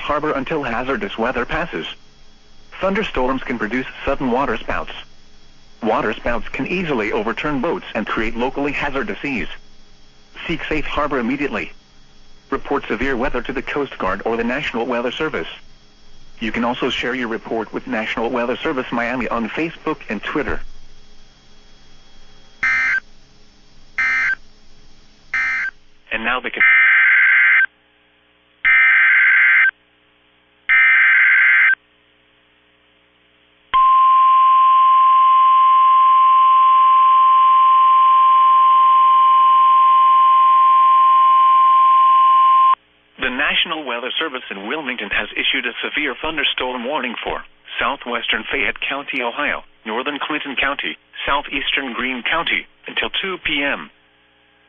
harbor until hazardous weather passes. Thunderstorms can produce sudden waterspouts. Waterspouts can easily overturn boats and create locally hazardous seas. Seek safe harbor immediately. Report severe weather to the Coast Guard or the National Weather Service. You can also share your report with National Weather Service Miami on Facebook and Twitter. And now the National Weather Service in Wilmington has issued a severe thunderstorm warning for southwestern Fayette County, Ohio, northern Clinton County, southeastern Greene County, until 2 p.m.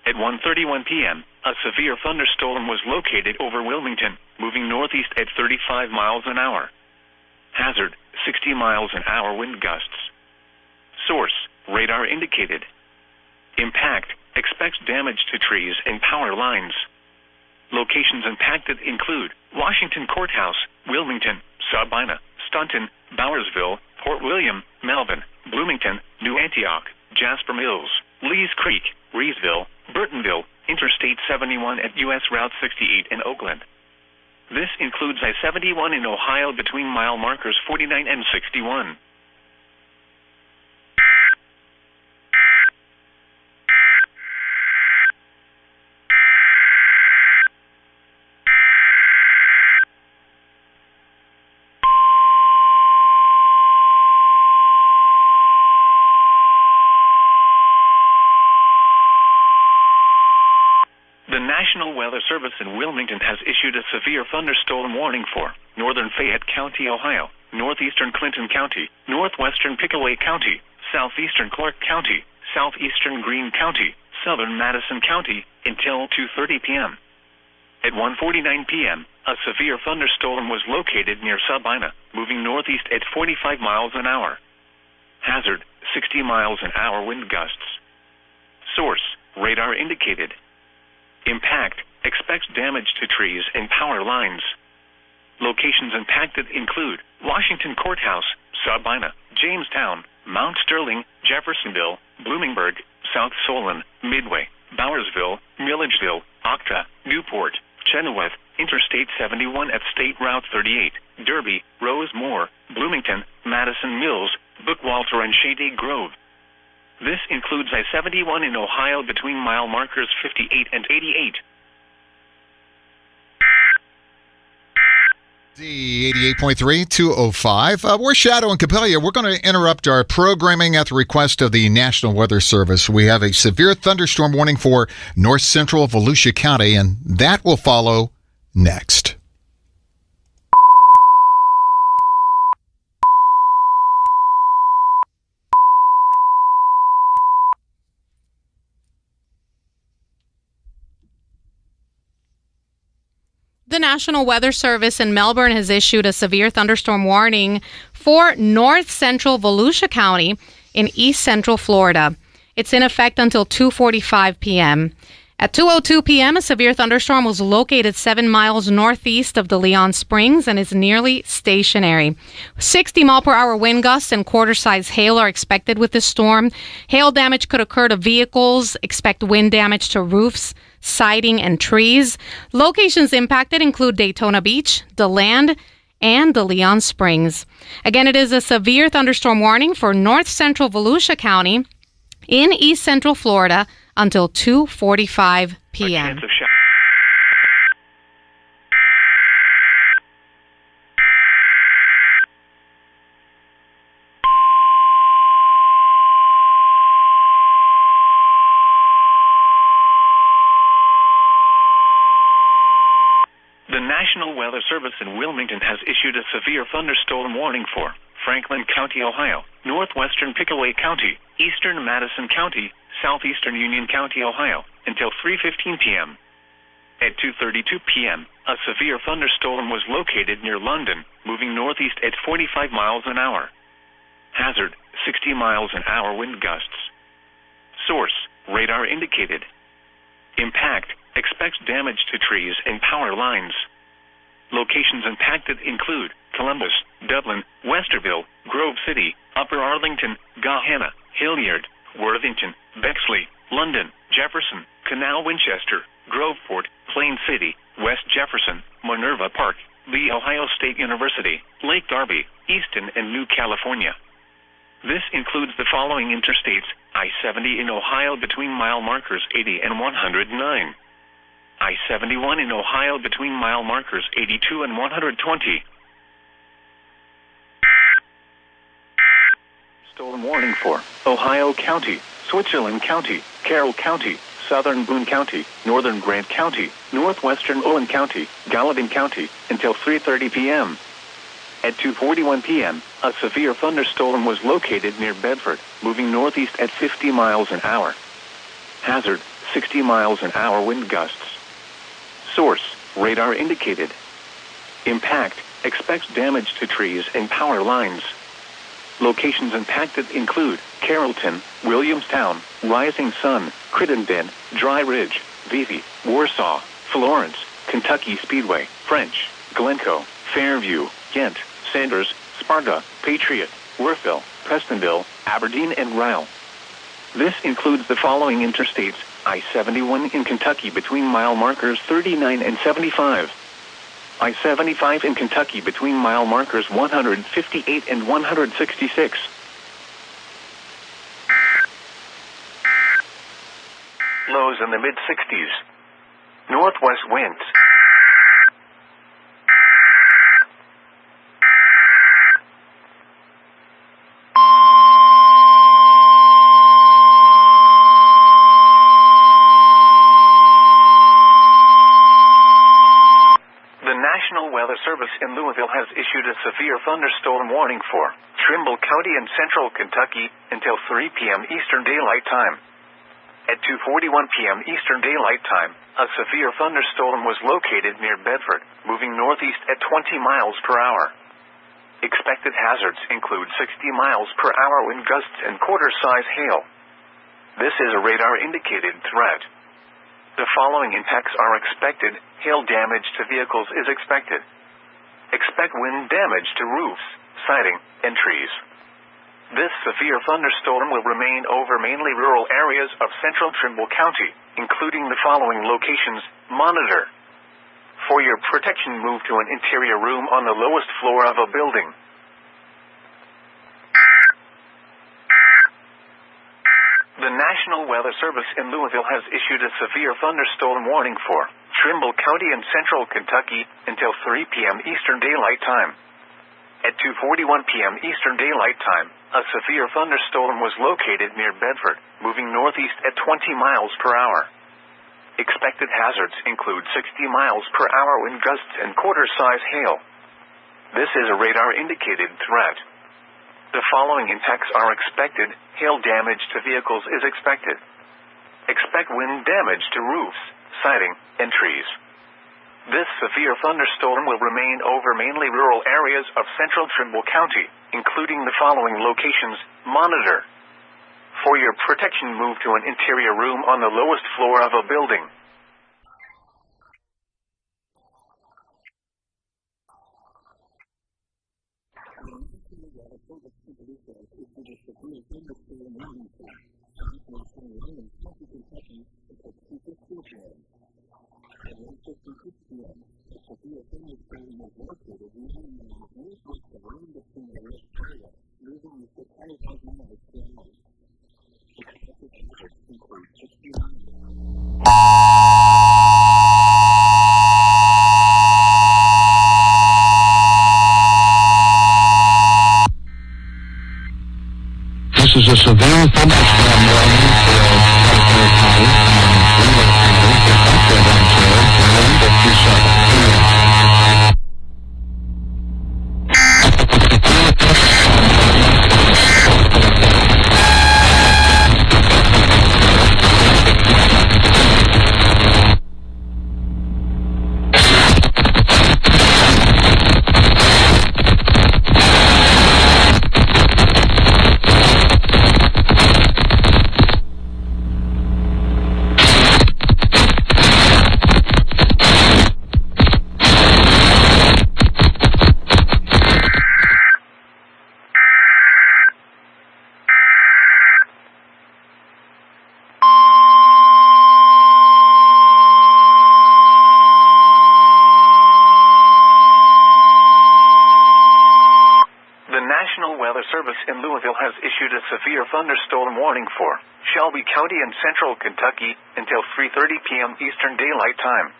At 1:31 p.m., a severe thunderstorm was located over Wilmington, moving northeast at 35 miles an hour. Hazard, 60 miles an hour wind gusts. Source, radar indicated. Impact, expects damage to trees and power lines. Locations impacted include Washington Courthouse, Wilmington, Sabina, Staunton, Bowersville, Port William, Melvin, Bloomington, New Antioch, Jasper Mills, Lees Creek, Reesville, Burtonville, Interstate 71 at U.S. Route 68 in Oakland. This includes I-71 in Ohio between mile markers 49 and 61. The National Weather Service in Wilmington has issued a severe thunderstorm warning for northern Fayette County, Ohio, northeastern Clinton County, northwestern Pickaway County, southeastern Clark County, southeastern Greene County, southern Madison County, until 2:30 p.m. At 1:49 p.m., a severe thunderstorm was located near Sabina, moving northeast at 45 miles an hour. Hazard, 60 miles an hour wind gusts. Source, radar indicated. Impact, expects damage to trees and power lines. Locations impacted include Washington Courthouse, Sabina, Jamestown, Mount Sterling, Jeffersonville, Bloomingburg, South Solon, Midway, Bowersville, Milledgeville, Octa, Newport, Chenoweth, Interstate 71 at State Route 38, Derby, Rosemore, Bloomington, Madison Mills, Bookwalter and Shady Grove. This includes I-71 in Ohio between mile markers 58 and 88. The 88.3, 205. We're Shadow and Capella. We're going to interrupt our programming at the request of the National Weather Service. We have a severe thunderstorm warning for north central Volusia County, and that will follow next. The National Weather Service in Melbourne has issued a severe thunderstorm warning for north central Volusia County in east central Florida. It's in effect until 2:45 p.m. At 2:02 p.m., a severe thunderstorm was located 7 miles northeast of the Leon Springs and is nearly stationary. 60-mile-per-hour wind gusts and quarter-size hail are expected with this storm. Hail damage could occur to vehicles. Expect wind damage to roofs, siding, and trees. Locations impacted include Daytona Beach, DeLand, and the Leon Springs. Again, it is a severe thunderstorm warning for north central Volusia County in east central Florida until 2:45 p.m. The National Weather Service in Wilmington has issued a severe thunderstorm warning for Franklin County, Ohio, northwestern Pickaway County, eastern Madison County, southeastern Union County, Ohio, until 3:15 p.m. At 2:32 p.m., a severe thunderstorm was located near London, moving northeast at 45 miles an hour. Hazard, 60 miles an hour wind gusts. Source, radar indicated. Impact, expects damage to trees and power lines. Locations impacted include Columbus, Dublin, Westerville, Grove City, Upper Arlington, Gahanna, Hilliard, Worthington, Bexley, London, Jefferson, Canal Winchester, Groveport, Plain City, West Jefferson, Minerva Park, The Ohio State University, Lake Darby, Easton, and New California. This includes the following interstates: I-70 in Ohio between mile markers 80 and 109. I-71 in Ohio between mile markers 82 and 120. Storm warning for Ohio County, Switzerland County, Carroll County, Southern Boone County, Northern Grant County, Northwestern Owen County, Gallatin County, until 3:30 p.m. At 2:41 p.m., a severe thunderstorm was located near Bedford, moving northeast at 50 miles an hour. Hazard, 60 miles an hour wind gusts. Source, radar indicated. Impact, expects damage to trees and power lines. Locations impacted include Carrollton, Williamstown, Rising Sun, Crittenden, Dry Ridge, Vevey, Warsaw, Florence, Kentucky Speedway, French, Glencoe, Fairview, Ghent, Sanders, Sparta, Patriot, Worthville, Prestonville, Aberdeen, and Ryle. This includes the following interstates: I-71 in Kentucky between mile markers 39 and 75. I-75 in Kentucky between mile markers 158 and 166. Lows in the mid-60s. Northwest winds. Service in Louisville has issued a severe thunderstorm warning for Trimble County and Central Kentucky until 3 p.m. Eastern Daylight Time. At 2:41 p.m. Eastern Daylight Time, a severe thunderstorm was located near Bedford, moving northeast at 20 miles per hour. Expected hazards include 60 miles per hour wind gusts and quarter-size hail. This is a radar-indicated threat. The following impacts are expected. Hail damage to vehicles is expected. Expect wind damage to roofs, siding, and trees. This severe thunderstorm will remain over mainly rural areas of central Trimble County, including the following locations. Monitor. For your protection, move to an interior room on the lowest floor of a building. The National Weather Service in Louisville has issued a severe thunderstorm warning for Trimble County and Central Kentucky until 3 p.m. Eastern Daylight Time. At 2:41 p.m. Eastern Daylight Time, a severe thunderstorm was located near Bedford, moving northeast at 20 miles per hour. Expected hazards include 60 miles per hour wind gusts and quarter-size hail. This is a radar-indicated threat. The following impacts are expected. Hail damage to vehicles is expected. Expect wind damage to roofs, siding, and trees. This severe thunderstorm will remain over mainly rural areas of central Trimble County, including the following locations. Monitor. For your protection, move to an interior room on the lowest floor of a building. This is a severe thunderstorm warning for California County and wind at 57. a severe thunderstorm warning for Shelby County and central Kentucky until 3:30 p.m. Eastern Daylight Time.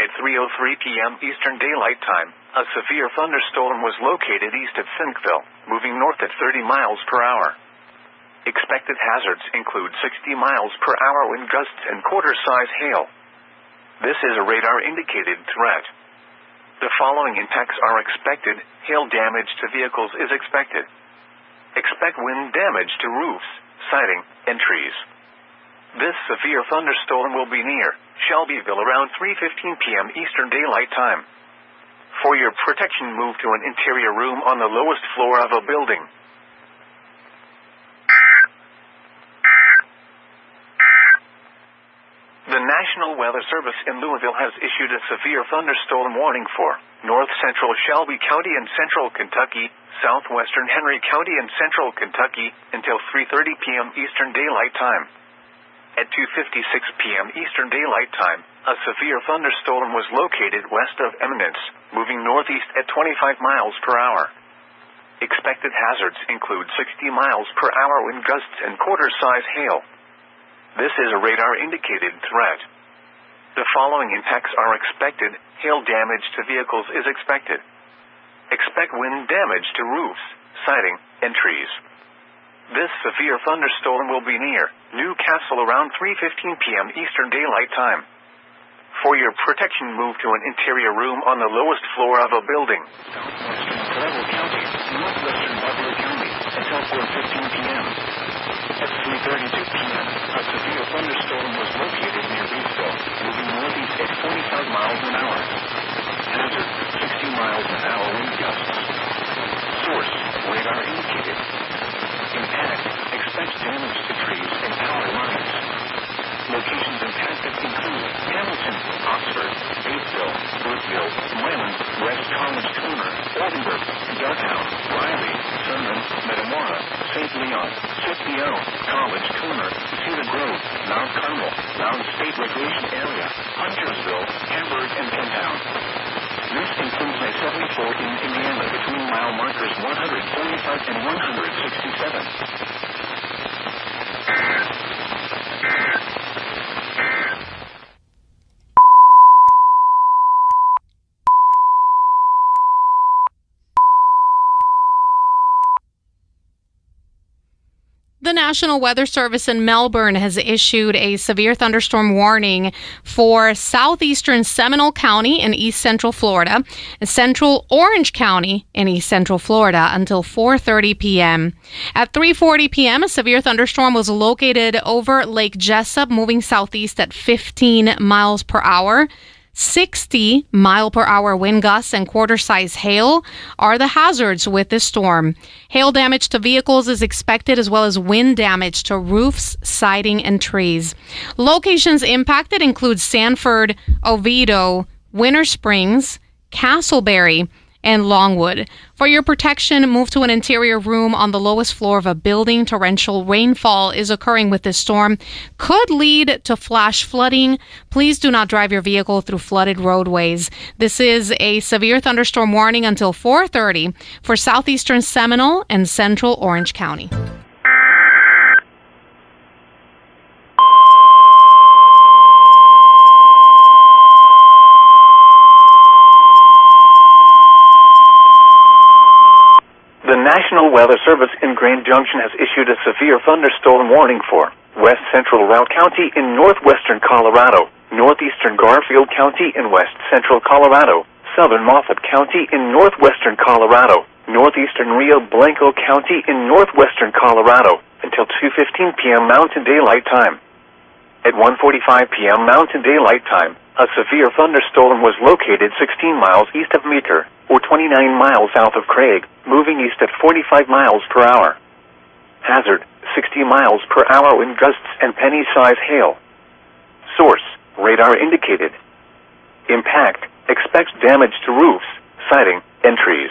At 3:03 p.m. Eastern Daylight Time, a severe thunderstorm was located east of Sinkville, moving north at 30 miles per hour. Expected hazards include 60 miles per hour wind gusts and quarter-size hail. This is a radar-indicated threat. The following impacts are expected. Hail damage to vehicles is expected. Expect wind damage to roofs, siding, and trees. This severe thunderstorm will be near Shelbyville around 3:15 p.m. Eastern Daylight Time. For your protection, move to an interior room on the lowest floor of a building. The National Weather Service in Louisville has issued a severe thunderstorm warning for north central Shelby County and central Kentucky, southwestern Henry County and central Kentucky until 3:30 p.m. Eastern Daylight Time. At 2:56 p.m. Eastern Daylight Time, a severe thunderstorm was located west of Eminence, moving northeast at 25 miles per hour. Expected hazards include 60 miles per hour wind gusts and quarter-size hail. This is a radar-indicated threat. The following impacts are expected. Hail damage to vehicles is expected. Expect wind damage to roofs, siding, and trees. This severe thunderstorm will be near Newcastle around 3:15 p.m. Eastern Daylight Time. For your protection, move to an interior room on the lowest floor of a building. Southwestern Cleveland County, northwestern Butler County, until 4:15 p.m. At 3:32 p.m., a severe thunderstorm was located near Reedsville, moving northeast at 45 miles an hour. Hazard, 60 miles an hour wind gusts. Source, radar indicated. Impact, expect damage to trees and power lines. Locations impacted include Hamilton, Oxford, Batesville, Brookville, Milan, West College Corner, Oldenburg, Dartown, Riley, Sunman, Metamora, St. Leon, Scipio, College Corner, Cedar Grove, Mount Carmel, Mount State Recreation Area, Huntersville, Hamburg, and Pentown. This includes I-74 in Indiana between mile markers 145 and 167. The National Weather Service in Melbourne has issued a severe thunderstorm warning for southeastern Seminole County in east central Florida and central Orange County in east central Florida until 4:30 p.m. At 3:40 p.m., a severe thunderstorm was located over Lake Jessup, moving southeast at 15 miles per hour. 60 mile per hour wind gusts and quarter-size hail are the hazards with this storm. Hail damage to vehicles is expected, as well as wind damage to roofs, siding, and trees. Locations impacted include Sanford, Oviedo, Winter Springs, Castleberry, and Longwood. For your protection, move to an interior room on the lowest floor of a building. Torrential rainfall is occurring with this storm. Could lead to flash flooding. Please do not drive your vehicle through flooded roadways. This is a severe thunderstorm warning until 4:30 for southeastern Seminole and central Orange County. The National Weather Service in Grand Junction has issued a severe thunderstorm warning for west central Routt County in northwestern Colorado, northeastern Garfield County in west central Colorado, southern Moffat County in northwestern Colorado, northeastern Rio Blanco County in northwestern Colorado until 2:15 p.m. Mountain Daylight Time. At 1:45 p.m. Mountain Daylight Time, a severe thunderstorm was located 16 miles east of Meeker, or 29 miles south of Craig, moving east at 45 miles per hour. Hazard, 60 miles per hour wind gusts and penny-size hail. Source, radar indicated. Impact, expects damage to roofs, siding, and trees.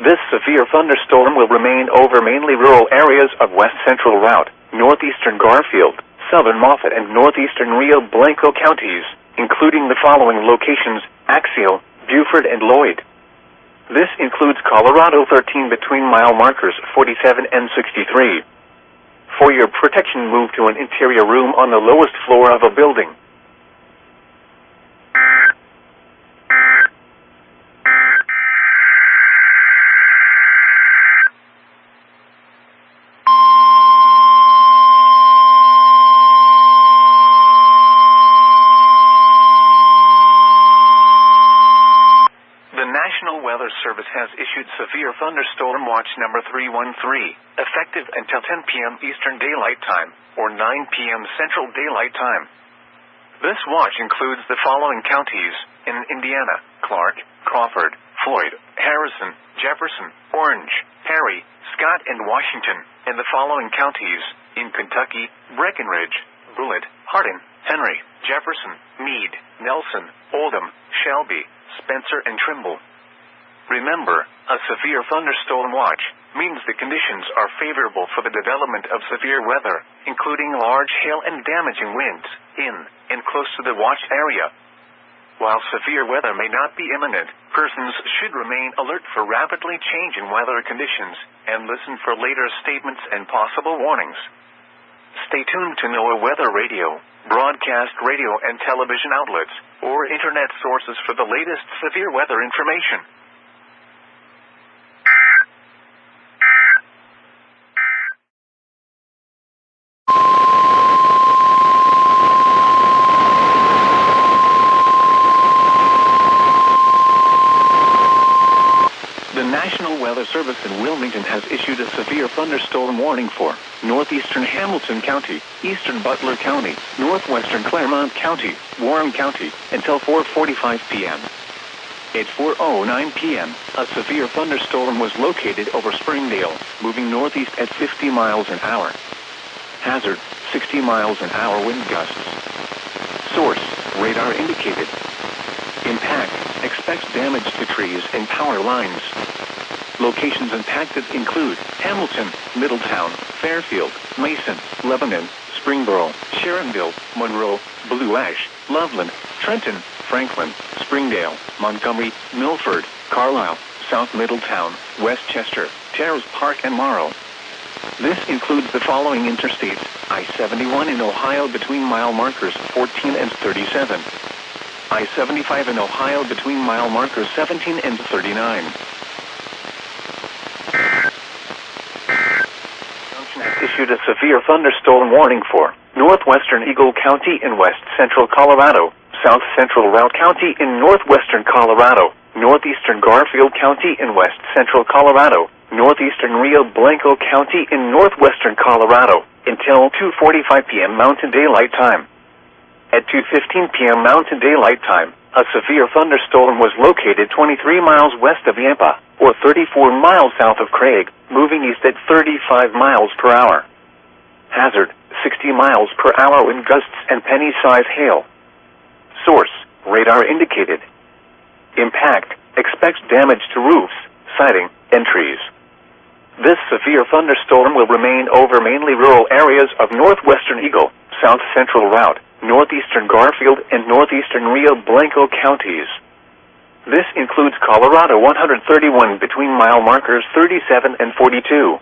This severe thunderstorm will remain over mainly rural areas of west central Routt, northeastern Garfield, southern Moffat, and northeastern Rio Blanco counties, including the following locations: Axial, Buford, and Lloyd. This includes Colorado 13 between mile markers 47 and 63. For your protection, move to an interior room on the lowest floor of a building. National Weather Service has issued Severe Thunderstorm Watch number 313, effective until 10 p.m. Eastern Daylight Time, or 9 p.m. Central Daylight Time. This watch includes the following counties in Indiana: Clark, Crawford, Floyd, Harrison, Jefferson, Orange, Perry, Scott, and Washington, and the following counties in Kentucky: Breckenridge, Bullitt, Hardin, Henry, Jefferson, Meade, Nelson, Oldham, Shelby, Spencer, and Trimble. Remember, a severe thunderstorm watch means the conditions are favorable for the development of severe weather, including large hail and damaging winds, in and close to the watch area. While severe weather may not be imminent, persons should remain alert for rapidly changing weather conditions and listen for later statements and possible warnings. Stay tuned to NOAA Weather Radio, broadcast radio and television outlets, or internet sources for the latest severe weather information. The National Weather Service in Wilmington has issued a severe thunderstorm warning for northeastern Hamilton County, eastern Butler County, northwestern Claremont County, Warren County, until 4:45 p.m. At 4:09 p.m., a severe thunderstorm was located over Springdale, moving northeast at 50 miles an hour. Hazard, 60 miles an hour wind gusts. Source, radar indicated. Impact, expects damage to trees and power lines. Locations impacted include Hamilton, Middletown, Fairfield, Mason, Lebanon, Springboro, Sharonville, Monroe, Blue Ash, Loveland, Trenton, Franklin, Springdale, Montgomery, Milford, Carlisle, South Middletown, Westchester, Terrace Park, and Morrow. This includes the following interstates: I-71 in Ohio between mile markers 14 and 37. I-75 in Ohio between mile markers 17 and 39. Junction has issued a severe thunderstorm warning for northwestern Eagle County in west central Colorado, south central Routt County in northwestern Colorado, northeastern Garfield County in west central Colorado, northeastern Rio Blanco County in northwestern Colorado, until 2:45 p.m. Mountain Daylight Time. At 2:15 p.m. Mountain Daylight Time, a severe thunderstorm was located 23 miles west of Yampa, or 34 miles south of Craig, moving east at 35 miles per hour. Hazard, 60 miles per hour wind gusts and penny-size hail. Source, radar indicated. Impact, expects damage to roofs, siding, and trees. This severe thunderstorm will remain over mainly rural areas of northwestern Eagle, south central Routt, northeastern Garfield, and northeastern Rio Blanco counties. This includes Colorado 131 between mile markers 37 and 42.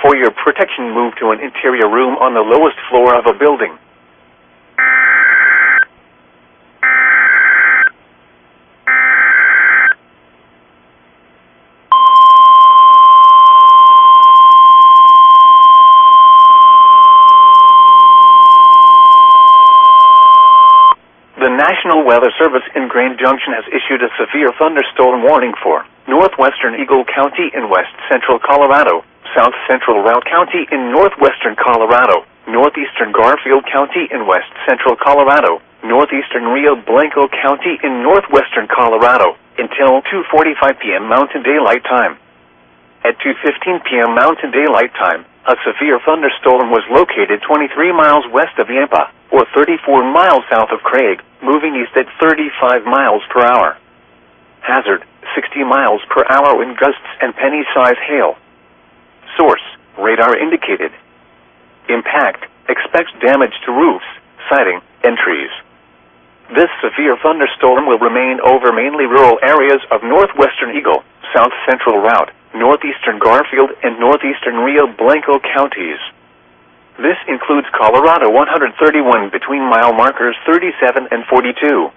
For your protection, move to an interior room on the lowest floor of a building. The National Weather Service in Grand Junction has issued a severe thunderstorm warning for northwestern Eagle County in west central Colorado, south central Routt County in northwestern Colorado, northeastern Garfield County in west central Colorado, northeastern Rio Blanco County in northwestern Colorado, until 2:45 p.m. Mountain Daylight Time. At 2:15 p.m. Mountain Daylight Time, a severe thunderstorm was located 23 miles west of Yampa, or 34 miles south of Craig, moving east at 35 miles per hour. Hazard, 60 miles per hour wind gusts and penny-size hail. Source, radar indicated. Impact, expects damage to roofs, siding, and trees. This severe thunderstorm will remain over mainly rural areas of northwestern Eagle, south central Routt, northeastern Garfield, and northeastern Rio Blanco counties. This includes Colorado 131 between mile markers 37 and 42.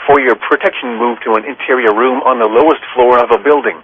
For your protection, move to an interior room on the lowest floor of a building.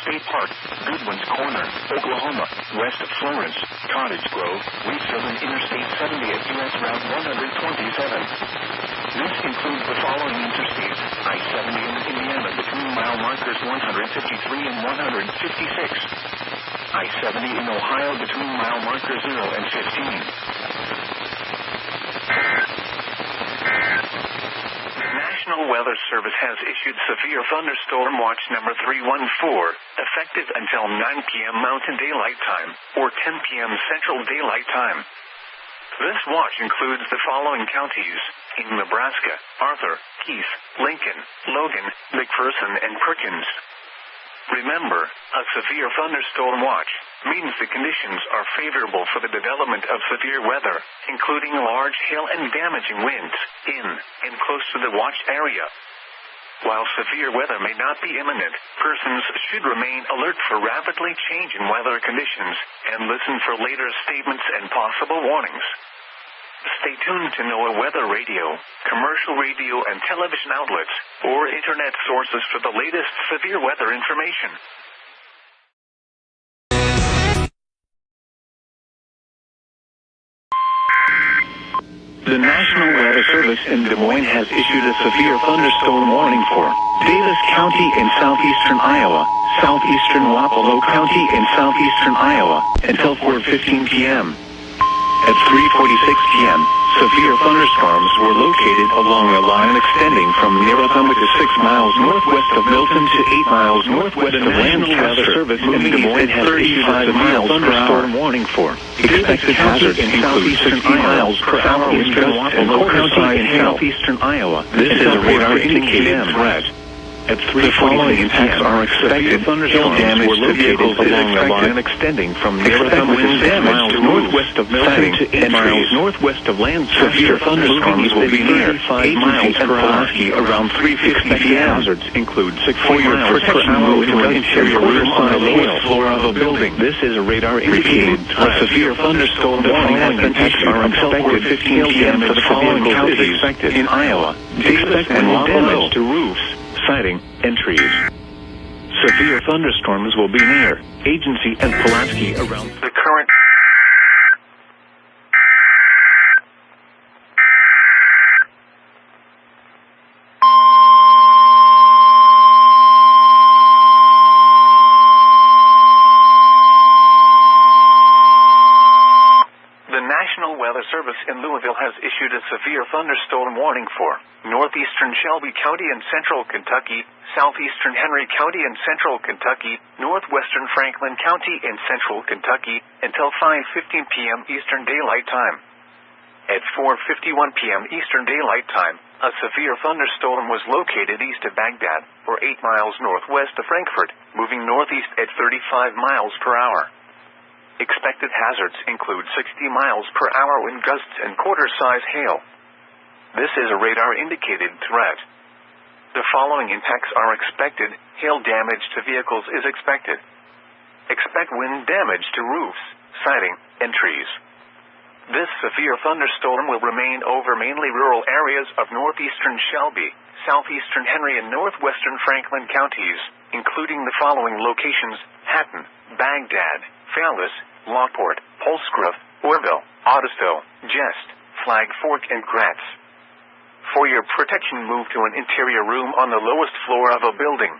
State Park, Goodwin's Corner, Oklahoma, west of Florence, Cottage Grove, Wheatsville, and Interstate 70 at U.S. Route 127. This includes the following interstates: I-70 in Indiana between mile markers 153 and 156. I-70 in Ohio between mile markers 0 and 15. National Weather Service has issued severe thunderstorm watch number 314, effective until 9 p.m. Mountain Daylight Time, or 10 p.m. Central Daylight Time. This watch includes the following counties: in Nebraska, Arthur, Keith, Lincoln, Logan, McPherson, and Perkins. Remember, a severe thunderstorm watch means the conditions are favorable for the development of severe weather, including large hail and damaging winds, in and close to the watch area. While severe weather may not be imminent, persons should remain alert for rapidly changing weather conditions and listen for later statements and possible warnings. Stay tuned to NOAA weather radio, commercial radio and television outlets, or internet sources for the latest severe weather information. The National Weather Service in Des Moines has issued a severe thunderstorm warning for Davis County in southeastern Iowa, southeastern Wapello County in southeastern Iowa, until 4:15 p.m. At 3:46 p.m., severe thunderstorms were located along a line extending from near Atomic to 6 miles northwest of Milton to 8 miles northwest of Lancaster. Service in Des Moines has 35 miles thunderstorm warning for expected hazards include 60 miles per hour in Wapello County in southeastern Iowa. This is a radar indicated threat. At 3:40 impacts are expected. Hail damage to vehicles along the line extending from near wind damage to northwest of Milton to 8 miles northwest of Lancaster. Severe thunderstorms will be near 8 miles per hour around 3:50 p.m. Hazards include 6 miles per hour into an interior room on the lowest floor of a building. This is a radar indicated threat. A severe thunderstorm warning impacts are expected 15 p.m. for the following counties in Iowa. Expect wind damage to roofs, siding, and trees. Severe thunderstorms will be near Agency and Pulaski around the current. National Weather Service in Louisville has issued a severe thunderstorm warning for northeastern Shelby County and central Kentucky, southeastern Henry County and central Kentucky, northwestern Franklin County and central Kentucky, until 5:15 p.m. Eastern Daylight Time. At 4:51 p.m. Eastern Daylight Time, a severe thunderstorm was located east of Baghdad, or 8 miles northwest of Frankfort, moving northeast at 35 miles per hour. Expected hazards include 60 miles per hour wind gusts and quarter-size hail. This is a radar-indicated threat. The following impacts are expected. Hail damage to vehicles is expected. Expect wind damage to roofs, siding, and trees. This severe thunderstorm will remain over mainly rural areas of northeastern Shelby, southeastern Henry, and northwestern Franklin counties, including the following locations: Hatton, Baghdad, Fallis, Lockport, Holsgrove, Orville, Ottisville, Jest, Flag Fork, and Gratz. For your protection, move to an interior room on the lowest floor of a building.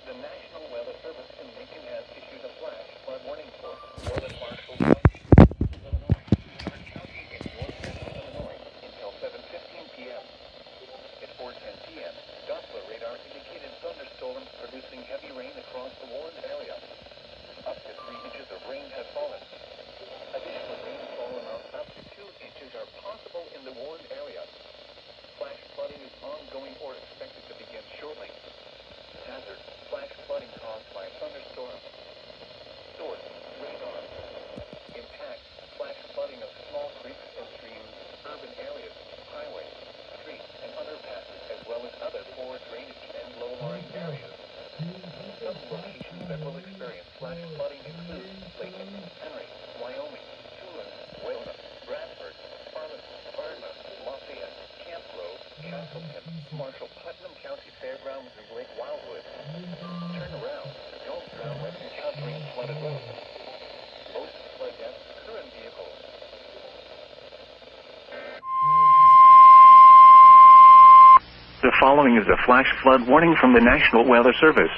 The National Weather Service in Lincoln has issued a flash flood warning for northern Marshall County, Illinois, Stark County in northwestern Illinois until 7:15 p.m. At 4:10 p.m., Doppler radar indicated thunderstorms producing heavy rain across the warned area. Up to 3 inches of rain has fallen. Additional rainfall amounts up to 2 inches are possible in the warned area. Flash flooding is ongoing or expected to begin shortly. Hazard: flash flooding caused by thunderstorms. Source: radar. Impact: flash flooding of small creeks and streams, urban areas, highways, streets, and underpasses, as well as other poor drainage and low-lying areas. Some locations that will experience flash flooding include Lincoln, Henry, Wyoming, Tulane, Wayland, Bradford, Farmington, Varna, Lafayette, Camp Grove, Castleton, Marshall, Putnam County Fairgrounds, and Lake Wildwood. Turn around. Don't drown when encountering flooded roads. Most flood deaths occur in vehicles. The following is a flash flood warning from the National Weather Service.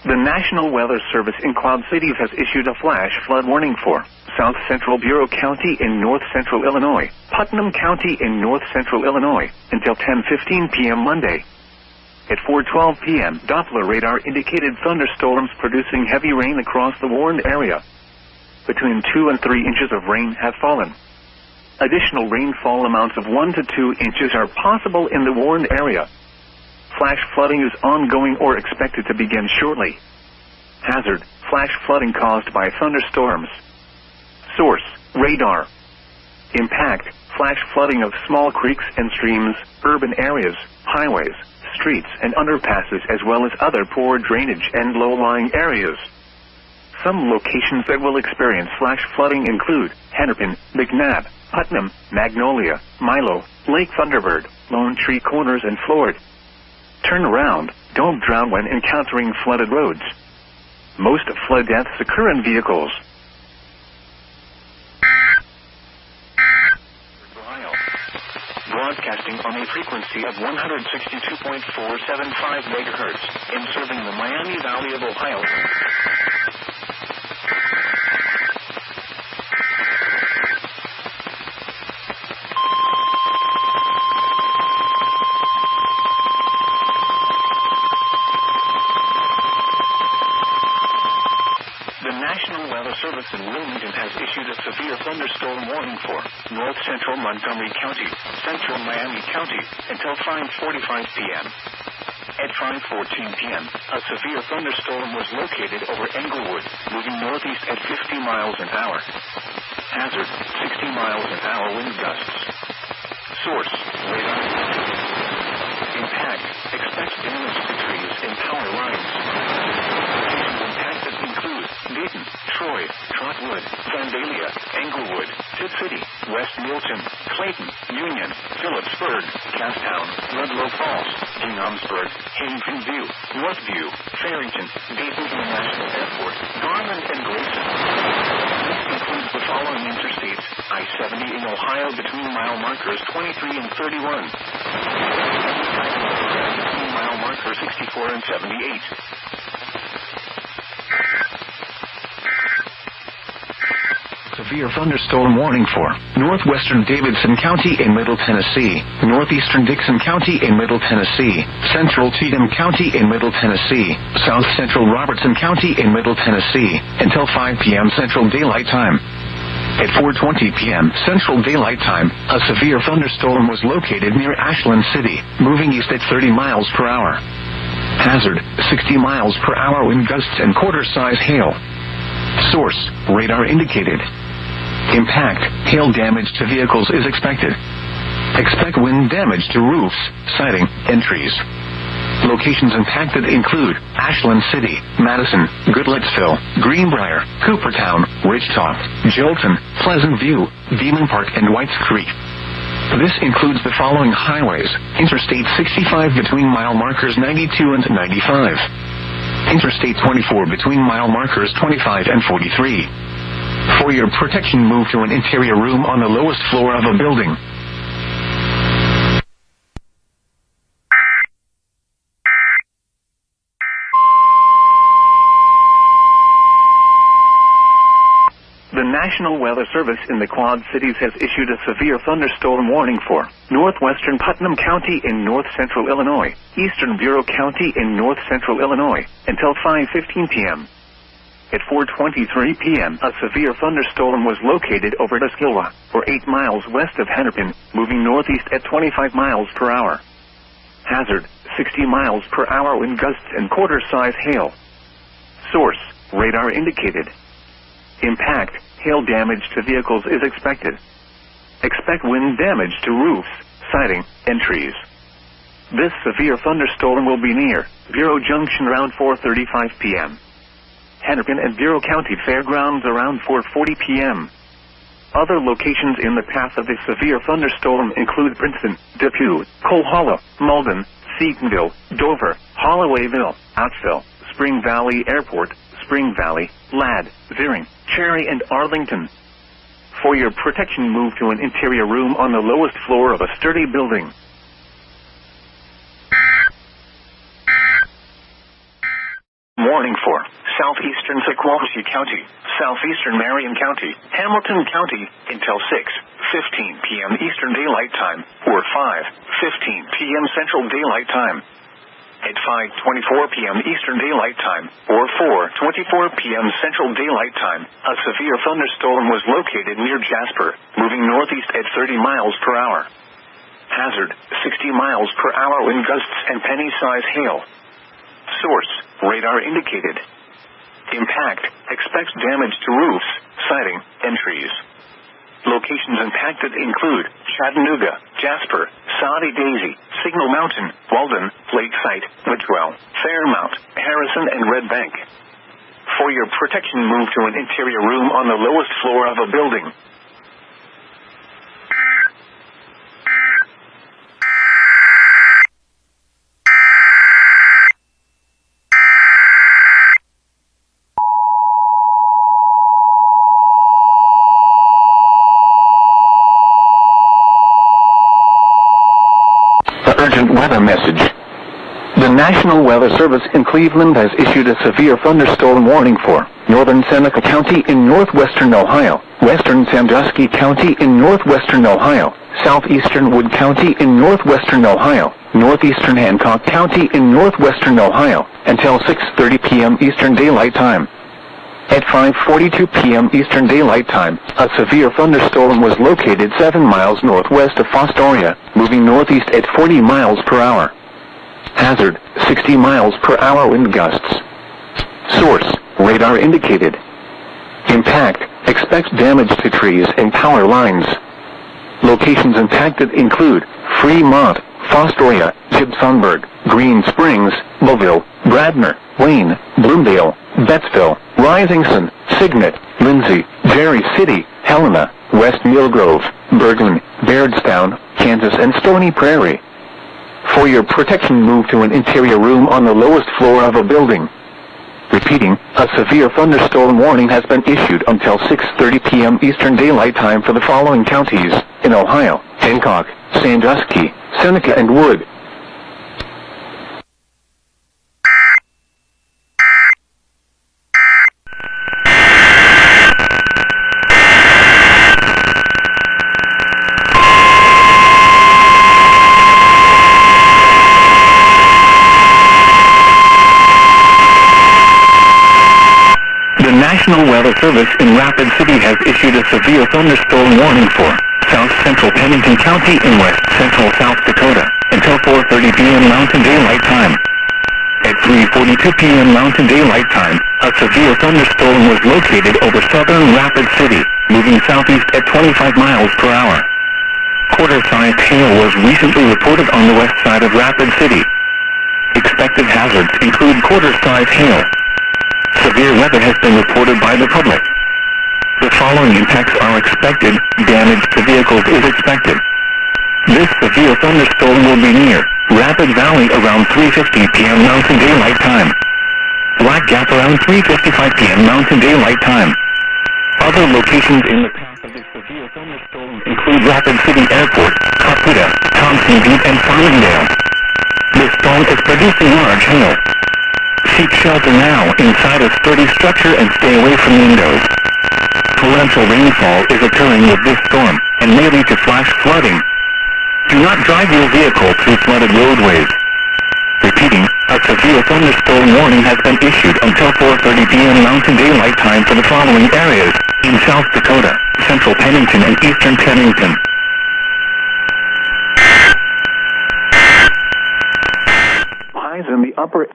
The National Weather Service in Cloud Cities has issued a flash flood warning for South Central Bureau County in north central Illinois, Putnam County in north central Illinois, until 10:15 p.m. Monday. At 4:12 p.m., Doppler radar indicated thunderstorms producing heavy rain across the warned area. Between 2 and 3 inches of rain have fallen. Additional rainfall amounts of 1 to 2 inches are possible in the warned area. Flash flooding is ongoing or expected to begin shortly. Hazard: flash flooding caused by thunderstorms. Source: radar. Impact: flash flooding of small creeks and streams, urban areas, highways, streets, and underpasses, as well as other poor drainage and low-lying areas. Some locations that will experience flash flooding include Hennepin, McNabb, Putnam, Magnolia, Milo, Lake Thunderbird, Lone Tree Corners, and Floyd. Turn around. Don't drown when encountering flooded roads. Most flood deaths occur in vehicles. Broadcasting on a frequency of 162.475 megahertz and serving the Miami Valley of Ohio. Service in Wilmington has issued a severe thunderstorm warning for north central Montgomery County, central Miami County, until 5:45 p.m. At 5:14 p.m., a severe thunderstorm was located over Englewood, moving northeast at 50 miles an hour. Hazard: 60 miles an hour wind gusts. Source: radar. Impact: expect damage to trees and power lines. Impacted include Dayton, Troy, Trotwood, Vandalia, Englewood, Tipp City, West Milton, Clayton, Union, Phillipsburg, Castown, Ludlow Falls, Kinghamsburg, Haven View, Northview, Farrington, Dayton International Airport, Garland, and Grayson. This includes the following interstates: I-70 in Ohio between mile markers 23 and 31. Between mile markers 64 and 78. Severe thunderstorm warning for northwestern Davidson County in Middle Tennessee, northeastern Dixon County in Middle Tennessee, central Cheatham County in Middle Tennessee, south central Robertson County in Middle Tennessee, until 5 p.m. Central Daylight Time. At 4:20 p.m. Central Daylight Time, a severe thunderstorm was located near Ashland City, moving east at 30 miles per hour. Hazard: 60 miles per hour wind gusts and quarter-size hail. Source, radar indicated. Impact, hail damage to vehicles is expected. Expect wind damage to roofs, siding, and trees. Locations impacted include Ashland City, Madison, Goodlettsville, Greenbrier, Coopertown, Ridgetop, Jolton, Pleasant View, Beeman Park, and Whites Creek. This includes the following highways: Interstate 65 between mile markers 92 and 95. Interstate 24 between mile markers 25 and 43. For your protection, move to an interior room on the lowest floor of a building. The National Weather Service in the Quad Cities has issued a severe thunderstorm warning for northwestern Putnam County in north-central Illinois, eastern Bureau County in north-central Illinois, until 5:15 p.m. At 4:23 p.m., a severe thunderstorm was located over Tuskilwa, or 8 miles west of Hennepin, moving northeast at 25 miles per hour. Hazard, 60 miles per hour wind gusts and quarter-size hail. Source, radar indicated. Impact, hail damage to vehicles is expected. Expect wind damage to roofs, siding, and trees. This severe thunderstorm will be near Bureau Junction around 4:35 p.m. Hennepin and Bureau County Fairgrounds around 4:40 p.m. Other locations in the path of the severe thunderstorm include Princeton, Depew, Coal Hollow, Malden, Seatonville, Dover, Hollowayville, Outsville, Spring Valley Airport, Spring Valley, Ladd, Viring, Cerri, and Arlington. For your protection, move to an interior room on the lowest floor of a sturdy building. Warning for southeastern Sequoia County, southeastern Marion County, Hamilton County, until 6:15 p.m. Eastern Daylight Time, or 5:15 p.m. Central Daylight Time. At 5:24 p.m. Eastern Daylight Time, or 4:24 p.m. Central Daylight Time, a severe thunderstorm was located near Jasper, moving northeast at 30 miles per hour. Hazard, 60 miles per hour wind gusts and penny-size hail. Source, radar indicated. Impact, expect damage to roofs, siding, and trees. Locations impacted include Chattanooga, Jasper, Saudi Daisy, Signal Mountain, Walden, Lakeside, Whitwell, Fairmount, Harrison, and Red Bank. For your protection, move to an interior room on the lowest floor of a building. Urgent weather message. The National Weather Service in Cleveland has issued a severe thunderstorm warning for northern Seneca County in northwestern Ohio, western Sandusky County in northwestern Ohio, southeastern Wood County in northwestern Ohio, northeastern Hancock County in northwestern Ohio, until 6:30 p.m. Eastern Daylight Time. At 5:42 p.m. Eastern Daylight Time, a severe thunderstorm was located 7 miles northwest of Fostoria, moving northeast at 40 miles per hour. Hazard, 60 miles per hour wind gusts. Source, radar indicated. Impact, expect damage to trees and power lines. Locations impacted include Fremont, Fostoria, Gibsonburg, Green Springs, Mobile, Bradner, Wayne, Bloomdale, Bettsville, Risington, Signet, Lindsay, Jerry City, Helena, West Millgrove, Bergen, Bairdstown, Kansas, and Stony Prairie. For your protection, move to an interior room on the lowest floor of a building. Repeating, a severe thunderstorm warning has been issued until 6:30 p.m. Eastern Daylight Time for the following counties in Ohio: Hancock, Sandusky, Seneca, and Wood. National Weather Service in Rapid City has issued a severe thunderstorm warning for South Central Pennington County in West Central South Dakota until 4:30 p.m. Mountain Daylight Time. At 3:42 p.m. Mountain Daylight Time, a severe thunderstorm was located over southern Rapid City, moving southeast at 25 miles per hour. Quarter-sized hail was recently reported on the west side of Rapid City. Expected hazards include quarter-sized hail. Severe weather has been reported by the public. The following impacts are expected. Damage to vehicles is expected. This severe thunderstorm will be near Rapid Valley around 3:50 p.m. Mountain Daylight Time. Black Gap around 3:55 p.m. Mountain Daylight Time. Other locations in the path of this severe thunderstorm include Rapid City Airport, Coppita, Thompson Beach, and Farmingdale. This storm is producing large hail. Seek shelter now inside a sturdy structure and stay away from windows. Torrential rainfall is occurring with this storm and may lead to flash flooding. Do not drive your vehicle through flooded roadways. Repeating, a severe thunderstorm warning has been issued until 4:30 p.m. Mountain Daylight Time for the following areas in South Dakota, Central Pennington, and Eastern Pennington. Highs in the upper...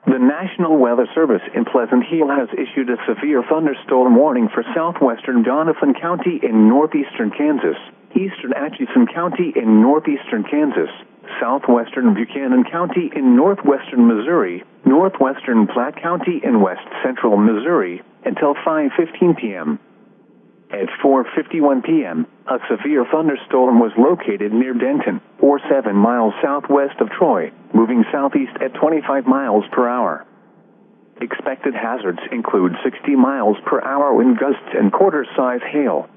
The National Weather Service in Pleasant Hill has issued a severe thunderstorm warning for southwestern Doniphan County in northeastern Kansas, eastern Atchison County in northeastern Kansas, southwestern Buchanan County in northwestern Missouri, northwestern Platte County in west central Missouri, until 5:15 p.m. At 4:51 p.m., a severe thunderstorm was located near Denton, or 7 miles southwest of Troy, moving southeast at 25 miles per hour. Expected hazards include 60 miles per hour wind gusts and quarter-size hail.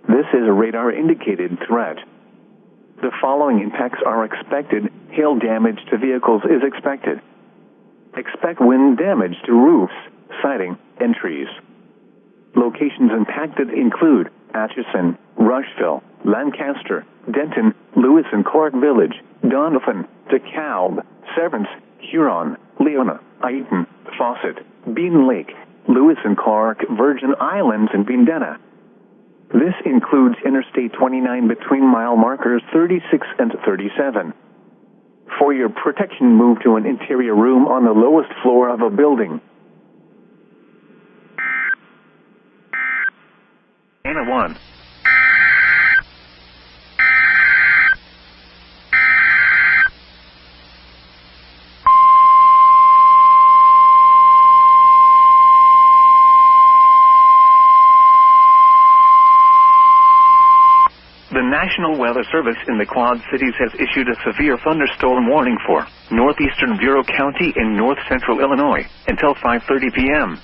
This is a radar-indicated threat. The following impacts are expected. Hail damage to vehicles is expected. Expect wind damage to roofs, siding, and trees. Locations impacted include Atchison, Rushville, Lancaster, Denton, Lewis and Clark Village, Doniphan, DeKalb, Severance, Huron, Leona, Ayton, Fawcett, Bean Lake, Lewis and Clark, Virgin Islands, and Bindena. This includes Interstate 29 between mile markers 36 and 37. For your protection, move to an interior room on the lowest floor of a building. Anna 1. The National Weather Service in the Quad Cities has issued a severe thunderstorm warning for northeastern Bureau County in north central Illinois until 5:30 p.m.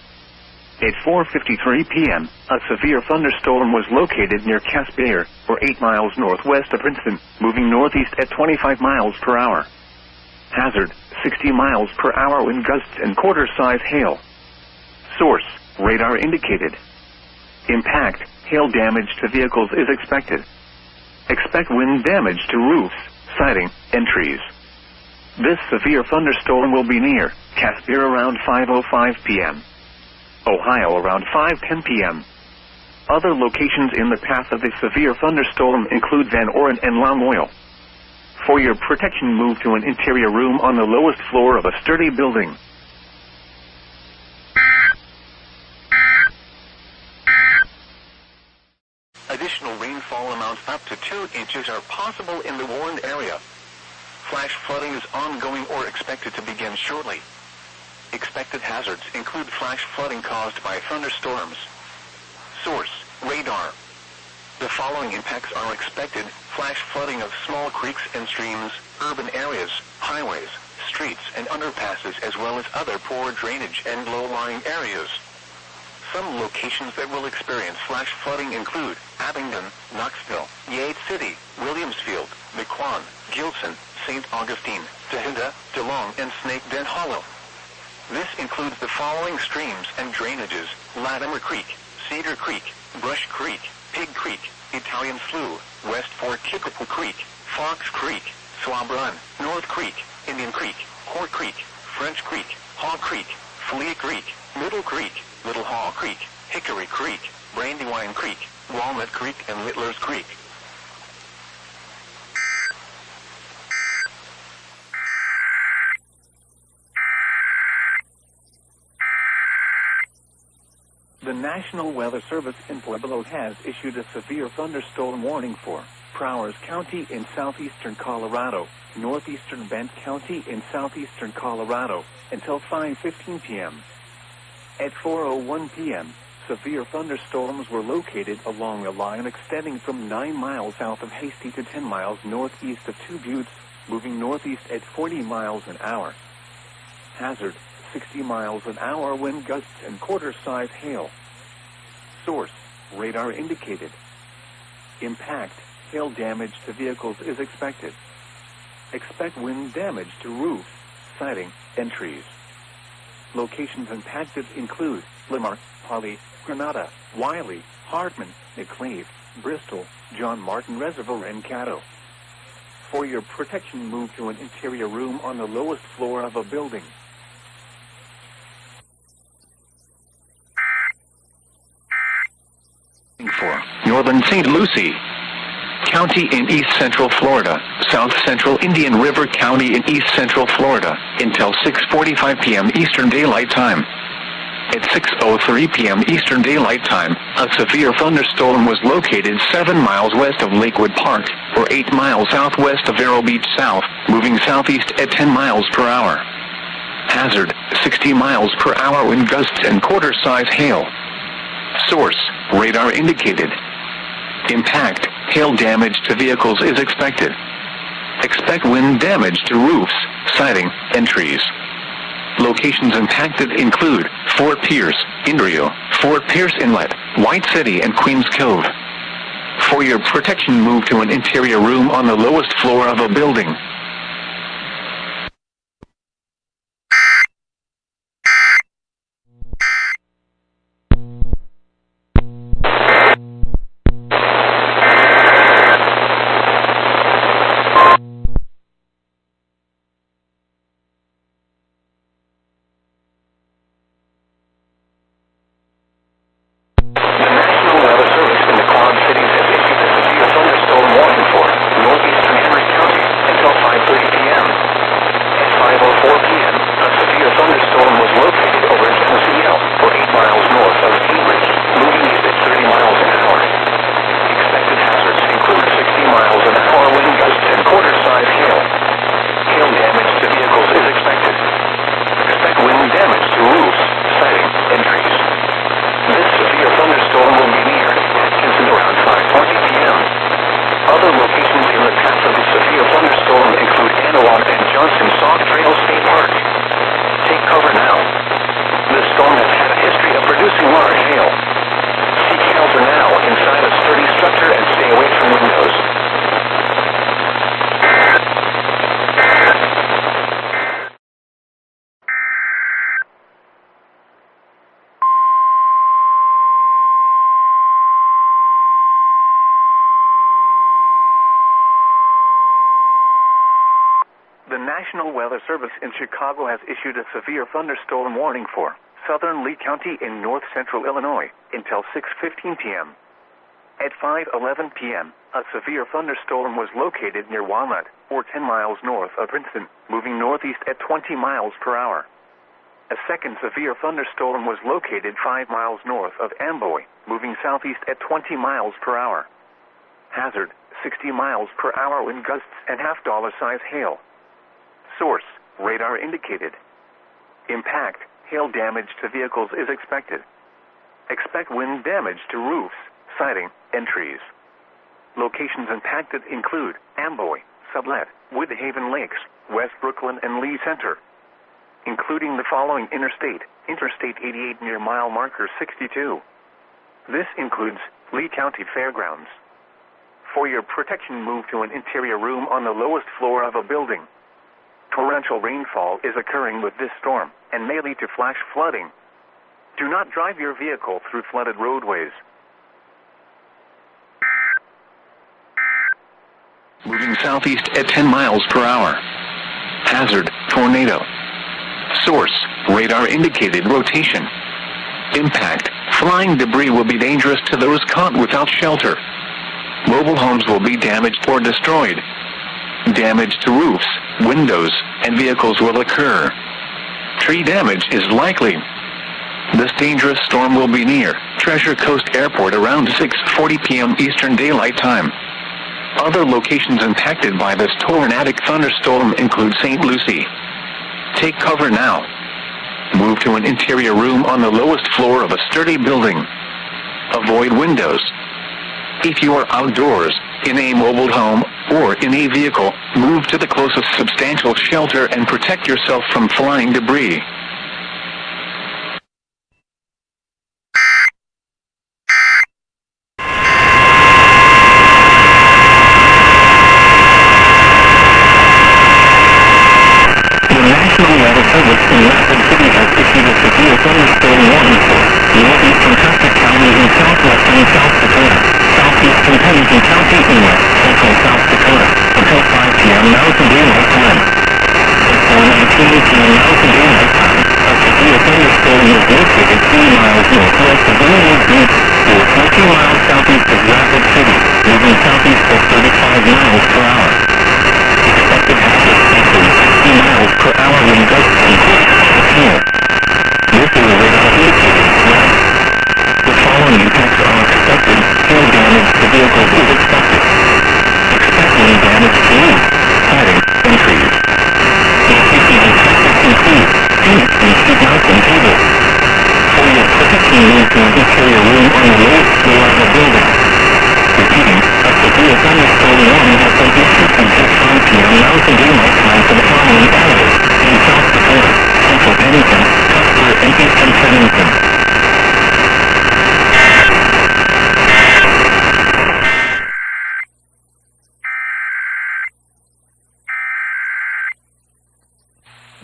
At 4:53 p.m., a severe thunderstorm was located near Casper, or 8 miles northwest of Princeton, moving northeast at 25 miles per hour. Hazard, 60 miles per hour wind gusts and quarter-size hail. Source, radar indicated. Impact, hail damage to vehicles is expected. Expect wind damage to roofs, siding, and trees. This severe thunderstorm will be near Casper around 5:05 p.m. Ohio around 5:10 p.m. Other locations in the path of the severe thunderstorm include Van Oren and Lamoille. For your protection, move to an interior room on the lowest floor of a sturdy building. Additional rainfall amounts up to 2 inches are possible in the warned area. Flash flooding is ongoing or expected to begin shortly. Expected hazards include flash flooding caused by thunderstorms. Source, radar. The following impacts are expected: flash flooding of small creeks and streams, urban areas, highways, streets, and underpasses, as well as other poor drainage and low-lying areas. Some locations that will experience flash flooding include Abingdon, Knoxville, Yates City, Williamsfield, McQuan, Gilson, St. Augustine, Tejeda, DeLong, and Snake Den Hollow. This includes the following streams and drainages: Latimer Creek, Cedar Creek, Brush Creek, Pig Creek, Italian Slough, West Fork Kickapoo Creek, Fox Creek, Swab Run, North Creek, Indian Creek, Court Creek, French Creek, Hog Creek, Flea Creek, Middle Creek, Little Hall Creek, Hickory Creek, Brandywine Creek, Walnut Creek, and Littler's Creek. The National Weather Service in Pueblo has issued a severe thunderstorm warning for Prowers County in southeastern Colorado, northeastern Bent County in southeastern Colorado, until 5:15 p.m. At 4:01 p.m., severe thunderstorms were located along a line extending from 9 miles south of Hasty to 10 miles northeast of Two Buttes, moving northeast at 40 miles an hour. Hazard, 60 miles an hour wind gusts and quarter-size hail. Source, radar indicated. Impact, hail damage to vehicles is expected. Expect wind damage to roofs, siding, and trees. Locations impacted include Limar, Holly, Granada, Wiley, Hartman, McClave, Bristol, John Martin Reservoir, and Caddo. For your protection, move to an interior room on the lowest floor of a building. For Northern St. Lucie County in East Central Florida, South Central Indian River County in East Central Florida, until 6:45 p.m. Eastern Daylight Time. At 6:03 p.m. Eastern Daylight Time, a severe thunderstorm was located 7 miles west of Lakewood Park, or 8 miles southwest of Vero Beach South, moving southeast at 10 miles per hour. Hazard, 60 miles per hour wind gusts and quarter-size hail. Source, radar indicated. Impact, hail damage to vehicles is expected. Expect wind damage to roofs, siding, and trees. Locations impacted include Fort Pierce, Indrio, Fort Pierce Inlet, White City, and Queens Cove. For your protection, move to an interior room on the lowest floor of a building. The National Weather Service in Chicago has issued a severe thunderstorm warning for southern Lee County in north central Illinois until 6:15 p.m. At 5:11 p.m., a severe thunderstorm was located near Walnut, or 10 miles north of Princeton, moving northeast at 20 miles per hour. A second severe thunderstorm was located 5 miles north of Amboy, moving southeast at 20 miles per hour. Hazard, 60 miles per hour wind gusts and half-dollar-size hail. Source, radar indicated. Impact, hail damage to vehicles is expected. Expect wind damage to roofs, siding, and trees. Locations impacted include Amboy, Sublet, Woodhaven Lakes, West Brooklyn, and Lee Center, including the following Interstate 88 near mile marker 62. This includes Lee County Fairgrounds. For your protection, move to an interior room on the lowest floor of a building. Torrential rainfall is occurring with this storm and may lead to flash flooding. Do not drive your vehicle through flooded roadways. Moving southeast at 10 miles per hour. Hazard, tornado. Source, radar indicated rotation. Impact, flying debris will be dangerous to those caught without shelter. Mobile homes will be damaged or destroyed. Damage to roofs, windows, and vehicles will occur. Tree damage is likely. This dangerous storm will be near Treasure Coast Airport around 6:40 p.m. Eastern Daylight Time. Other locations impacted by this tornadic thunderstorm include St. Lucie. Take cover now. Move to an interior room on the lowest floor of a sturdy building. Avoid windows. If you are outdoors, in a mobile home, or in a vehicle, move to the closest substantial shelter and protect yourself from flying debris.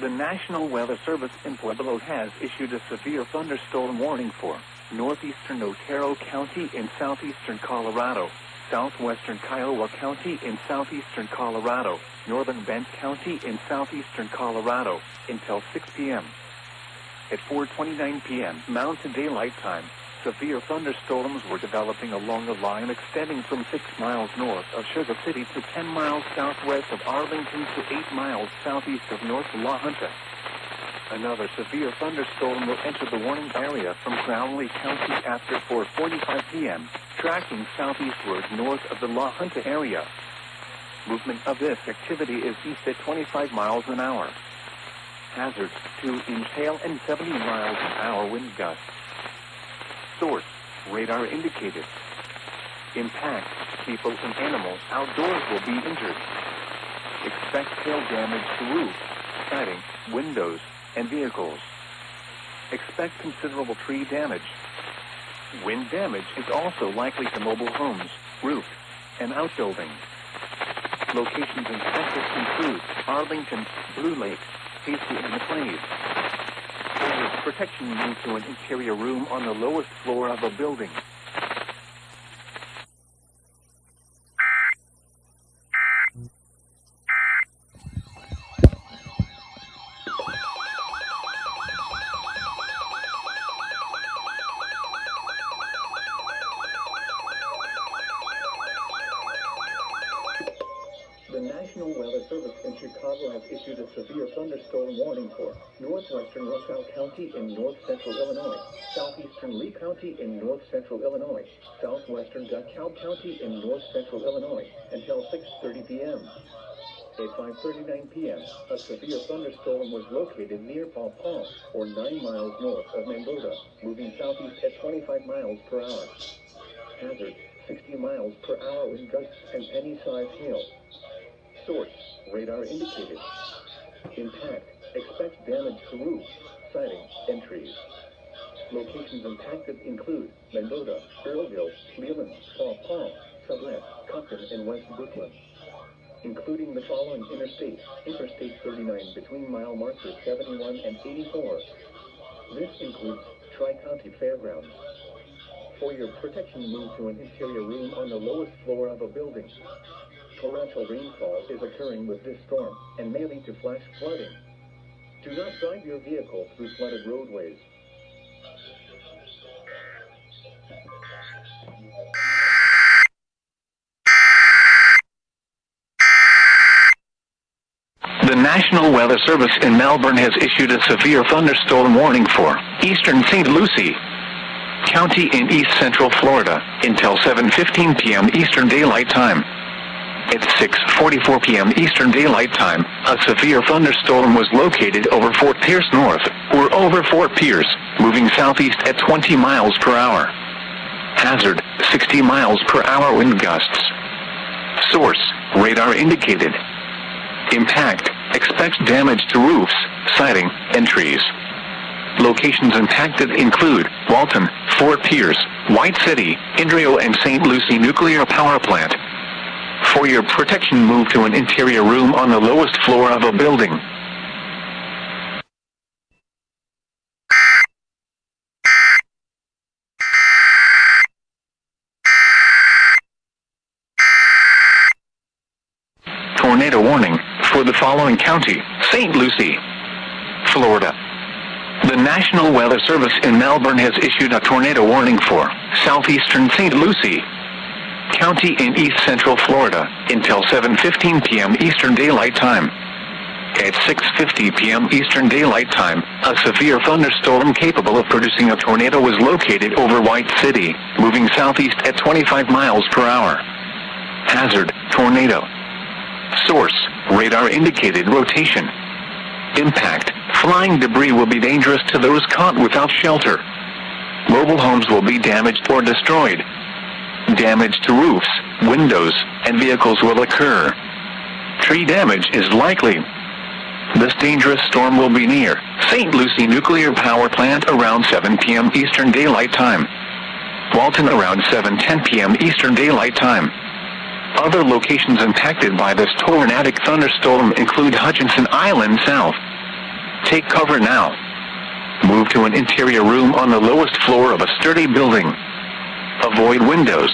The National Weather Service in Pueblo has issued a severe thunderstorm warning for northeastern Otero County in southeastern Colorado, southwestern Kiowa County in southeastern Colorado, northern Bent County in southeastern Colorado, until 6 p.m. At 4:29 p.m. Mountain Daylight Time, severe thunderstorms were developing along a line extending from 6 miles north of Sugar City to 10 miles southwest of Arlington to 8 miles southeast of North La Junta. Another severe thunderstorm will enter the warning area from Crowley County after 4:45 p.m., tracking southeastward north of the La Junta area. Movement of this activity is east at 25 miles an hour. Hazards, 2-inch hail and 70 miles an hour wind gusts. Source, radar indicated. Impact, people and animals outdoors will be injured. Expect hail damage to roofs, siding, windows, and vehicles. Expect considerable tree damage. Wind damage is also likely to mobile homes, roofs, and outbuildings. Locations in Texas include Arlington, Blue Lake, Casey, and McLean. For protection, move to an interior room on the lowest floor of a building. The National Weather Service in Chicago has issued a severe thunderstorm warning for northwestern Russell County in north-central Illinois, southeastern Lee County in north-central Illinois, southwestern DeKalb County in north-central Illinois, until 6:30 p.m. At 5:39 p.m., a severe thunderstorm was located near Paw Paw, or 9 miles north of Mendota, moving southeast at 25 miles per hour. Hazard, 60 miles per hour wind gusts and penny-sized hail. Source, radar indicated. Impact, expect damage to roofs, siding, and trees. Locations impacted include Mendota, Earlville, Leland, Paw Paw, Sublette, Compton, and West Brooklyn. Including the following interstates: Interstate 39 between mile markers 71 and 84. This includes Tri-County Fairgrounds. For your protection, move to an interior room on the lowest floor of a building. Torrential rainfall is occurring with this storm and may lead to flash flooding. Do not drive your vehicle through flooded roadways. The National Weather Service in Melbourne has issued a severe thunderstorm warning for eastern St. Lucie County in east central Florida until 7:15 p.m. Eastern Daylight Time. At 6:44 p.m. Eastern Daylight Time, a severe thunderstorm was located over Fort Pierce North, or over Fort Pierce, moving southeast at 20 miles per hour. Hazard, 60 miles per hour wind gusts. Source, radar indicated. Impact, expect damage to roofs, siding, and trees. Locations impacted include Walton, Fort Pierce, White City, Indrio, and St. Lucie Nuclear Power Plant. For your protection, move to an interior room on the lowest floor of a building. Tornado warning for the following county: St. Lucie, Florida. The National Weather Service in Melbourne has issued a tornado warning for southeastern St. Lucie County in east central Florida until 7:15 p.m. Eastern Daylight Time. At 6:50 p.m. Eastern Daylight Time, a severe thunderstorm capable of producing a tornado was located over White City, moving southeast at 25 miles per hour. Hazard, tornado. Source, radar indicated rotation. Impact, flying debris will be dangerous to those caught without shelter. Mobile homes will be damaged or destroyed. Damage to roofs, windows, and vehicles will occur. Tree damage is likely. This dangerous storm will be near St. Lucie Nuclear Power Plant around 7 p.m. Eastern Daylight Time. Walton around 7:10 p.m. Eastern Daylight Time. Other locations impacted by this tornadic thunderstorm include Hutchinson Island South. Take cover now. Move to an interior room on the lowest floor of a sturdy building. Avoid windows.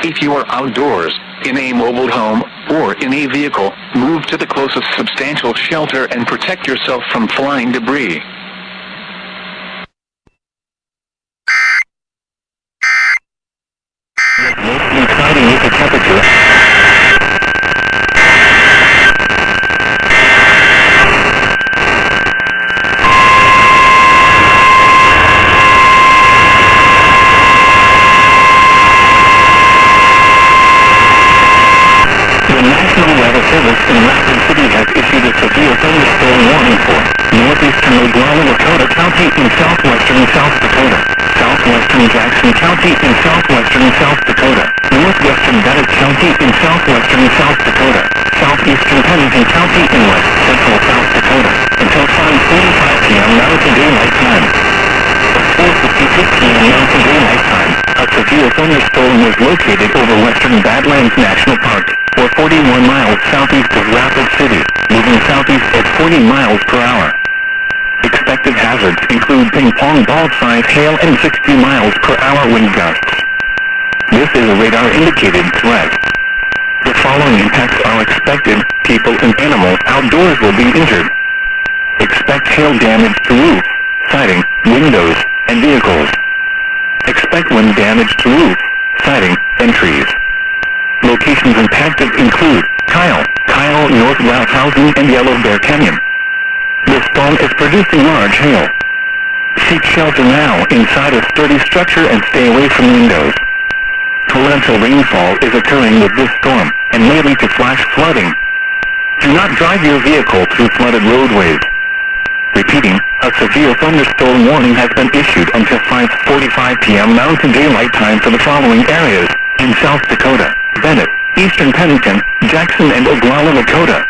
If you are outdoors, in a mobile home, or in a vehicle, move to the closest substantial shelter and protect yourself from flying debris. Mostly cloudy with a temperature. The National Weather Service in Rapid City has issued a severe thunderstorm warning for northeastern Oglala County in southwestern South Dakota, southwestern Jackson County in southwestern South Dakota, northwestern Bennett County in southwestern South Dakota, southeastern Pennington County in west central South Dakota, until 5:45 p.m. Mountain Daylight Time. At 4:56 p.m. Mountain Daylight Time, a severe thunderstorm was located over western Badlands National Park, or 41 miles southeast of Rapid City, moving southeast at 40 miles per hour. Expected hazards include ping-pong ball-sized hail and 60 miles per hour wind gusts. This is a radar-indicated threat. The following impacts are expected: people and animals outdoors will be injured. Expect hail damage to roofs, siding, windows, and vehicles. Expect wind damage to roofs, siding, and trees. Locations impacted include Kyle, North Roughhousing, and Yellow Bear Canyon. This storm is producing large hail. Seek shelter now inside a sturdy structure and stay away from windows. Torrential rainfall is occurring with this storm and may lead to flash flooding. Do not drive your vehicle through flooded roadways. Repeating, a severe thunderstorm warning has been issued until 5:45 p.m. Mountain Daylight Time for the following areas: in South Dakota, Bennett, eastern Pennington, Jackson, and Oglala, Dakota.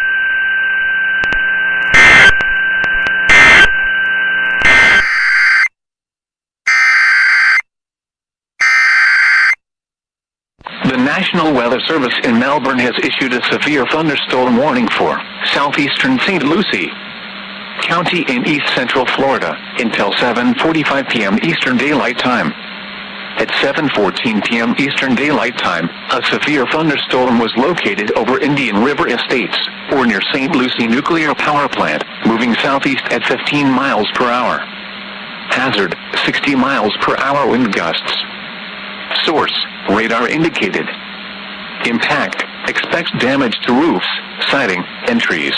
The National Weather Service in Melbourne has issued a severe thunderstorm warning for southeastern St. Lucie County in east central Florida until 7:45 p.m. Eastern Daylight Time. At 7:14 p.m. Eastern Daylight Time, a severe thunderstorm was located over Indian River Estates, or near St. Lucie Nuclear Power Plant, moving southeast at 15 miles per hour. Hazard, 60 miles per hour wind gusts. Source, radar indicated. Impact, expect damage to roofs, siding, and trees.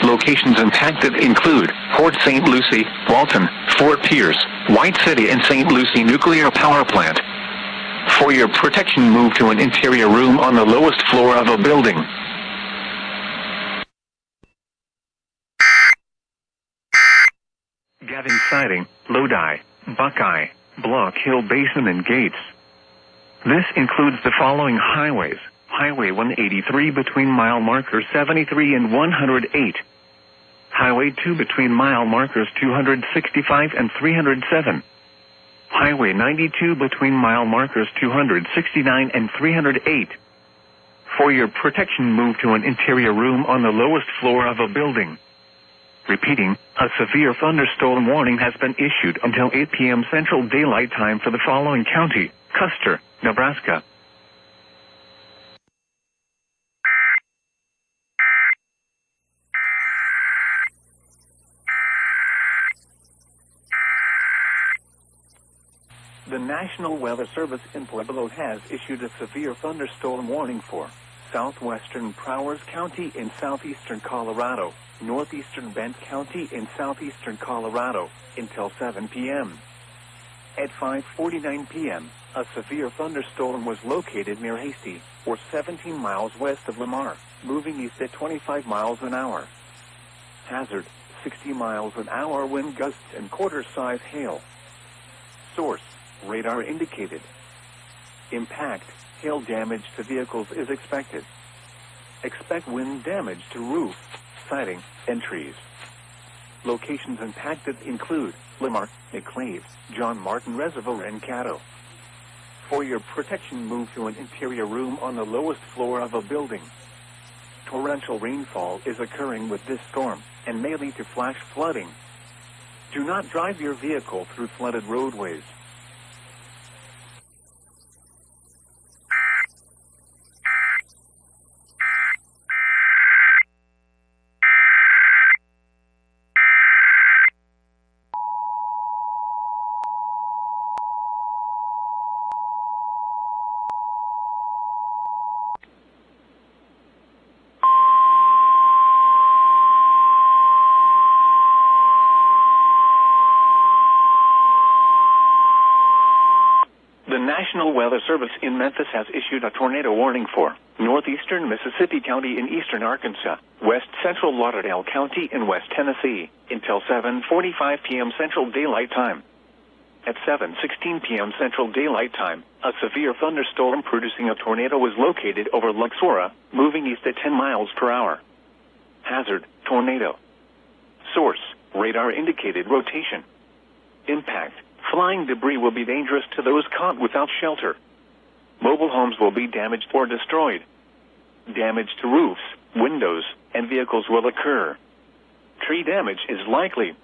Locations impacted include Port St. Lucie, Walton, Fort Pierce, White City, and St. Lucie Nuclear Power Plant. For your protection, move to an interior room on the lowest floor of a building. Gavin Siding, Lodi, Buckeye, Block Hill Basin, and Gates. This includes the following highways: Highway 183 between mile markers 73 and 108. Highway 2 between mile markers 265 and 307. Highway 92 between mile markers 269 and 308. For your protection, move to an interior room on the lowest floor of a building. Repeating, a severe thunderstorm warning has been issued until 8 p.m. Central Daylight Time for the following county: Custer, Nebraska. The National Weather Service in Pueblo has issued a severe thunderstorm warning for southwestern Prowers County in southeastern Colorado, northeastern Bent County in southeastern Colorado, until 7 p.m. At 5:49 p.m., a severe thunderstorm was located near Hasty, or 17 miles west of Lamar, moving east at 25 miles an hour. Hazard, 60 miles an hour wind gusts and quarter-size hail. Source, radar indicated. Impact, hail damage to vehicles is expected. Expect wind damage to roof, siding, and trees. Locations impacted include Lamar, McClave, John Martin Reservoir, and Caddo. For your protection, move to an interior room on the lowest floor of a building. Torrential rainfall is occurring with this storm and may lead to flash flooding. Do not drive your vehicle through flooded roadways. The National Weather Service in Memphis has issued a tornado warning for northeastern Mississippi County in eastern Arkansas, west central Lauderdale County in west Tennessee, until 7:45 p.m. Central Daylight Time. At 7:16 p.m. Central Daylight Time, a severe thunderstorm producing a tornado was located over Luxora, moving east at 10 miles per hour. Hazard, tornado. Source, radar indicated rotation. Impact, flying debris will be dangerous to those caught without shelter. Mobile homes will be damaged or destroyed. Damage to roofs, windows, and vehicles will occur. Tree damage is likely.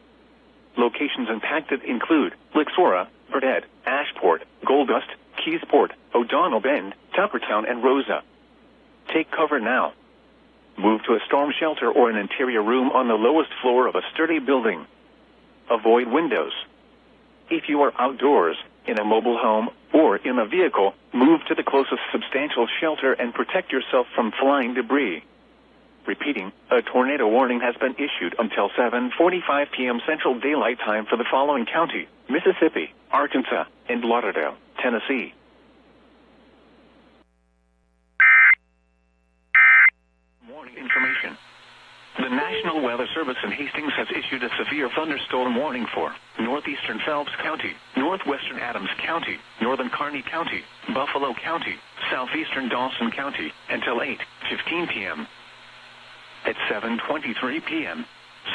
Locations impacted include Luxora, Burdett, Ashport, Gold Dust, Keysport, O'Donnell Bend, Tuckertown, and Rosa. Take cover now. Move to a storm shelter or an interior room on the lowest floor of a sturdy building. Avoid windows. If you are outdoors, in a mobile home, or in a vehicle, move to the closest substantial shelter and protect yourself from flying debris. Repeating, a tornado warning has been issued until 7:45 p.m. Central Daylight Time for the following county: Mississippi, Arkansas, and Lauderdale, Tennessee. Warning information. The National Weather Service in Hastings has issued a severe thunderstorm warning for northeastern Phelps County, northwestern Adams County, northern Kearney County, Buffalo County, southeastern Dawson County, until 8:15 p.m. At 7:23 p.m.,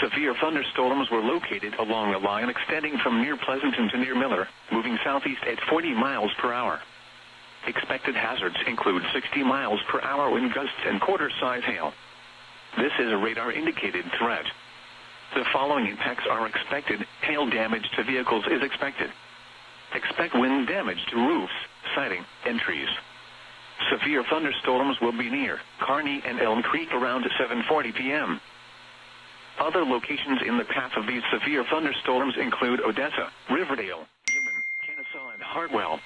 severe thunderstorms were located along a line extending from near Pleasanton to near Miller, moving southeast at 40 miles per hour. Expected hazards include 60 miles per hour wind gusts and quarter-size hail. This is a radar-indicated threat. The following impacts are expected. Hail damage to vehicles is expected. Expect wind damage to roofs, siding, and trees. Severe thunderstorms will be near Kearney and Elm Creek around 7:40 p.m. Other locations in the path of these severe thunderstorms include Odessa, Riverdale, Gibbon, Kennesaw, and Hartwell.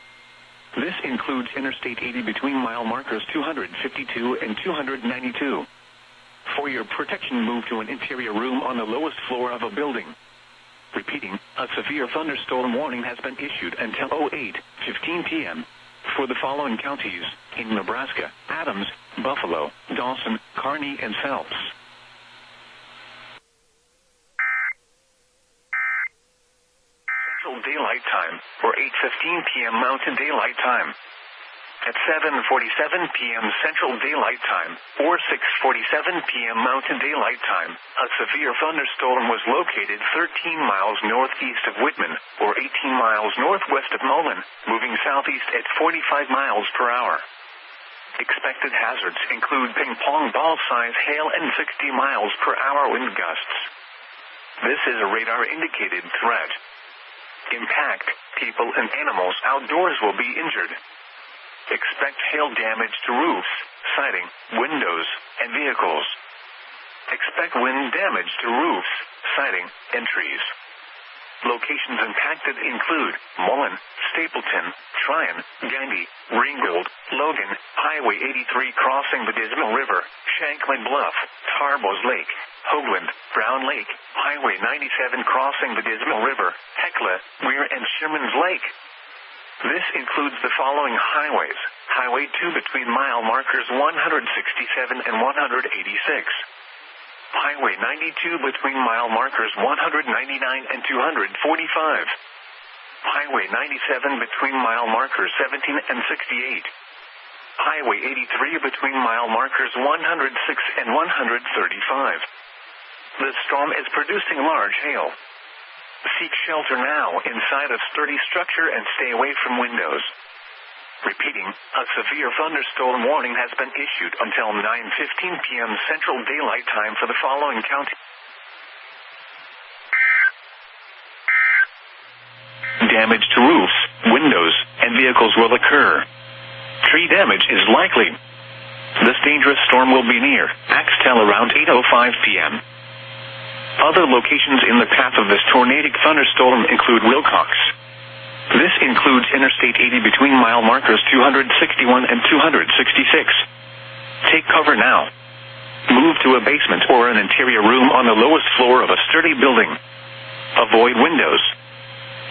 This includes Interstate 80 between mile markers 252 and 292. For your protection, move to an interior room on the lowest floor of a building. Repeating, a severe thunderstorm warning has been issued until 08:15 p.m. for the following counties in Nebraska: Adams, Buffalo, Dawson, Kearney, and Phelps. Central Daylight Time, or 8:15 p.m. Mountain Daylight Time. At 7:47 p.m. Central Daylight Time, or 6:47 p.m. Mountain Daylight Time, a severe thunderstorm was located 13 miles northeast of Whitman, or 18 miles northwest of Mullen, moving southeast at 45 miles per hour. Expected hazards include ping-pong ball-size hail and 60 miles per hour wind gusts. This is a radar-indicated threat. Impact, people and animals outdoors will be injured. Expect hail damage to roofs, siding, windows, and vehicles. Expect wind damage to roofs, siding, and trees. Locations impacted include Mullen, Stapleton, Tryon, Gandy, Ringgold, Logan, Highway 83 crossing the Dismal River, Shanklin Bluff, Tarbos Lake, Hoagland, Brown Lake, Highway 97 crossing the Dismal River, Hecla, Weir, and Sherman's Lake. This includes the following highways: Highway 2 between mile markers 167 and 186. Highway 92 between mile markers 199 and 245. Highway 97 between mile markers 17 and 68. Highway 83 between mile markers 106 and 135. The storm is producing large hail. Seek shelter now inside a sturdy structure and stay away from windows. Repeating, a severe thunderstorm warning has been issued until 9:15 p.m. Central Daylight Time for the following county. Damage to roofs, windows, and vehicles will occur. Tree damage is likely. This dangerous storm will be near Axtell around 8:05 p.m. Other locations in the path of this tornadic thunderstorm include Wilcox. This includes Interstate 80 between mile markers 261 and 266. Take cover now. Move to a basement or an interior room on the lowest floor of a sturdy building. Avoid windows.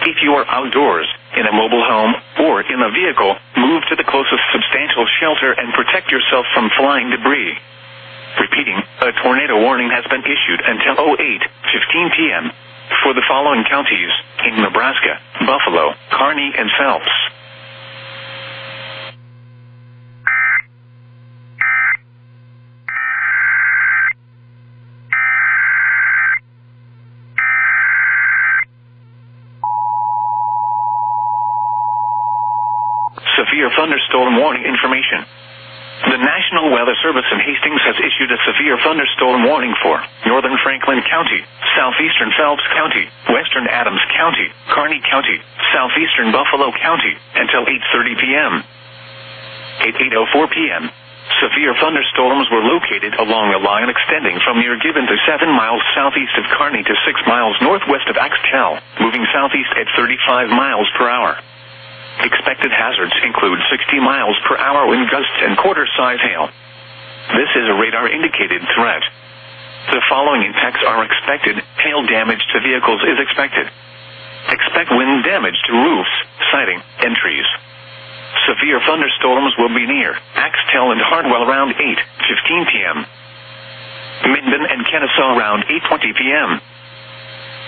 If you are outdoors, in a mobile home, or in a vehicle, move to the closest substantial shelter and protect yourself from flying debris. Repeating, a tornado warning has been issued until 08:15 p.m. for the following counties in Nebraska: Buffalo, Kearney, and Phelps. Severe thunderstorm warning information. The National Weather Service in Hastings has issued a severe thunderstorm warning for northern Franklin County, southeastern Phelps County, western Adams County, Kearney County, southeastern Buffalo County, until 8:30 p.m. At 8:04 p.m., severe thunderstorms were located along a line extending from near Gibbon to 7 miles southeast of Kearney to 6 miles northwest of Axtell, moving southeast at 35 miles per hour. Expected hazards include 60 miles per hour wind gusts and quarter-size hail. This is a radar-indicated threat. The following impacts are expected. Hail damage to vehicles is expected. Expect wind damage to roofs, siding, and trees. Severe thunderstorms will be near Axtell and Hartwell around 8:15 p.m. Minden and Kennesaw around 8:20 p.m.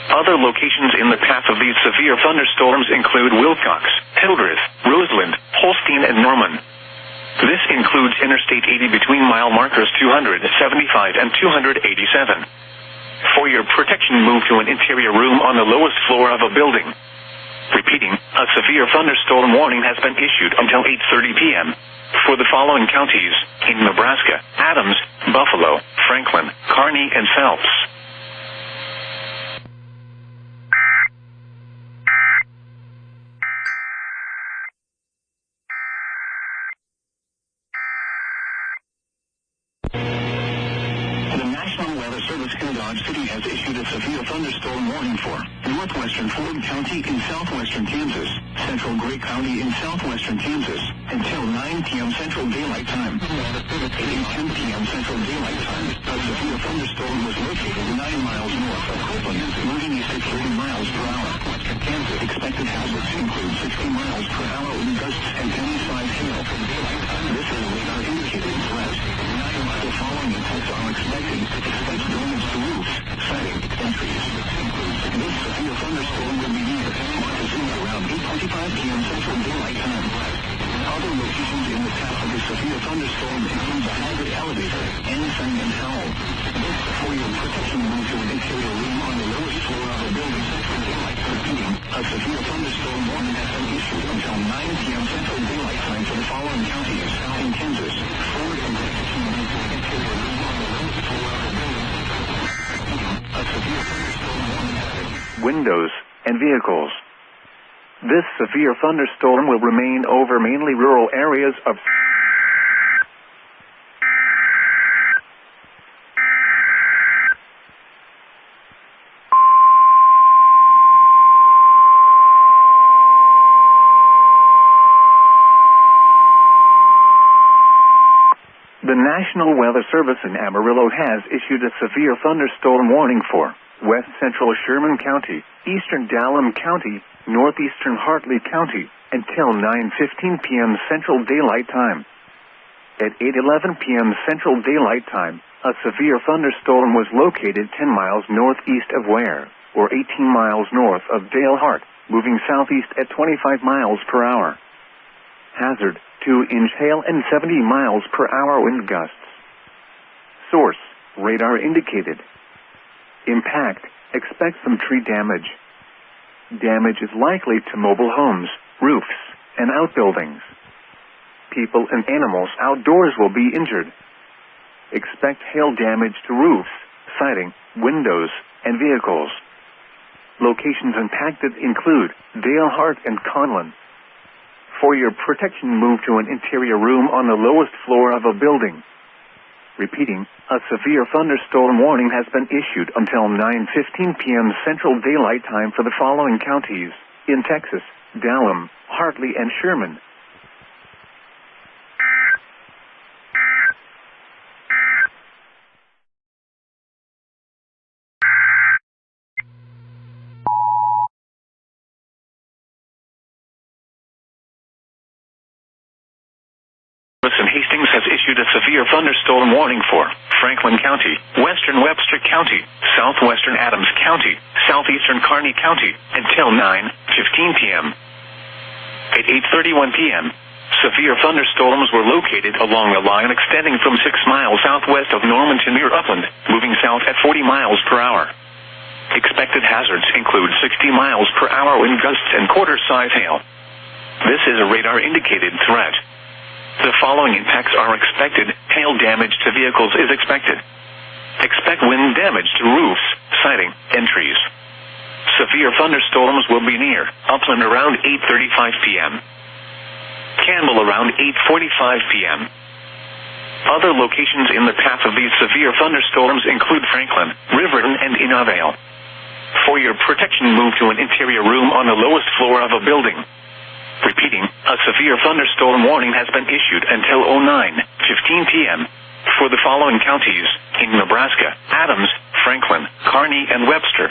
Other locations in the path of these severe thunderstorms include Wilcox, Hildreth, Roseland, Holstein, and Norman. This includes Interstate 80 between mile markers 275 and 287. For your protection, move to an interior room on the lowest floor of a building. Repeating, a severe thunderstorm warning has been issued until 8:30 p.m. for the following counties in Nebraska: Adams, Buffalo, Franklin, Kearney, and Phelps. severe thunderstorm warning for northwestern Ford County in southwestern Kansas, central Gray County in southwestern Kansas, until 9 p.m. Central Daylight Time. At 8:10 p.m. Central Daylight Time, a severe thunderstorm was located 9 miles north of Copeland, moving east at 40 miles per hour. Western Kansas expected hazards include 60 miles per hour wind gusts and penny-sized hail. This is a radar indicated threat. The following effects are expected. Expect damage to roofs, siding, and trees. This severe thunderstorm will be near Montezuma around 8:25 p.m. Central Daylight Time. Other locations in the path of the severe thunderstorm include the Haggard Elevator and Sundown Howell. For your protection, move to an interior room on the lowest floor of a building. Repeating, a severe thunderstorm warning has been issued until 9 p.m. Central Daylight Time for the following counties in Kansas. Forward and protection, move to an interior room on the lowest floor of a building. A severe thunderstorm warning has been Windows and vehicles. This severe thunderstorm will remain over mainly rural areas of The National Weather Service in Amarillo has issued a severe thunderstorm warning for west central Sherman County, eastern Dallam County, northeastern Hartley County, until 9:15 p.m. Central Daylight Time. At 8:11 p.m. Central Daylight Time, a severe thunderstorm was located 10 miles northeast of Ware, or 18 miles north of Dale Hart, moving southeast at 25 miles per hour. Hazard, 2-inch hail and 70 miles per hour wind gusts. Source, radar indicated. Impact, expect some tree damage. Damage is likely to mobile homes, roofs, and outbuildings. People and animals outdoors will be injured. Expect hail damage to roofs, siding, windows, and vehicles. Locations impacted include Dale Hart and Conlin. For your protection, move to an interior room on the lowest floor of a building. Repeating, a severe thunderstorm warning has been issued until 9:15 p.m. Central Daylight Time for the following counties in Texas: Dallam, Hartley, and Sherman. Hastings has issued a severe thunderstorm warning for Franklin County, western Webster County, southwestern Adams County, southeastern Kearney County, until 9:15 p.m. At 8:31 p.m., severe thunderstorms were located along the line extending from 6 miles southwest of Normanton near Upland, moving south at 40 miles per hour. Expected hazards include 60 miles per hour wind gusts and quarter-size hail. This is a radar-indicated threat. The following impacts are expected. Hail damage to vehicles is expected. Expect wind damage to roofs, siding, and trees. Severe thunderstorms will be near Upland around 8:35 p.m. Campbell around 8:45 p.m. Other locations in the path of these severe thunderstorms include Franklin, Riverton, and Inavale. For your protection, move to an interior room on the lowest floor of a building. Repeating, a severe thunderstorm warning has been issued until 09:15 p.m. for the following counties in Nebraska: Adams, Franklin, Kearney, and Webster.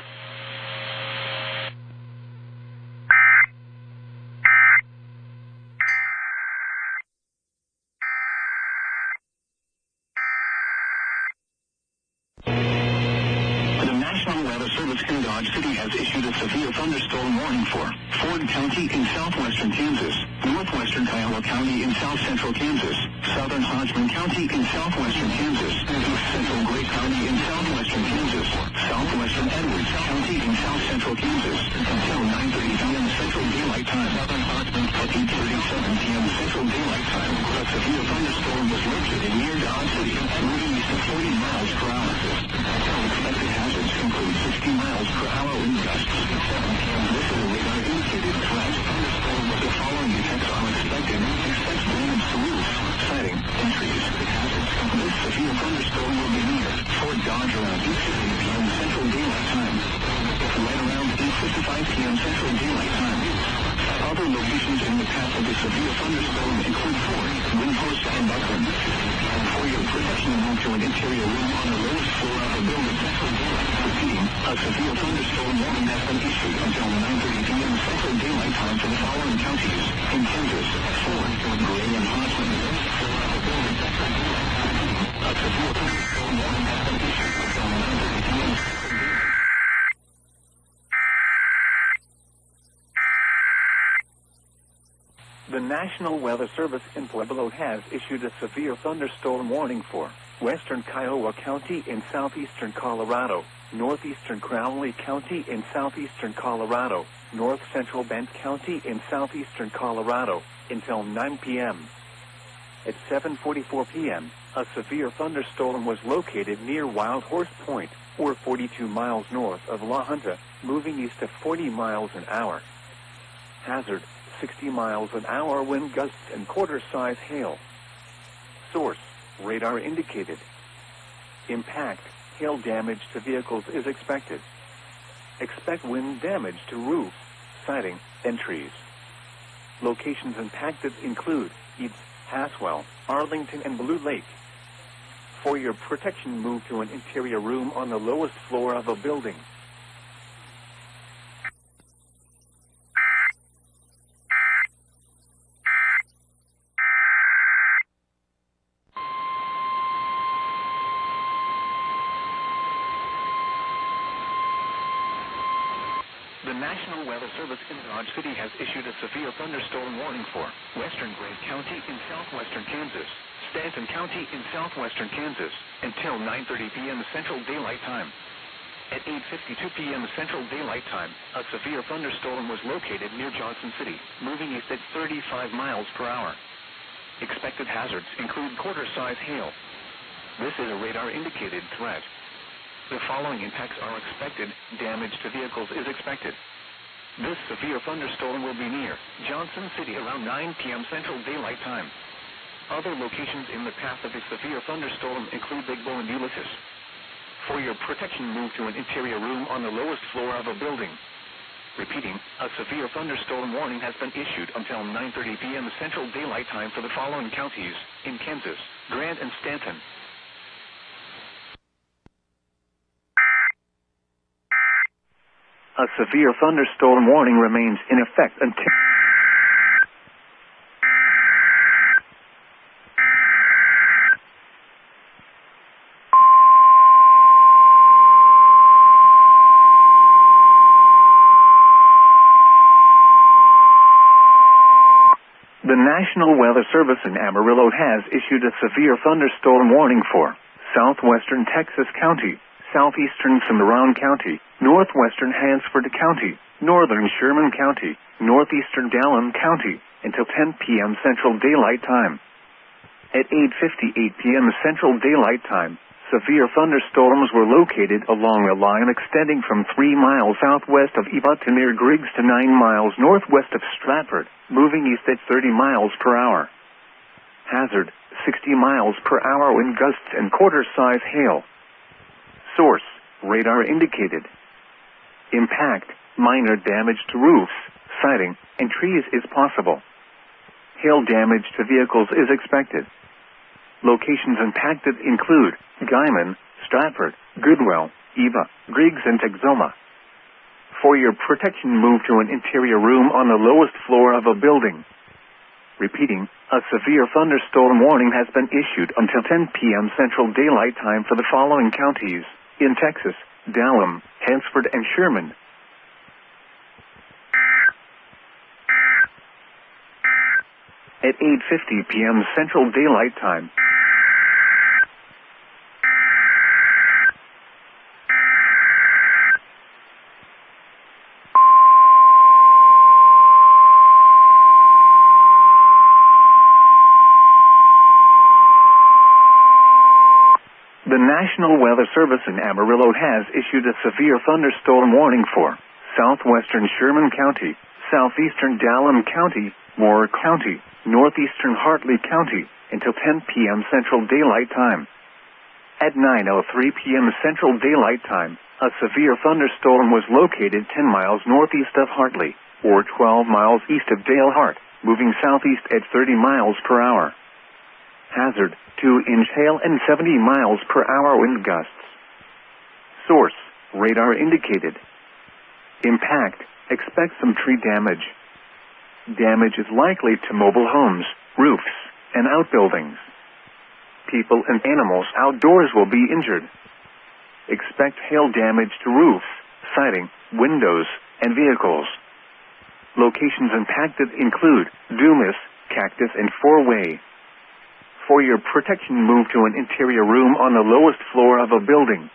In Dodge City has issued a severe thunderstorm warning for Ford County in southwestern Kansas, northwestern Kiowa County in south central Kansas, southern Hodgman County in southwestern Kansas, east central Gray County in southwestern Kansas, southwestern Edwards County in south central Kansas, until 9:30 p.m. Central Daylight Time. Southern Hodgman at 8:37 p.m. Central Daylight Time. A severe thunderstorm was located near Dodge City, moving east at 40 miles per hour. Expected hazards include 60 miles per hour wind gusts. This is a radar-indicated threat. Thunderstorm with the following effects are expected. Expect damage to roofs, siding, and trees. Hazards. This severe thunderstorm will be near Fort Dodge around 8:50 p.m. Central Daylight Time. a severe thunderstorm include force, wind posts, and buckling. For your protection, move to an interior room on the lowest floor of a building. Repeating, a severe thunderstorm warning has been issued until 9:30 p.m. Central Daylight Time for the following counties: in Kansas, Ford, Gray, and Hodson. A severe thunderstorm warning has been issued until 9:30 p.m. The National Weather Service in Pueblo has issued a severe thunderstorm warning for western Kiowa County in southeastern Colorado, northeastern Crowley County in southeastern Colorado, north central Bent County in southeastern Colorado, until 9 p.m. At 7:44 p.m., a severe thunderstorm was located near Wild Horse Point, or 42 miles north of La Junta, moving east at 40 miles an hour. Hazard: 60 miles an hour wind gusts and quarter-size hail. Source: radar indicated. Impact: hail damage to vehicles is expected. Expect wind damage to roofs, siding, and trees. Locations impacted include Eads, Haswell, Arlington, and Blue Lake. For your protection, move to an interior room on the lowest floor of a building. The National Weather Service in Dodge City has issued a severe thunderstorm warning for western Gray County in southwestern Kansas, Stanton County in southwestern Kansas, until 9:30 p.m. Central Daylight Time. At 8:52 p.m. Central Daylight Time, a severe thunderstorm was located near Johnson City, moving east at 35 miles per hour. Expected hazards include quarter-size hail. This is a radar-indicated threat. The following impacts are expected. Damage to vehicles is expected. This severe thunderstorm will be near Johnson City around 9 p.m. Central Daylight Time. Other locations in the path of a severe thunderstorm include Big Bull and Ulysses. For your protection, move to an interior room on the lowest floor of a building. Repeating, a severe thunderstorm warning has been issued until 9:30 p.m. Central Daylight Time for the following counties: in Kansas, Grant, and Stanton. A severe thunderstorm warning remains in effect until... The National Weather Service in Amarillo has issued a severe thunderstorm warning for southwestern Texas County, southeastern Cimarron County, northwestern Hansford County, northern Sherman County, northeastern Dallam County, until 10 p.m. Central Daylight Time. At 8:58 p.m. Central Daylight Time, severe thunderstorms were located along a line extending from 3 miles southwest of Eva to near Griggs to 9 miles northwest of Stratford, moving east at 30 miles per hour. Hazard: 60 miles per hour wind gusts and quarter-size hail. Source: radar indicated. Impact: minor damage to roofs, siding, and trees is possible. Hail damage to vehicles is expected. Locations impacted include Guyman, Stratford, Goodwell, Eva, Griggs, and Texoma. For your protection, move to an interior room on the lowest floor of a building. Repeating, a severe thunderstorm warning has been issued until 10 p.m. Central Daylight Time for the following counties: in Texas, Dallam, Hansford, and Sherman. At 8:50 p.m. Central Daylight Time. The National Weather Service in Amarillo has issued a severe thunderstorm warning for southwestern Sherman County, southeastern Dallam County, Moore County, northeastern Hartley County, until 10 p.m. Central Daylight Time. At 9:03 p.m. Central Daylight Time, a severe thunderstorm was located 10 miles northeast of Hartley, or 12 miles east of Dale Hart, moving southeast at 30 miles per hour. Hazard, 2-inch hail and 70 miles per hour wind gusts. Source, radar indicated. Impact, expect some tree damage. Damage is likely to mobile homes, roofs, and outbuildings. People and animals outdoors will be injured. Expect hail damage to roofs, siding, windows, and vehicles. Locations impacted include Dumas, Cactus, and Four-Way. For your protection, move to an interior room on the lowest floor of a building.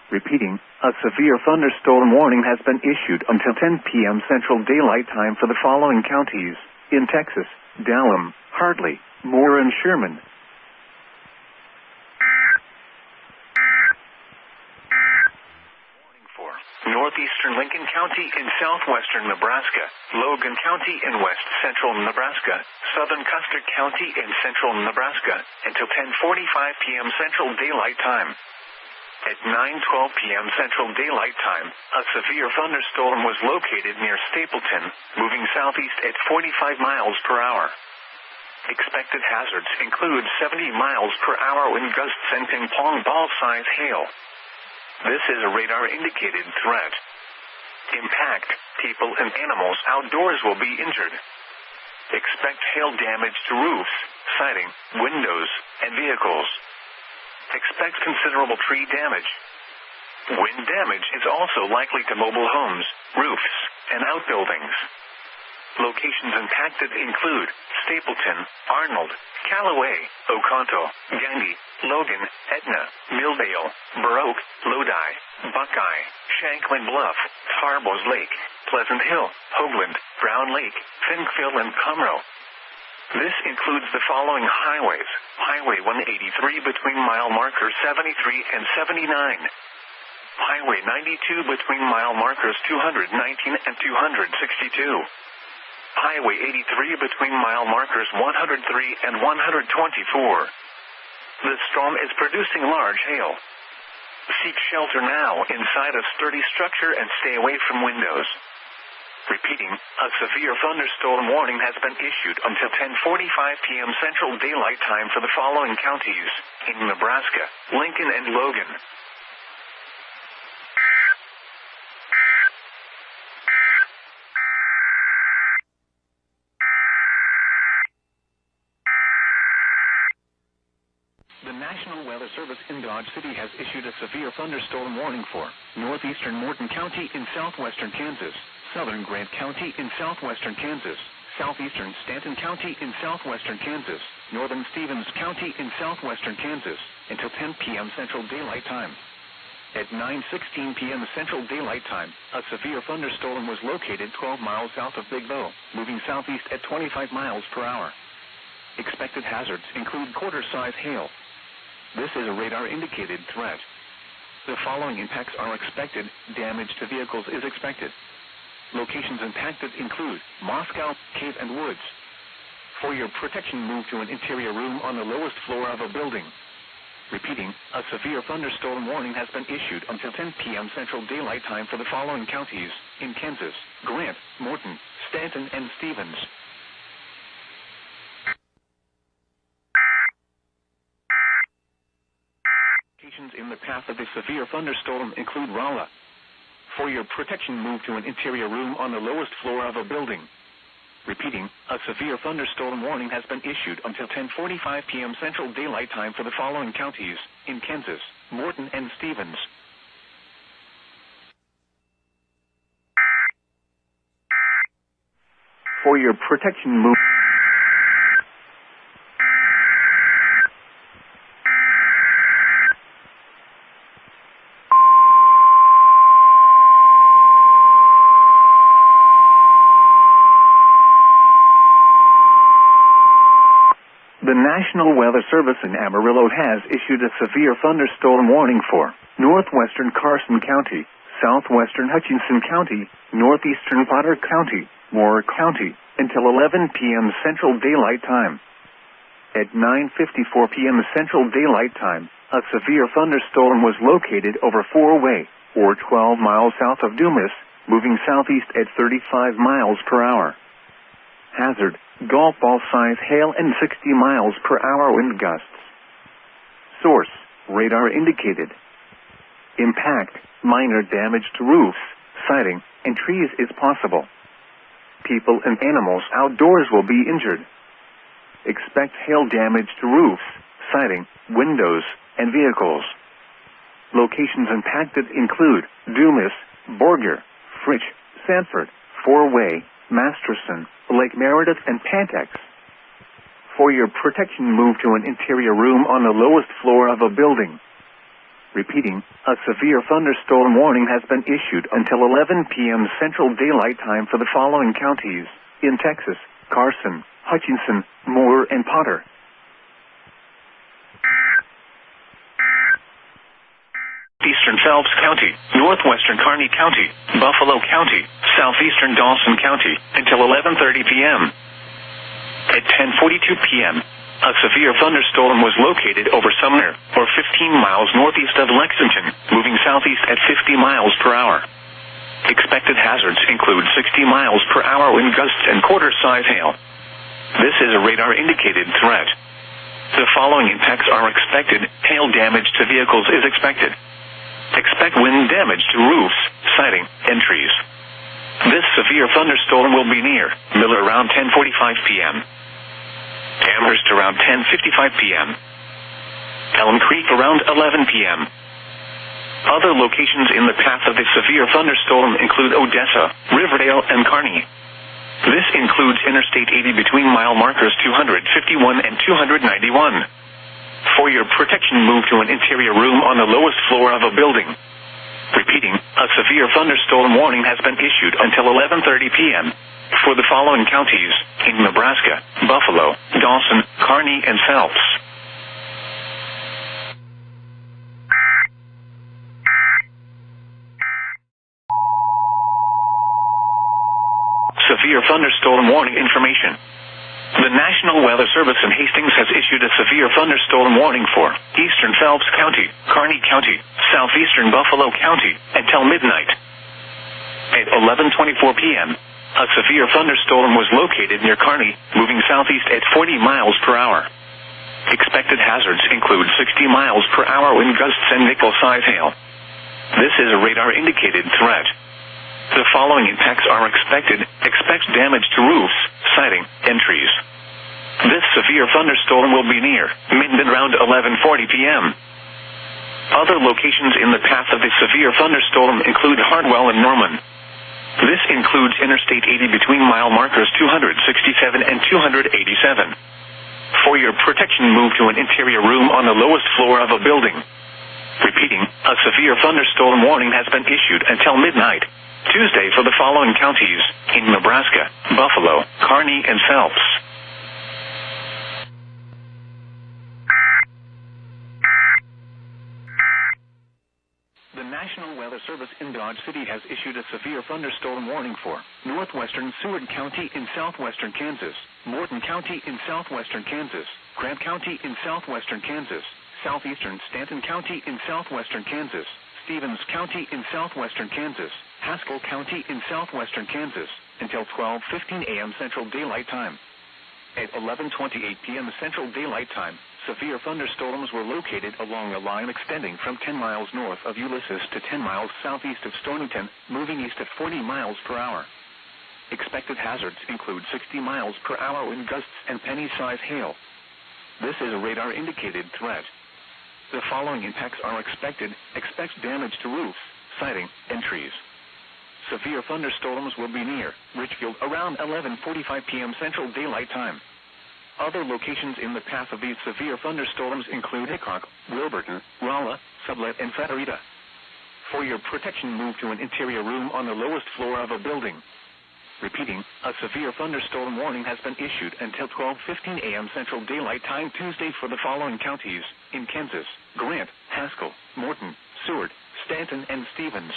Repeating, a severe thunderstorm warning has been issued until 10 p.m. Central Daylight Time for the following counties in Texas: Dallam, Hartley, Moore, and Sherman. Northeastern Lincoln County in southwestern Nebraska, Logan County in west central Nebraska, southern Custer County in central Nebraska, until 10:45 p.m. Central Daylight Time. At 9:12 p.m. Central Daylight Time, a severe thunderstorm was located near Stapleton, moving southeast at 45 miles per hour. Expected hazards include 70 miles per hour wind gusts and ping-pong ball-size hail. This is a radar-indicated threat. Impact, people and animals outdoors will be injured. Expect hail damage to roofs, siding, windows, and vehicles. Expect considerable tree damage. Wind damage is also likely to mobile homes, roofs, and outbuildings. Locations impacted include Stapleton, Arnold, Callaway, Oconto, Gandy, Logan, Etna, Milldale, Burr Oak, Lodi, Buckeye, Shanklin Bluff, Tarbos Lake, Pleasant Hill, Hoagland, Brown Lake, Finkville, and Cumro. This includes the following highways: Highway 183 between mile markers 73 and 79. Highway 92 between mile markers 219 and 262. Highway 83 between mile markers 103 and 124. The storm is producing large hail. Seek shelter now inside a sturdy structure and stay away from windows. Repeating, a severe thunderstorm warning has been issued until 10:45 p.m. Central Daylight Time for the following counties in Nebraska: Lincoln and Logan. The National Weather Service in Dodge City has issued a severe thunderstorm warning for northeastern Morton County in southwestern Kansas, southern Grant County in southwestern Kansas, southeastern Stanton County in southwestern Kansas, northern Stevens County in southwestern Kansas, until 10 p.m. Central Daylight Time. At 9:16 p.m. Central Daylight Time, a severe thunderstorm was located 12 miles south of Big Bow, moving southeast at 25 miles per hour. Expected hazards include quarter-size hail. This is a radar-indicated threat. The following impacts are expected. Damage to vehicles is expected. Locations impacted include Moscow, Cave, and Woods. For your protection, move to an interior room on the lowest floor of a building. Repeating, a severe thunderstorm warning has been issued until 10 p.m. Central Daylight Time for the following counties in Kansas: Grant, Morton, Stanton, and Stevens. Locations in the path of the severe thunderstorm include Rolla. For your protection, move to an interior room on the lowest floor of a building. Repeating, a severe thunderstorm warning has been issued until 10:45 p.m. Central Daylight Time for the following counties in Kansas: Morton and Stevens. For your protection, move. The National Weather Service in Amarillo has issued a severe thunderstorm warning for northwestern Carson County, southwestern Hutchinson County, northeastern Potter County, Moore County, until 11 p.m. Central Daylight Time. At 9:54 p.m. Central Daylight Time, a severe thunderstorm was located over Four-Way, or 12 miles south of Dumas, moving southeast at 35 miles per hour. Hazard, golf ball size hail and 60 miles per hour wind gusts. Source, radar indicated. Impact, minor damage to roofs, siding, and trees is possible. People and animals outdoors will be injured. Expect hail damage to roofs, siding, windows, and vehicles. Locations impacted include Dumas, Borger, Fritch, Sanford, Four-Way, Masterson, Lake Meredith, and Pantex. For your protection, move to an interior room on the lowest floor of a building. Repeating, a severe thunderstorm warning has been issued until 11 p.m. Central Daylight Time for the following counties in Texas: Carson, Hutchinson, Moore, and Potter. Eastern Phelps County, Northwestern Kearney County, Buffalo County, Southeastern Dawson County, until 11:30 p.m. At 10:42 p.m., a severe thunderstorm was located over Sumner, or 15 miles northeast of Lexington, moving southeast at 50 miles per hour. Expected hazards include 60 miles per hour wind gusts and quarter-size hail. This is a radar-indicated threat. The following impacts are expected. Hail damage to vehicles is expected. Expect wind damage to roofs, siding, and trees. This severe thunderstorm will be near Miller around 10:45 p.m. Amherst around 10:55 p.m. Elm Creek around 11 p.m. Other locations in the path of the severe thunderstorm include Odessa, Riverdale, and Kearney. This includes Interstate 80 between mile markers 251 and 291. For your protection, move to an interior room on the lowest floor of a building. Repeating, a severe thunderstorm warning has been issued until 11:30 p.m. for the following counties in Nebraska: Buffalo, Dawson, Kearney, and Phelps. Severe thunderstorm warning information. The National Weather Service in Hastings has issued a severe thunderstorm warning for Eastern Phelps County, Kearney County, Southeastern Buffalo County, until midnight. At 11:24 p.m., a severe thunderstorm was located near Kearney, moving southeast at 40 miles per hour. Expected hazards include 60 miles per hour wind gusts and nickel-size hail. This is a radar-indicated threat. The following impacts are expected. Expect damage to roofs, siding, and trees. This severe thunderstorm will be near Minden around 11:40 p.m. Other locations in the path of the severe thunderstorm include Hardwell and Norman. This includes Interstate 80 between mile markers 267 and 287. For your protection, move to an interior room on the lowest floor of a building. Repeating, a severe thunderstorm warning has been issued until midnight Tuesday for the following counties in Nebraska: Buffalo, Kearney, and Phelps. The National Weather Service in Dodge City has issued a severe thunderstorm warning for northwestern Seward County in southwestern Kansas, Morton County in southwestern Kansas, Grant County in southwestern Kansas, southeastern Stanton County in southwestern Kansas, Stevens County in southwestern Kansas, Haskell County in southwestern Kansas, until 12:15 a.m. Central Daylight Time. At 11:28 p.m. Central Daylight Time, severe thunderstorms were located along a line extending from 10 miles north of Ulysses to 10 miles southeast of Stonington, moving east at 40 miles per hour. Expected hazards include 60 miles per hour wind gusts and penny-size hail. This is a radar-indicated threat. The following impacts are expected. Expect damage to roofs, siding, and trees. Severe thunderstorms will be near Richfield around 11:45 p.m. Central Daylight Time. Other locations in the path of these severe thunderstorms include Hickok, Wilburton, Rolla, Sublette, and Favorita. For your protection, move to an interior room on the lowest floor of a building. Repeating, a severe thunderstorm warning has been issued until 12:15 a.m. Central Daylight Time Tuesday for the following counties in Kansas: Grant, Haskell, Morton, Seward, Stanton, and Stevens.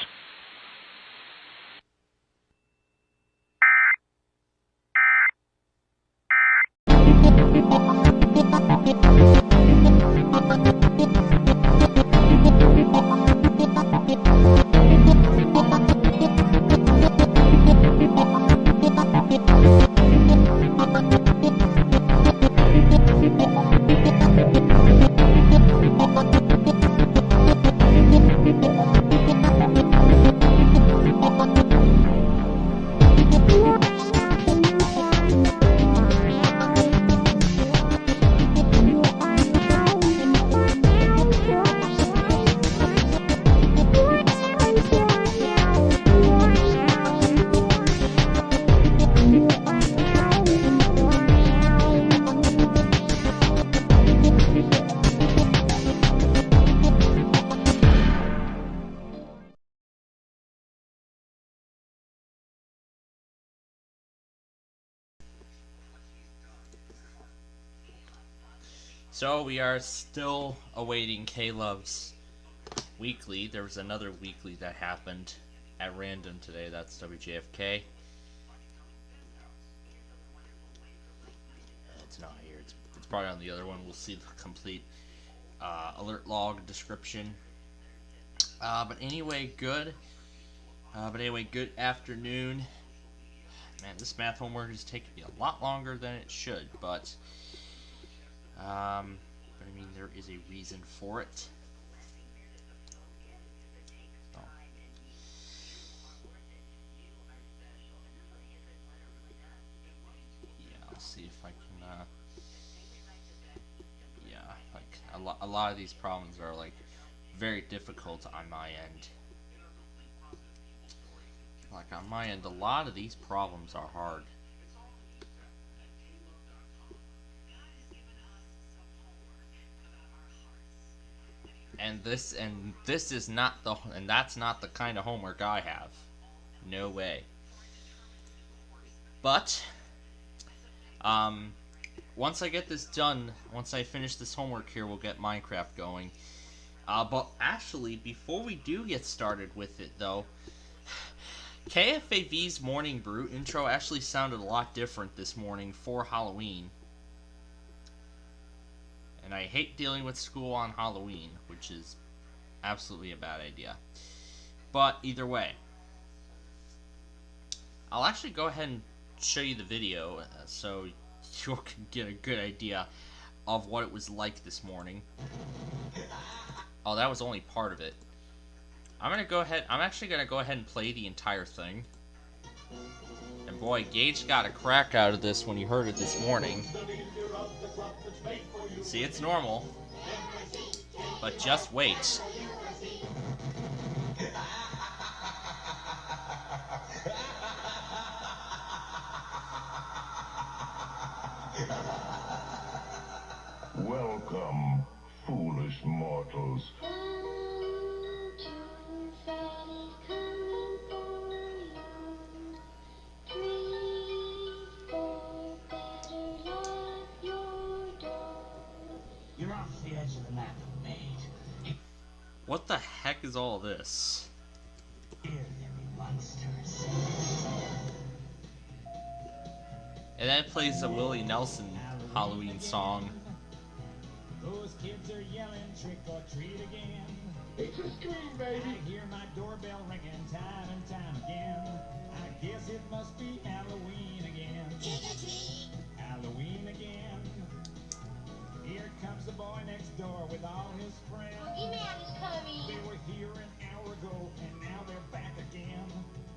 So we are still awaiting Caleb's weekly. There was another weekly that happened at random today. That's WJFK. It's not here. It's probably on the other one. We'll see the complete alert log description. But anyway, good afternoon. Man, this math homework is taking me a lot longer than it should, but I mean, there is a reason for it. So. Yeah, I'll see if I can, yeah, like, a lot of these problems are, like, very difficult on my end. Like, on my end, a lot of these problems are hard. And this is not the, and that's not the kind of homework I have. No way. But once I get this done, once I finish this homework here, we'll get Minecraft going. But actually, before we do get started with it, though, KFAV's Morning Brew intro actually sounded a lot different this morning for Halloween. And I hate dealing with school on Halloween, which is absolutely a bad idea. But either way, I'll actually go ahead and show you the video so you can get a good idea of what it was like this morning. Oh, that was only part of it. I'm actually gonna go ahead and play the entire thing. And boy, Gage got a crack out of this when he heard it this morning. See, it's normal. But just wait. Welcome, foolish mortals. What the heck is all this? And then it plays a Willie Nelson Halloween song. Those kids are yelling trick or treat again. It's a scream, baby. I hear my doorbell ringing time and time again. I guess it must be Halloween again. Halloween again. Here comes the boy next door with all his friends. Boogeyman is coming. They were here an hour ago and now they're back again.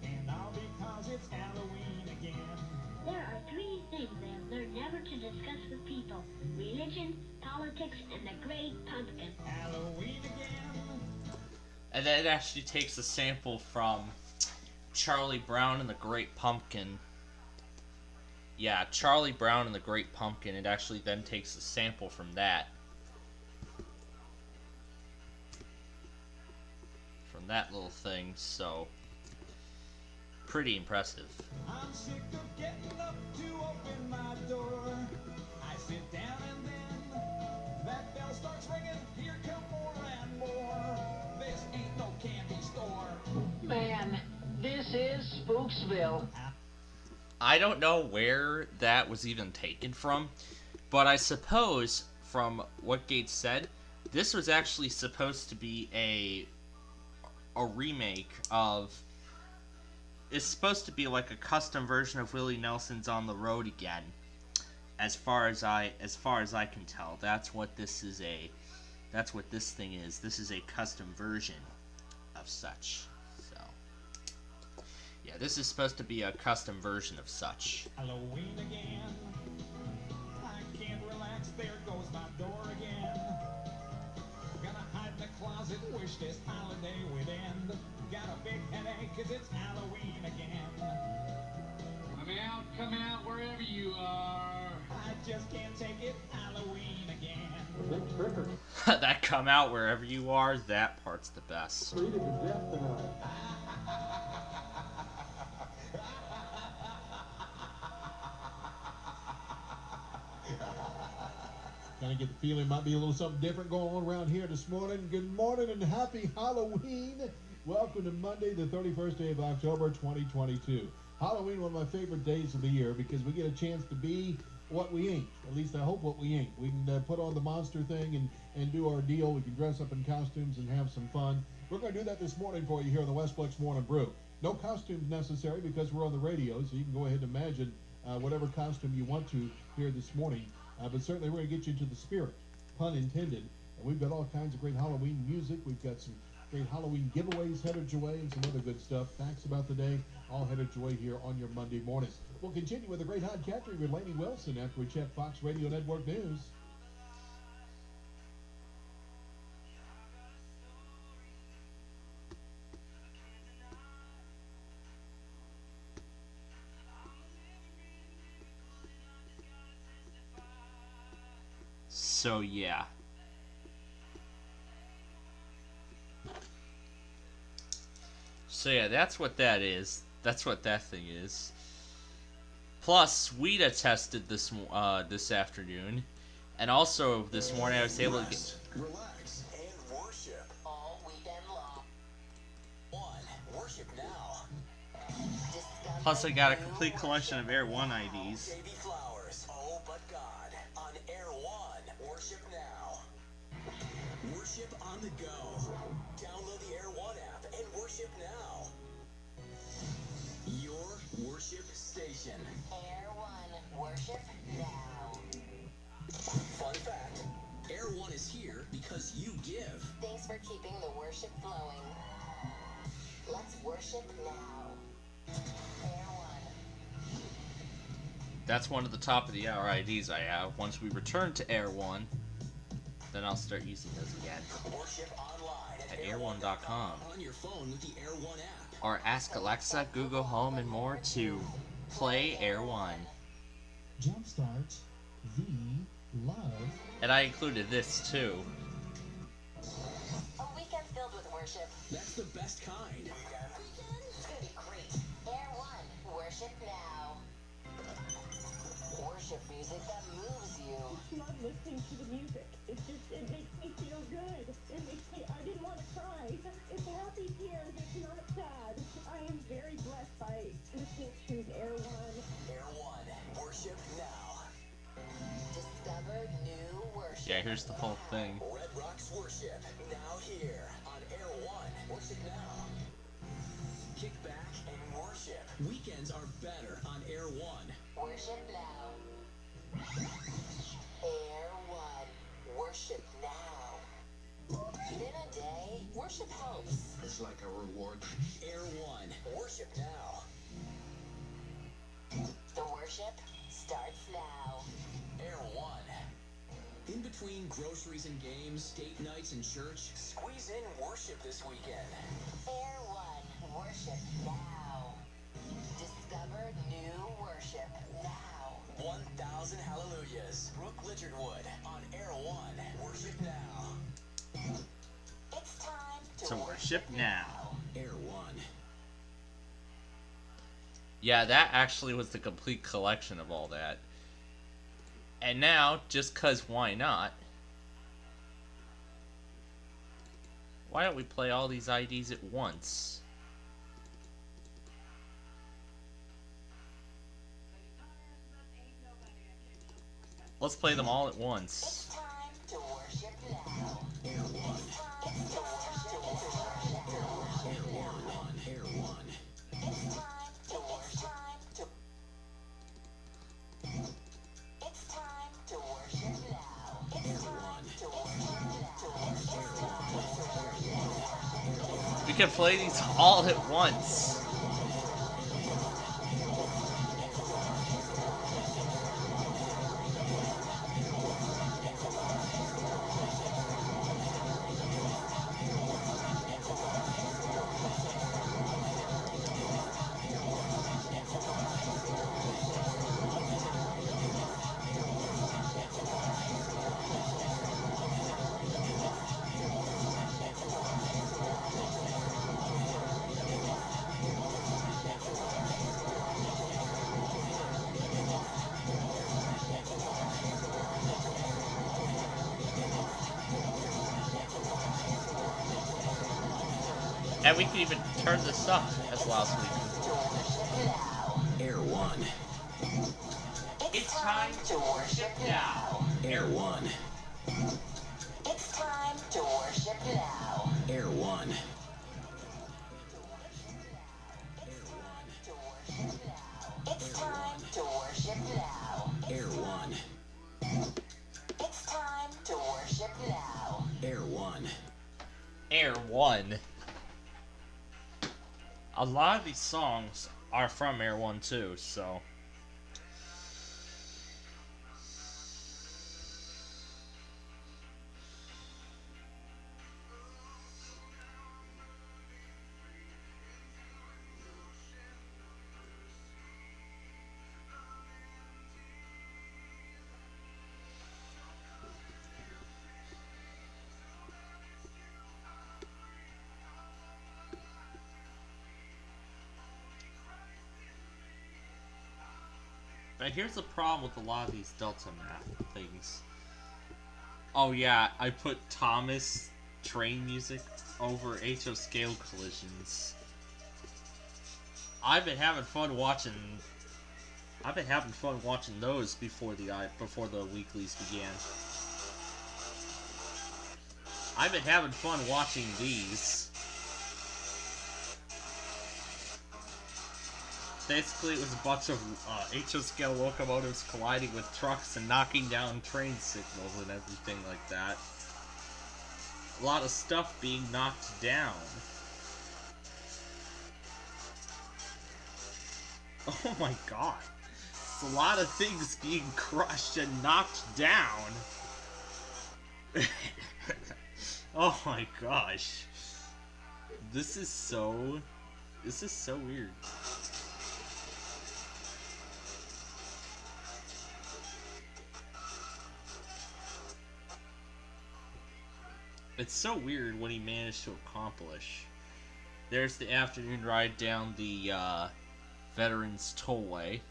And all because it's Halloween again. There are three things I have learned never to discuss with people: religion, politics, and the great pumpkin. Halloween again. And then it actually takes a sample from Charlie Brown and the Great Pumpkin. Yeah, Charlie Brown and the Great Pumpkin. It actually then takes a sample from that. From that little thing, so pretty impressive. I'm sick of getting up to open my door. I sit down and then that bell starts ringing. Here come more and more. This ain't no candy store. Man, this is Spooksville. I don't know where that was even taken from, but I suppose from what Gates said, this was actually supposed to be a remake of. It's supposed to be like a custom version of Willie Nelson's On the Road Again. As far as I can tell, that's what this thing is. This is a custom version of such. So, yeah, this is supposed to be a custom version of such. Halloween again. I can't relax. There goes my door again. Gonna hide in the closet. Wish this holiday would end. Got a big headache 'cause it's Halloween again. Come out wherever you are. I just can't take it. Halloween again. That come out wherever you are, that part's the best. Kind of get the feeling might be a little something different going on around here this morning. Good morning and happy Halloween. Welcome to Monday, the 31st day of October, 2022. Halloween, one of my favorite days of the year because we get a chance to be what we ain't. At least I hope what we ain't. We can put on the monster thing and do our deal. We can dress up in costumes and have some fun. We're going to do that this morning for you here on the Westplex Morning Brew. No costumes necessary because we're on the radio, so you can go ahead and imagine whatever costume you want to here this morning. But certainly we're going to get you into the spirit, pun intended. And we've got all kinds of great Halloween music. We've got some great Halloween giveaways headed your way and some other good stuff. Facts about the day, all headed your way here on your Monday morning. We'll continue with the great hot country with Lainey Wilson after we check Fox Radio Network News. So yeah. So yeah, that's what that is. That's what that thing is. Plus, WETA tested this afternoon, and also this morning I was able to get. Relax and worship all weekend long. Worship now. Plus, I got a complete collection of Air 1 IDs. Baby flowers. Oh, but God. On Air 1. Worship now. Worship on the go. Download the Air 1 app and worship now. Your worship station. Air 1, worship now. Fun fact, Air 1 is here because you give. Thanks for keeping the worship flowing. Let's worship now. Air 1. That's one of the top of the hour IDs I have. Once we return to Air 1, then I'll start using those again. Worship online at air1.com. On your phone with the Air 1 app. Or ask Alexa, Google Home, and more to play Air 1. Jumpstart the love. And I included this too. A weekend filled with worship. That's the best kind. It's gonna be great. Air 1, worship now. Worship music that moves you. I love listening to the music. It makes me feel good. I didn't want to cry. It's happy tears. It's not sad. I am very blessed by listening to Air 1. Air 1, worship now. Discover new worship. Yeah, here's the whole thing. Red Rocks Worship, now here on Air 1. Worship now. Kick back and worship. Weekends are better on Air 1. Worship now. Air 1, worship now. In a day, worship helps. It's like a reward. Air 1, worship now. The worship starts now. Air 1. In between groceries and games, date nights and church, squeeze in worship this weekend. Air 1, worship now. Discover new worship now. 1,000 Hallelujahs. Brooke Lichardwood on Air 1. Worship now. It's time To worship now. Air 1. Yeah, that actually was the complete collection of all that. And now, just 'cause why not? Why don't we play all these IDs at once? Let's play them all at once. It's time to worship now. Air 1. It's time to worship now. Air 1. Air 1. It's time to worship. It's time to worship now. It's time to worship now. We can play these all at once. And we can even turn this up as loud as we can. Air 1. It's time to worship now. Air 1. It's time to worship now. Air 1. It's time to worship now. Air 1. It's time to worship now. Air 1. Air 1. A lot of these songs are from Air 1 too, so... But here's the problem with a lot of these Delta math things. Oh yeah, I put Thomas train music over HO scale collisions. I've been having fun watching those before the weeklies began. I've been having fun watching these. Basically, it was a bunch of HO scale locomotives colliding with trucks and knocking down train signals and everything like that. A lot of stuff being knocked down. Oh my god. It's a lot of things being crushed and knocked down. Oh my gosh. This is so weird. It's so weird what he managed to accomplish. There's the afternoon ride down the Veterans Tollway.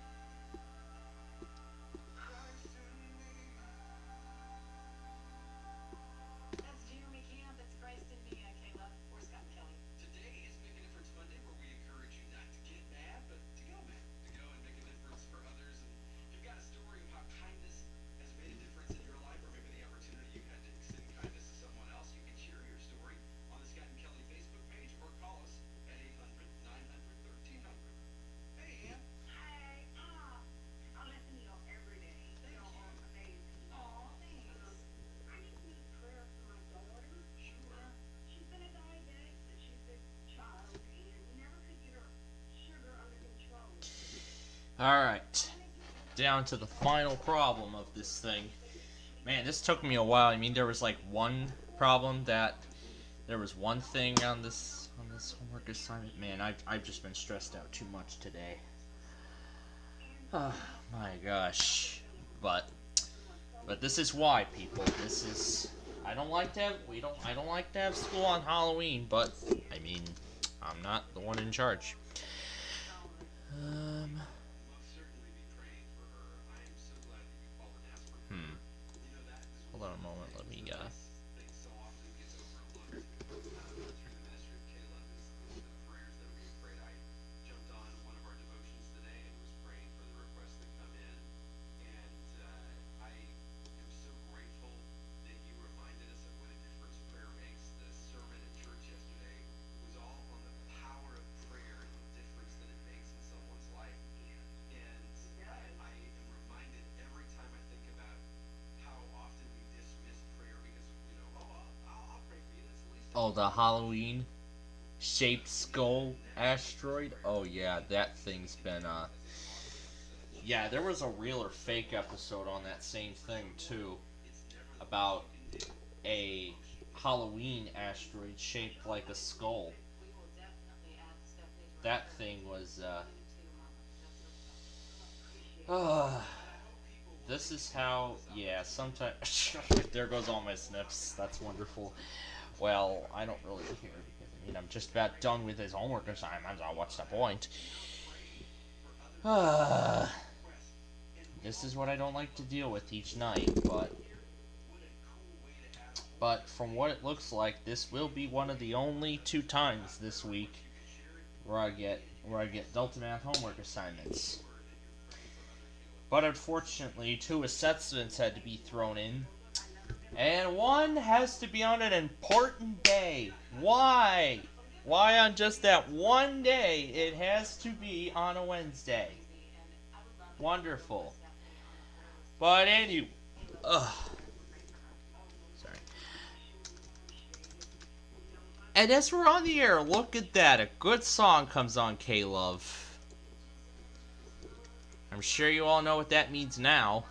Alright, down to the final problem of this thing. Man, this took me a while. I mean, there was like one problem that... There was one thing on this homework assignment. Man, I've just been stressed out too much today. Oh my gosh. But this is why, people. This is... I don't like to have school on Halloween, but, I mean, I'm not the one in charge. Hold on a moment, let me, Oh, the Halloween shaped skull asteroid? Oh yeah, that thing's been, yeah, there was a real or fake episode on that same thing, too, about a Halloween asteroid shaped like a skull. That thing was, this is how, yeah, sometimes, there goes all my snips, that's wonderful. Well, I don't really care, because, I mean, I'm just about done with his homework assignments, so what's the point? This is what I don't like to deal with each night, but but from what it looks like, this will be one of the only 2 times this week where I get Delta Math homework assignments. But unfortunately, 2 assessments had to be thrown in, and one has to be on an important day. Why? Why on just that one day it has to be on a Wednesday? Wonderful. But anyway, sorry. And as we're on the air, look at that. A good song comes on, K-Love. I'm sure you all know what that means now.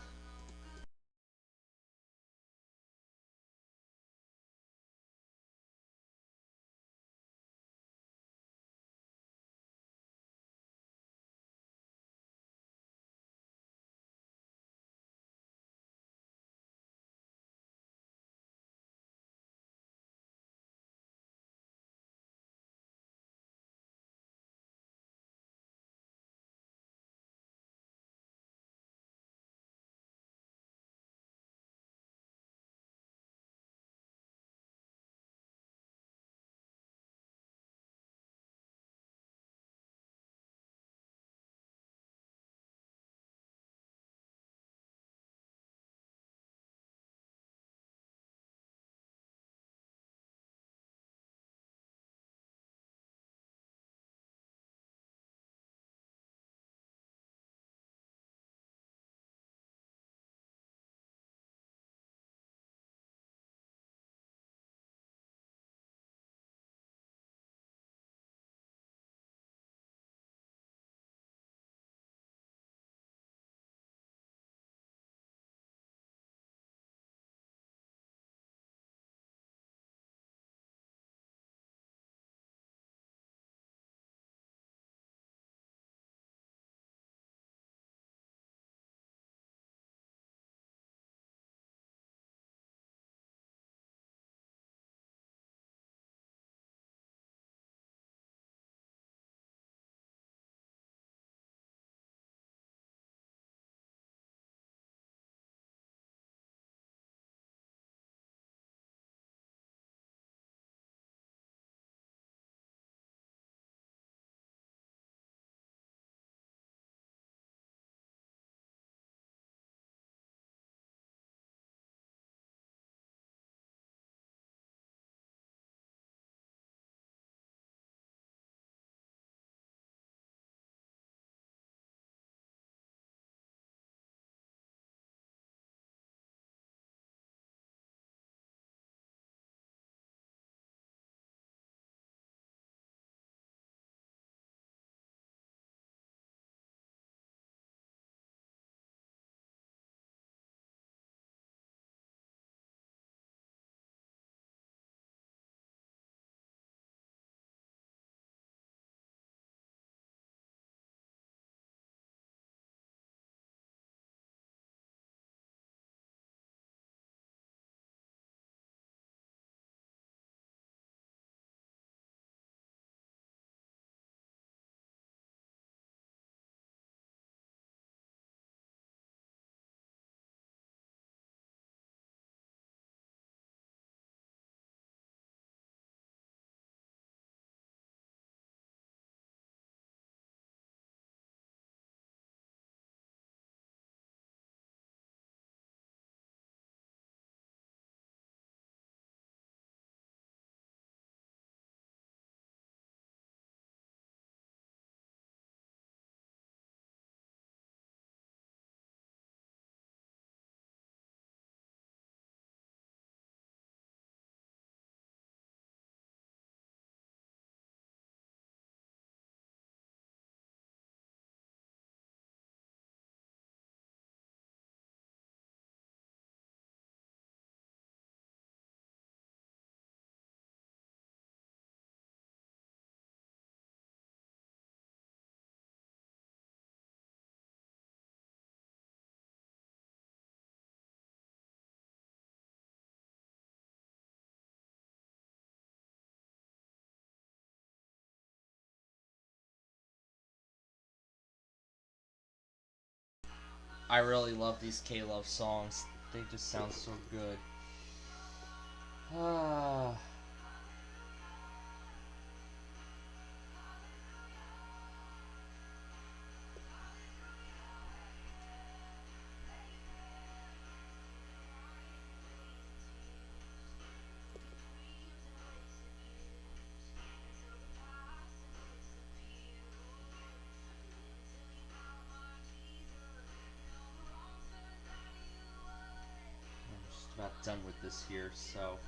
I really love these K-Love songs. They just sound so good. About done with this here, so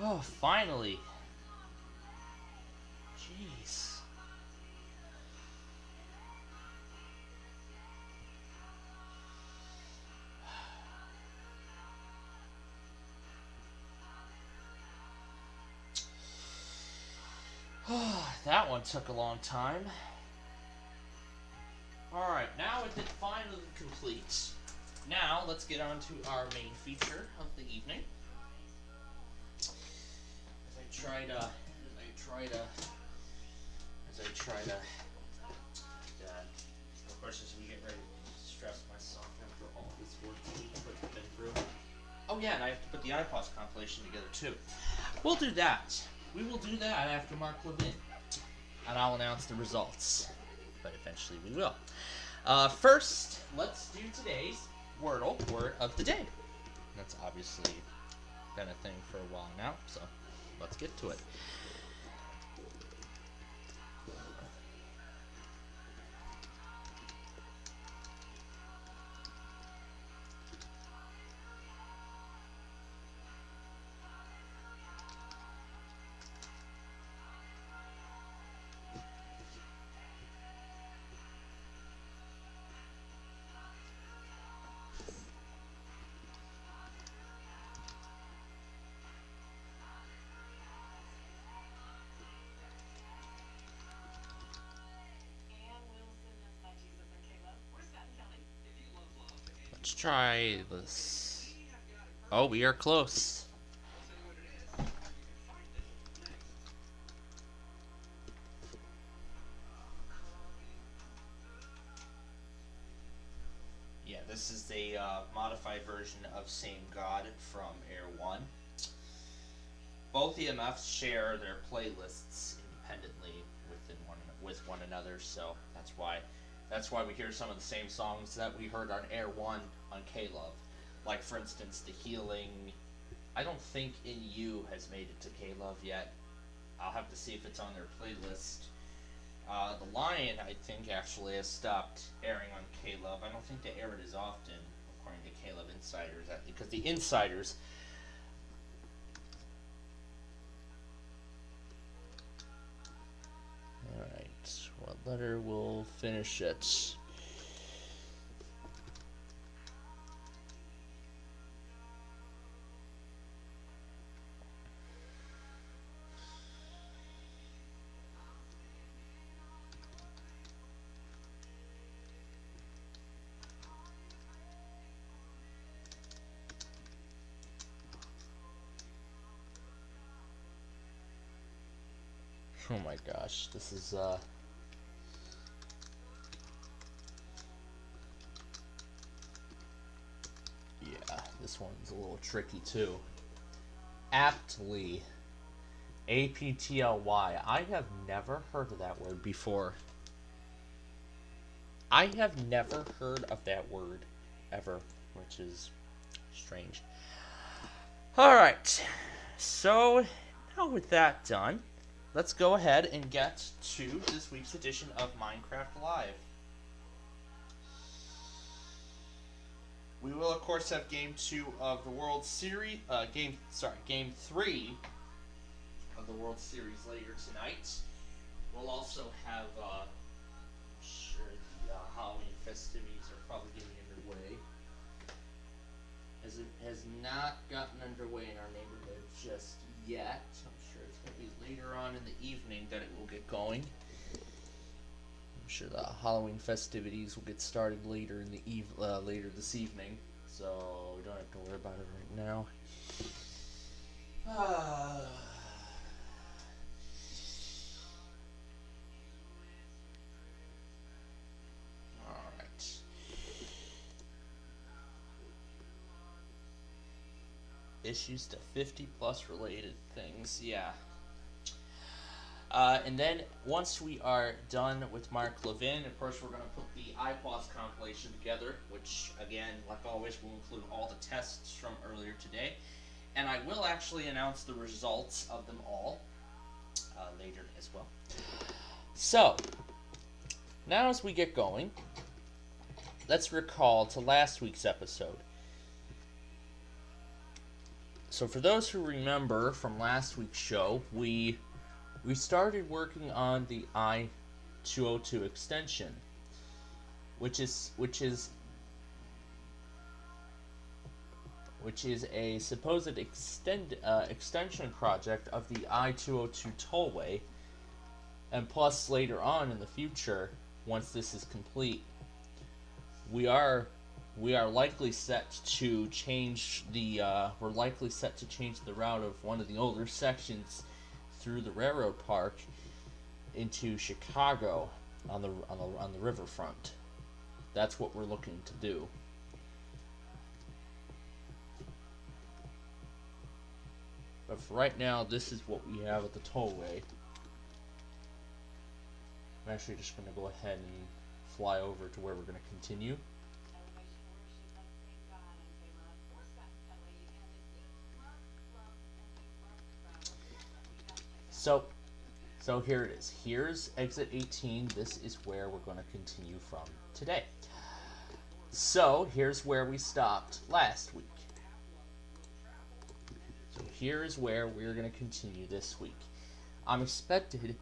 oh, finally. Jeez. That one took a long time. Alright, now with it finally complete, now let's get on to our main feature of the evening. As I try to of course, as we get ready to stress myself after all this work that we've been through. Oh yeah, and I have to put the iPods compilation together too. We'll do that. We will do that after Mark Levin, and I'll announce the results. But eventually we will. First, let's do today's Wordle word of the day. That's obviously been a thing for a while now, so let's get to it. Let's try this. Oh, we are close. Yeah, this is the modified version of Same God from Air 1. Both EMFs share their playlists independently with one another, so that's why we hear some of the same songs that we heard on Air 1 on K-Love. Like, for instance, The Healing. I don't think In You has made it to K-Love yet. I'll have to see if it's on their playlist. The Lion, I think, actually has stopped airing on K-Love. I don't think they air it as often, according to K-Love Insiders, because the Insiders... Alright, what letter will finish it? Oh my gosh, this is, yeah, this one's a little tricky too. Aptly. A-P-T-L-Y. I have never heard of that word before. I have never heard of that word ever, which is strange. Alright, so now with that done, let's go ahead and get to this week's edition of Minecraft Live. We will, of course, have Game 2 of the World Series, Game 3 of the World Series later tonight. We'll also have, I'm sure the Halloween festivities are probably getting underway. As it has not gotten underway in our neighborhood just yet. I'm sure it's going to be later on in the evening that it will get going. I'm sure the Halloween festivities will get started later in the later this evening, so we don't have to worry about it right now. Alright. Issues to 50 plus related things, yeah. And then once we are done with Mark Levin, of course we're going to put the IPOS compilation together, which again, like always, will include all the tests from earlier today. And I will actually announce the results of them all later as well. So, now as we get going, let's recall to last week's episode. So for those who remember from last week's show, we started working on the I-202 extension, which is a supposed extension project of the I-202 tollway, and plus later on in the future, once this is complete, we are likely set to change the route of one of the older sections through the railroad park into Chicago on the riverfront. That's what we're looking to do. But for right now, this is what we have at the tollway. I'm actually just going to go ahead and fly over to where we're going to continue. So here it is. Here's exit 18. This is where we're going to continue from today. So here's where we stopped last week. So here's where we're going to continue this week. I'm expected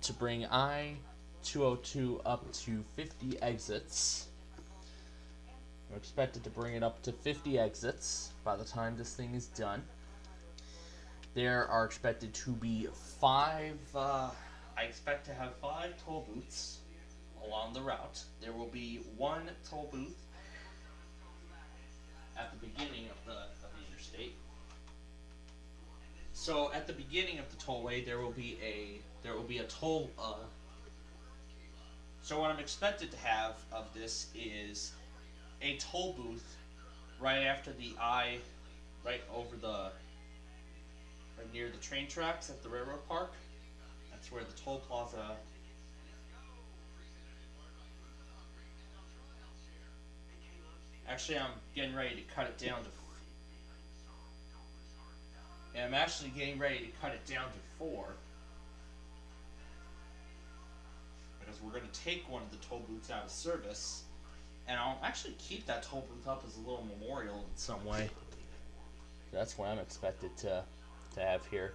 to bring I-202 up to 50 exits. I'm expected to bring it up to 50 exits by the time this thing is done. There are expected to be I expect to have 5 toll booths along the route. There will be 1 toll booth at the beginning of the interstate. So at the beginning of the tollway, there will be a toll. So what I'm expected to have of this is a toll booth right after right near the train tracks at the railroad park. That's where the toll plaza. Actually, I'm getting ready to cut it down to. Yeah, I'm actually getting ready to cut it down to 4. Because we're going to take one of the toll booths out of service. And I'll actually keep that toll booth up as a little memorial in some way. That's what I'm expected to have here.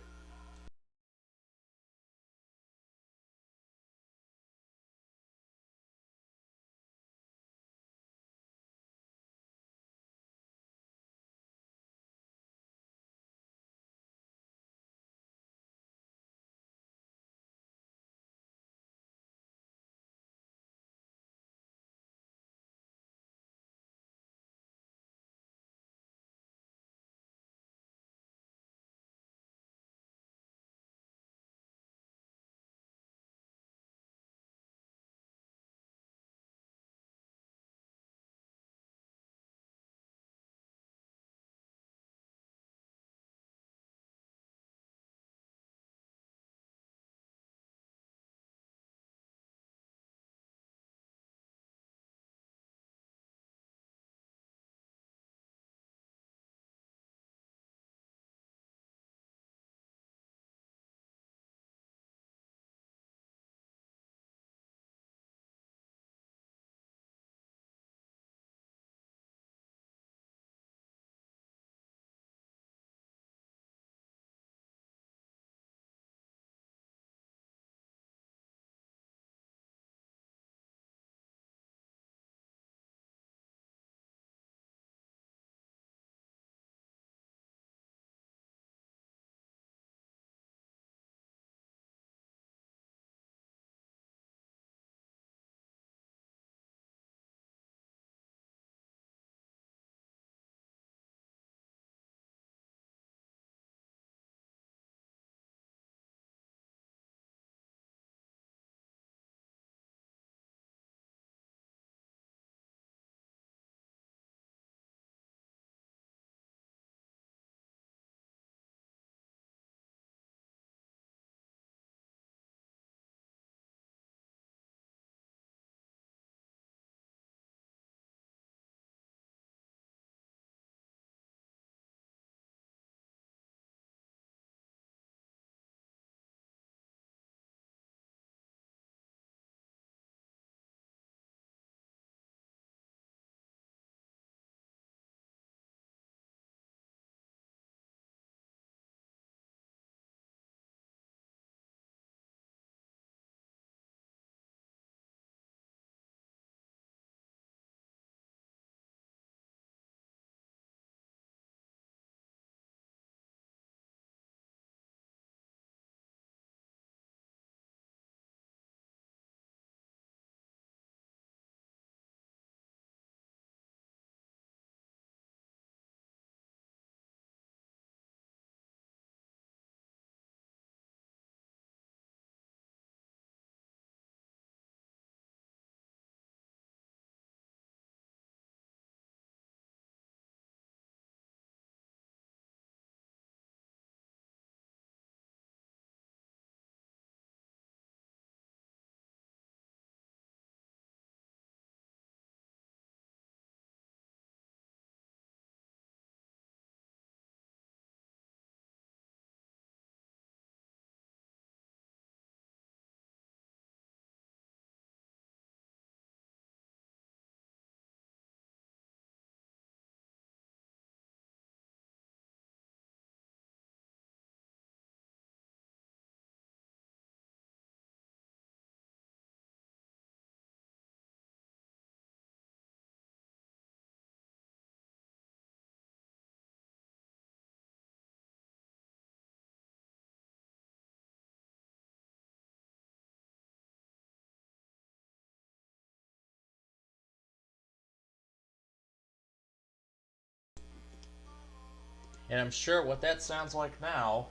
And I'm sure what that sounds like now,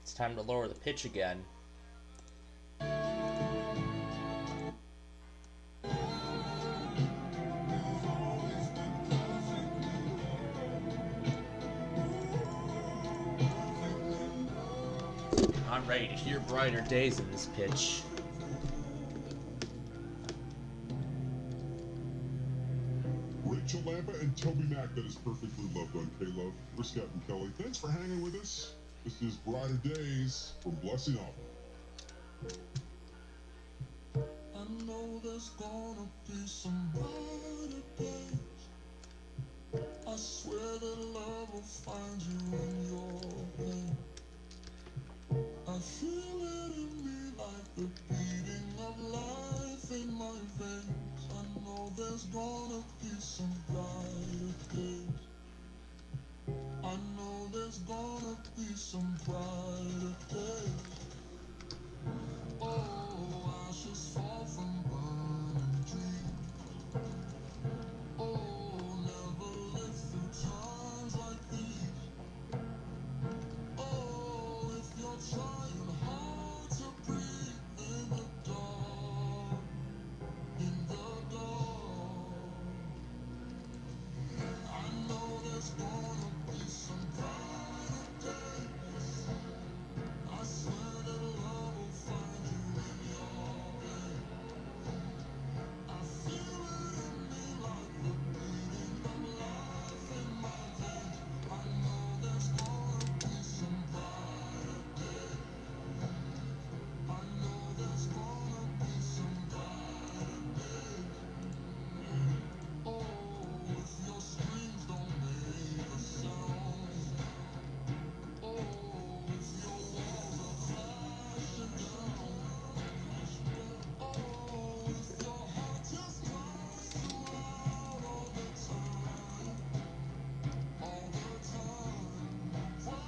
it's time to lower the pitch again. I'm ready to hear brighter days in this pitch. Rachel Lampa and Toby Mack, that is perfectly loved on K-Love. We're Scott and Kelly. Thanks for hanging with us. This is Brighter Days from Blessing Auburn. I know there's gonna be some brighter days. I swear that love will find you in your pain. I feel it in me like the beating of life in my veins. I know there's gonna be some brighter days. I know there's gonna be some brighter days. Oh, ashes fall from burning dreams. Oh, never live through times like these. Oh, if you're trying hard to breathe in the dark, in the dark, I know there's gonna be some brighter days. I swear that love will find you in your pain. I feel it in me like the beating of life in my veins. I know there's gonna be some brighter days. I know there's gonna be some brighter days. Oh, if your screams don't make a sound. Oh, if your walls are flashing down. Oh, if your heart just cries too loud all the time. All the time. Whoa,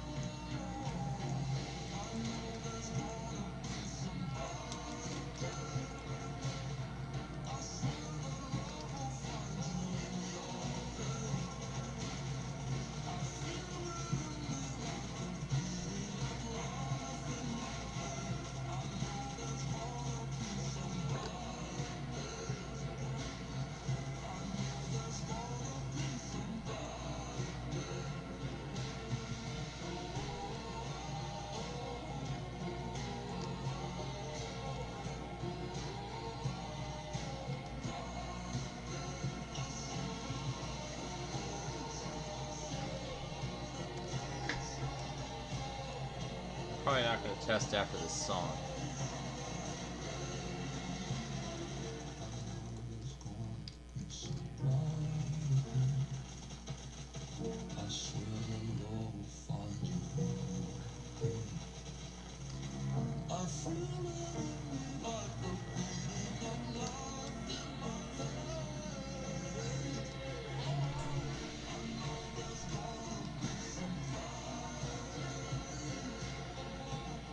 I know there's gonna be some brighter days. I swear that love will find you in your pain. I feel it in me like the beating of life in my veins. I know there's gonna be some brighter days. I know there's gonna be some brighter days. Probably not going to test after this song. I swear that love will find you in your pain. I feel it in me like the beating of life in my veins. I know there's gonna be some brighter days.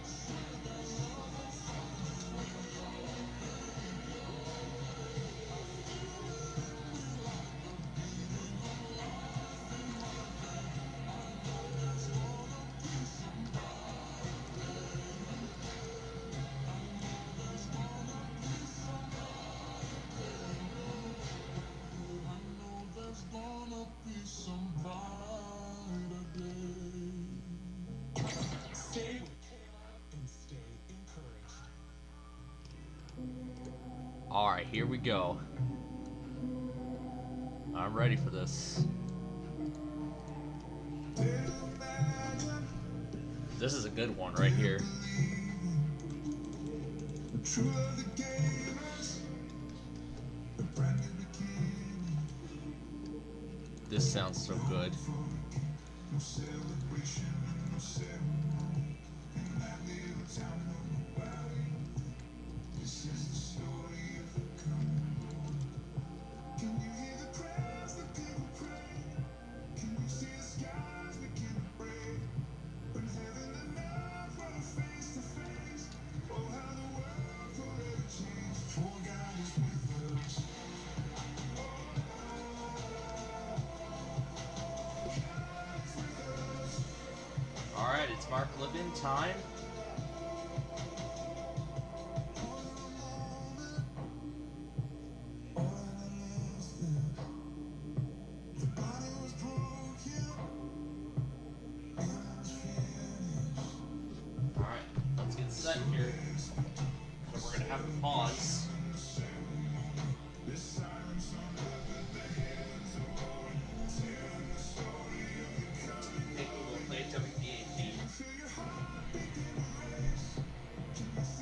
Swear that love will find you in your pain. I feel it in me like the beating of life in my veins. I know there's gonna be some brighter days. I know there's gonna be some brighter days. I know there's gonna be some brighter days. Stay with Kayla and stay encouraged. Alright, here we go. I'm ready for this. This is a good one right here. True love that gave us a brand new beginning. This sounds so good. No celebration, no ceremony. In that little town of the valley. This is the story of the coming Lord. Can you hear the prayers that people pray? Can you see the skies begin to break? When heaven and earth run face to face. Oh, how the world forever changed. For God is with us. God is It's Mark Levin time. Alright, let's get set here. So we're going to have to pause.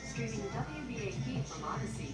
Streaming WBAP from Odyssey.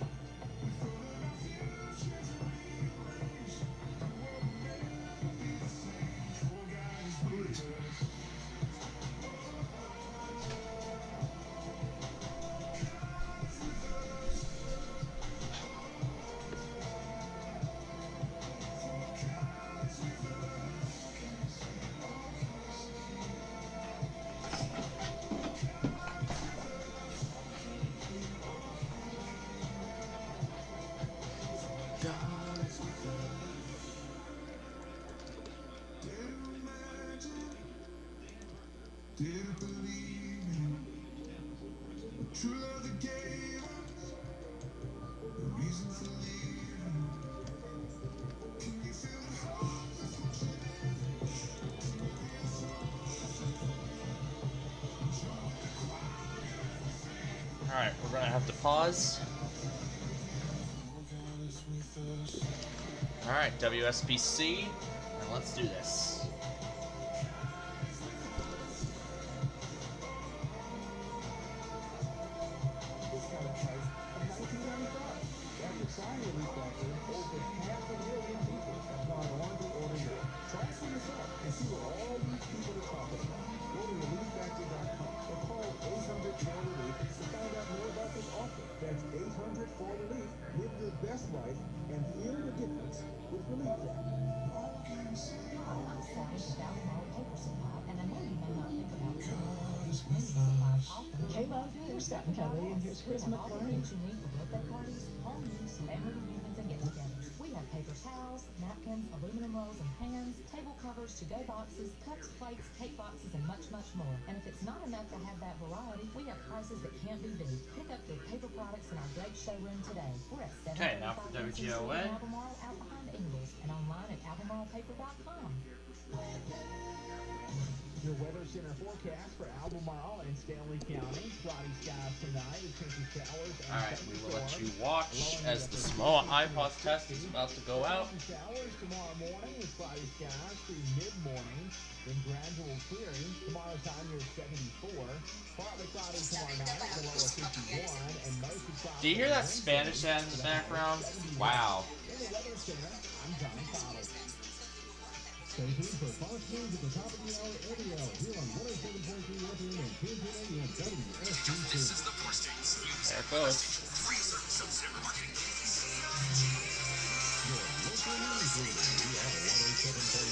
Didn't believe me. True love that gave us the reason for leaving. Can you feel the heart? Alright, we're going to have to pause. Alright, WSPC, and let's do this. That's 800-4RELIEF. Live your best life and feel the difference with Relief Factor. Hey, love, here's Scott and Kelly, and here's Chris McClary. We have paper towels, napkins, aluminum rolls and pans, table covers, to-go boxes, cups, plates, cake boxes, and much, much more. And if it's not enough to have that variety, we have prices that can't be beat. Pick up your paper products in our great showroom today. We're at 735 Okay, now for WGOA. Albemarle out behind Ingles and online at albemarlepaper.com. Your Weather Center forecast for Albemarle and Stanley County. Cloudy skies tonight with chance showers and Alright, we will let you watch as the small iPod test is about to go out. Showers tomorrow morning with cloudy skies through mid-morning, then gradual clearing. Tomorrow's high near 74. Partly cloudy tomorrow night, the low of 51, and mostly cloudy. Do you hear that Spanish ad in the background? Wow. In the Weather Center, I'm John Cottle. Stay tuned for Fox News at the top of the hour every hour here on 107.3 FM and 1010 AM WSPC. This is the Four States. There it goes. Freezer Supermarket. Your local news leader. We are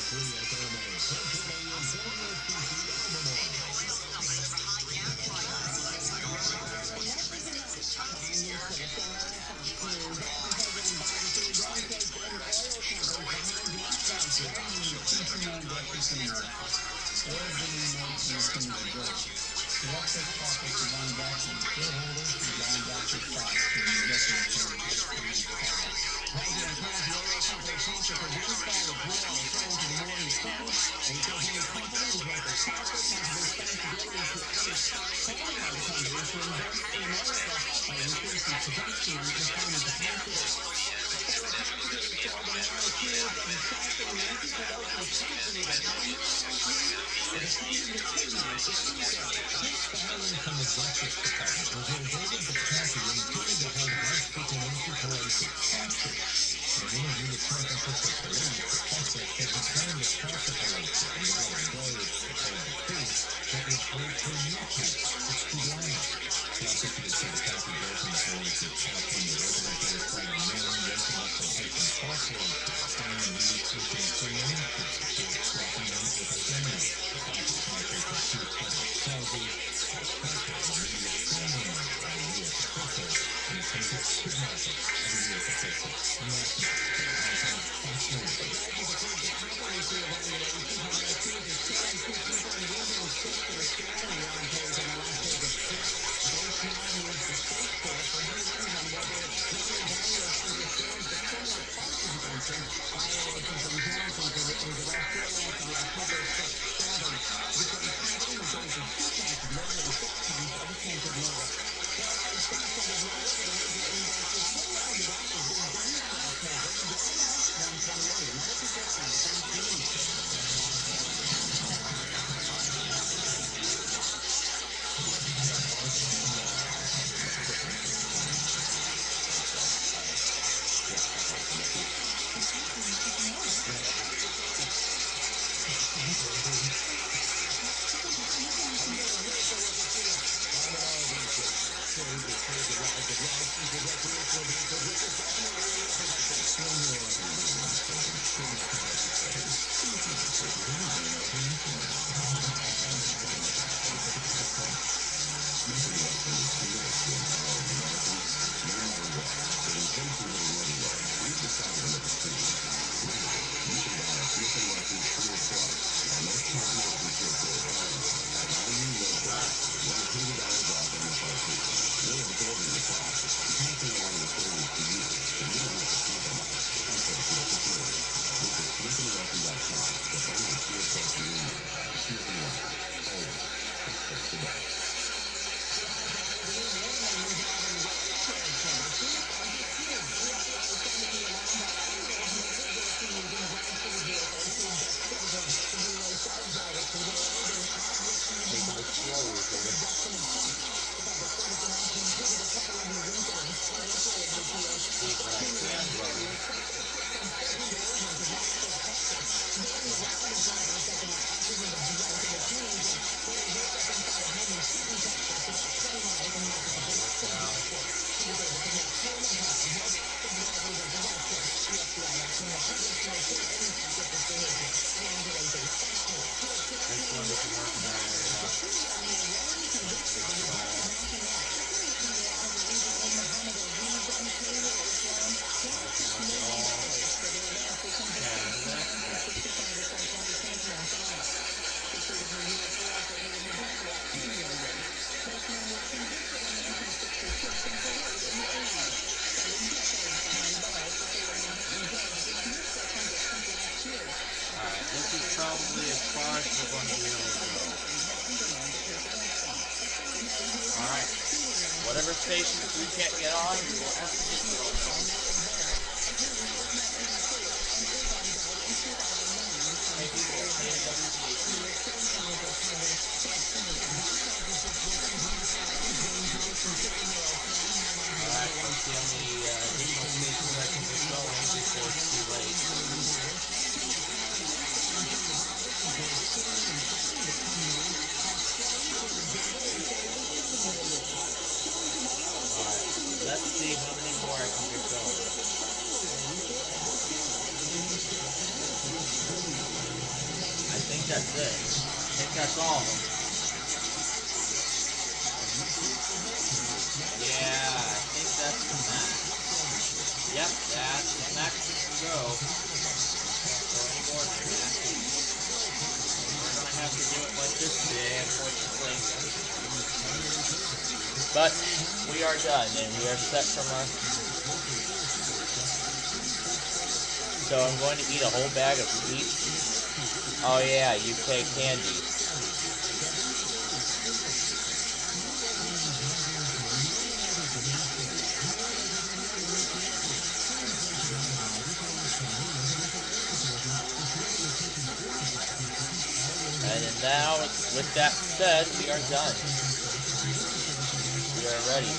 107.3 FM and 1010 AM WSPC Albemarle. Probably as far as we're going to be able to go. Alright. Whatever stations we can't get on, we'll have to get those. Alright, let's see how many additional stations I can get going before it's too late. Let's see how many more I can get going. I think that's it. I think that's all of them. Yeah, I think that's the max. Yep, that's the max we can go. Can't go any more than that. We're going to have to do it like this today, unfortunately. But we are done, and we are set from our... So I'm going to eat a whole bag of sweets. Oh yeah, UK candy. And now, with that said, we are done. We are ready.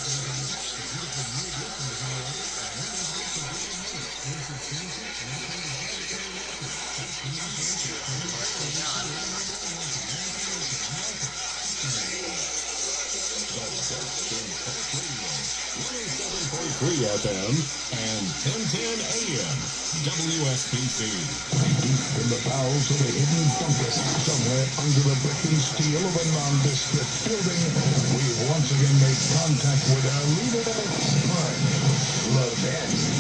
FM and 1010 AM WSPC. In the bowels of a hidden bunker somewhere under the brick and steel of a nondescript building, we've once again made contact with our leader, Mark Levin.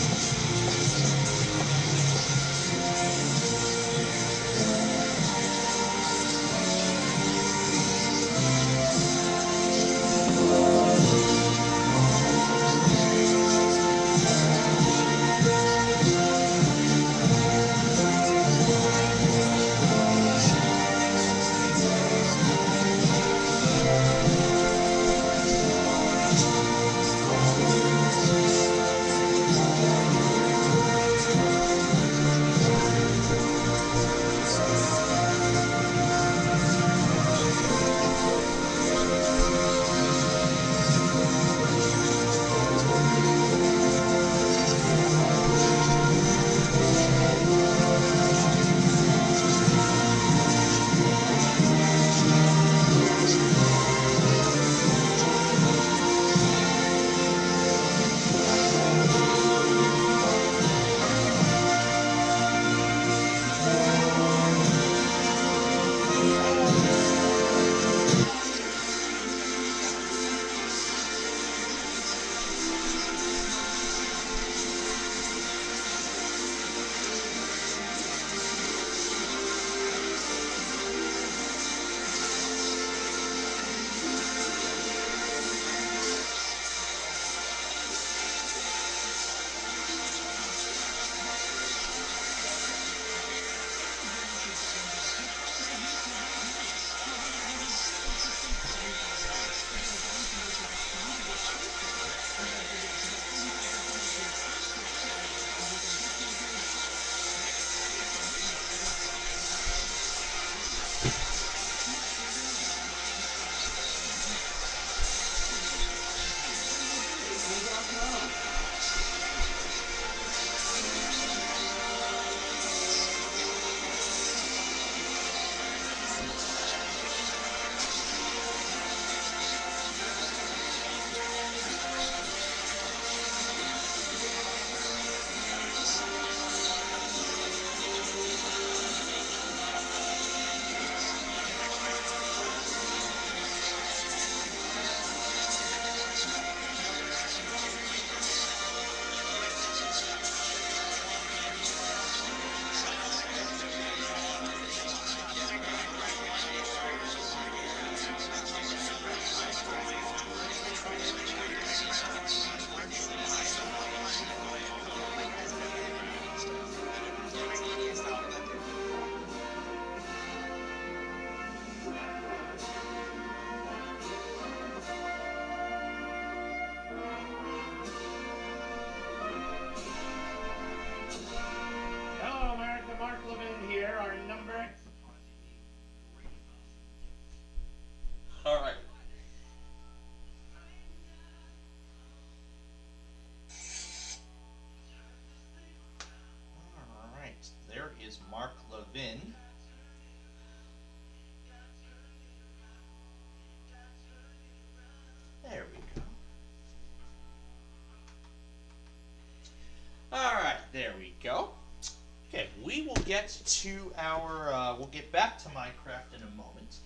get to our, we'll get back to Minecraft in a moment.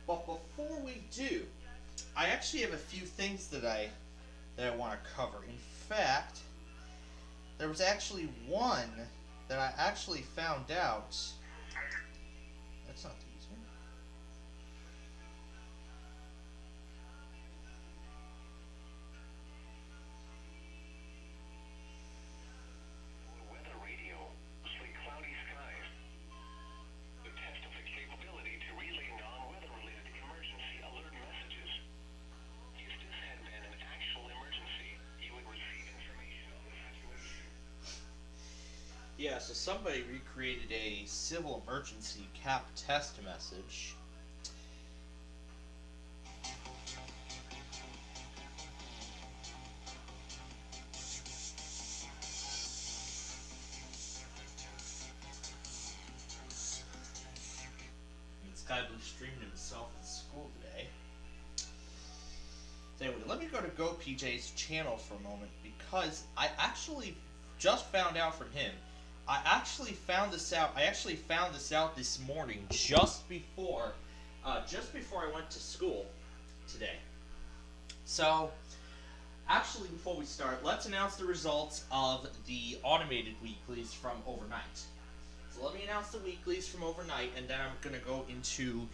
But before we do, I actually have a few things that I want to cover. In fact, there was actually one that I actually found out. That's not the user. Weather radio, slick cloudy skies. The test of its capability to relay non-weather-related emergency alert messages. If this had been an actual emergency, you would receive information on the situation. Yeah, so somebody recreated a civil emergency cap test message. And Sky Blue streamed himself at school today. So anyway, let me go to GoPJ's channel for a moment because I actually just found out from him. I actually found this out this morning just before I went to school today. So, actually, before we start, let's announce the results of the automated weeklies from overnight. So let me announce the weeklies from overnight, and then I'm gonna go into,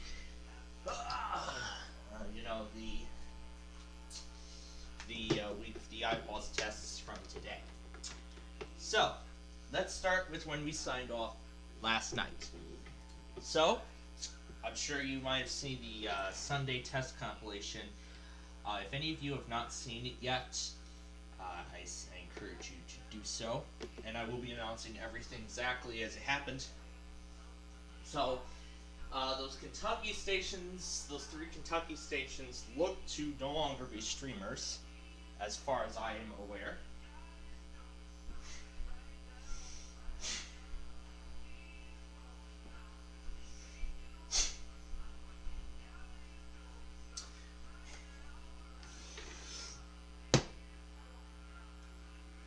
the iPause tests from today. So, let's start with when we signed off last night. So, I'm sure you might have seen the Sunday test compilation. If any of you have not seen it yet, I encourage you to do so. And I will be announcing everything exactly as it happened. So, those Kentucky stations, those 3 Kentucky stations, look to no longer be streamers, as far as I am aware.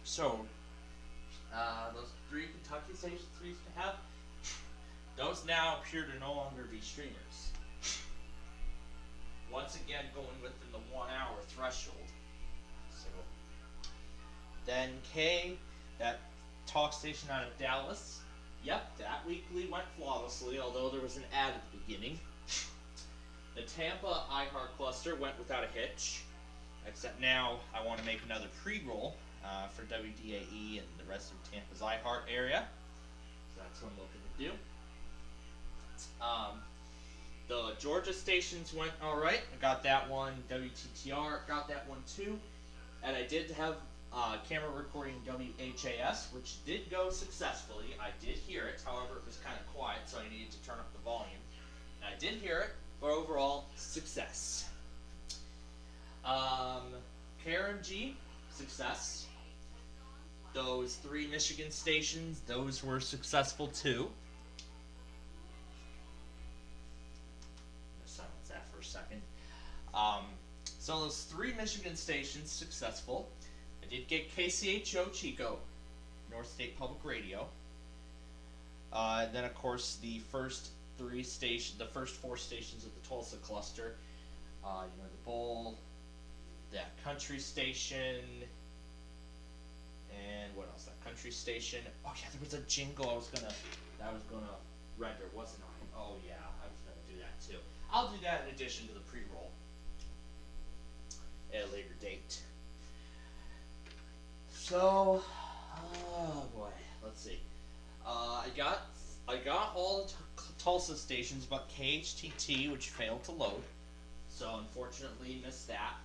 So, those 3 Kentucky stations we used to have, those now appear to no longer be streamers. Once again, going within the 1 hour threshold. So, then K, that talk station out of Dallas, yep, that weekly went flawlessly, although there was an ad at the beginning. The Tampa iHeart cluster went without a hitch, except now I want to make another pre-roll for WDAE and the rest of Tampa's iHeart area. So that's what I'm looking to do. The Georgia stations went alright. I got that one. WTTR got that one too. And I did have camera recording WHAS, which did go successfully. I did hear it. However, it was kind of quiet, so I needed to turn up the volume. And I did hear it, but overall, success. KRMG, success. Those 3 Michigan stations, those were successful too. Silence that for a second. So those 3 Michigan stations successful. I did get KCHO Chico, North State Public Radio. Then of course the first 4 stations of the Tulsa cluster. The Bowl, that country station, and what else? That country station. Oh yeah, there was a jingle I was gonna render, wasn't I? Oh yeah, I was gonna do that too. I'll do that in addition to the pre-roll at a later date. So, oh boy, let's see. I got all the Tulsa stations but KHTT, which failed to load. So unfortunately missed that.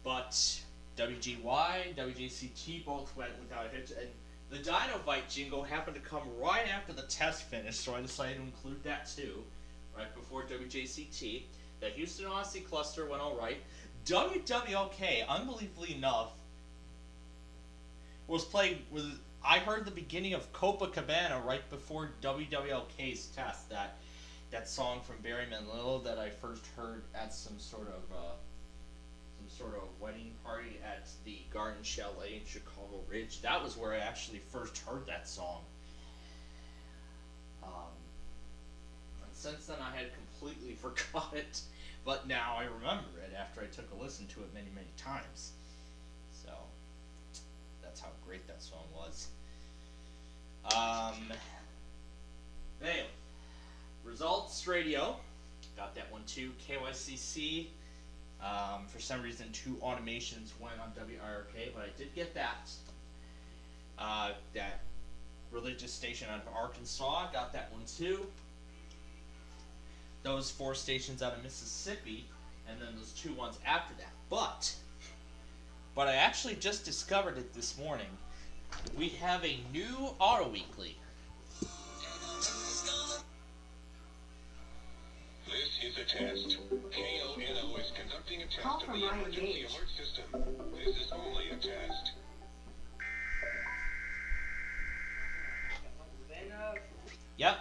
But WGY, WJCT both went without a hitch, and the Dinovite jingle happened to come right after the test finished, so I decided to include that too, right before WJCT. The Houston Odyssey cluster went alright. WWLK, unbelievably enough, was playing with. I heard the beginning of Copacabana right before WWLK's test. That song from Barry Manilow that I first heard at some sort of wedding party at the Garden Chalet in Chicago Ridge. That was where I actually first heard that song. And since then I had completely forgot it, but now I remember it after I took a listen to it many, many times. So, that's how great that song was. Anyway, Results Radio, got that one too. KYCC, for some reason 2 automations went on WIRK, but I did get that. That religious station out of Arkansas, got that one too. Those 4 stations out of Mississippi, and then those 2 ones after that. But I actually just discovered it this morning. We have a new Auto Weekly. This is a test. KONO is conducting a test of the emergency alert system. This is only a test. Yep.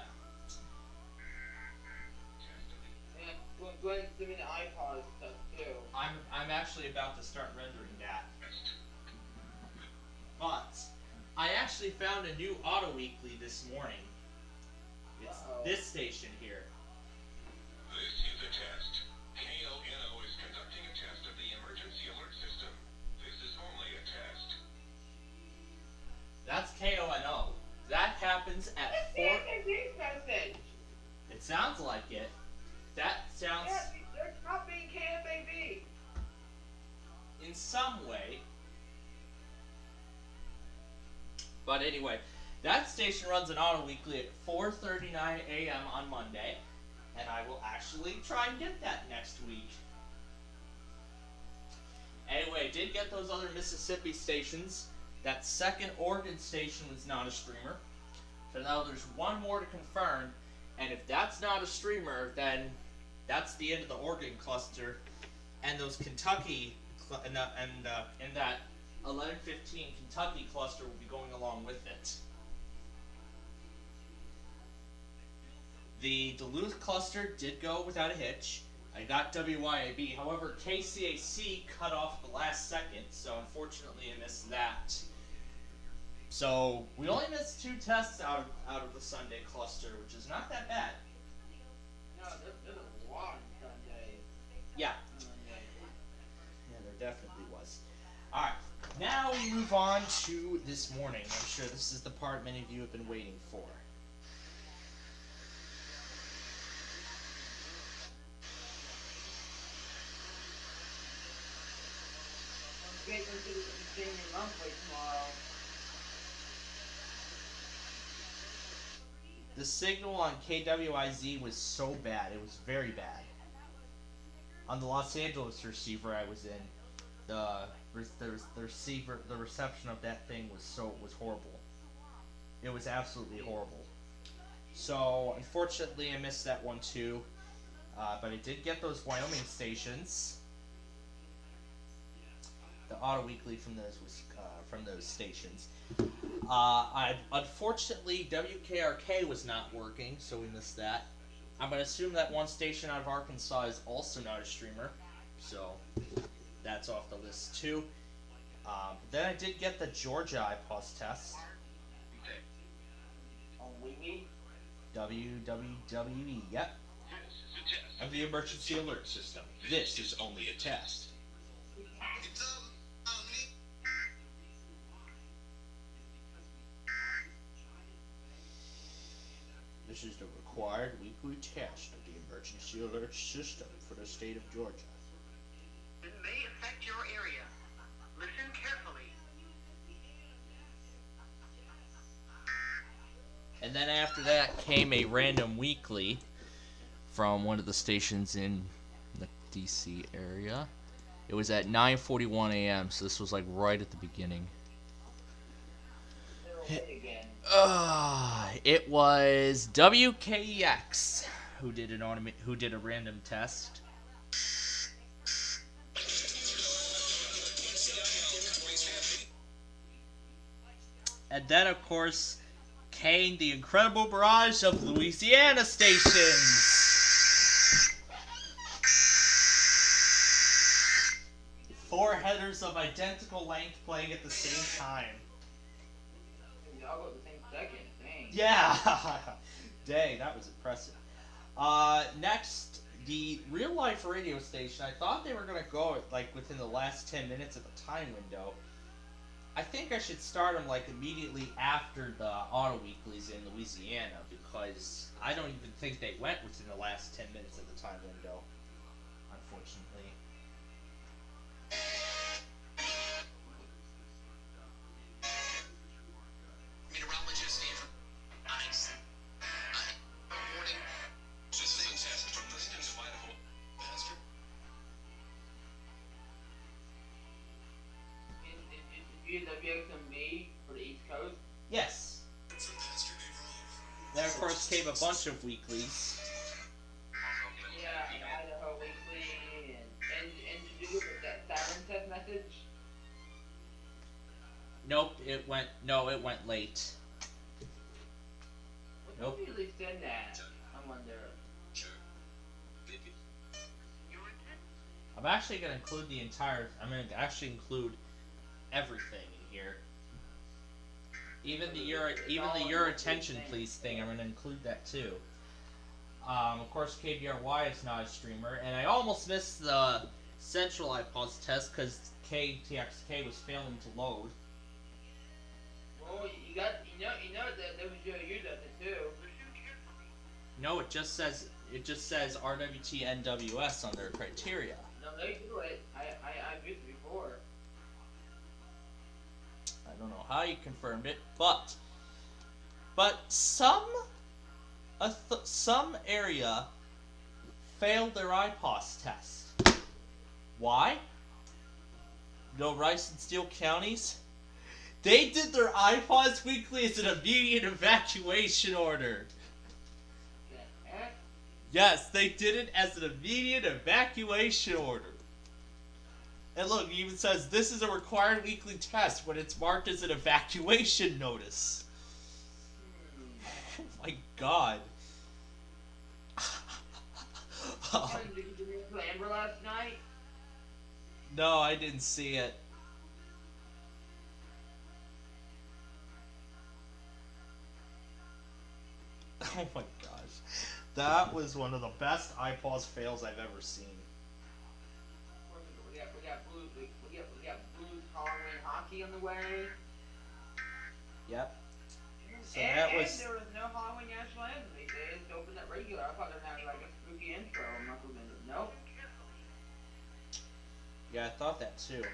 I'm actually about to start rendering that. But I actually found a new Auto Weekly this morning. It's this station here. This is a test. KONO is conducting a test of the emergency alert system. This is only a test. That's KONO. That happens at 4. It sounds like it. That sounds. They're copying KFAB. In some way. But anyway, that station runs an Auto Weekly at 4:39 a.m. on Monday, and I will actually try and get that next week. Anyway, I did get those other Mississippi stations. That second Oregon station was not a streamer. So now there's one more to confirm, and if that's not a streamer, then that's the end of the Oregon cluster, and those Kentucky and that 1115 Kentucky cluster will be going along with it. The Duluth cluster did go without a hitch. I got WYAB. However, KCAC cut off the last second, so unfortunately I missed that. So we only missed 2 tests out of the Sunday cluster, which is not that bad. No, there's a lot on Sunday. Yeah. Yeah, there definitely was. Alright, now we move on to this morning. I'm sure this is the part many of you have been waiting for. I'm getting to the senior monthly tomorrow. The signal on KWIZ was so bad. It was very bad. On the Los Angeles receiver I was in, the reception of that thing was horrible. It was absolutely horrible. So unfortunately I missed that one too. But I did get those Wyoming stations. The Auto Weekly from those stations. Unfortunately, WKRK was not working, so we missed that. I'm going to assume that one station out of Arkansas is also not a streamer, so that's off the list too. Then I did get the Georgia IPOS test. On Wiki? WWWE, yep. Of the emergency alert system. This is only a test. This is the required weekly test of the emergency alert system for the state of Georgia. It may affect your area. Listen carefully. And then after that came a random weekly from one of the stations in the DC area. It was at 9:41 a.m., so this was like right at the beginning. It was WKEX who did a random test. And then, of course, came the incredible barrage of Louisiana stations. Four headers of identical length playing at the same time. Y'all got the same second, dang. Yeah! day. That was impressive. Next, the real-life radio station. I thought they were going to go like within the last 10 minutes of the time window. I think I should start them like immediately after the auto weeklies in Louisiana, because I don't even think they went within the last 10 minutes of the time window, unfortunately. Meteorologist Andrew Ice. Warning. Just a test from the state of Idaho. Master. Is WXMB for the East Coast? Yes. There, of course, came a bunch of weeklies. Yeah, Idaho Weekly, and did you look at that siren test message? Nope, it went late. What do you usually send that? I wonder. I'm actually going to include the entire, I'm going to actually include everything in here. Even the your attention please thing, I'm going to include that too. Of course, KBRY is not a streamer, and I almost missed the Central iPods test because KTXK was failing to load. Well, you that WJU does it too. No, it just says RWT NWS on their criteria. No, they do it. I've used it before. I don't know how you confirmed it, but some area failed their IPOS test. Why? No Rice and Steele counties? They did their IPOS weekly as an immediate evacuation order. Yes, they did it as an immediate evacuation order. And look, it even says this is a required weekly test when it's marked as an evacuation notice. Oh my god. Did you play Amber last night? No, I didn't see it. Oh my gosh. That was one of the best iPause fails I've ever seen. We got Blues Halloween hockey on the way. Yep. So and that was. There was no Halloween national anthem. They just opened that regular. I thought they were having like a spooky intro. Nope. Yeah, I thought that too.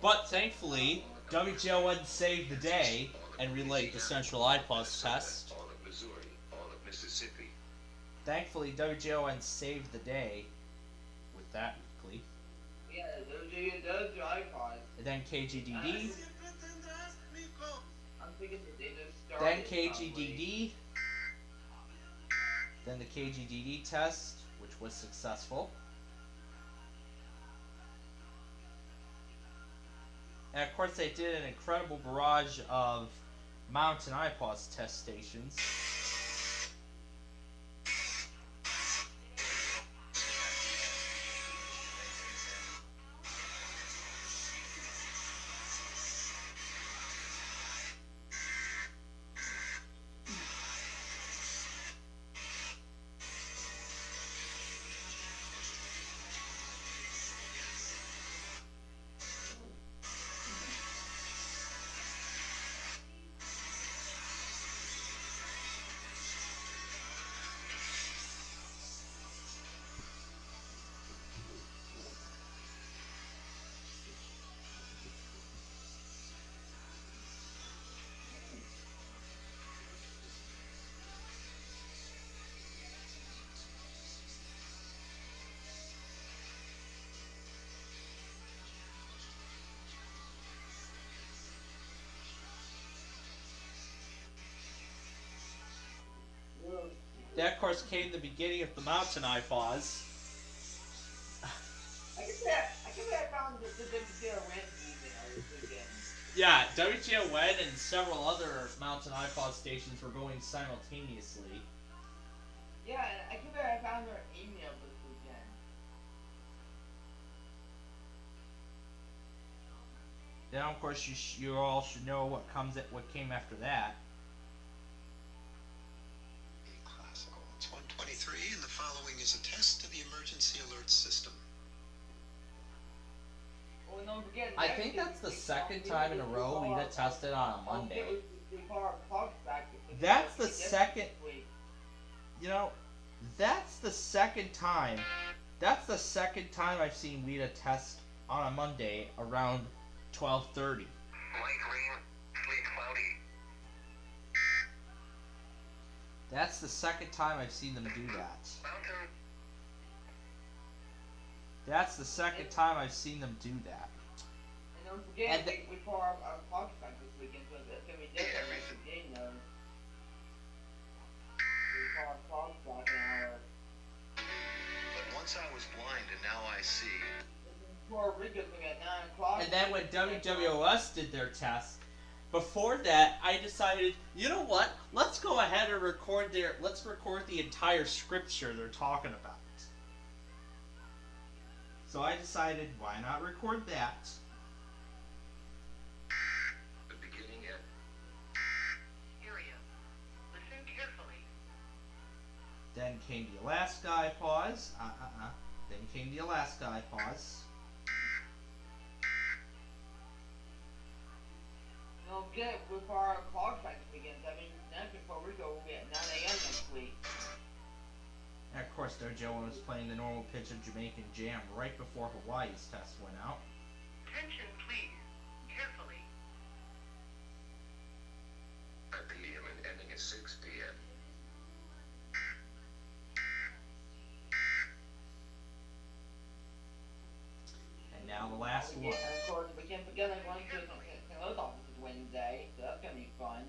But thankfully, WJON saved the day and relayed the Central iPause test. All of Missouri, all of Mississippi. Thankfully, WJON saved the day with that weekly. Yeah, WJON does do iPods. And then KGDD. I'm thinking that they just started. Then KGDD. Then the KGDD test, which was successful. And of course, they did an incredible barrage of mountain iPods test stations. That, of course, came the beginning of the mountain iPods. I can found the WJON email this weekend. Yeah, WJON and several other mountain iPod stations were going simultaneously. Yeah, I found their email this weekend. Now, of course, you all should know what came after that. the second time in a row we had tested on a Monday. Before Fox back. That's the second. You know, that's the second time. That's the second time I've seen WEDA test on a Monday around 12:30. Light rain, sleet cloudy. That's the second time I've seen them do that. Mountain. That's the second time I've seen them do that. And don't forget, before our Fox back this weekend, so it's going to be different next weekend, though. Before our Fox back an hour. But once I was blind and now I see. Before Rico's at 9 o'clock. And then when WWOS did their test, before that, I decided, you know what? Let's go ahead and record the entire scripture they're talking about. So I decided, why not record that? The beginning it. Area. Listen carefully. Then came the Alaska I pause. Then came the Alaska I pause. Don't forget, before our Fox back this weekend, I mean, that's before Rico will be at 9 a.m. next week. And of course, Dojo was playing the normal pitch of Jamaican Jam right before Hawaii's test went out. Attention, please. Carefully. 5 p.m. and ending at 6 p.m. And now the last one. And of course, we can't forget I'm going to the post office Wednesday, so that's going to be fun.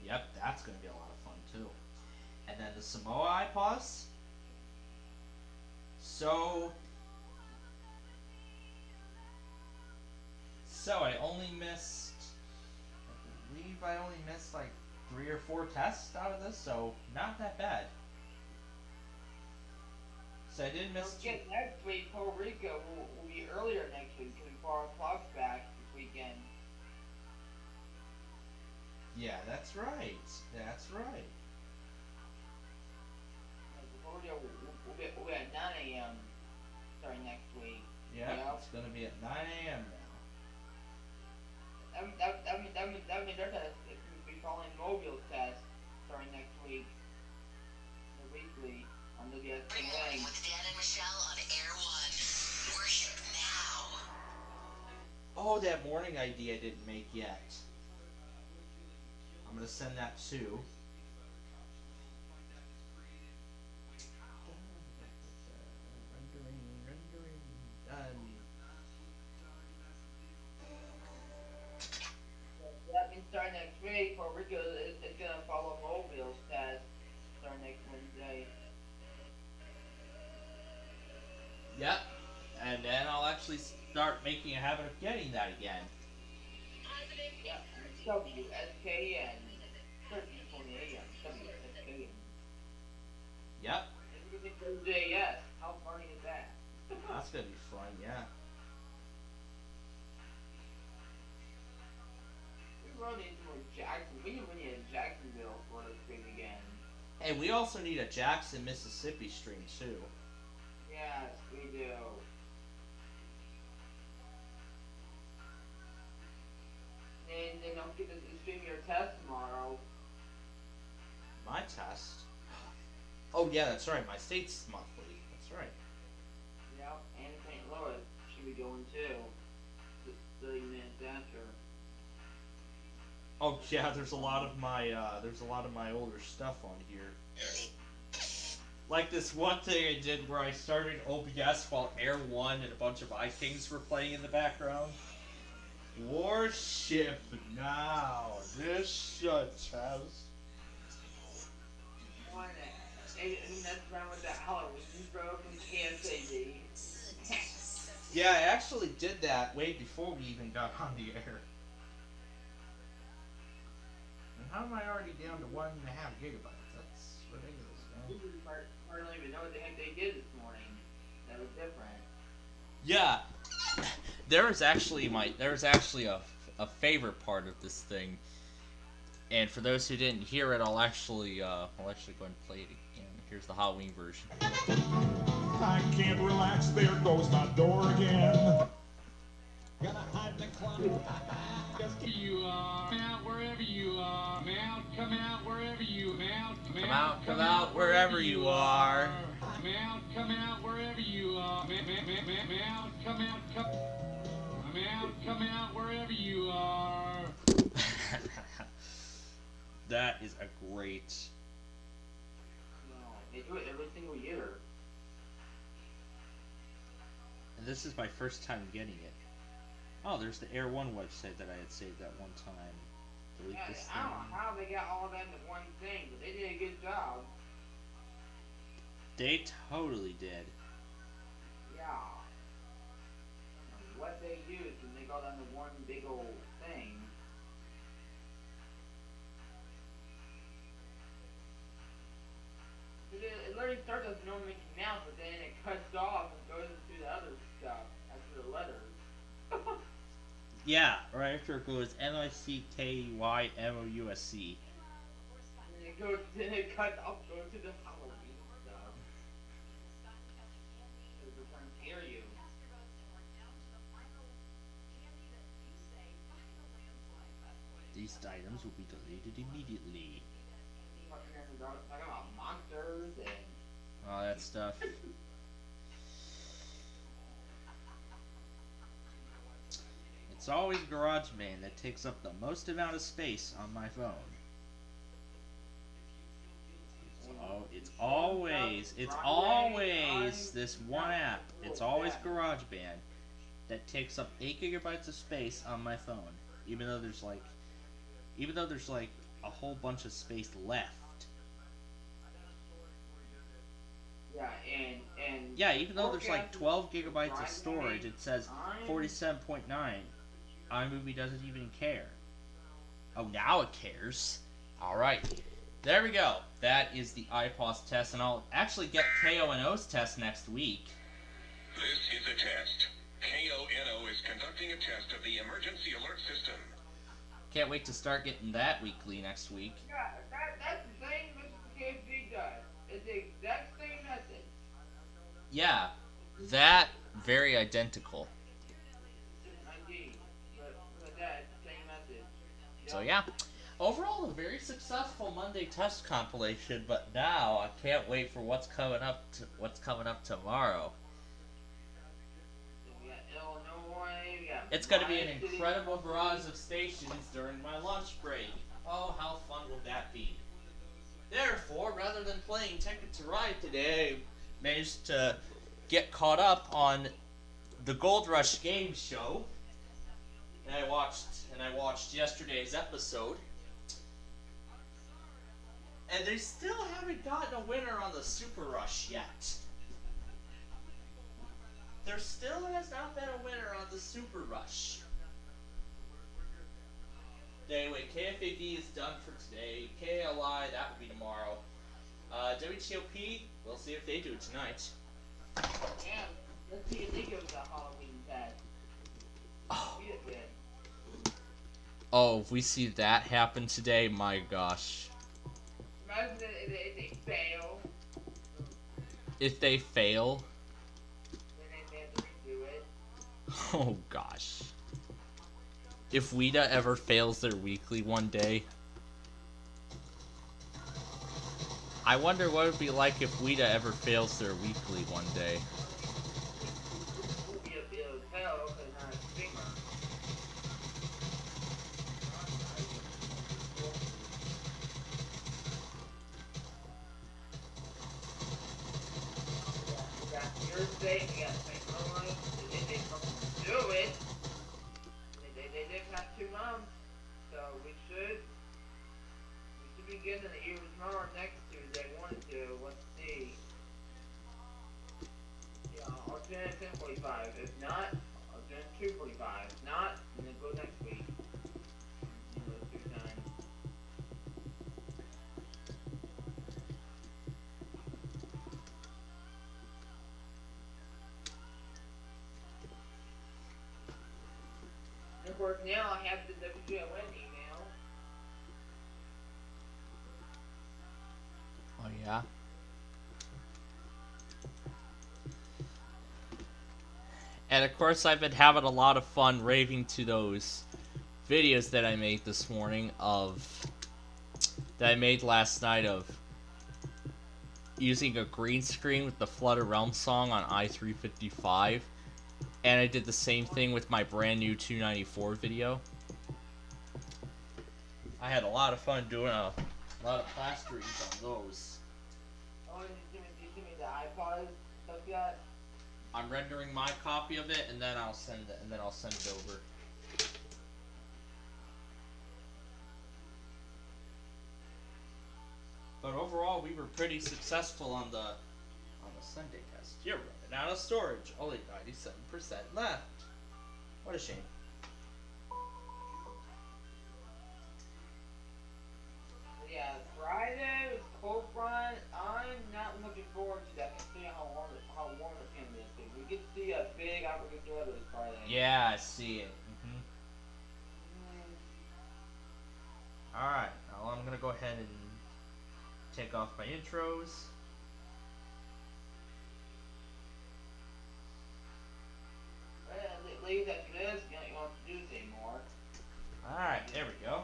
Yep, that's going to be a lot of fun too. And then the Samoa I pause. So I only missed, I believe I only missed like 3 or 4 tests out of this, so not that bad. So I did miss. Don't forget, next week, Puerto Rico will be earlier next week because before our clock's back this weekend. Yeah, that's right. That's right. Puerto Rico will be at 9 a.m. starting next week. Yeah, Yep. it's going to be at 9 a.m. now. That means their test is going to be following Mobile's test starting next week. The weekly on the Good morning with Dan and Michelle on Air 1. Worship now. Oh, that morning ID I didn't make yet. I'm going to send that too. Rendering, done. That means starting next week, Puerto Rico is going to follow Mobile's test starting next Wednesday. Yep. And then I'll actually start making a habit of getting that again. Yep. WSKN. 1320 AM. WSKN. Yep. JS. How funny is that? That's going to be fun, yeah. We run into Jackson. We need a Jacksonville for this thing again. Hey, we also need a Jackson, Mississippi stream too. Yes, we do. And then don't forget to stream your test tomorrow. My test? Oh yeah, that's right. My state's monthly. That's right. Yep, and St. Louis should be going too. 30 minutes after. Oh yeah, there's a lot of my older stuff on here. Like this one thing I did where I started OBS while Air 1 and a bunch of iKings were playing in the background. Worship now. This test. And that's around with that Halloween bro from KSAD. Yeah, I actually did that way before we even got on the air. And how am I already down to 1.5 gigabytes? That's ridiculous, man. I don't even know what the heck they did this morning. That was different. Yeah, there's actually a favorite part of this thing, and for those who didn't hear it, I'll actually go and play it again. Here's the Halloween version. I can't relax, there goes my door again. Gotta hide in the closet. Just you come out wherever you are. Come out wherever you Come out wherever you are. Come out wherever you are. Come out wherever you are. That is a great. They do it every single year. And this is my first time getting it. Oh, there's the Air 1 website that I had saved that one time. Delete Yeah, this thing. I don't know how they got all that into one thing, but they did a good job. They totally did. Yeah. What they used and they got into one big old thing. It literally starts as no Mickey Mouse, but then it cuts off and goes into the other stuff after the letters. Yeah, right after it goes MICKYMOUSC. And then it cuts off, goes to the Halloween stuff. They're trying to scare you. These items will be deleted immediately. Talking about monsters and All that stuff. It's always GarageBand that takes up the most amount of space on my phone. It's always this one app. It's always GarageBand that takes up 8 gigabytes of space on my phone. Even though there's like a whole bunch of space left. Yeah, even though there's like 12 gigabytes of storage, it says 47.9. iMovie doesn't even care. Oh, now it cares. Alright, there we go. That is the IPOS test, and I'll actually get KONO's test next week. This is a test. KONO is conducting a test of the emergency alert system. Can't wait to start getting that weekly next week. Yeah, that's the same Mr. KFG does. It's the exact same message. Yeah, that very identical. ID, but that's the same message. So yeah, overall a very successful Monday test compilation. But now I can't wait for what's coming up tomorrow. We got Illinois. We got It's going to be an Miami City. incredible barrage of stations during my lunch break. Oh, how fun will that be? Therefore, rather than playing Ticket to Ride today, I managed to get caught up on the Gold Rush game show. And I watched yesterday's episode. And they still haven't gotten a winner on the Super Rush yet. There still has not been a winner on the Super Rush. Anyway, KFAD is done for today. KLI, that will be tomorrow. WTOP, we'll see if they do it tonight. Yeah, let's see if they give us a Halloween test. Oh. We did good. Oh, if we see that happen today, my gosh. Imagine if they fail. If they fail, Then they have to redo it. oh gosh. If WEDA ever fails their weekly one day, I wonder what it would be like if WEDA ever fails their weekly one day. It'll fail because it's not a streamer. We got your state, we got St. Louis, they fucking do it. They did have 2 months, so we should be getting the year tomorrow next Tuesday. Wanted to. Let's see. Yeah, I'll turn it 10:45. If not, I'll turn it 2:45. If not, then go next week. Those 2 times. And of course, now I have the WGON email. Oh yeah? And of course, I've been having a lot of fun raving to those videos that I made this morning that I made last night of using a green screen with the Flooded Realm song on I-355. And I did the same thing with my brand new 294 video. I had a lot of fun doing a lot of plasterings on those. Oh, did you give me the iPod stuff yet? I'm rendering my copy of it, and then I'll send it over. But overall, we were pretty successful on the Sunday test. You're running out of storage. Only 97% left. What a shame. Yeah, Friday was cold front. I'm not looking forward to that. Considering how warm it's gonna be this week. We get to see a big opportunity weather this Friday. Yeah, I see it. Alright, now I'm gonna go ahead and take off my intros. Leave after this, you don't want to do this anymore. Alright, there we go.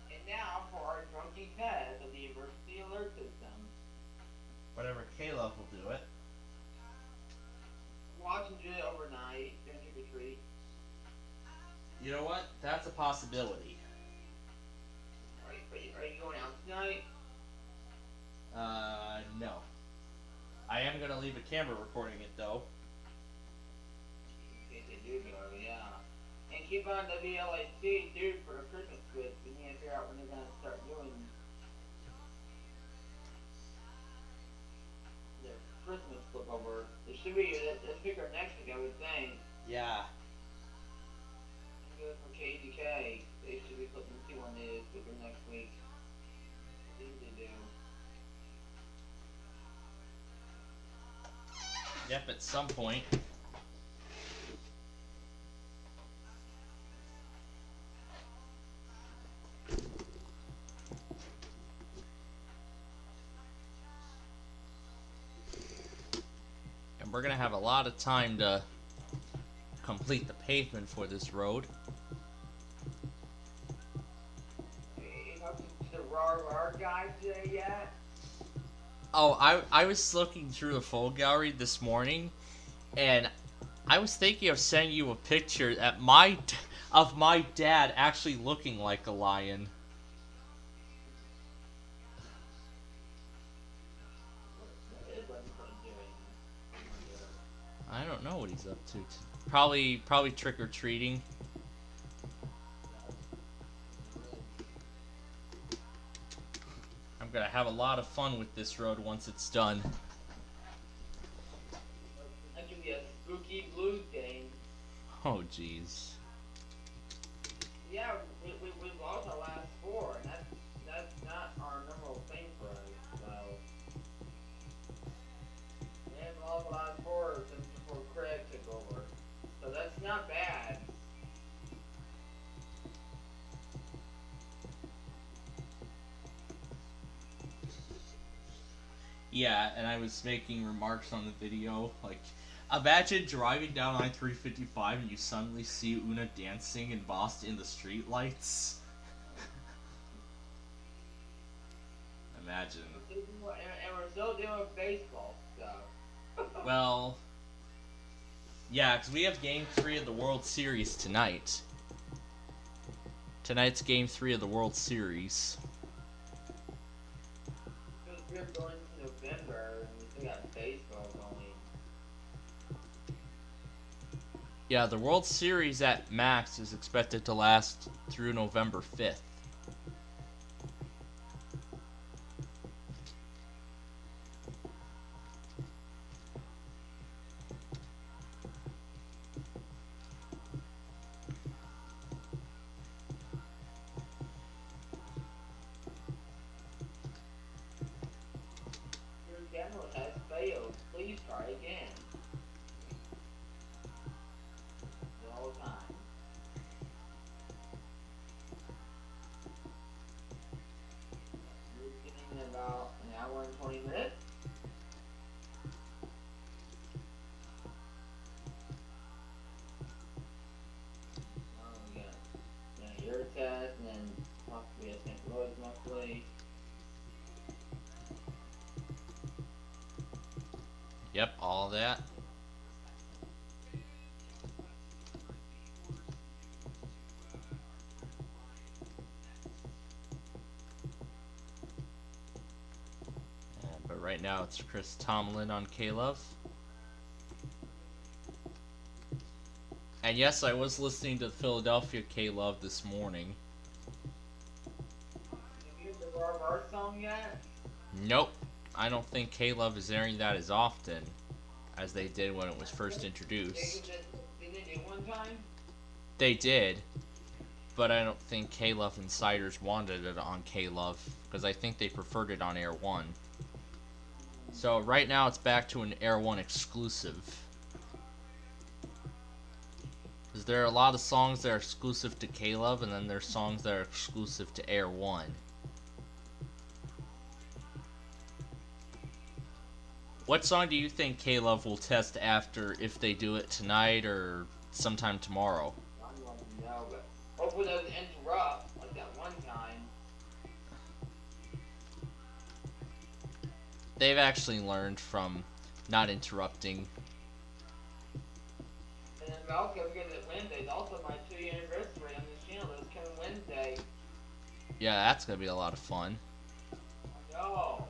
And now for our drunky test of the emergency alert system. Whatever Caleb will do it. Watch and do it overnight during trick or treat. You know what? That's a possibility. Are you going out tonight? No. I am gonna leave a camera recording it though. In case they do go, yeah. And keep on WLAC, dude, for a Christmas quiz. We need to figure out when they're gonna start doing their Christmas flip over. It should be this week or next week, I would think. Yeah. Good for KDK. They should be flipping to one this week or next week. I think they do. Yep, at some point. And we're gonna have a lot of time to complete the pavement for this road. The RAR guy today yet? Oh, I was looking through the phone gallery this morning, and I was thinking of sending you a picture of my dad actually looking like a lion. I don't know what he's up to. Probably trick-or-treating. I'm gonna have a lot of fun with this road once it's done. That could be a spooky blues game. Oh, jeez. Yeah, we lost our last four, and that's not our normal thing for us. So we haven't lost the last four since before Craig took over. So that's not bad. Yeah, and I was making remarks on the video, like, imagine driving down I-355 and you suddenly see Una dancing and Boston in the streetlights. Imagine. And we're still doing baseball stuff. Well, yeah, because we have Game 3 of the World Series tonight. Tonight's Game 3 of the World Series. Because we're going to November, and we still got baseball going. Yeah, the World Series at max is expected to last through November 5th. Your demo has failed. Please try again. All the time. Yep, all that. But right now it's Chris Tomlin on K-Love. And yes, I was listening to Philadelphia K-Love this morning. Have you heard the Roar song yet? Nope. I don't think K-Love is airing that as often as they did when it was first introduced. Did they do it one time? They did, but I don't think K-Love Insiders wanted it on K-Love, because I think they preferred it on Air 1. So right now it's back to an Air 1 exclusive. Because there are a lot of songs that are exclusive to K-Love, and then there's songs that are exclusive to Air 1. What song do you think K-Love will test after, if they do it tonight or sometime tomorrow? I don't know, but hopefully it doesn't interrupt like that one time. They've actually learned from not interrupting. And then Malcolm, because it's Wednesday, it's also my 2-year anniversary on this channel. It's coming Wednesday. Yeah, that's gonna be a lot of fun. I know.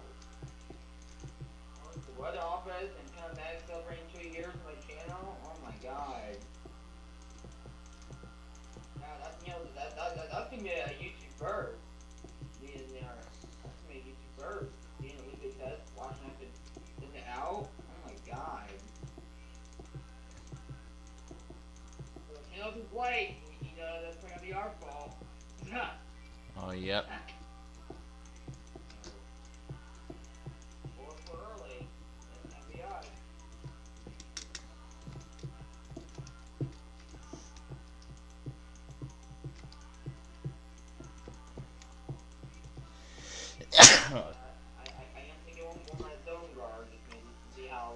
I went to the weather office and come back celebrating 2 years on my channel. Oh my god. Now that's, you know, that's gonna be a YouTube first. Being there. That's gonna be a YouTube first. Being a weekly test, watching it, send it out. Oh my god. So the channel is late. You know, that's gonna be our fault. Oh, yep. Or for early. That's gonna be us.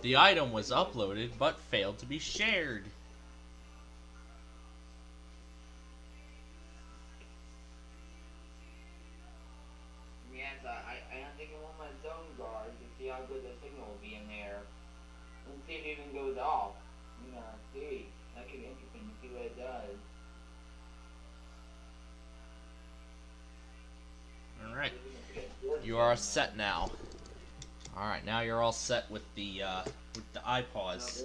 The item was uploaded but failed to be shared. Yes, I am thinking one of my zone guards to see how good the signal will be in there. And see if it even goes off. You know, see. That could be interesting to see what it does. Alright. You are set now. Alright, now you're all set with the iPause.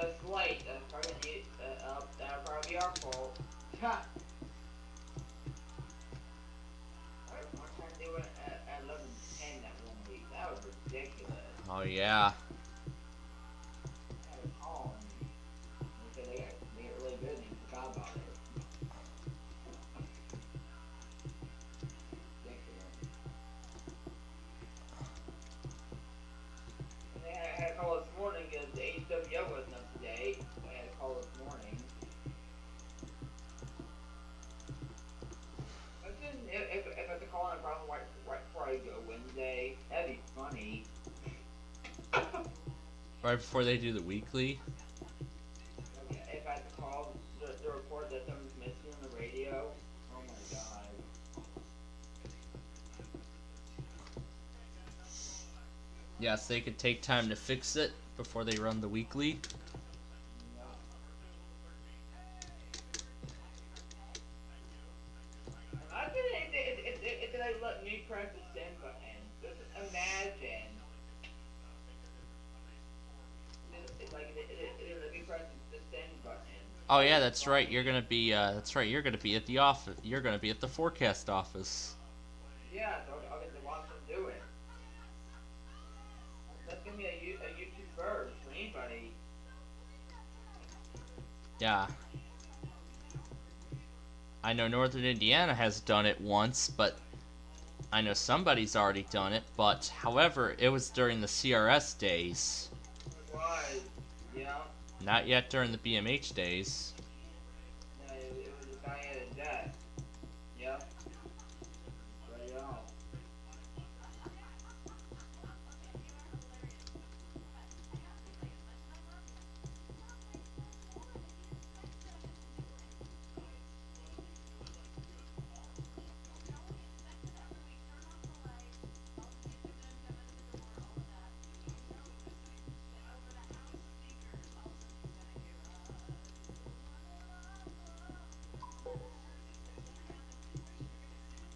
That's late. That'll probably be our fault. Ha! Alright, one time they went at 11:10 that one week. That was ridiculous. Oh, yeah. I had a call and they said they got really good and they forgot about it. Ridiculous. And then I had a call this morning because the HWO wasn't up today. So I had a call this morning. If I could call in a problem right before I go Wednesday, that'd be funny. Right before they do the weekly. If I had to call the report that someone's missing on the radio, oh my god. Yes, they could take time to fix it before they run the weekly. Imagine if they let me press the send button. Just imagine. It's like it let me press the send button. Oh yeah, that's right. You're gonna be You're gonna be at the office. You're gonna be at the forecast office. Yeah, so I'll get to watch them do it. That's gonna be a YouTube first for anybody. Yeah. I know Northern Indiana has done it once, but I know somebody's already done it. But however, it was during the CRS days. Why? Yeah. Not yet during the BMH days. No, it was a guy at a desk. Yep. Right on.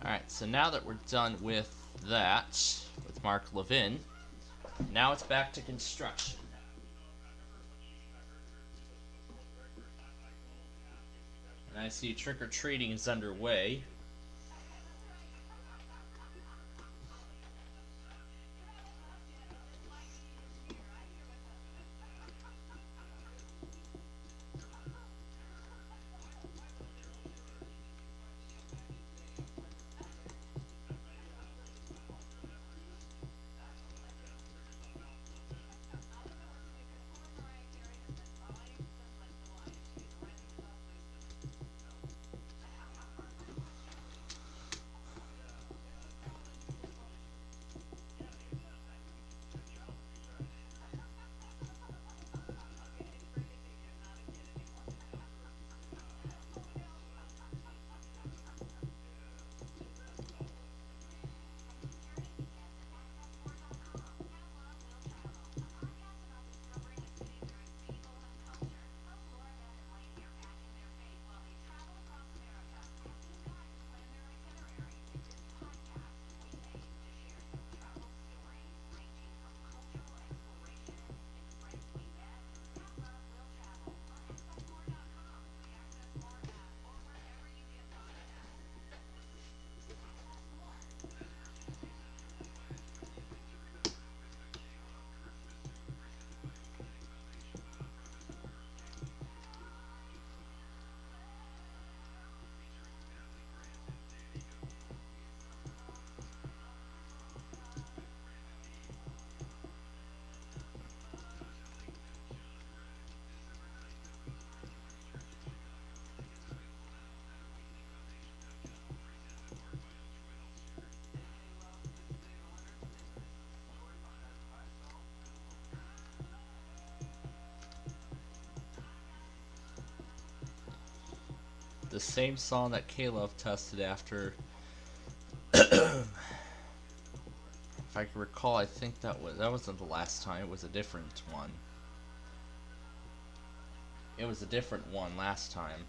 Alright, so now that we're done with that, with Mark Levin, now it's back to construction. And I see trick-or-treating is underway. The same song that Caleb tested after. If I can recall, I think that wasn't the last time. It was a different one. It was a different one last time.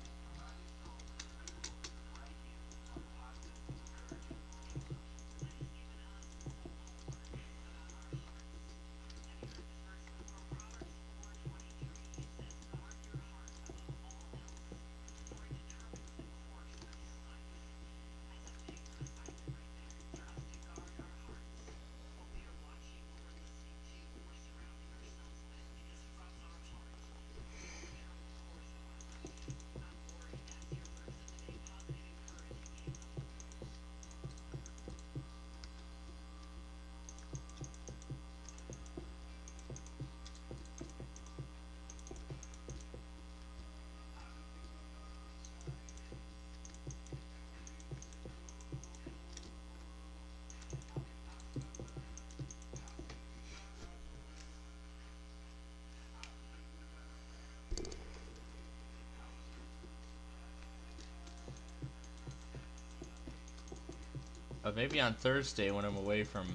But maybe on Thursday when I'm away from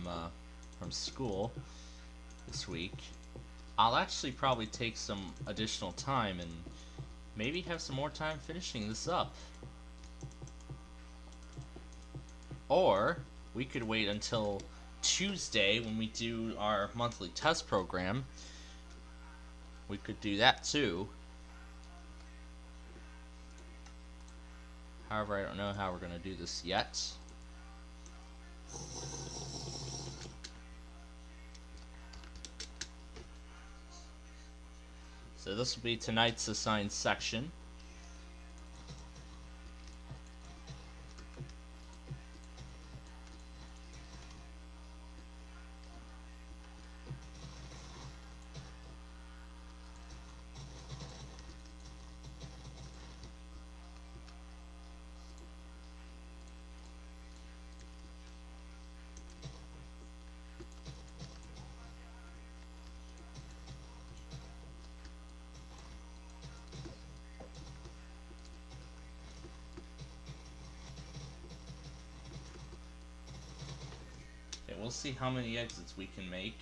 school this week, I'll actually probably take some additional time and maybe have some more time finishing this up. Or we could wait until Tuesday when we do our monthly test program. We could do that too. However, I don't know how we're going to do this yet. So this will be tonight's assigned section. we'll see how many exits we can make.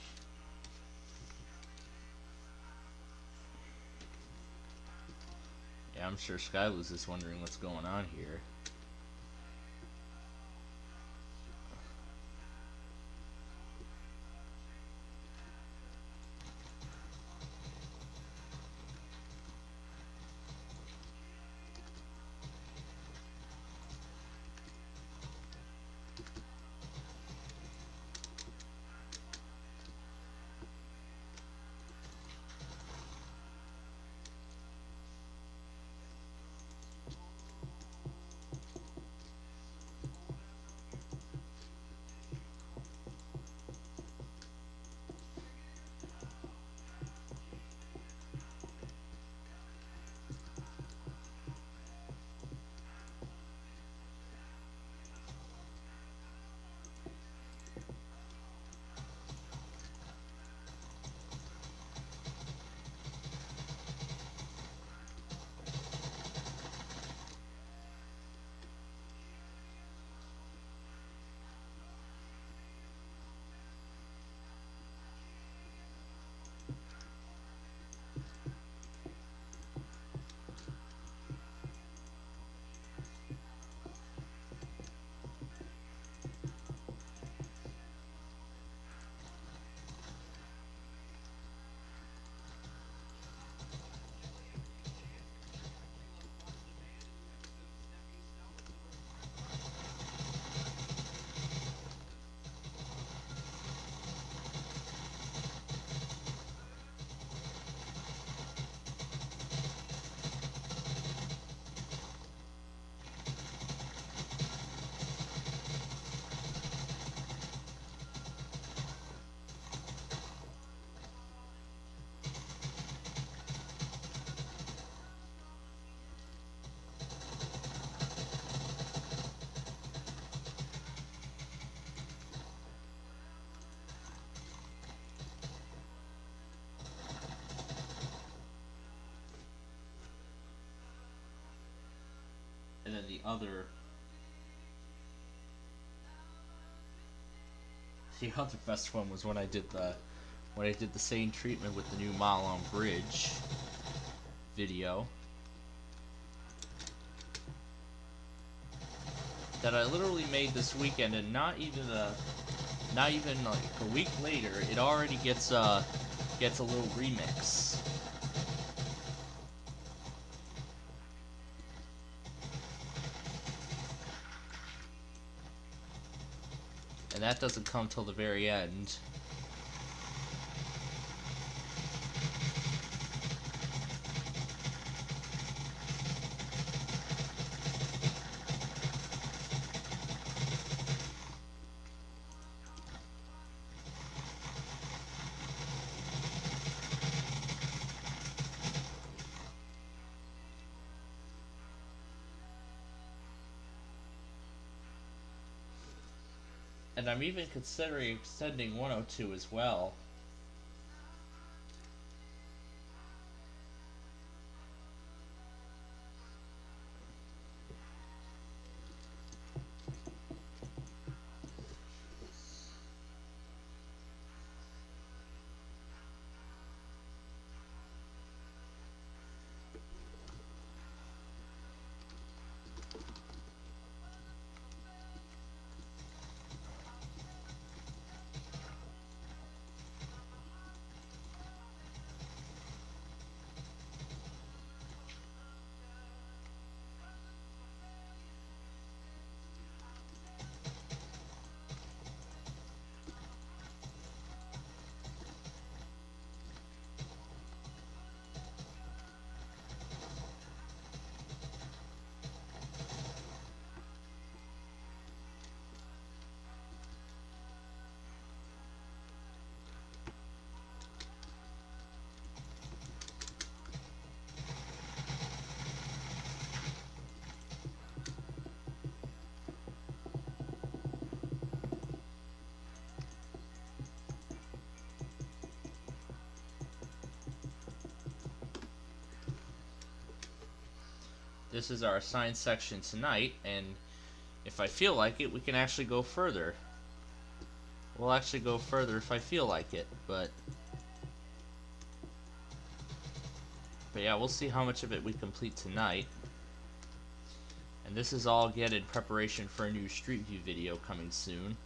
Yeah, I'm sure Skyluz is wondering what's going on here. And then the other best one was when I did the same treatment with the new Malong Bridge video that I literally made this weekend, and not even like a week later, it already gets a little remix. And that doesn't come till the very end. And I'm even considering extending 102 as well. This is our assigned section tonight, and if I feel like it, we can actually go further. We'll actually go further if I feel like it, but yeah, we'll see how much of it we complete tonight. And this is all again in preparation for a new Street View video coming soon.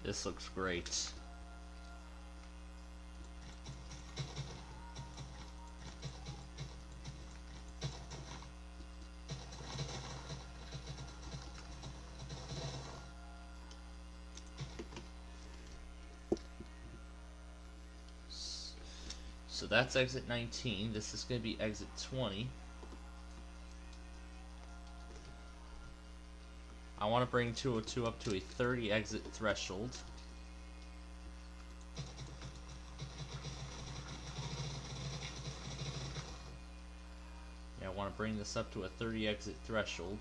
This looks great. So that's exit 19. This is going to be exit 20. I want to bring 202 up to a 30 exit threshold. Yeah, I want to bring this up to a 30 exit threshold.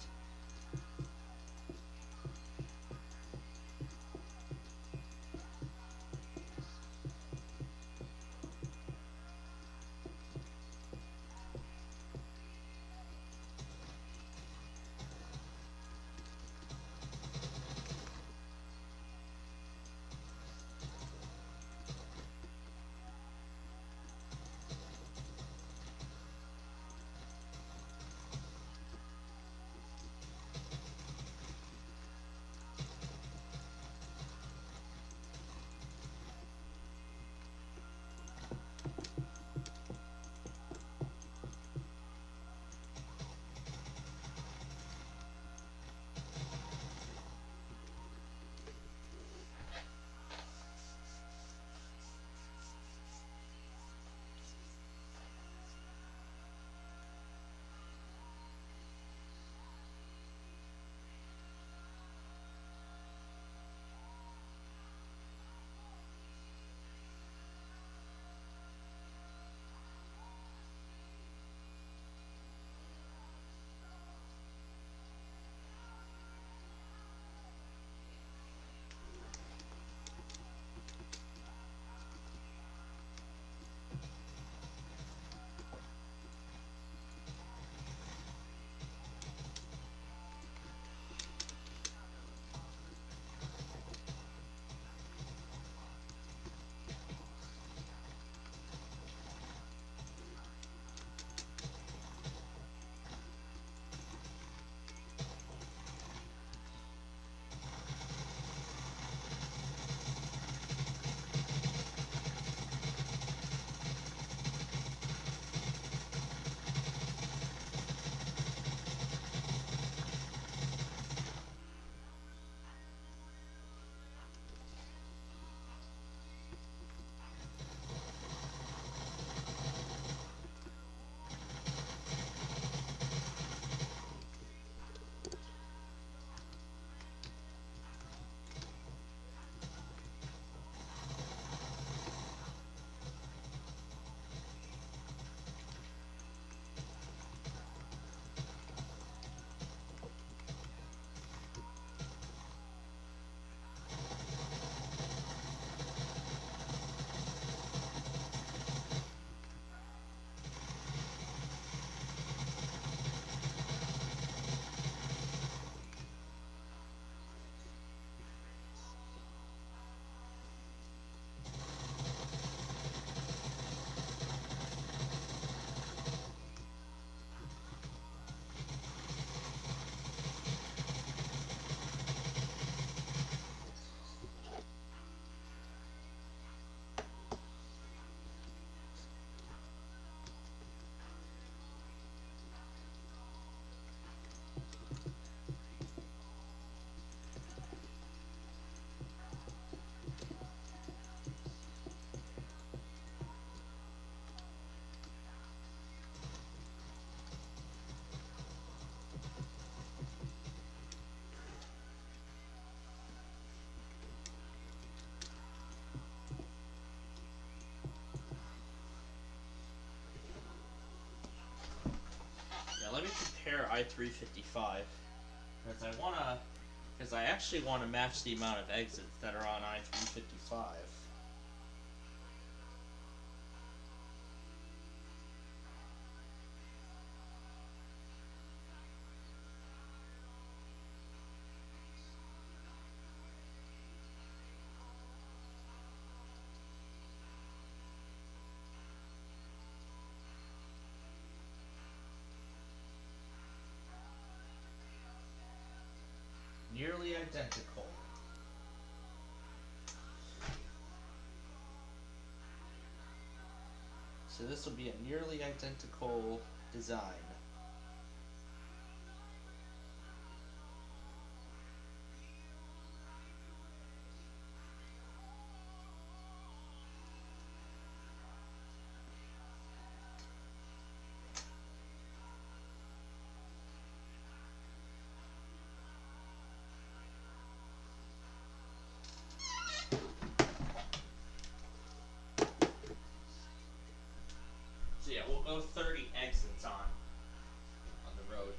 repair I-355 because I actually want to match the amount of exits that are on I-355. Nearly identical. So this will be a nearly identical design. So yeah, we'll go 30 exits on the road.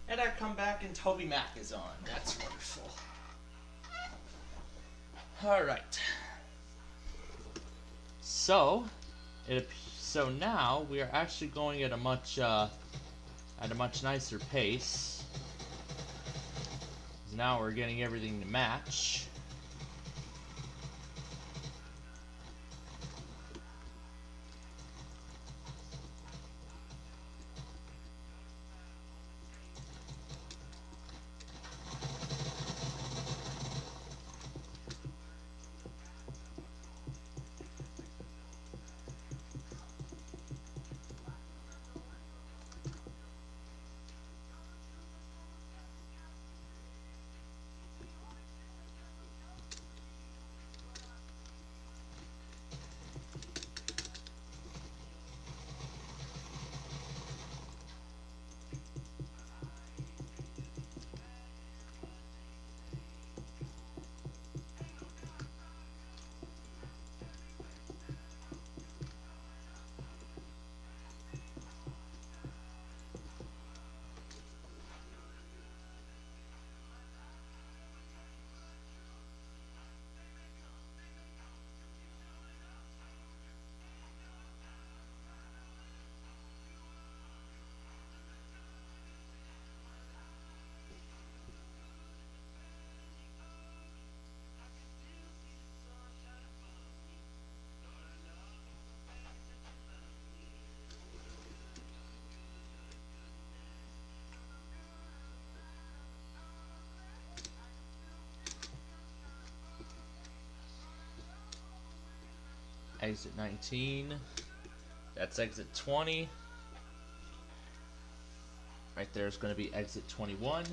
And I come back and Toby Mac is on. That's wonderful. Alright. So now we are actually going at a much nicer pace. Now we're getting everything to match. Exit 19. That's exit 20. Right there is going to be exit 21.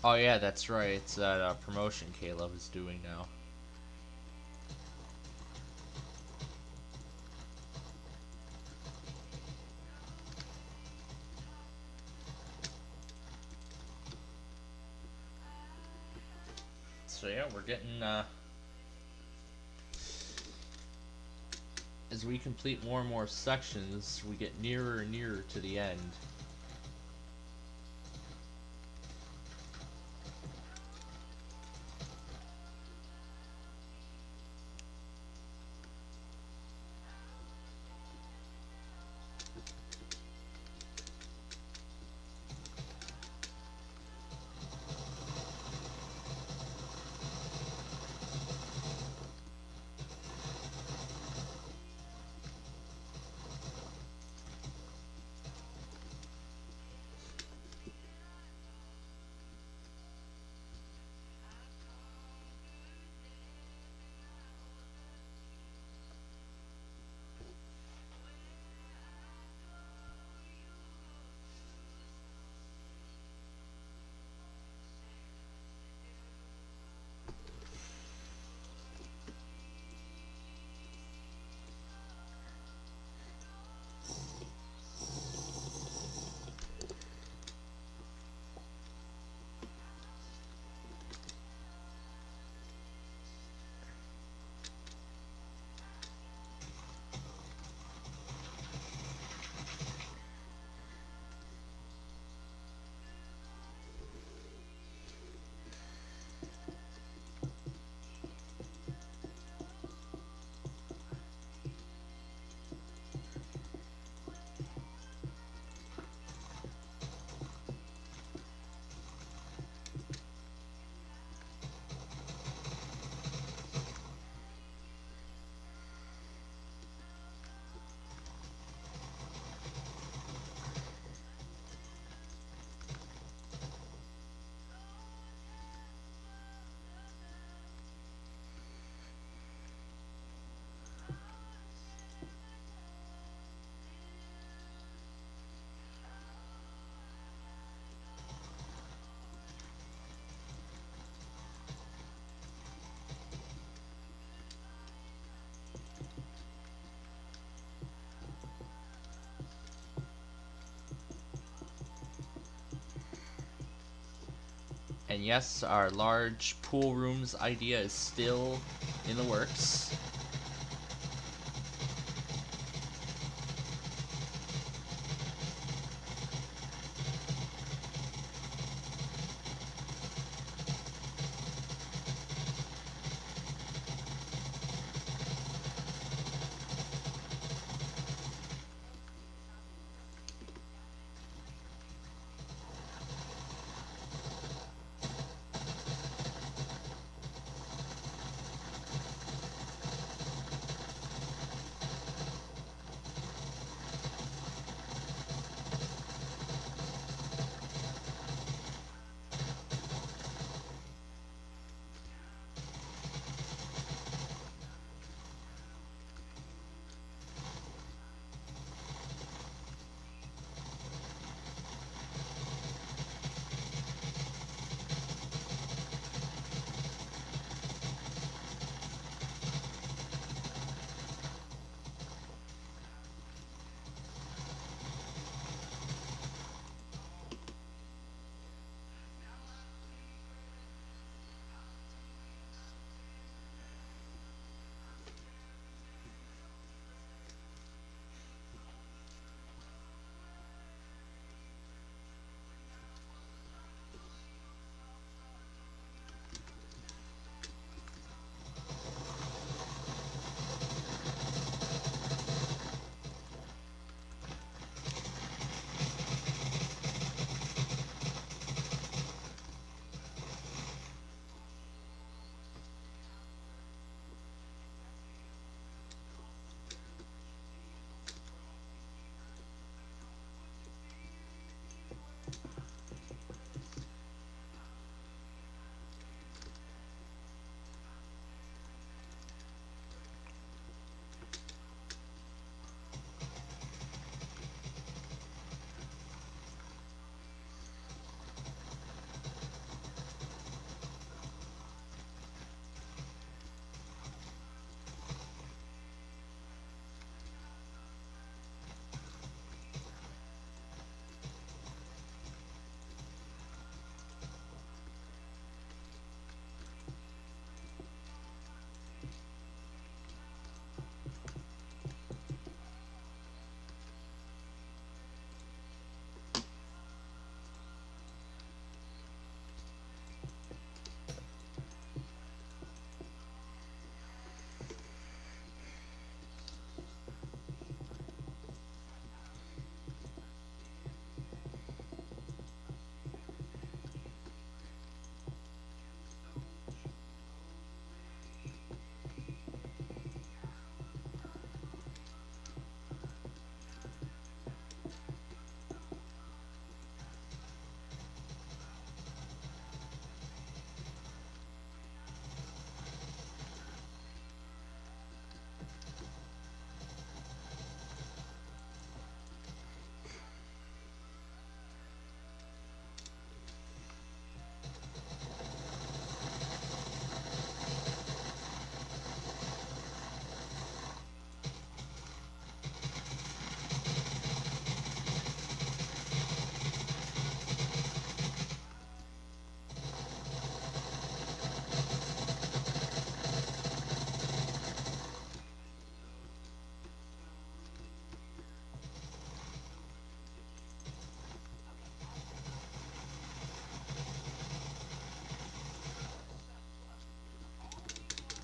Oh yeah, that's right. It's that promotion Caleb is doing now. So yeah, we're getting as we complete more and more sections, we get nearer and nearer to the end. And yes, our large pool rooms idea is still in the works.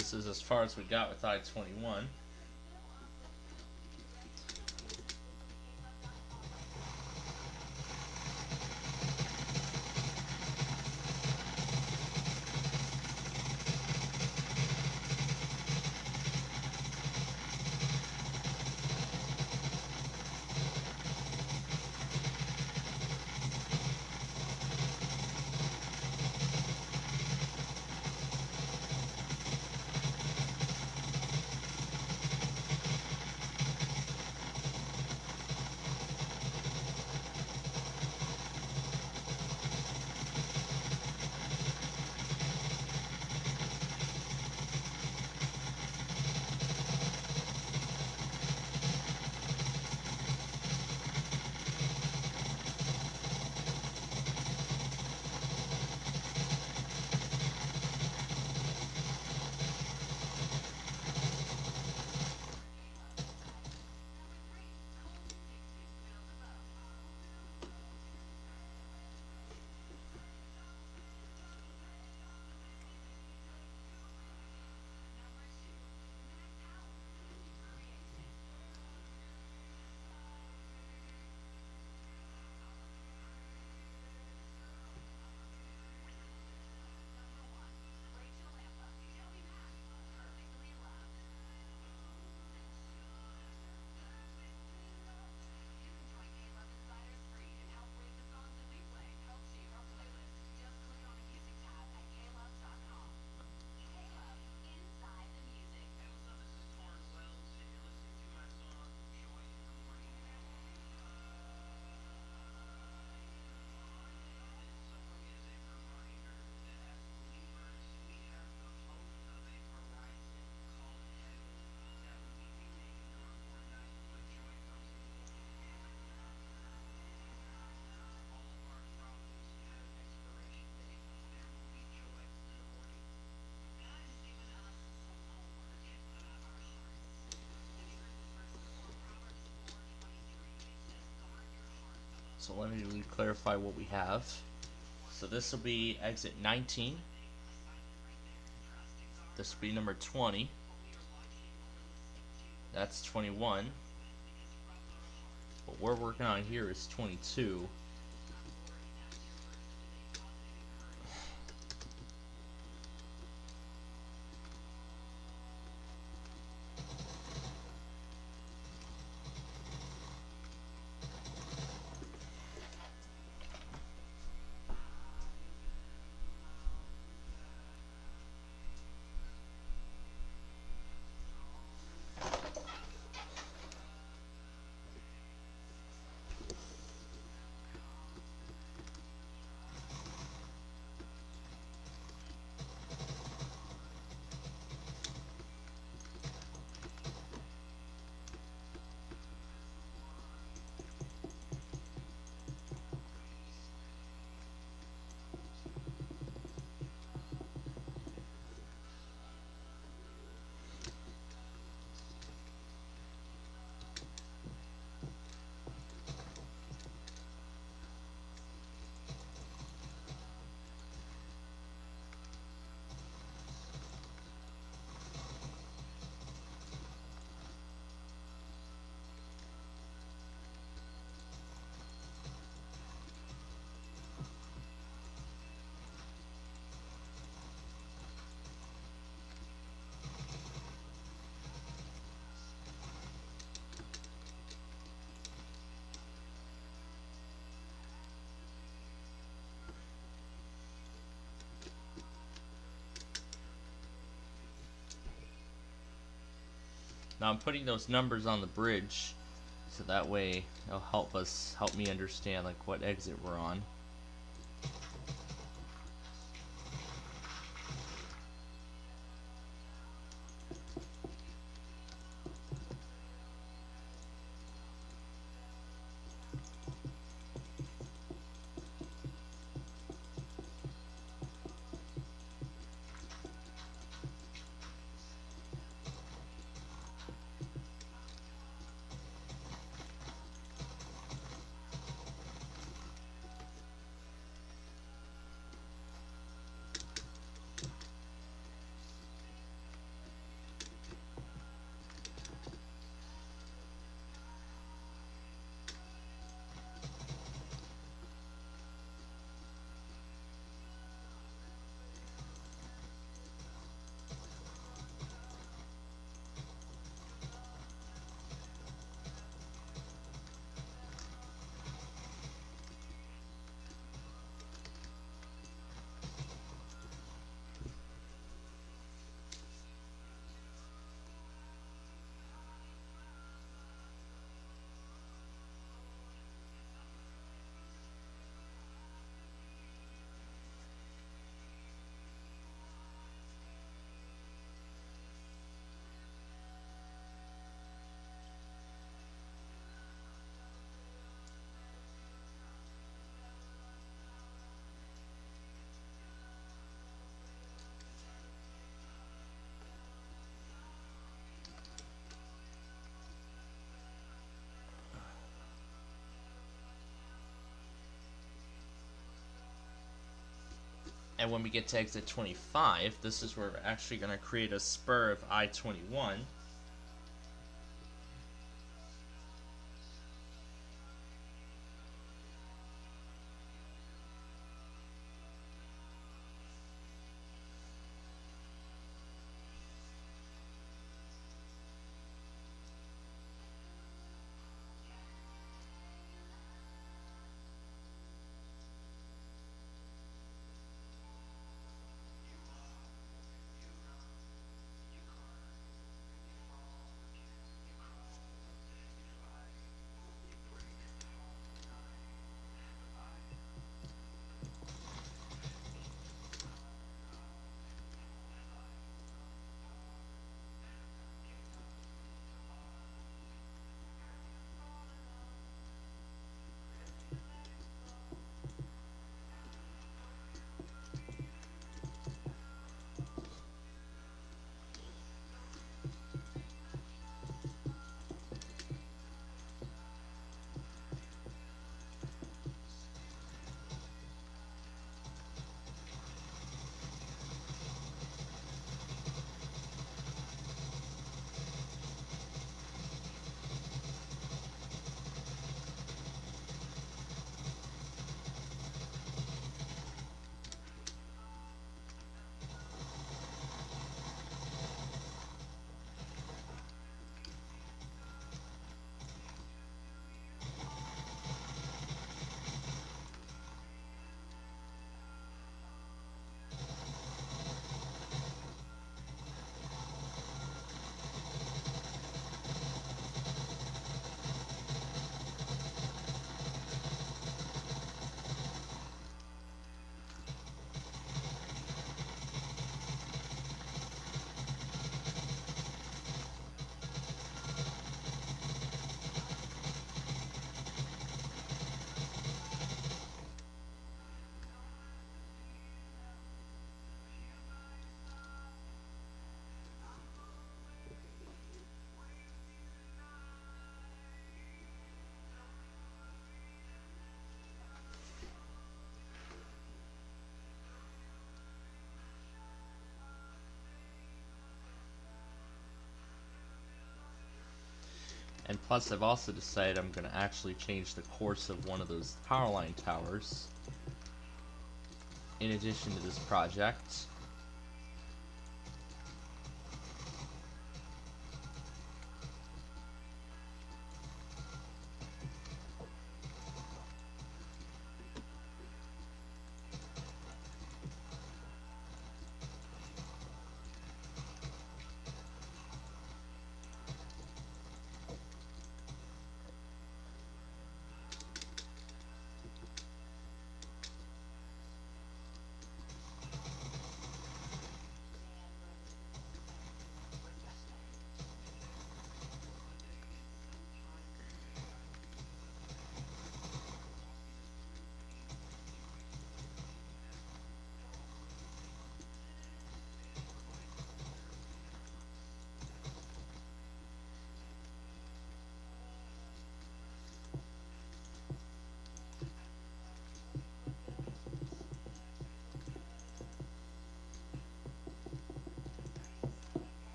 This is as far as we got with I-21. So let me clarify what we have. So this will be exit 19. This will be number 20. That's 21. What we're working on here is 22. Now I'm putting those numbers on the bridge, so that way it'll help me understand like what exit we're on. And when we get to exit 25, this is where we're actually going to create a spur of I-21. And plus, I've also decided I'm going to actually change the course of one of those power line towers in addition to this project.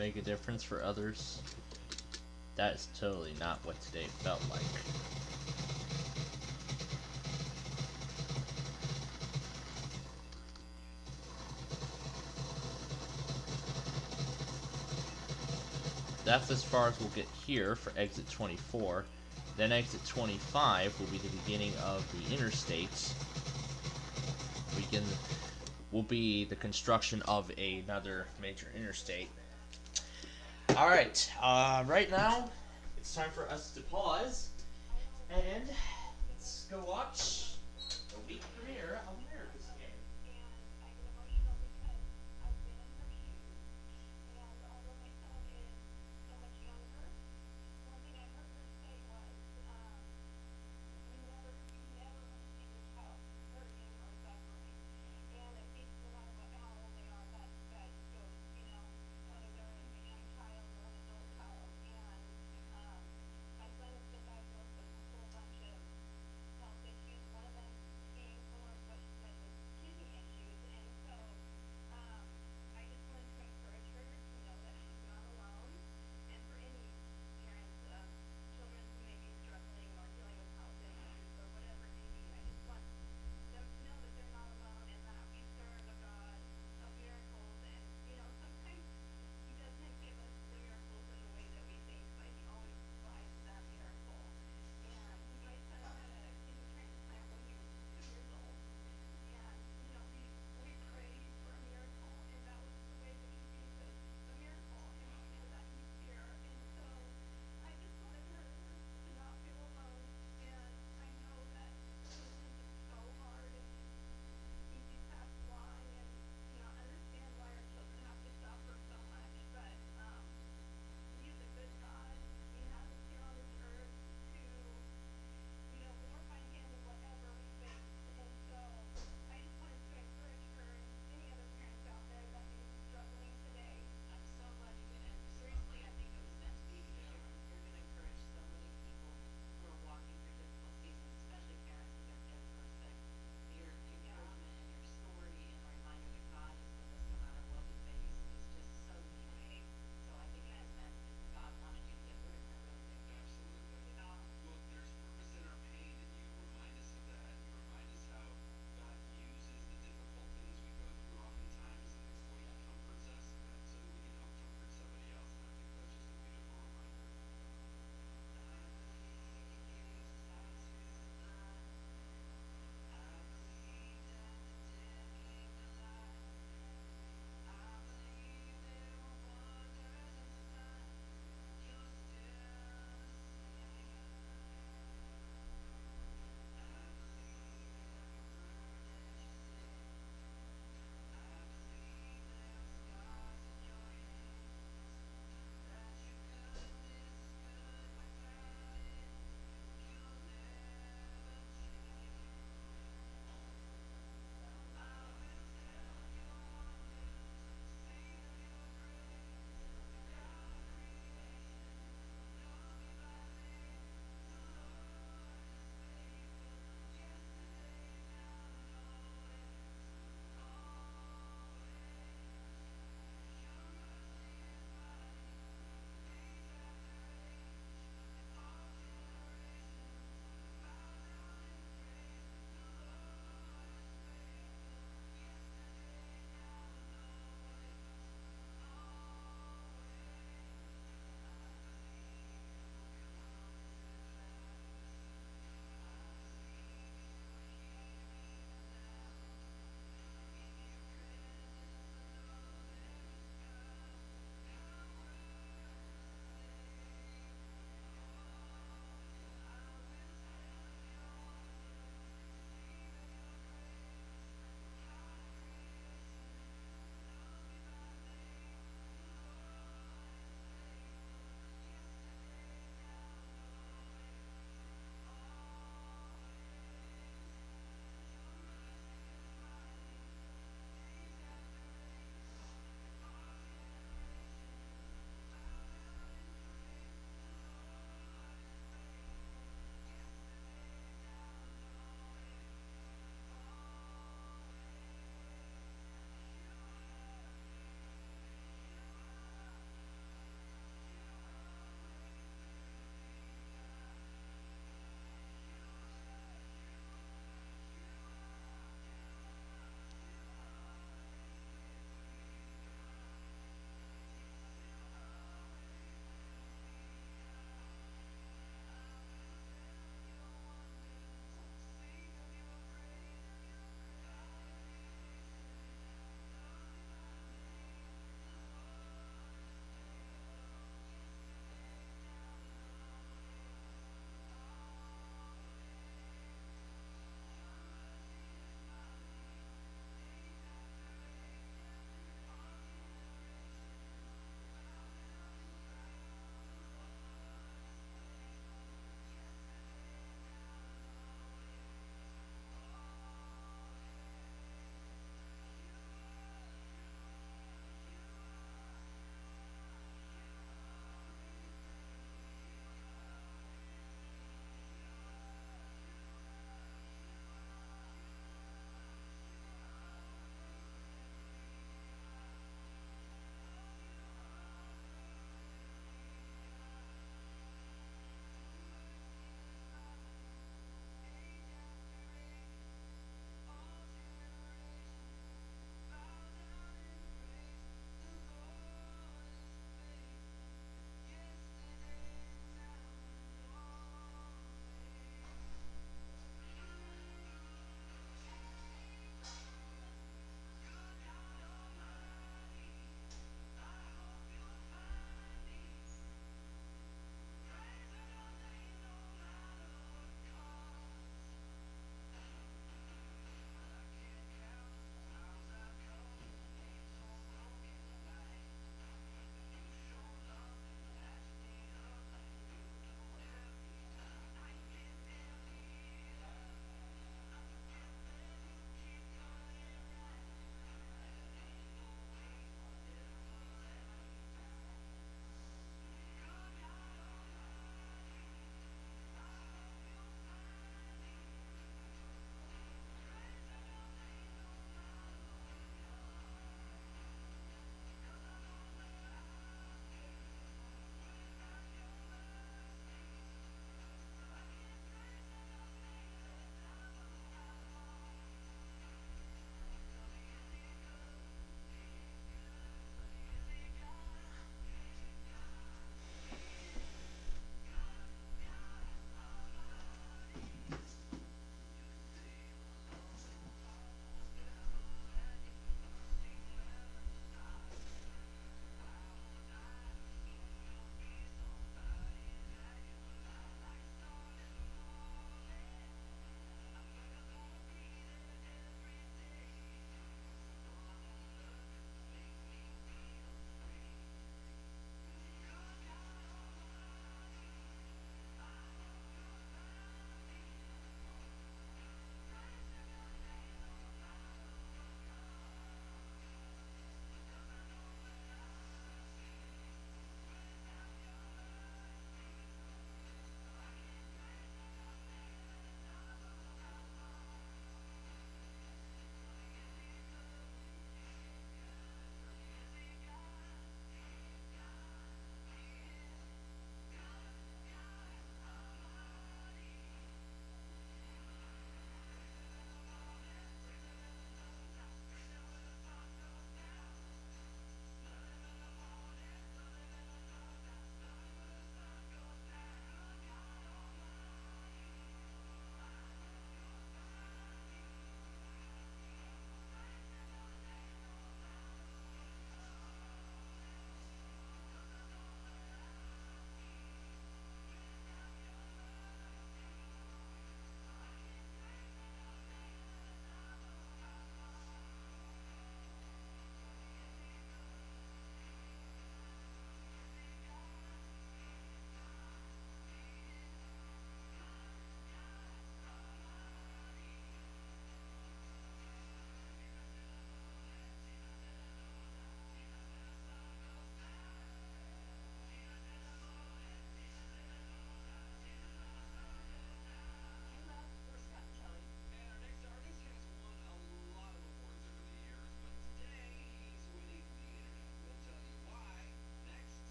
make a difference for others. That is totally not what today felt like. That's as far as we'll get here for exit 24. Then exit 25 will be the beginning of the interstates. Will be the construction of another major interstate. Alright, right now it's time for us to pause and let's go watch the week premiere of America's Game. Health issues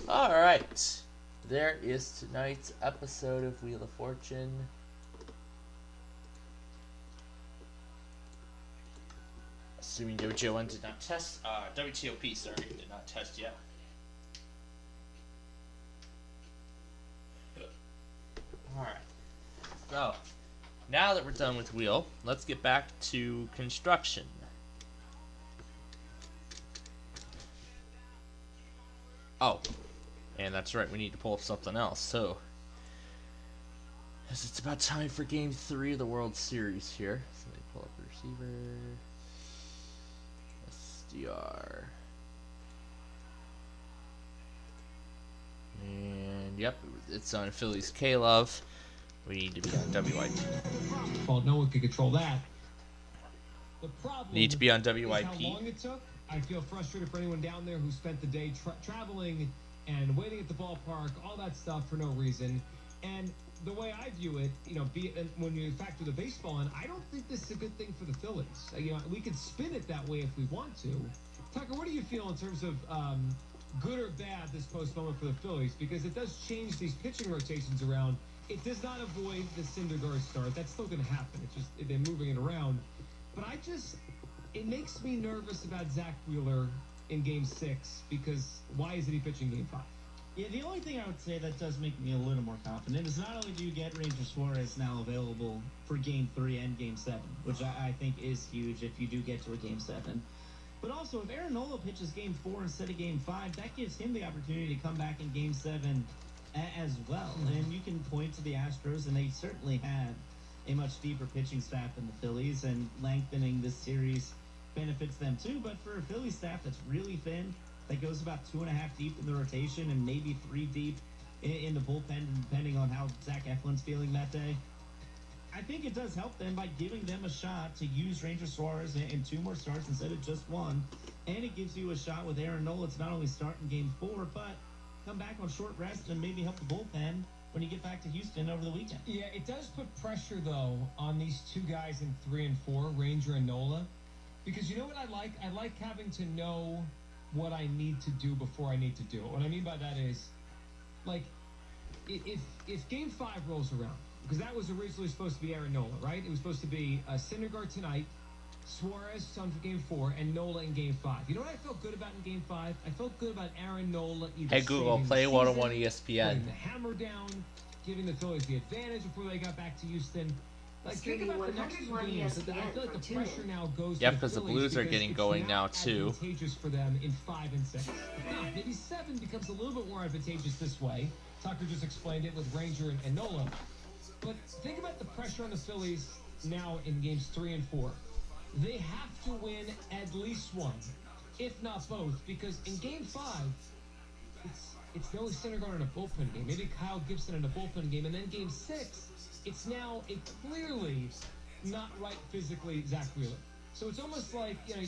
Alright. There is tonight's episode of Wheel of Fortune. Assuming WTO1 did not test. WTOP, sorry, did not test yet. Alright. So, now that we're done with Wheel, let's get back to construction. Oh, and that's right, we need to pull up something else. So, as it's about time for Game 3 of the World Series here. So let me pull up the receiver. SDR. And, yep, it's on Phillies K-Love. We need to be on WIP. Well, no one can control that. The problem Need to be on WIP. is how long it took. I feel frustrated for anyone down there who spent the day traveling and waiting at the ballpark, all that stuff for no reason. And the way I view it, when you factor the baseball in, I don't think this is a good thing for the Phillies. We could spin it that way if we want to. Tucker, what do you feel in terms of good or bad this postponement for the Phillies? Because it does change these pitching rotations around. It does not avoid the Syndergaard start. That's still going to happen. It's just they're moving it around. But it makes me nervous about Zach Wheeler in Game 6 because why isn't he pitching Game 5? Yeah, the only thing I would say that does make me a little more confident is not only do you get Ranger Suarez now available for Game 3 and Game 7, which I think is huge if you do get to a Game 7, but also if Aaron Nola pitches Game 4 instead of Game 5, that gives him the opportunity to come back in Game 7 as well. And you can point to the Astros, and they certainly had a much deeper pitching staff than the Phillies, and lengthening this series benefits them too. But for a Phillies staff that's really thin, that goes about 2.5 deep in the rotation and maybe 3 deep in the bullpen, depending on how Zach Eflin's feeling that day, I think it does help them by giving them a shot to use Ranger Suarez in 2 more starts instead of just 1. And it gives you a shot with Aaron Nola to not only start in Game 4, but come back on short rest and maybe help the bullpen when you get back to Houston over the weekend. Yeah, it does put pressure, though, on these 2 guys in 3 and 4, Ranger and Nola. Because you know what I like? I like having to know what I need to do before I need to do it. What I mean by that is, like, if Game 5 rolls around, because that was originally supposed to be Aaron Nola, right? It was supposed to be Syndergaard tonight, Suarez on for Game 4, and Nola in Game 5. You know what I felt good about in Game 5? I felt good about Aaron Nola either Hey Google, play 101 ESPN. putting the hammer down, giving the Phillies the advantage before they got back to Houston. Like, think about the next 2 games. I feel like the pressure now goes to because the Blues are getting going now too. Advantageous for them in 5 and 6. Now, maybe 7 becomes a little bit more advantageous this way. Tucker just explained it with Ranger and Nola. But think about the pressure on the Phillies now in Games 3 and 4. They have to win at least 1, if not both, because in Game 5, it's Noah Syndergaard in a bullpen game, maybe Kyle Gibson in a bullpen game, and then Game 6, it's now a clearly not right physically Zach Wheeler. So it's almost like, the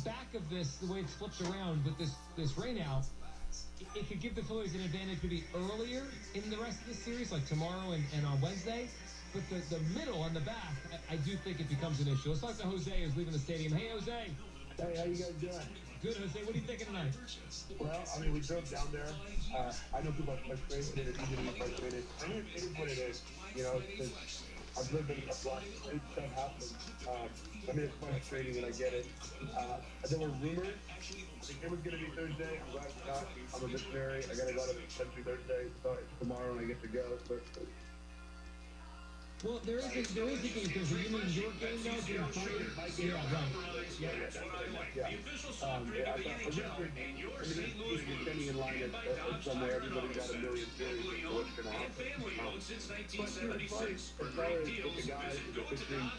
back of this, the way it's flipped around with this rain out, it could give the Phillies an advantage maybe earlier in the rest of the series, like tomorrow and on Wednesday. But the middle on the back, I do think it becomes an issue. Let's talk to Jose, who's leaving the stadium. Hey, Jose. Hey, how you guys doing? Good, Jose. What are you thinking tonight? Well, we drove down there. I know people are frustrated. It's easy to be frustrated. I mean, it is what it is, because I've lived in a block. It's stuff happens. It's frustrating, and I get it. There were rumors. It was going to be Thursday. I'm glad it's not. I'm a missionary. I got to go to the country Thursday. So it's tomorrow, and I get to go. But well, there is a game because you mean your game now? Yeah, right. Yeah. I think you're standing in line at somewhere. Everybody got a million theories of what's going to happen. As far as the guys, the pitching,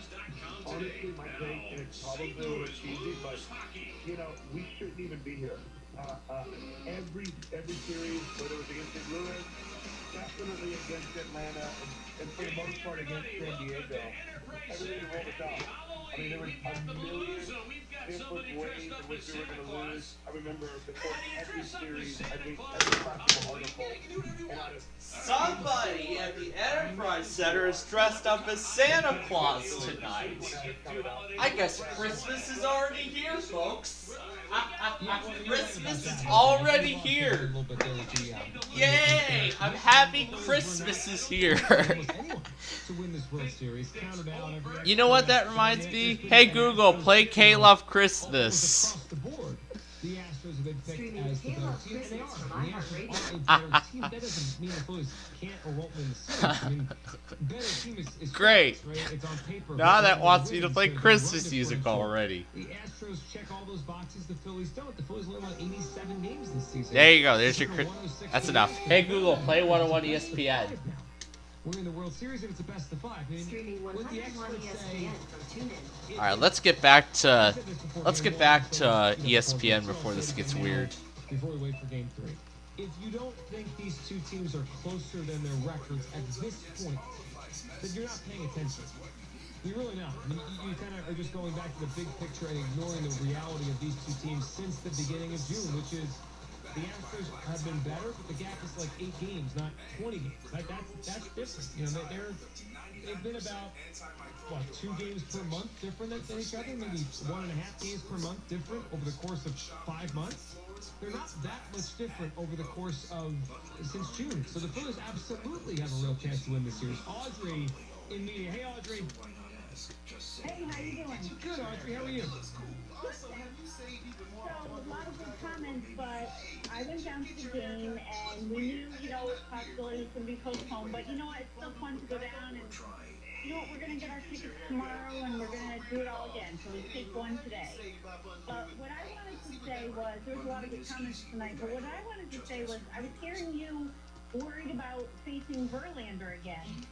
honestly, my take, and it's probably a little cheesy, but, we shouldn't even be here. Every series, whether it was against St. Louis, definitely against Atlanta, and for the most part against San Diego, everything rolled us out. I mean, there was a million different ways in which we were going to lose. I remember before every series, I read every practical article, and out of Somebody at the Enterprise Center is dressed up as Santa Claus tonight. I guess Christmas is already here, folks. Christmas is already here. Yay! I'm happy Christmas is here. You know what that reminds me? Hey Google, play K-Love Christmas. The Astros have been picked as the better team, and they are. The Astros are a better team. That doesn't mean the Phillies can't or won't win the series. I mean, better team is great. Right? It's on paper. Now that wants me to play Christmas music already. The Astros check all those boxes. The Phillies don't. The Phillies only won 87 games this season. There you go. There's your. That's enough. Hey Google, play 101 ESPN. We're in the World Series and it's a best of 5. I mean, what the experts say. All right, let's get back to ESPN before this gets weird. Before we wait for Game 3, if you don't think these two teams are closer than their records at this point, then you're not paying attention. You're really not. I mean, you kind of are just going back to the big picture and ignoring the reality of these two teams since the beginning of June, which is. The Astros have been better, but the gap is like 8 games, not 20 games. That's different. You know, they've been about, 2 games per month different than each other, maybe 1.5 games per month different over the course of 5 months. They're not that much different over the course of, since June. So the Phillies absolutely have a real chance to win this series. Audrey in media. Hey, Audrey. Hey, how you doing? Good, Audrey. How are you? So, a lot of good comments, but I went down to the game, and we knew, it's possibility it's going to be postponed, but you know what, it's still fun to go down, and you know what, we're going to get our tickets tomorrow, and we're going to do it all again, so we take one today. But what I wanted to say was, there was a lot of good comments tonight, but what I wanted to say was, I was hearing you worried about facing Verlander again.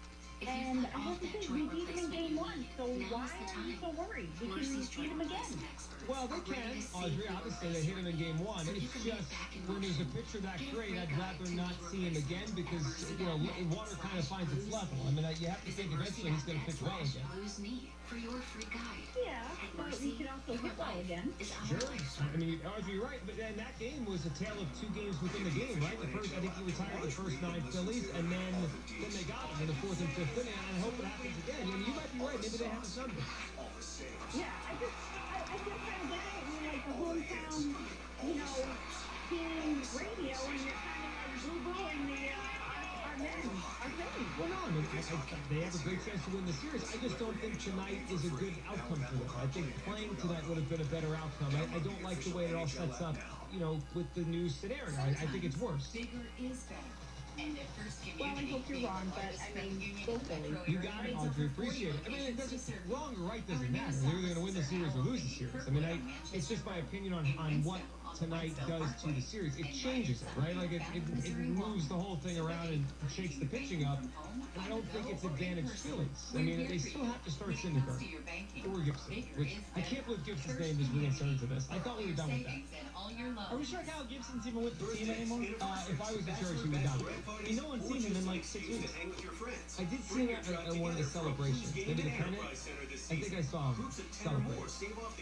And I have to say, we beat him in Game 1, so why are you so worried? We can beat him again. Well, they can, Audrey. Obviously, they hit him in Game 1. It's just, when there's a pitcher that great, I'd rather not see him again because, water kind of finds its level. I mean, you have to think eventually he's going to pitch well again. Yeah, but we could also hit well again. Sure. I mean, Audrey, you're right. But then that game was a tale of 2 games within the game, right? I think he retired the first 9 Phillies, and then they got him in the 4th and 5th inning, and I hope it happens again. I mean, you might be right. Maybe they have a number. Yeah, I feel kind of bad when you're like the hometown, team radio, and you're kind of like boo-booing our men, our fans. Well, no, I mean, they have a great chance to win the series. I just don't think tonight is a good outcome for them. I think playing tonight would have been a better outcome. I don't like the way it all sets up, with the new scenario. I think it's worse. Well, I hope you're wrong, but I mean, go Phillies. You got it, Audrey. Appreciate it. I mean, it doesn't, wrong or right doesn't matter. They're either going to win the series or lose the series. I mean, it's just my opinion on what tonight does to the series. It changes it, right? Like, it moves the whole thing around and shakes the pitching up. And I don't think it's advantage Phillies. I mean, they still have to start Syndergaard or Gibson, which I can't believe Gibson's name is reinserted to this. I thought we were done with that. Are we sure Kyle Gibson's even with the team anymore? If I was in charge, he would not be. I mean, no one's seen him in like 6 weeks. I did see him at one of the celebrations. Maybe the pennant. I think I saw him celebrate.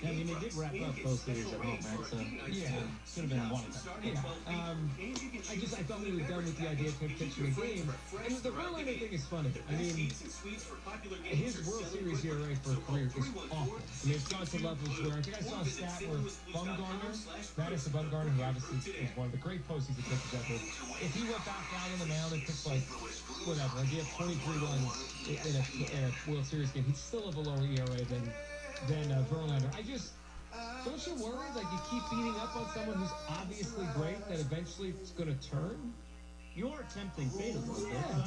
Yeah, I mean, they did wrap up both series at home, right? So, yeah. Should have been one of them. Yeah. I thought we were done with the idea of him pitching a game. And the Verlander thing is funny. I mean, his World Series ERA for a career is awful. I mean, it's gone to levels where I think I saw a stat where Madison Bumgarner, who obviously is one of the great postseason pitchers ever, if he went back out on the mound and pitched like he had 23 runs in a World Series game, he'd still have a lower ERA than Verlander. Don't you worry? Like, you keep beating up on someone who's obviously great that eventually it's going to turn? You are tempting fate a little bit. Yeah.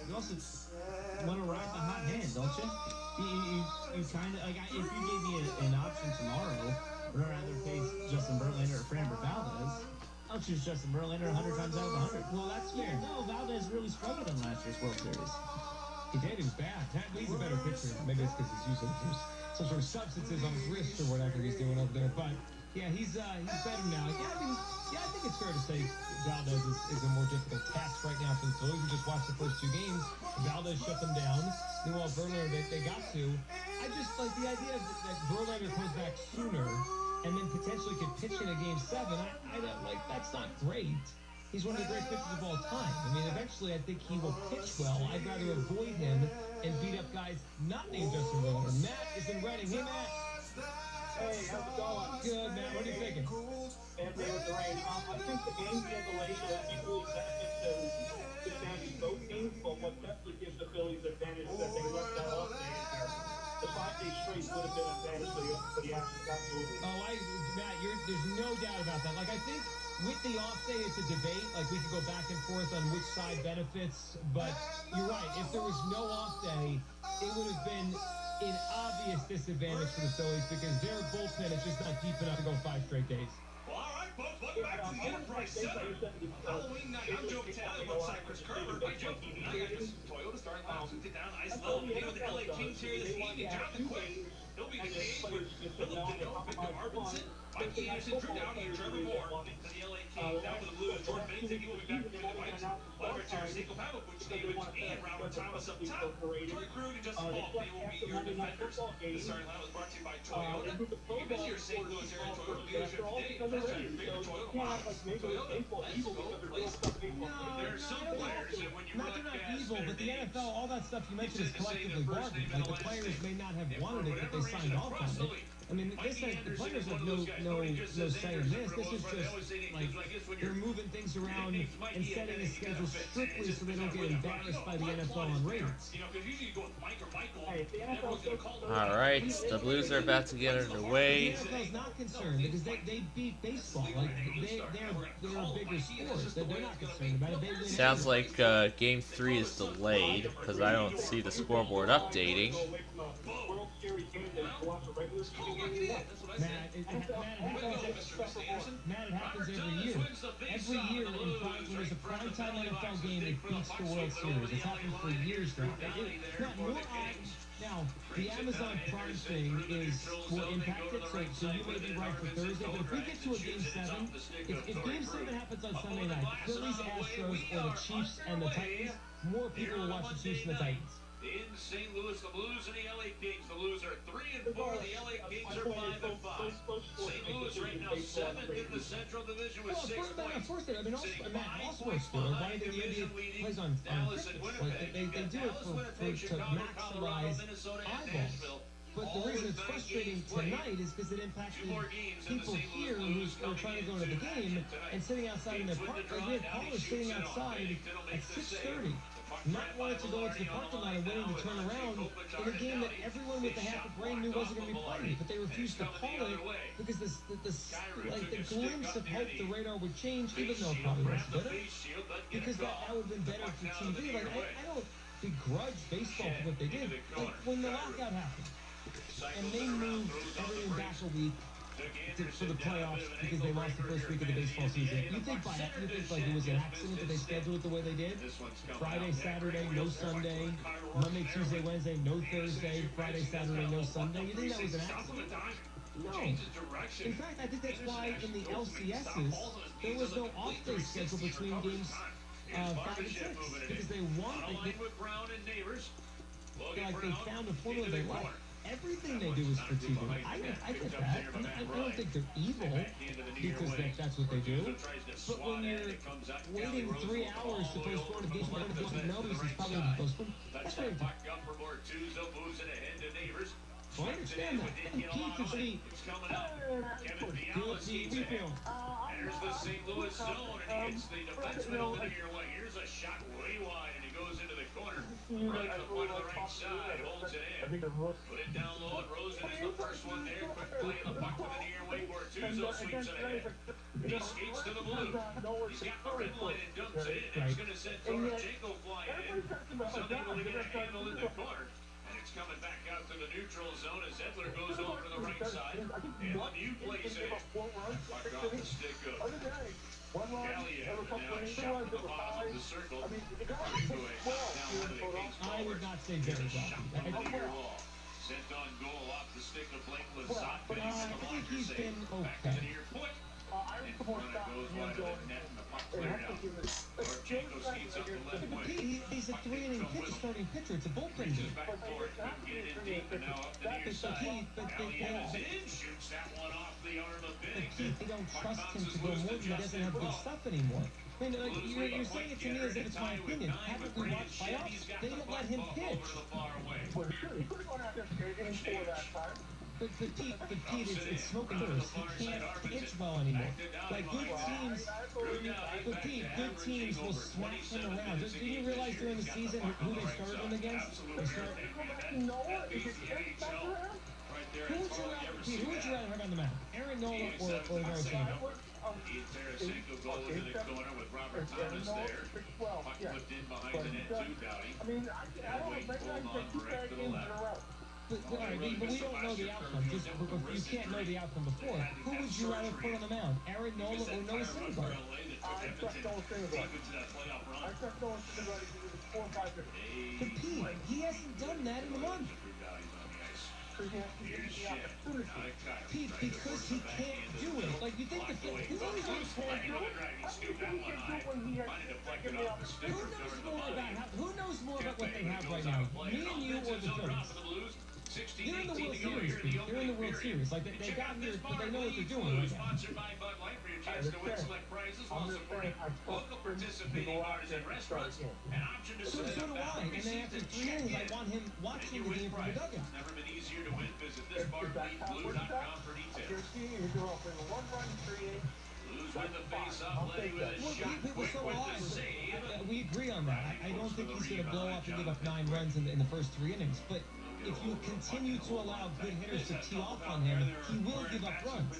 You also want to ride the hot hand, don't you? You kind of, like, if you gave me an option tomorrow, would I rather face Justin Verlander or Framber Valdez? I'll choose Justin Verlander 100 times out of 100. Well, that's fair. No, Valdez really struggled in last year's World Series. He did. He was bad. He's a better pitcher. Maybe it's because he's using some sort of substances on his wrist or whatever he's doing over there. But Yeah, he's better now. Yeah, I think it's fair to say Valdez is a more difficult task right now for the Phillies. We just watched the first 2 games. Valdez shut them down. Meanwhile, Verlander, they got to. I just like the idea that Verlander comes back sooner and then potentially could pitch in a game 7. I don't like that's not great. He's one of the great pitchers of all time. I mean, eventually, I think he will pitch well. I'd rather avoid him and beat up guys not named Justin Verlander. Matt is in Reading. Hey, Matt. Hey, how's it going? Good, Matt. What are you thinking? Bad day with the rain. I think the game being delayed equally benefits the advantage both teams, but what definitely gives the Phillies advantage is that they left that off day in there. The 5-day straight would have been advantage for the Astros, absolutely. Matt, there's no doubt about that. Like, I think with the off day, it's a debate. Like, we could go back and forth on which side benefits, but you're right. If there was no off day, it would have been an obvious disadvantage for the Phillies because their bullpen is just not deep enough to go 5 straight days. Well, all right, folks, welcome back to the Enterprise Center. Halloween night, I'm Joe Vitale with Cypress Kerber. Hey, Joe, I got this Toyota starting line. Sit down, ice low. Deal with the LA Kings here this evening. Jonathan Quinn. He'll be the cage with Philip Deneau, Victor Arvidsson, Mike Anderson, Drew Downey, and Trevor Moore. To the LA Kings, down to the Blues. Jordan Bennington will be back for the Vikes. Leverage here, Seiko Pavlovich, David, and Robert Thomas up top. Troy Krug and Justin Falk, they will be your defenders. The starting line was brought to you by Toyota. You visit your St. Louis area Toyota dealership today. That's your favorite Toyota model. Toyota, let's go place. There are some players that when you Not they're not evil, but the NFL, all that stuff you mentioned is collectively bargained. Like, the players may not have wanted it, but they signed off on it. I mean, the players have no say in this. This is just, like, they're moving things around and setting a schedule strictly so they don't get embarrassed by the NFL on ratings. All right, the Blues are about to get underway. The NFL's not concerned because they beat baseball. Like, they're a bigger sport. They're not concerned about it. They win. Sounds like Game 3 is delayed because I don't see the scoreboard updating. Matt, it happens every year. Every year, when there's a primetime NFL game, it beats the World Series. It's happened for years now. Now, the Amazon Prime thing will impact it, so you may be right for Thursday, but if we get to a Game 7, if Game 7 happens on Sunday night, Phillies, Astros, or the Chiefs and the Titans, more people will watch the Chiefs and the Titans. In St. Louis, the Blues and the LA Kings. The Blues are 3-4. The LA Kings are 5-5. St. Louis right now 7th in the Central Division with 6 points. First, I mean, also a story. Why the NBA plays on cricket? Like, they do it to maximize eyeballs. But the reason it's frustrating tonight is because it impacts the people here who are trying to go to the game and sitting outside in their park. Like, we had callers sitting outside at 6:30. Not wanting to go into the parking lot and waiting to turn around in a game that everyone with a half a brain knew wasn't going to be playing. But they refused to call it because the glimpse of hope the radar would change, even though it probably was better, because that would have been better for TV. Like, I don't begrudge baseball for what they did. Like, when the lockout happened and they moved everything back a week for the playoffs because they lost the first week of the baseball season. You think like it was an accident that they scheduled it the way they did? Friday, Saturday, no Sunday. Monday, Tuesday, Wednesday, no Thursday. Friday, Saturday, no Sunday. You think that was an accident? No. In fact, I think that's why in the LCSs there was no off-day schedule between games 5 and 6 because they found a formula they liked. Everything they do is for TV. I get that. I don't think they're evil because that's what they do. But when you're waiting 3 hours to postpone a game for notice, it's probably postponed. That's very tough. Well, I understand that. Keith is the... There's the St. Louis zone, and he hits the defenseman over the near wing. Here's a shot way wide, and he goes into the corner. Right to the point of the right side, holds it in. Put it down low, and Rosen is the first one there. Quick play of the puck to the near wing, Bortuzzo sweeps it ahead. He skates to the blue. He's got the red line and dumps it in. He's going to send Torochenko flying in. Something really going to handle in the corner. Coming back out to the neutral zone as Edler goes over to the right side. And Lemieux plays it. Puck off the stick of Gallier. Now a shot to the bottom of the circle. I would not say very well. Sent on goal off the stick of Blake I Lazat. think he's been okay. I would support Scott him going and have to give it. He's a 3-inning starting pitcher. It's a bullpen game. Back forward, get it in deep, and now up the near side. Elliott in, shoots that one off the arm of Bennington. They don't trust him to go more when he doesn't have good stuff anymore. I mean, like, you're saying it to me as if it's my opinion. Haven't we watched playoffs? They didn't let him pitch. Well, sure, he could have gone out there and score that time. But Pete, it's smoke and mirrors. He can't pitch well anymore. Like, good teams will swap him around. Did you realize during the season who they started him against? Who would you rather have on the mound? Aaron Nola or Larry Sanders? Tarasenko goes into the corner with Robert Thomas there. Puck flipped in behind the net too, Dowdy. I mean, I don't know, maybe I can take 2 bad games in a row. But we don't know the outcome. You can't know the outcome before. Who would you rather put on the mound? Aaron Nola or Noah Syndergaard? I trust Noah Syndergaard. I trust Noah Syndergaard to give it 4 or 5 minutes. But Pete, he hasn't done that in a month. Pete, because he can't do it. Like, you think the Phillies can't do it? Who knows more about what they have right now? Me and you or the Phillies? They're in the World Series, Pete. They're in the World Series. Like, they got here, but they know what they're doing right now. Sponsored by Bud Light for your chance to win select prizes while supporting local participating bars and restaurants. An option to So do I. And then after 3 innings, I want him watching the game from the dugout. Never been easier to win. Visit this barblue.com for details. Blues win the face-off, Letty with a shot. We agree on that. I don't think he's going to blow up and give up 9 runs in the first 3 innings. But if you continue to allow good hitters to tee off on him, he will give up runs.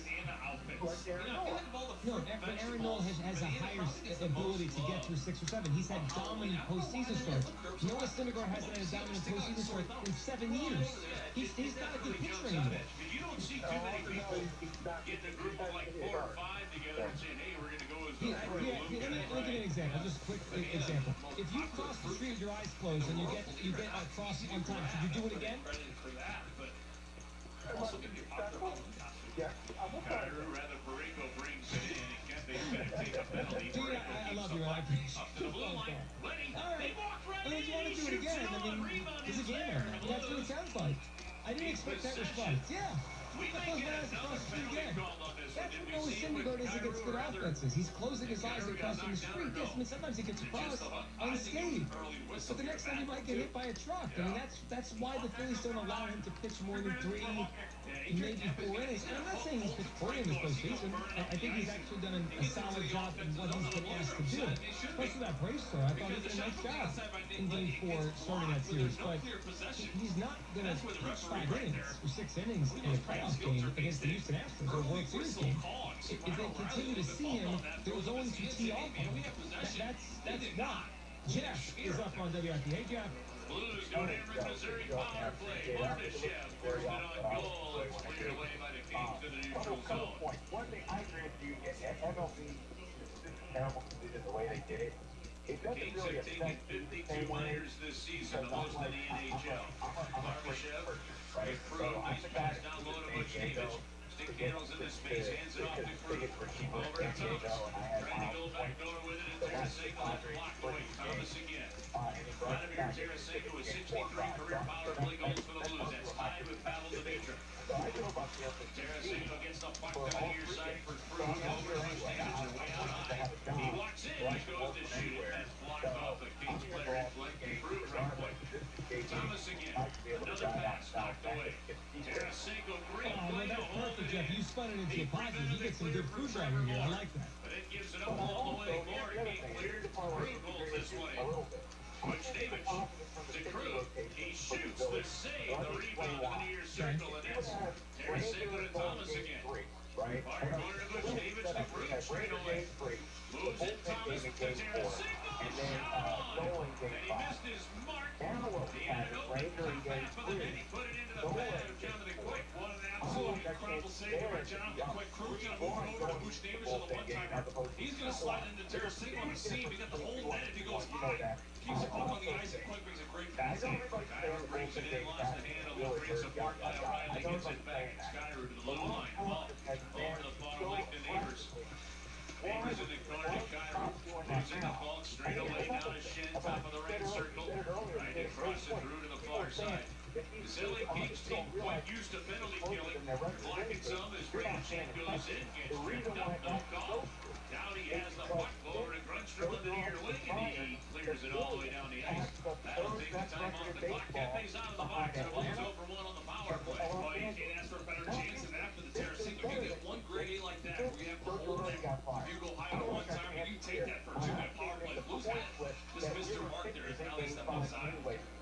No, but Aaron Nola has a higher ability to get through 6 or 7. He's had dominant postseason starts. Noah Syndergaard hasn't had a dominant postseason start in 7 years. He's not a good pitcher anymore. You don't see too many people getting a group of like 4 or 5 together and saying, hey, we're going to go as the Let me give you an example, just a quick example. If you cross the street with your eyes closed and you get across on time, should you do it again? Dude, I love you, I appreciate you. Alright, well, if you want to do it again, I mean, it's a game. That's what it sounds like. I didn't expect that response. Yeah. I close my eyes across the street again. That's what Noah Syndergaard is against good offenses. He's closing his eyes across the street. Yes, I mean, sometimes he gets across unscathed. But the next time he might get hit by a truck. I mean, that's why the Phillies don't allow him to pitch more than 3, maybe 4 innings. And I'm not saying he's pitched poorly in this postseason. I think he's actually done a solid job in what he's been asked to do. Especially that Braves story. I thought he did a nice job in Game 4 starting that series. But he's not going to pitch 5 innings or 6 innings in a playoff game against the Houston Astros or World Series game. If they continue to see him, they're going to tee off on him. That's why. Jeff is up on WIP. Hey, Jeff. Blues go Hammer, Missouri power play. Mardishev forced it on goal. It's cleared away by the Kings to the neutral zone. One thing I agree with you, MLB is terrible to do the way they did it. It The Kings have taken 52 winners this season, the most in the NHL. Mardishev with Krug. He's passed down low to Butch Davis. Stick handles in the space, hands it off to Krug. Over to Thomas. Trying to go back door with it, and Tarasenko that's blocked away. Thomas again. Vladimir Tarasenko with 63 career power play goals for the Blues. That's tied with Pavel Demitra. Tarasenko gets the puck to the near side for Krug. Over to Butch Davis and way out high. He walks in, he goes to shoot it. That's blocked off the Kings player in flank and Krug right away. Thomas again. Another pass knocked away. Tarasenko great play to hold it Jeff, you spun it into a positive. You get some good food right here. I like that. But it gives it up all the way. Gord being cleared. 3 goals this way. Butch Davis to Krug. He shoots the save. The rebound to the near circle. And that's Tarasenko to Thomas again. Far corner to Butch Davis to Krug. Straight away. Moves in Thomas to Tarasenko. Shot on. And he missed his mark. He had it open to the back of the net. He put it into the pad of Jonathan Quick. What an absolute incredible save by Jonathan Quick. Krug's going to move it over to Butch Davis on the one-timer. He's going to slide into Tarasenko on the seam. He got the whole net if he goes high. Keeps the puck on the ice, and Quick brings a great pass in. Kyler brings it in, lost the handle. great support by O'Reilly. Gets it back. Skyler to the blue line. Ball over the bottom left to Neighbors. Neighbors in the corner to Kyra. Moves in the ball straight away down to Shen. Top of the right circle. Right across it through to the far side. This LA Kings team quite used to penalty killing. Blocking some as Grandchamp goes in. Gets tripped up. No call. Downey has the puck over to Grunstrom on the near wing, and he clears it all the way down the ice. That'll take the time off the clock. Keppe's out of the box. And Blues 0 for 1 on the power play. Well, you can't ask for a better chance than that for the Tennessee. If you get one grade A like that, where you have to hold it, if you go high on one time, you take that for a 2-minute power play. The Blues had just missed their mark there as now they step outside.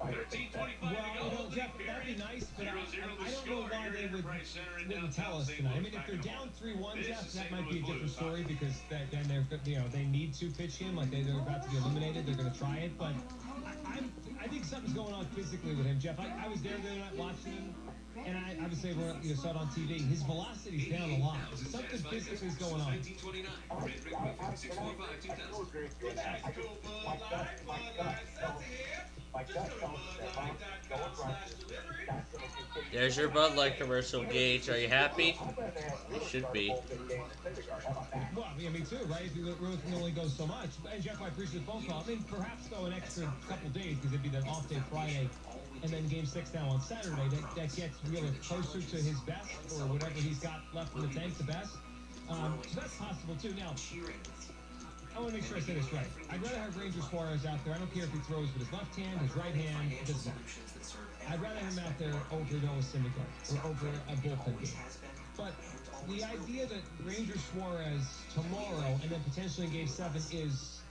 13:25 to go. Jeff, that'd be nice, but I don't know why they wouldn't tell us tonight. I mean, if they're down 3-1, Jeff, that might be a different story because then they're, they need to pitch him like they're about to be eliminated. They're going to try it, but I think something's going on physically with him, Jeff. I was there the other night watching him, and I obviously saw it on TV. His velocity's down a lot. Something physically is going on. There's your Bud Light commercial, Gage. Are you happy? You should be. Well, I mean, me too, right? If you really can only go so much. And Jeff, I appreciate the phone call. I mean, perhaps go an extra couple days because it'd be that off day Friday, and then Game 6 now on Saturday. That gets really closer to his best or whatever he's got left in the tank, the best. So that's possible too. Now, I want to make sure I say this right. I'd rather have Ranger Suarez out there. I don't care if he throws with his left hand, his right hand. It doesn't matter. I'd rather him out there over Noah Syndergaard or over a bullpen game. But the idea that Ranger Suarez tomorrow and then potentially in Game 7 is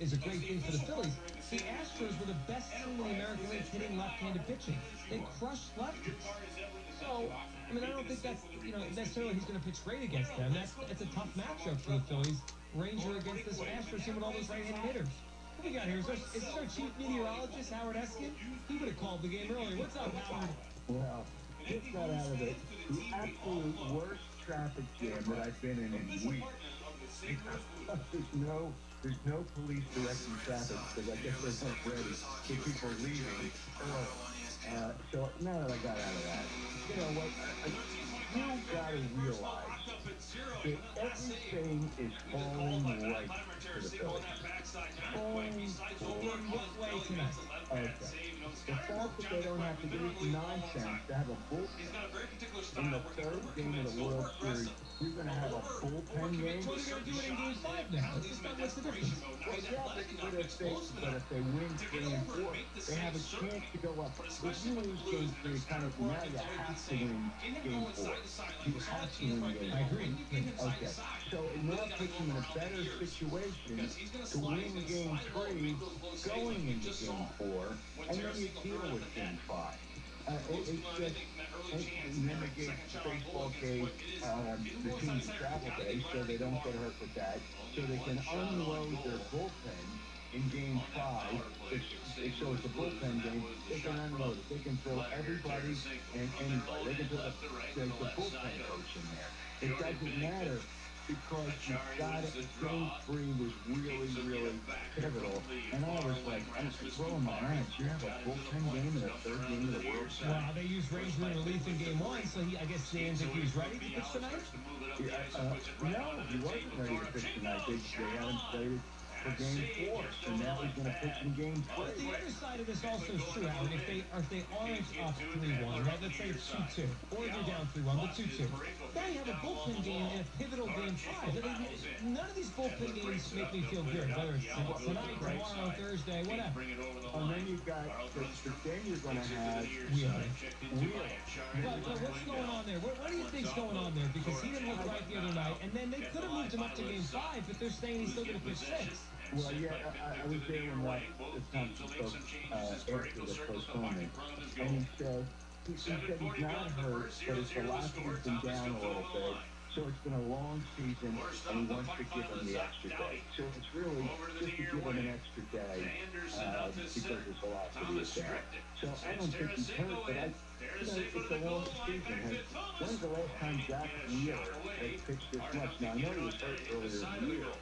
a great thing for the Phillies. The Astros were the best team in the American League hitting left-handed pitching. They crushed lefties. So, I mean, I don't think that's, necessarily he's going to pitch great against them. That's a tough matchup for the Phillies. Ranger against this Astros team with all those right-handed hitters. What we got here? Is this our chief meteorologist, Howard Eskin? He would have called the game earlier. What's up, Howard? Well, just got out of it. The absolute worst traffic jam that I've been in weeks. There's no police directing traffic because I guess they're not ready for people leaving early. So now that I got out of that, you know what? You gotta realize that everything is falling right for the Phillies. Okay. The fact that they don't have to do this nonsense to have a bullpen in the third game of the World Series, you're going to have a bullpen game? Well, they're going to do it in Game 5 now. What's the difference? Well, yeah, but if they win 3 and 4, they have a chance to go up. If you lose Game 3, kind of now you have to win Game 4. You have to win Game 4. I agree. Okay. So in order to put you in a better situation to win Game 3, going into Game 4, and then you deal with Game 5. It's just, and then they gave baseball gave the team a travel day so they don't get hurt with that, so they can unload their bullpen in Game 5. So it's a bullpen game. They can unload it. They can throw everybody and anybody. They can put the bullpen coach in there. It doesn't matter. Because you got it, Game 3 was really, really pivotal. And I was like, I was throwing my hands. You have a bullpen game in the third game of the World Series. Well, they used Ranger in relief in Game 1, so I guess they didn't think he was ready to pitch tonight? No, he wasn't ready to pitch tonight. They had him slated for Game 4, so now he's going to pitch in Game 3. But the other side of this also is true, Howard. If they aren't up 3-1, right? Let's say it's 2-2, or they're down 3-1, but 2-2. Now you have a bullpen game in a pivotal Game 5. None of these bullpen games make me feel good, whether it's tonight, tomorrow, Thursday, whatever. And then you've got then you're going to have Wheeler. But what's going on there? What do you think's going on there? Because he didn't look right the other night, and then they could have moved him up to Game 5, but they're saying he's still going to pitch 6. Well, yeah, I was there when the conference after the postponement, and he said he's not hurt, but his velocity's been down a little bit, so it's been a long season, and he wants to give him the extra day. So it's really just to give him an extra day because his velocity is down. So I don't think he's hurt, but it's a long season. When's the last time Jack Wheeler has pitched this much? Now, I know he was hurt earlier in the year,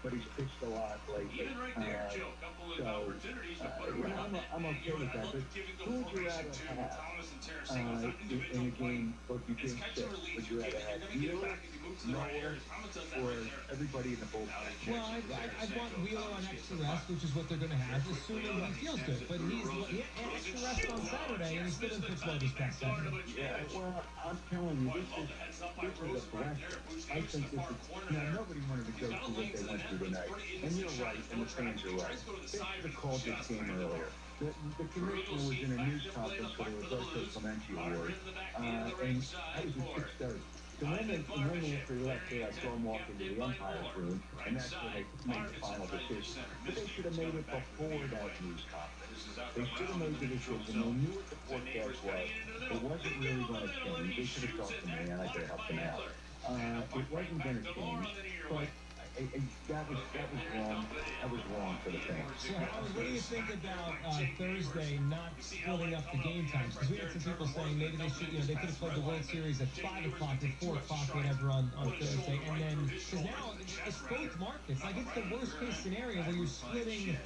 but he's pitched a lot lately. Even right there, Joe, a couple of opportunities to put You him know, around. I'm okay with that, but who would you rather have Thomas and Tarasenko, it's not in individual a game of you It's game catch 6? and release. Would you rather have Wheeler, Noah, or everybody in the bullpen? Well, I'd want Wheeler on extra rest, which is what they're going to have, assuming he feels good. But he had extra rest on Saturday, and he still didn't pitch well this past Saturday. Yeah, well, I'm telling you, this is a blessing. I think this is, nobody wanted to go through what they went through tonight. And you're right, and the fans are right. They should have called this game earlier. The commissioner was in a news conference for the Roberto Clemente Award, and that was at 6:30. So when after he left there, I saw him walk into the umpire's room, and that's where they made the final decision. But they should have made it before that news conference. They should have made the decision. They knew what the forecast was. It wasn't really going to change. They should have talked to me, and I could have helped them out. It wasn't going to change, but that was wrong. That was wrong for the fans. So, Howard, what do you think about Thursday not splitting up the game times? Because we had some people saying maybe they should, they could have played the World Series at 5 o'clock or 4 o'clock, whatever, on Thursday. And then, because now it's both markets. Like, it's the worst case scenario where you're splitting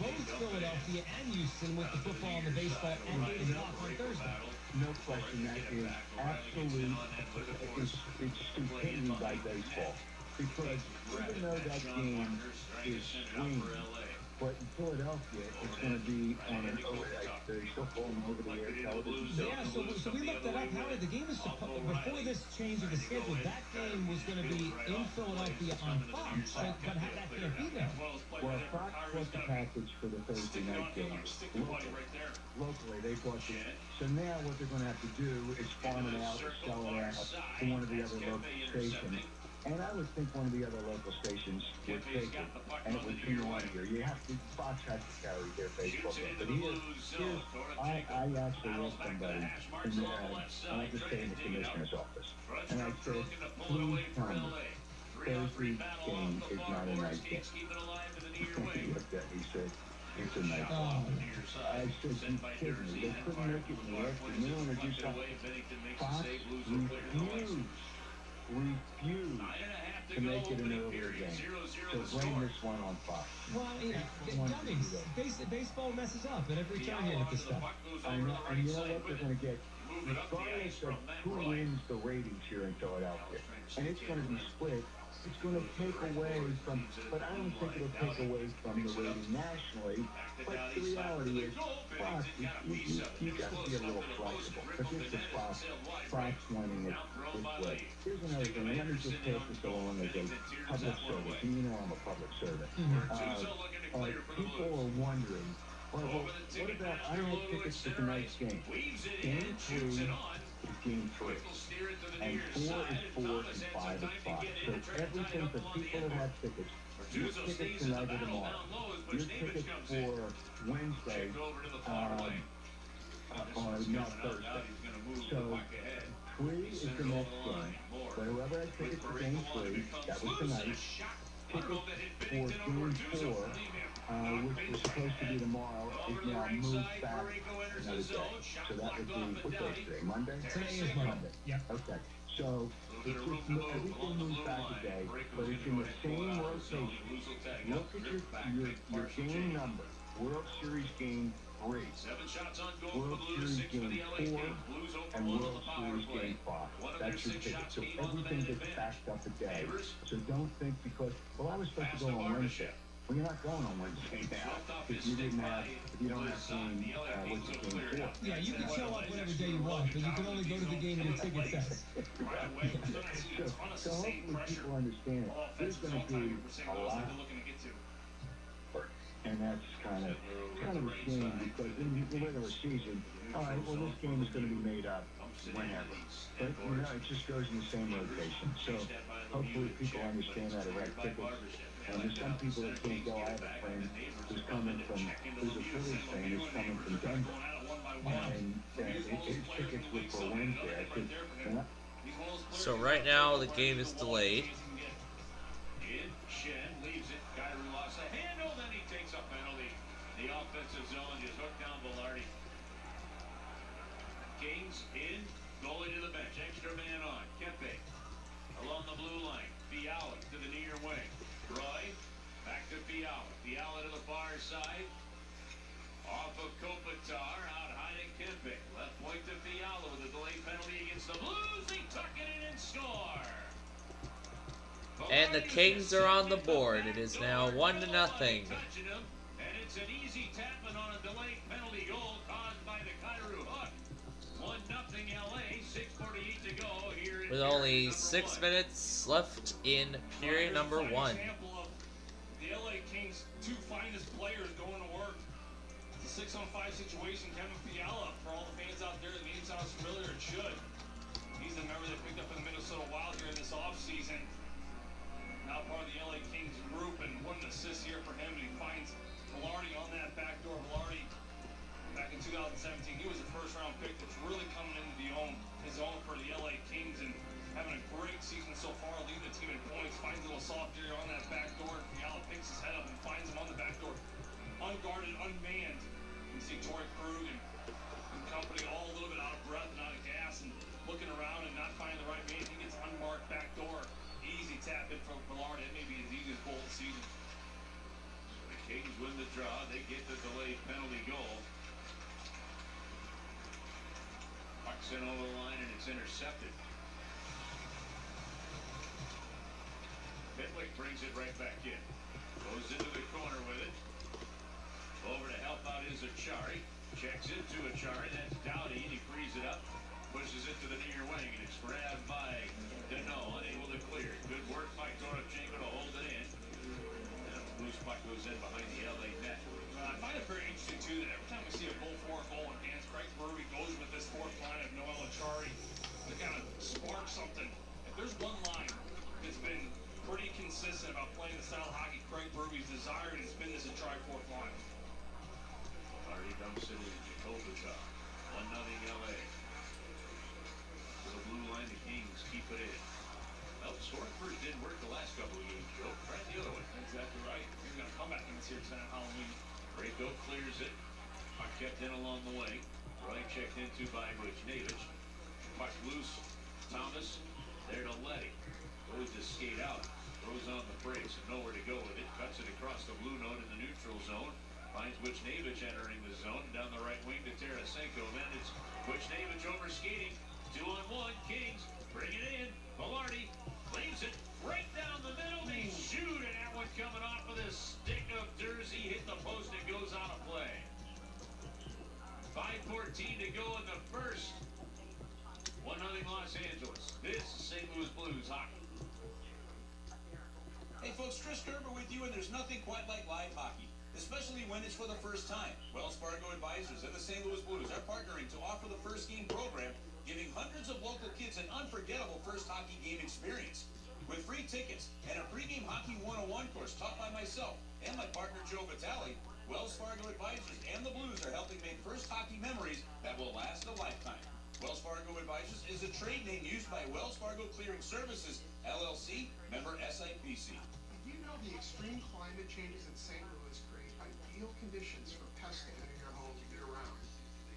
both Philadelphia and Houston with the football and the baseball at 8 o'clock on Thursday. No question, that is absolute, it's stupidity by baseball. Because even though that game is swing, but in Philadelphia, it's going to be on an they're still pulling over the air television. Yeah, so we looked that up. Howard, the game is before this change of the schedule, that game was going to be in Philadelphia on Fox, but that can't be there. Well, Fox bought the package for the Thursday night game. Locally, they bought it. So now what they're going to have to do is farm it out or sell it out to one of the other local stations. And I would think one of the other local stations would take it, and it would be on here. You have to, Fox has to carry their baseball game. But I actually asked somebody in the, and I just stay in the commissioner's office, and I said, please tell me, Thursday's game is not a night game. He looked at me, he said, it's a night game. I said, you kidding me? They couldn't make it in the afternoon or do something. Fox refused to make it an earlier game. So blame this one on Fox. Well, dummies. Baseball messes up at every turn here with this stuff. I know, and you know what they're going to get? Regardless of who wins the ratings here in Philadelphia, and it's going to be split, it's going to take away from, but I don't think it'll take away from the rating nationally. But the reality is, Fox, you got to be a little flexible. But this is Fox winning it this way. Here's another thing. Let me just pass this along as a public service. And you know I'm a public servant. People are wondering, well, what about, I don't have tickets to tonight's game. Game 3 is game 3. And 4 is 4 and 5 is 5. So everything for people that have tickets, your tickets tonight or tomorrow, your tickets for Wednesday are not Thursday. So 3 is the next game. But whoever has tickets for game 3, that was tonight. Tickets for game 4, which was supposed to be tomorrow, is now moved back another day. So that would be, what day is today? Monday? Today is Monday. Yep. Okay. So it's just, everything moves back a day, but it's in the same rotation. Look at your game number. World Series game 3, World Series game 4, and World Series game 5. That's your ticket. So everything gets backed up a day. So don't think because, well, I was supposed to go on Wednesday. Well, you're not going on Wednesday now if you don't have game, what's it, game 4. Yeah, you can show up whatever day you want, but you can only go to the game your ticket says. So hopefully people understand it. There's going to be a lot, and that's kind of a shame because in the regular season, all right, well, this game is going to be made up whenever. But, it just goes in the same rotation. So hopefully people understand that have tickets. And there's some people that can't go. I have a friend who's a Phillies fan, who's coming from Denver. And his tickets were for Wednesday. I said, So right now the game is delayed. The offensive zone just hooked down Velarde. Kings in, goalie to the bench, extra man on. Kempe along the blue line. Fiala to the near wing. Roy Back to Fiala. Fiala to the far side. Off of Kopitar, out hiding Kempe. Left point to Fiala with a delay penalty against the Blues. They tuck it in and score. And the Kings are on the board. It is now 1-0. Touching him, and it's an easy tapping on a delayed penalty goal caused by the Cairo hook. 1-0 LA, 6:48 to go here. With only 6 minutes left in period number 1. Example of the LA Kings' two finest players going to work. It's a 6-on-5 situation. Kevin Fiala, for all the fans out there, the name sounds familiar. It should. He's the member they picked up in the Minnesota Wild here in this offseason. Now part of the LA Kings group, and what an assist here for him. And he finds Velarde on that back door. Velarde, back in 2017, he was a first-round pick that's really coming into his own for the LA Kings and having a great season so far, leading the team in points. Finds a little soft area on that back door. Fiala picks his head up and finds him on the back door, unguarded, unmanned. You see Torrey Krug and company all a little bit out of breath and out of gas and looking around and not finding the right man. He gets unmarked back door. Easy tap in from Velarde. It may be his easiest goal of the season. So the Kings win the draw. They get the delayed penalty goal. Puck's in over the line and it's intercepted. Pitlick brings it right back in. Goes into the corner with it. Over to help out is Cerri. Checks into Cerri. That's Doughty, and he frees it up. Pushes it to the near wing, and it's grabbed by Deneau, unable to clear. Good work by Toropchenko to hold it in. And the loose puck goes in behind the LA net. I find it very interesting, too, that every time we see a goal for a goal enhanced, Craig Berube goes with this fourth line of Noel and Cerri to kind of spark something. If there's one line that's been pretty consistent about playing the style of hockey Craig Berube's desired, and it's been this tri-fourth line. Already dumps it in. Kopitar. 1-0 LA. To the blue line, the Kings keep it in. Well, scoring first didn't work the last couple of games, Joe. Try the other way. Exactly right. He's going to come back in this here tonight, Halloween. Grayco clears it. Puck kept in along the way. Roy checked into by Buchnevich. Puck loose. Thomas there to Letty. Goes to skate out. Throws on the brakes and nowhere to go with it. Cuts it across the blue note in the neutral zone. Finds Buchnevich entering the zone. Down the right wing to Tarasenko. Then it's Buchnevich over skating. 2-on-1. Kings bring it in. Velarde leaves it right down the middle. They shoot, and that one coming off of the stick of Jersey. Hit the post and goes out of play. 5:14 to go in the first. 1-0 Los Angeles. This is St. Louis Blues hockey. Hey folks, Chris Gerber with you, and there's nothing quite like live hockey, especially when it's for the first time. Wells Fargo Advisors and the St. Louis Blues are partnering to offer the First Game program, giving hundreds of local kids an unforgettable first hockey game experience. With free tickets and a pregame hockey 101 course taught by myself and my partner Joe Vitale, Wells Fargo Advisors and the Blues are helping make first hockey memories that will last a lifetime. Wells Fargo Advisors is a trade name used by Wells Fargo Clearing Services, LLC, member SIPC. Did you know the extreme climate changes in St. Louis create ideal conditions for pests to enter your home year-round?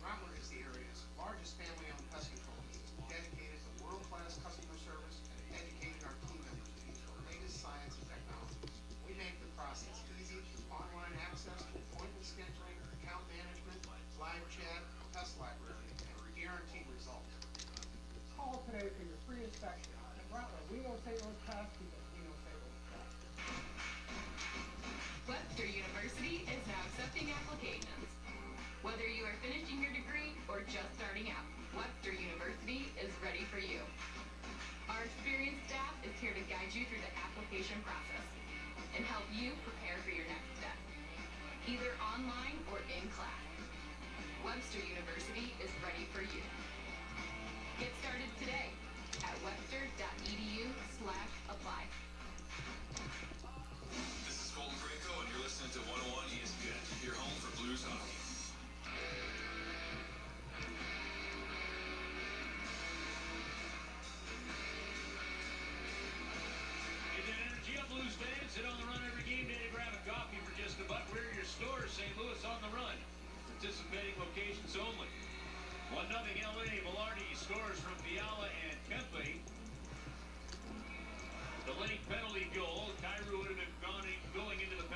Rattler is the area's largest family-owned pest control business, dedicated to world-class customer service and educating our team members to use the latest science and technology. We make the process easy through online access to appointment scheduling, account management, live chat, pest library, and guaranteed results. Call today for your free inspection. At Rattler, we know St. Louis Pest because we know St. Louis Pest. Webster University is now accepting applications. Whether you are finishing your degree or just starting out, Webster University is ready for you. Our experienced staff is here to guide you through the application process and help you prepare for your next step, either online or in class. Webster University is ready for you. Get started today at webster.edu/apply. This is Colton Grayco, and you're listening to 101 ESPN, your home for Blues hockey. Get that energy up, Blues fans. Sit on the run every game day to grab a coffee for just $1. We're your store, St. Louis on the run. Participating locations only. 1-0 LA. Velarde scores from Fiala and Kempe. The late penalty goal. Cairo would have been going into the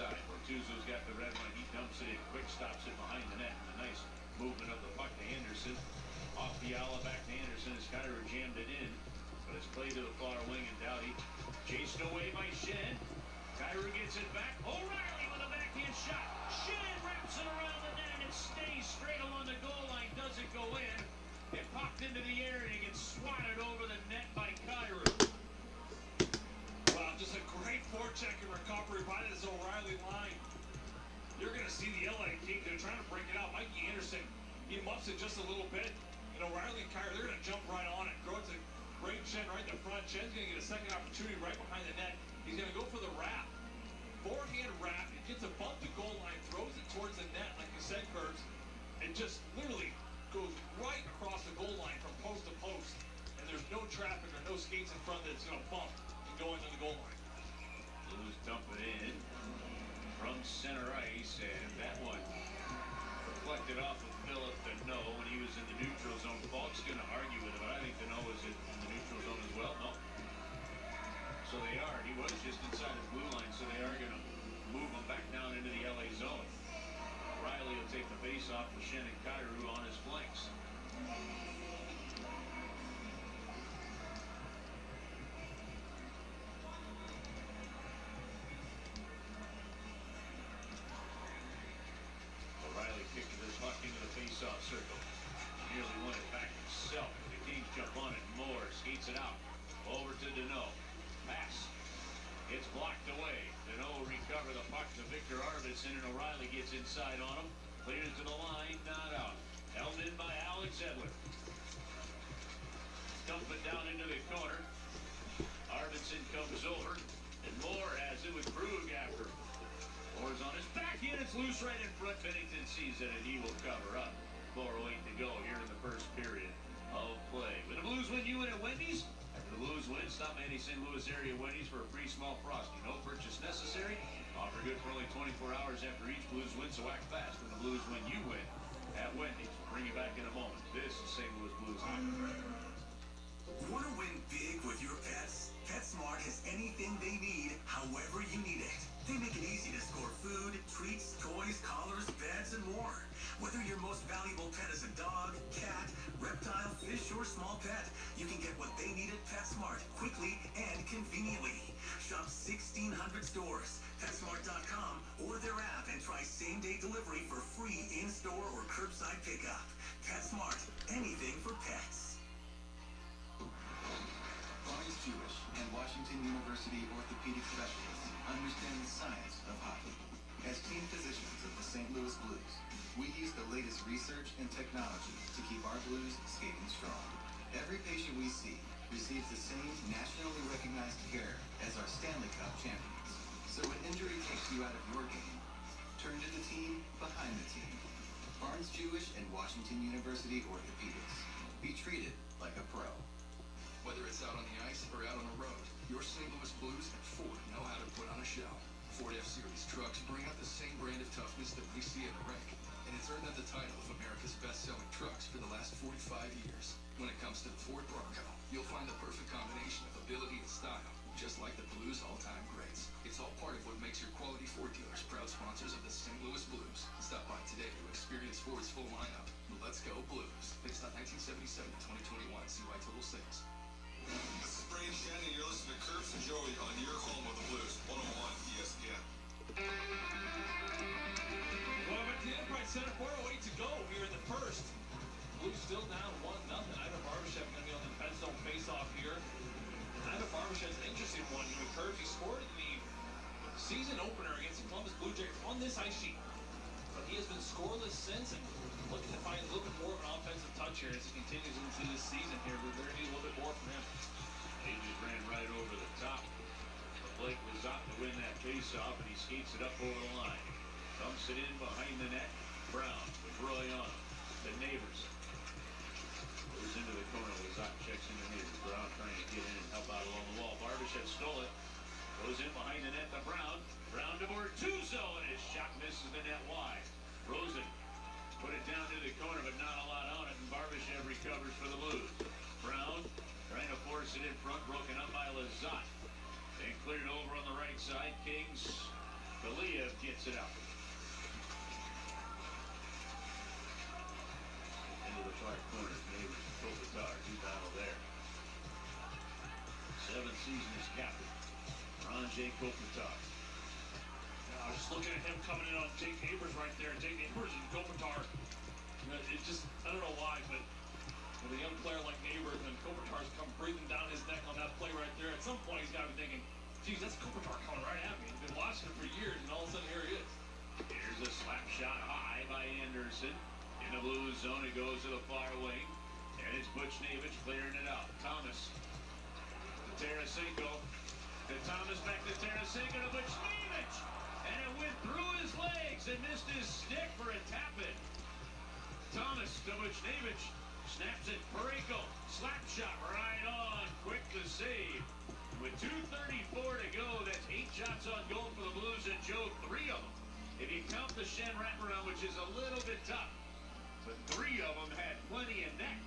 side. Bortuzzo's got the red one. He dumps it in. Quick stops it behind the net. A nice movement of the puck to Anderson. Off Fiala, back to Anderson as Kyra jammed it in. But it's played to the far wing, and Doughty chased away by Shen. Kyra gets it back. O'Reilly with a backhand shot. Shen wraps it around the net, and it stays straight along the goal line. Doesn't go in. It popped into the air, and it gets swatted over the net by Kyra. Wow, just a great forecheck and recovery by this O'Reilly line. You're going to see the LA Kings. They're trying to break it out. Mikey Anderson, he muffs it just a little bit. And O'Reilly and Kyra, they're going to jump right on it. Throw it to great Chen right in the front. Chen's going to get a second opportunity right behind the net. He's going to go for the wrap. Forehand wrap. It gets above the goal line, throws it towards the net, like you said, Curbs. It just literally goes right across the goal line from post to post. And there's no traffic or no skates in front that's going to bump and go into the goal line. Blues dump it in from center ice, and that one reflected off of Philip Deneau when he was in the neutral zone. Falk's going to argue with it, but I think Deneau was in the neutral zone as well. No. So they are. He was just inside his blue line, so they are going to move him back down into the LA zone. Riley will take the face off with Shen and Kyrou on his flanks. O'Reilly kicked this puck into the face-off circle. Nearly won it back himself. The Kings jump on it. Moore skates it out. Over to Deneau. Pass. It's blocked away. Deneau will recover the puck to Victor Arvidsson, and O'Reilly gets inside on him. Cleared it to the line, not out. Held in by Alex Edler. Dump it down into the corner. Arvidsson comes over, and Moore has it with Krug after. Moore's on his backhand. It's loose right in front. Bennington sees it, and he will cover up. 4:08 to go here in the first period of play. With the Blues win, you win at Wendy's. After the Blues win, stop any St. Louis area Wendy's for a free small frosty. No purchase necessary. Offer good for only 24 hours after each Blues win, so act fast. When the Blues win, you win at Wendy's. We'll bring you back in a moment. This is St. Louis Blues Hockey. Want to win big with your pets? PetSmart has anything they need, however you need it. They make it easy to score food, treats, toys, collars, beds, and more. Whether your most valuable pet is a dog, cat, reptile, fish, or small pet, you can get what they need at PetSmart quickly and conveniently. Shop 1,600 stores, PetSmart.com, or their app, and try same-day delivery for free in-store or curbside pickup. PetSmart, anything for pets. Bonnie's Jewish and Washington University orthopedic specialists understand the science of hockey. As team physicians of the St. Louis Blues, we use the latest research and technology to keep our Blues skating strong. Every patient we see receives the same nationally recognized care as our Stanley Cup champions. So when injury takes you out of your game, turn to the team behind the team. Barnes Jewish and Washington University Orthopedics. Be treated like a pro. Whether it's out on the ice or out on the road, your St. Louis Blues and Ford know how to put on a show. Ford F-Series trucks bring out the same brand of toughness that we see in the rink, and it's earned them the title of America's best-selling trucks for the last 45 years. When it comes to the Ford Bronco, you'll find the perfect combination of ability and style, just like the Blues' all-time greats. It's all part of what makes your quality Ford dealers proud sponsors of the St. Louis Blues. Stop by today to experience Ford's full lineup. Let's go Blues. Based on 1977 to 2021 CY total sales. This is Braden Shannon, and you're listening to Curbs and Joey on your home of the Blues, 101 ESPN. Well, back to the Enterprise Center, 4:08 to go here in the first. Blues still down 1-0. Ivan Barbashev going to be on the defense zone face-off here. Ivan Barbashev's an interesting one. You know, Curbs, he scored in the season opener against the Columbus Blue Jays on this ice sheet. But he has been scoreless since, and looking to find a little bit more of an offensive touch here as he continues into this season here. We're going to need a little bit more from him. He just ran right over the top. Blake was out to win that face-off, and he skates it up over the line. Dumps it in behind the net. Brown with Roy on him. The Neighbors. Goes into the corner. Lazat checks into Neighbors. Brown trying to get in and help out along the wall. Barbashev stole it. Goes in behind the net to Brown. Brown to Bortuzzo, and his shot misses the net wide. Rosen put it down to the corner, but not a lot on it, and Barbashev recovers for the Blues. Brown trying to force it in front, broken up by Lazat. They cleared over on the right side. Kings, Kaliev gets it out. Into the far corner, neighbors, Kopitar, do battle there. 7th season as captain, Ron J. Kopitar. I was just looking at him coming in on Jake Neighbors right there. Jake Neighbors and Kopitar. It just, I don't know why, but with a young player like Neighbors and Kopitar's come breathing down his neck on that play right there, at some point he's got to be thinking, geez, that's Kopitar coming right at me. I've been watching him for years, and all of a sudden here he is. Here's a slap shot high by Anderson. In the blue zone, it goes to the far wing. And it's Buchnevich clearing it out. Thomas to Tarasenko. To Thomas, back to Tarasenko to Buchnevich. And it went through his legs and missed his stick for a tap-in. Thomas to Buchnevich. Snaps it. Parayko. Slap shot right on. Quick to save. With 2:34 to go, that's 8 shots on goal for the Blues, and Joe, 3 of them. If you count the Shen wraparound, which is a little bit tough, but 3 of them had plenty of net.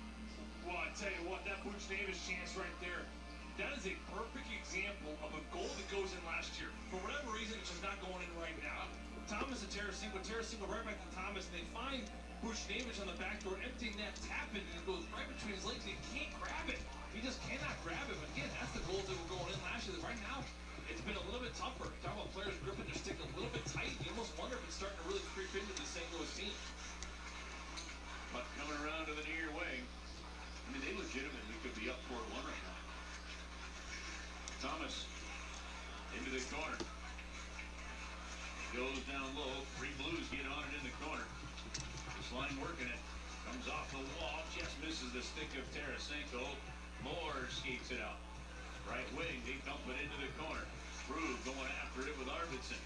Well, I tell you what, that Buchnevich chance right there, that is a perfect example of a goal that goes in last year. For whatever reason, it's just not going in right now. Thomas and Tarasenko right back to Thomas, and they find Buchnevich on the back door, emptying that tap in, and it goes right between his legs, and he can't grab it. He just cannot grab it. But again, that's the goals that were going in last year. Right now, it's been a little bit tougher. Talk about players gripping their stick a little bit tight. You almost wonder if it's starting to really creep into the St. Louis team. But coming around to the near wing, I mean, they legitimately could be up 4-1 right now. Thomas into the corner. Goes down low. 3 Blues get on it in the corner. This line working it. Comes off the wall. Just misses the stick of Tarasenko. Moore skates it out. Right wing. They dump it into the corner. Krug going after it with Arvidsson.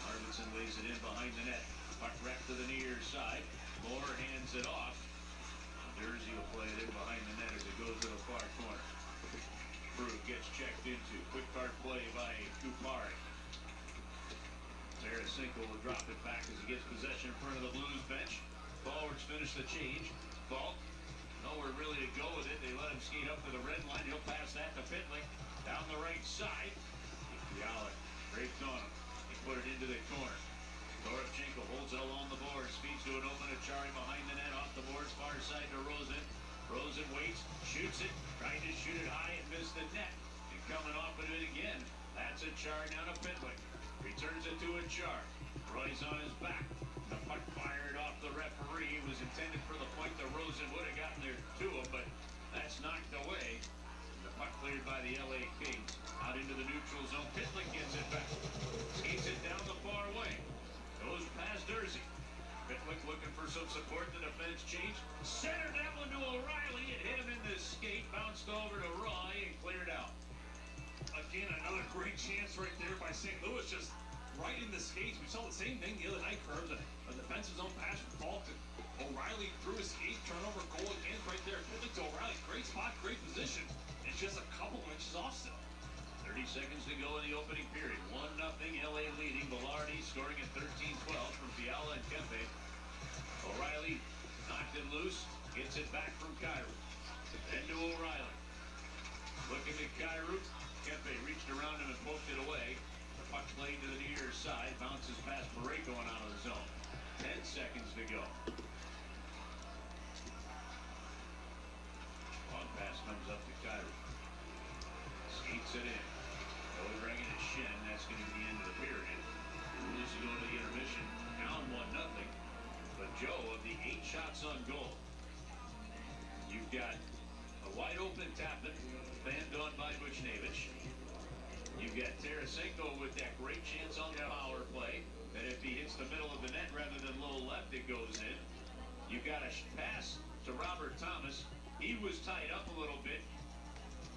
Arvidsson lays it in behind the net. Puck wrapped to the near side. Moore hands it off. Jersey will play it in behind the net as it goes to the far corner. Krug gets checked into. Quick card play by Kupari. Tarasenko will drop it back as he gets possession in front of the Blues bench. Forwards finish the change. Falk, nowhere really to go with it. They let him skate up to the red line. He'll pass that to Pitlick. Down the right side. Fiala breaks on him. He put it into the corner. Toropchenko holds it along the boards. Speeds to an open Achari behind the net. Off the boards. Far side to Rosen. Rosen waits. Shoots it. Trying to shoot it high and missed the net. And coming off of it again. That's Achari down to Pitlick. Returns it to Achar. Roy's on his back. The puck fired off the referee. It was intended for the point that Rosen would have gotten there to him, but that's knocked away. The puck cleared by the LA Kings. Out into the neutral zone. Pitlick gets it back. Skates it down the far wing. Goes past Jersey. Pitlick looking for some support. The defense change. Centered that one to O'Reilly. It hit him in the skate. Bounced over to Roy and cleared out. Again, another great chance right there by St. Louis, just right in the skates. We saw the same thing the other night, Curbs. A defensive zone pass from Falk to O'Reilly through his skate, turnover, goal again right there. Pitlick to O'Reilly, great spot, great position. It's just a couple inches off still. 30 seconds to go in the opening period. 1-0 LA leading. Velarde scoring at 13-12 from Fiala and Kempe. O'Reilly knocked it loose. Gets it back from Kyrou. Then to O'Reilly. Looking at Kyrou. Kempe reached around him and poked it away. The puck played to the near side. Bounces past Parayko and out of the zone. 10 seconds to go. Long pass comes up to Kyrou. Skates it in. Goes right into Shen. That's going to be the end of the period. Blues go to the intermission. Down 1-0. But Joe, of the 8 shots on goal, you've got a wide open Tappan, fanned on by Buchnevich. You've got Tarasenko with that great chance on the power play, that if he hits the middle of the net rather than low left, it goes in. You've got a pass to Robert Thomas. He was tied up a little bit,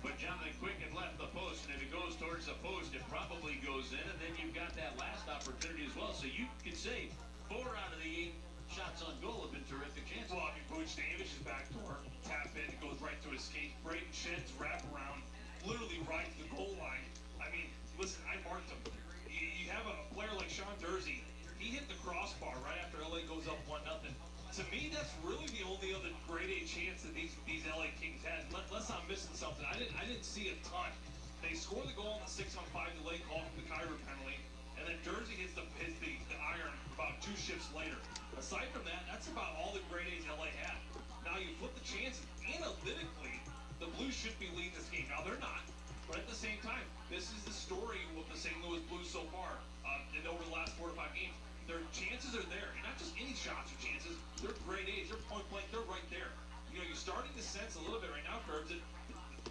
but Jonathan Quick had left the post, and if it goes towards the post, it probably goes in, and then you've got that last opportunity as well. So you could say 4 out of the 8 shots on goal have been terrific chances. Well, I mean, Buchnevich's back door, tap in, it goes right to his skate. Braden Shen's wraparound, literally right to the goal line. I mean, listen, I marked him. You have a player like Sean Jersey. He hit the crossbar right after LA goes up 1-0. To me, that's really the only other grade A chance that these LA Kings had. Unless I'm missing something. I didn't see a ton. They score the goal on the 6-on-5 delay call from the Kyrou penalty, and then Jersey hits the aside from that, that's about all the grade A's LA had. Now you flip the chances. Analytically, the Blues should be leading this game. Now they're not. But at the same time, this is the story with the St. Louis Blues so far and over the last 4 to 5 games. Their chances are there. And not just any shots or chances. They're grade A's. They're point blank. They're right there. You know, you're starting to sense a little bit right now, Curbs, that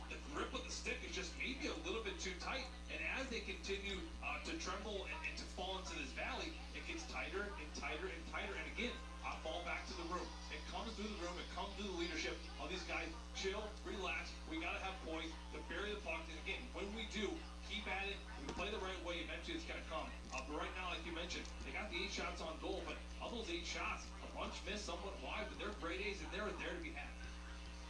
the grip of the stick is just maybe a little bit too tight. And as they continue to tremble and to fall into this valley, it gets tighter and tighter and tighter. And again, I fall back to the room. It comes through the room. It comes through the leadership of these guys. Chill, relax. We got to have poise to bury the puck. And again, when we do, keep at it. We play the right way. Eventually, it's going to come. But right now, like you mentioned, they got the 8 shots on goal. But of those 8 shots, a bunch missed, somewhat wide. But they're grade A's, and they're there to be had.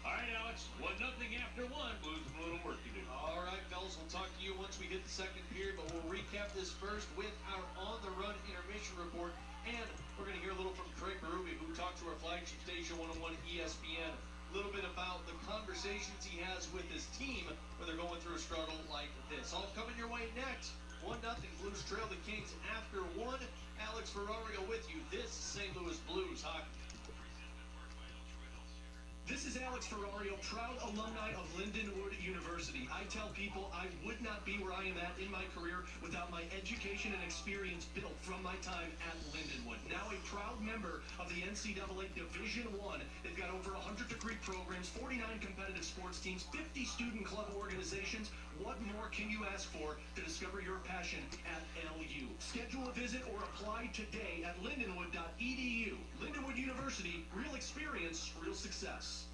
All right, Alex, 1-0 after 1. Blues have a little work to do. All right, fellas, we'll talk to you once we hit the second period, but we'll recap this first with our on-the-run intermission report, and we're going to hear a little from Craig Berube, who talked to our flagship station, 101 ESPN, a little bit about the conversations he has with his team when they're going through a struggle like this. All coming your way next. 1-0, Blues trail the Kings after 1. Alex Ferrario with you. This is St. Louis Blues hockey. This is Alex Ferrario, proud alumni of Lindenwood University. I tell people I would not be where I am at in my career without my education and experience built from my time at Lindenwood. Now a proud member of the NCAA Division I. They've got over 100 degree programs, 49 competitive sports teams, 50 student club organizations. What more can you ask for to discover your passion at LU? Schedule a visit or apply today at lindenwood.edu. Lindenwood University, real experience, real success.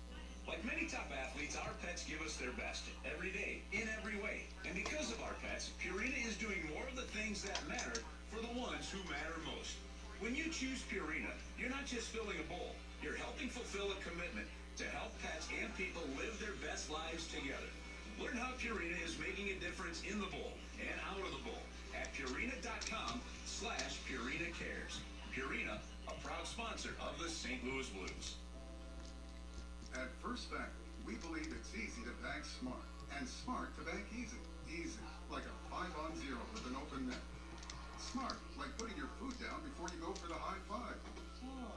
Like many top athletes, our pets give us their best every day, in every way. And because of our pets, Purina is doing more of the things that matter for the ones who matter most. When you choose Purina, you're not just filling a bowl. You're helping fulfill a commitment to help pets and people live their best lives together. Learn how Purina is making a difference in the bowl and out of the bowl at Purina.com/Purina Cares. Purina, a proud sponsor of the St. Louis Blues. At First Bank, we believe it's easy to bank smart and smart to bank easy. Easy, like a 5-on-0 with an open net. Smart, like putting your foot down before you go for the high five.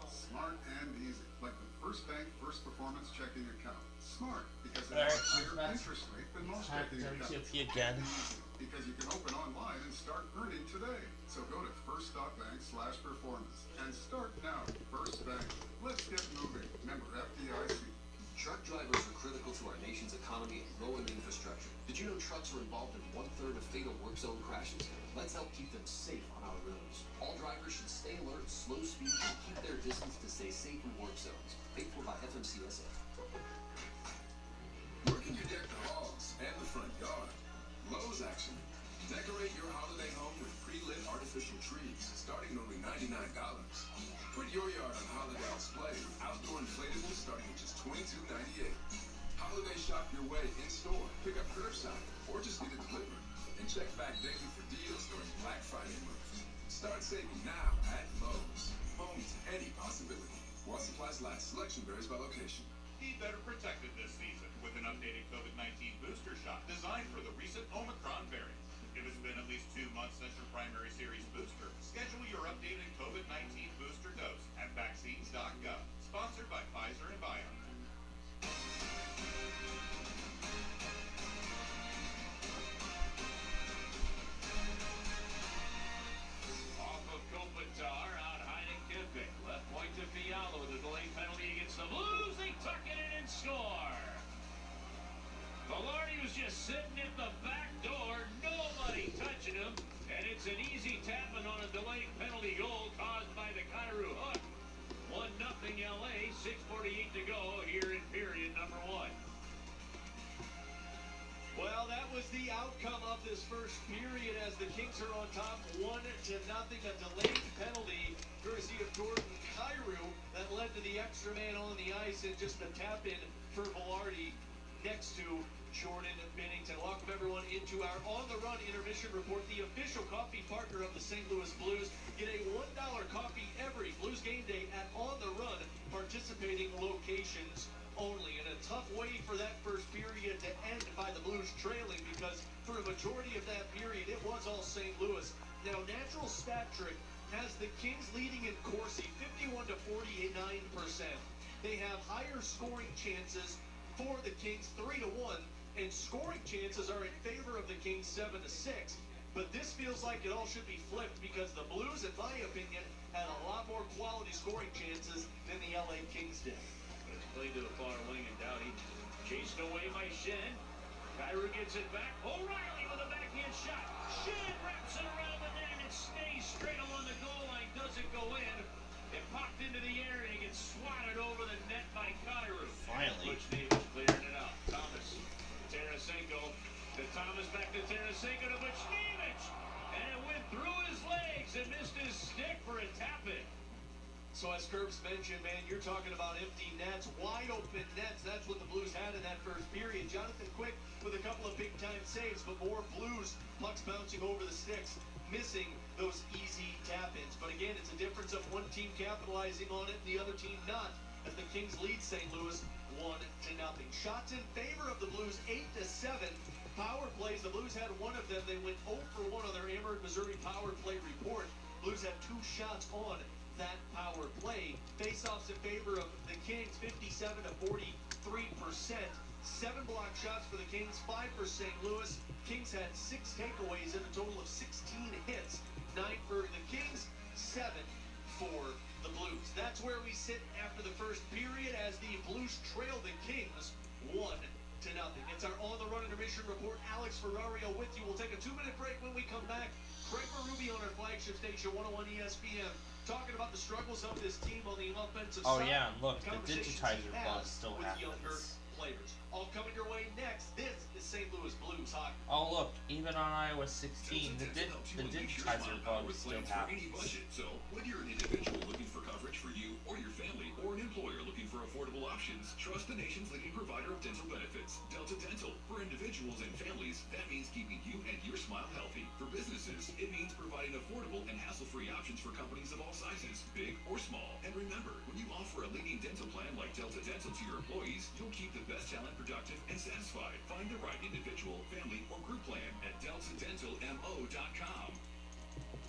Smart and easy, like the First Bank First Performance Checking Account. Smart, because it has a higher interest rate than most checking accounts. Again. Because you can open online and start earning today. So go to first.bank/performance and start now. First Bank. Let's get moving. Member FDIC. Truck drivers are critical to our nation's economy and growing infrastructure. Did you know trucks are involved in 1/3 of fatal work zone crashes? Let's help keep them safe on our roads. All drivers should stay alert, slow speed, and keep their distance to stay safe in work zones. Paid for by FMCSA. Where can you deck the halls and the front yard? Lowe's action. Decorate your holiday home with pre-lit artificial trees, starting at only $99. Put your yard on holiday display with outdoor inflatables starting at just $22.98. Holiday shop your way in-store, pick up curbside, or just get it delivered. And check back daily for deals during Black Friday month. Start saving now at Lowe's. Home to any possibility. While supplies last, selection varies by location. Be better protected this season with an updated COVID-19 booster shot designed for the recent Omicron variant. If it's been at least 2 months since your primary series booster, schedule your updated COVID-19 booster dose at vaccines.gov. Sponsored by Pfizer and BioNTech. Off of Kopitar, out hiding Kippick. Left point to Fiala with a delayed penalty against the Blues. They tuck it in and score. Velarde was just sitting at the back door, nobody touching him, and it's an easy tapping on a delayed penalty goal caused by the Kairu hook. 1-0 LA, 6:48 to go here in period number 1. Well, that was the outcome of this first period as the Kings are on top 1-0. A delayed penalty courtesy of Jordan Kairu that led to the extra man on the ice and just a tap in for Velarde next to Jordan Binnington. Welcome everyone into our on-the-run intermission report, the official coffee partner of the St. Louis Blues. Get a $1 coffee every Blues game day at On the Run, participating locations only. And a tough way for that first period to end by the Blues trailing, because for a majority of that period, it was all St. Louis. Now, natural stat trick has the Kings leading in Corsi 51 to 49%. They have higher scoring chances for the Kings 3 to 1, and scoring chances are in favor of the Kings 7 to 6. But this feels like it all should be flipped because the Blues, in my opinion, had a lot more quality scoring chances than the LA Kings did. But it's played to the far wing, and Doughty chased away by Shen. Cairo gets it back. O'Reilly with a backhand shot. Shen wraps it around the net, and it stays straight along the goal line. Doesn't go in. It popped into the air, and it gets swatted over the net by Cairo. Finally. Butch Davis clearing it out. Thomas. Tarasenko. To Thomas, back to Tarasenko to Butch Davis. And it went through his legs and missed his stick for a tap-in. So as Curbs mentioned, man, you're talking about empty nets, wide open nets. That's what the Blues had in that first period. Jonathan Quick with a couple of big-time saves, but more Blues pucks bouncing over the sticks, missing those easy tap-ins. But again, it's a difference of one team capitalizing on it and the other team not, as the Kings lead St. Louis 1-0. Shots in favor of the Blues 8 to 7. Power plays, the Blues had one of them. They went 0 for 1 on their Amherst, Missouri power play report. Blues had 2 shots on that power play. Face-offs in favor of the Kings, 57 to 43%. 7 block shots for the Kings, 5 for St. Louis. Kings had 6 takeaways and a total of 16 hits. 9 for the Kings, 7 for the Blues. That's where we sit after the first period as the Blues trail the Kings 1-0. It's our On the Run intermission report. Alex Ferrario with you. We'll take a 2-minute break. When we come back, Craig Berube on our flagship station, 101 ESPN, talking about the struggles of this team on the offensive side. Oh yeah, and look, the Conversations digitizer he bug has still with younger happens. players. All coming your way next. This is St. Louis Blues hockey. Oh look, even on iOS 16, the digitizer bug still happens. So, whether you're an individual looking for coverage for you or your family, or an employer looking for affordable options, trust the nation's leading provider of dental benefits, Delta Dental. For individuals and families, that means keeping you and your smile healthy. For businesses, it means providing affordable and hassle-free options for companies of all sizes, big or small. And remember, when you offer a leading dental plan like Delta Dental to your employees, you'll keep the best talent productive and satisfied. Find the right individual, family, or group plan at DeltaDentalMO.com.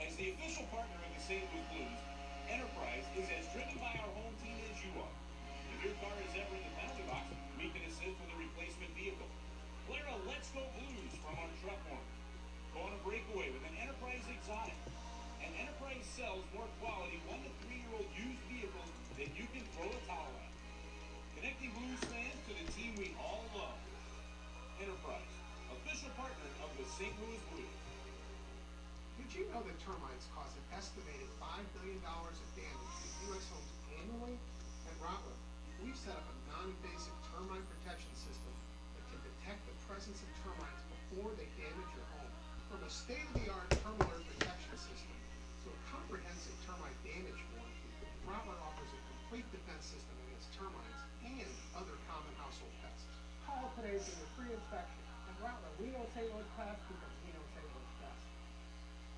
As the official partner of the St. Louis Blues, Enterprise is as driven by our home team as you are. If your car is ever in the penalty box, we can assist with a replacement vehicle. Clear a Let's Go Blues from our truck warmer. Go on a breakaway with an Enterprise Exotic. And Enterprise sells more quality 1 to 3-year-old used vehicles that you can throw a towel at. Connecting Blues fans to the team we all love. Enterprise, official partner of the St. Louis Blues. Did you know that termites cause an estimated $5 billion of damage to U.S. homes annually? At Rottler, we've set up a non-invasive termite protection system that can detect the presence of termites before they damage your home. From a state-of-the-art term alert protection system to a comprehensive termite damage warranty, Rottler offers a complete defense system against termites and other common household pests. Call today for your free inspection. And Rattler, we know St. Louis Pest because we know St. Louis Pest.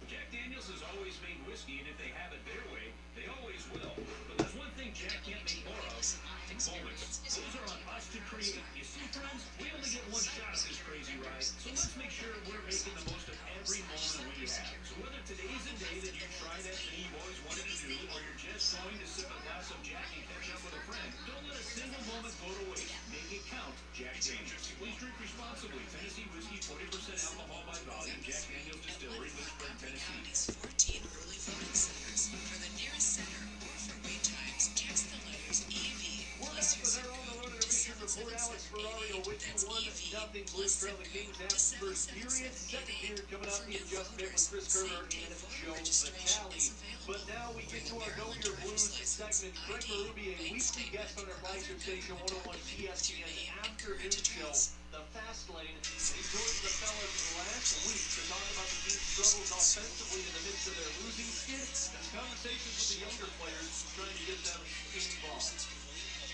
Jack Daniels has always made whiskey, and if they have it their way, they always will. But there's one thing Jack can't make more of: moments. Those are on us to create. You see, friends, we only get one shot at this crazy ride, so let's make sure we're making the most of every moment we have. So whether today's a day that you try that thing you've always wanted to do, or you're just going to sip a glass of Jack and catch up with a friend, don't let a single moment go to waste. Make it count. Jack Daniels. Please drink responsibly. Tennessee whiskey, 40% alcohol by volume. Jack Daniels Distillery, Lynchburg, Tennessee. 14 early voting centers. For the nearest center or for wait times, text the letters EV plus your zip code to 77888. That's EV plus zip code to 77888. Coming up in just a bit with Chris Kerner and Joe Vitale. But now we get to our Know Your Blues segment. Craig Berube, a weekly guest on our flagship station, 101 ESPN afternoon show, The Fast Lane. He joined the fellas last week to talk about the team's struggles offensively in the midst of their losing skid and conversations with the younger players trying to get them involved.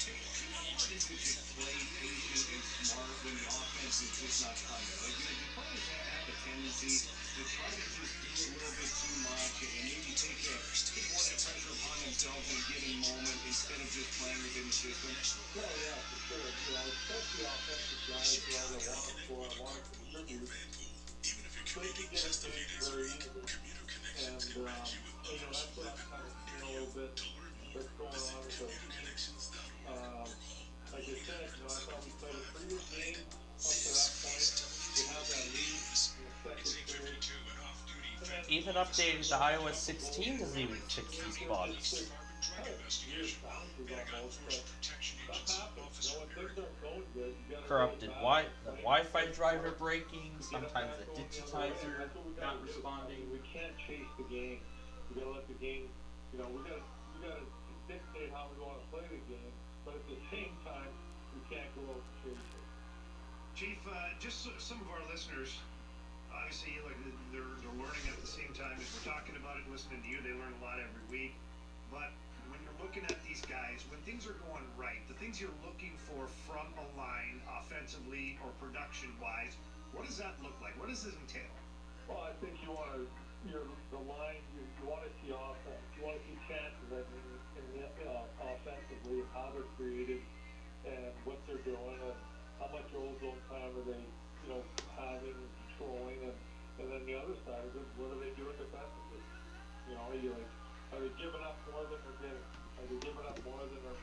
How is it to play patient and smart when the offense is just not coming? Like, you know, players have a tendency to try to just do a little bit too much and maybe take more that pressure upon themselves in a given moment instead of just playing within the system. Well, yeah, for sure. You know, especially offensive guys who are the want to score, want to contribute. They can get a chance very easily. And you know, that's what I'm kind of seeing a little bit that's going on with the, like I said, you know, I thought we played a pretty good game up to that point. We have that lead in the second period. Even updated to iOS 16 doesn't even fix these bugs. Corrupted the Wi-Fi driver breaking, sometimes the digitizer not responding. We can't chase the game. We gotta let the game, you know, we gotta dictate how we want to play the game, but at the same time, we can't go out and chase it. Chief, just so some of our listeners, obviously, like they're learning at the same time as we're talking about it, listening to you, they learn a lot every week. But when you're looking at these guys, when things are going right, the things you're looking for from a line, offensively or production-wise, what does that look like? What does this entail? Well, I think you want to, the line, you want to see offense. You want to see chances, I mean, offensively, how they're created and what they're doing and how much ozone time are they, you know, having and controlling, and then the other side of it, what are they doing defensively? You know, are they giving up more than they're getting? Are they giving up more than they're,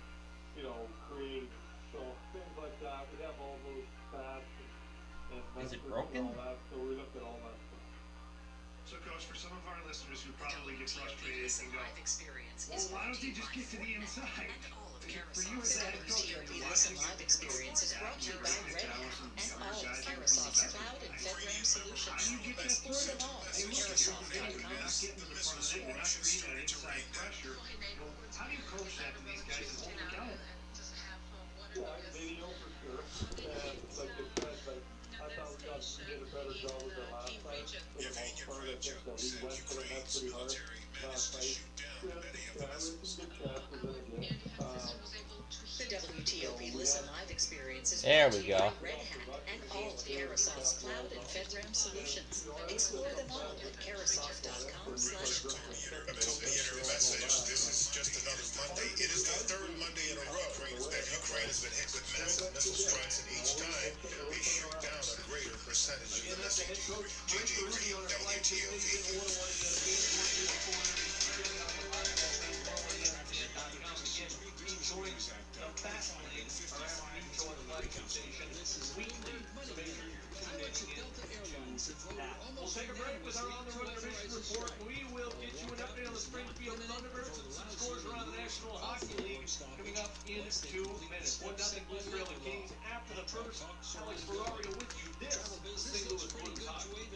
you know, creating? So things like that, we have all those stats and is it broken? all that, so we look at all that stuff. So, Coach, for some of our listeners who probably get frustrated and go, well, why don't they just get to the inside? For you as a head coach, Listen Live Experience is brought to you by Red Hat and all of Carosoft's cloud and FedRAMP solutions. Explore them all at Carosoft.com. How do you coach that to these guys and hold them accountable? Yeah, video for sure. And like I said, I thought we did a better job with it last night. For the most part, I think that we went to the net pretty hard last night. We had some good chances in the game. The WTOP Listen Live Experience is There brought we to you go. by Red Hat and all of Carosoft's cloud and FedRAMP solutions. Explore them all at Carosoft.com/cloud. This is just another Monday. It is the third Monday in a row that Ukraine has been hit with massive missile strikes, and each time they shoot down a greater percentage of the missile. JJ We'll take a break with our on-the-road commission report. We will get you an update on the Springfield Thunderbirds and some scores around the National Hockey League coming up in 2 minutes. 1-0 Blues the Kings after the first. Alex Ferrario with you. This is St. Louis Blues Hockey.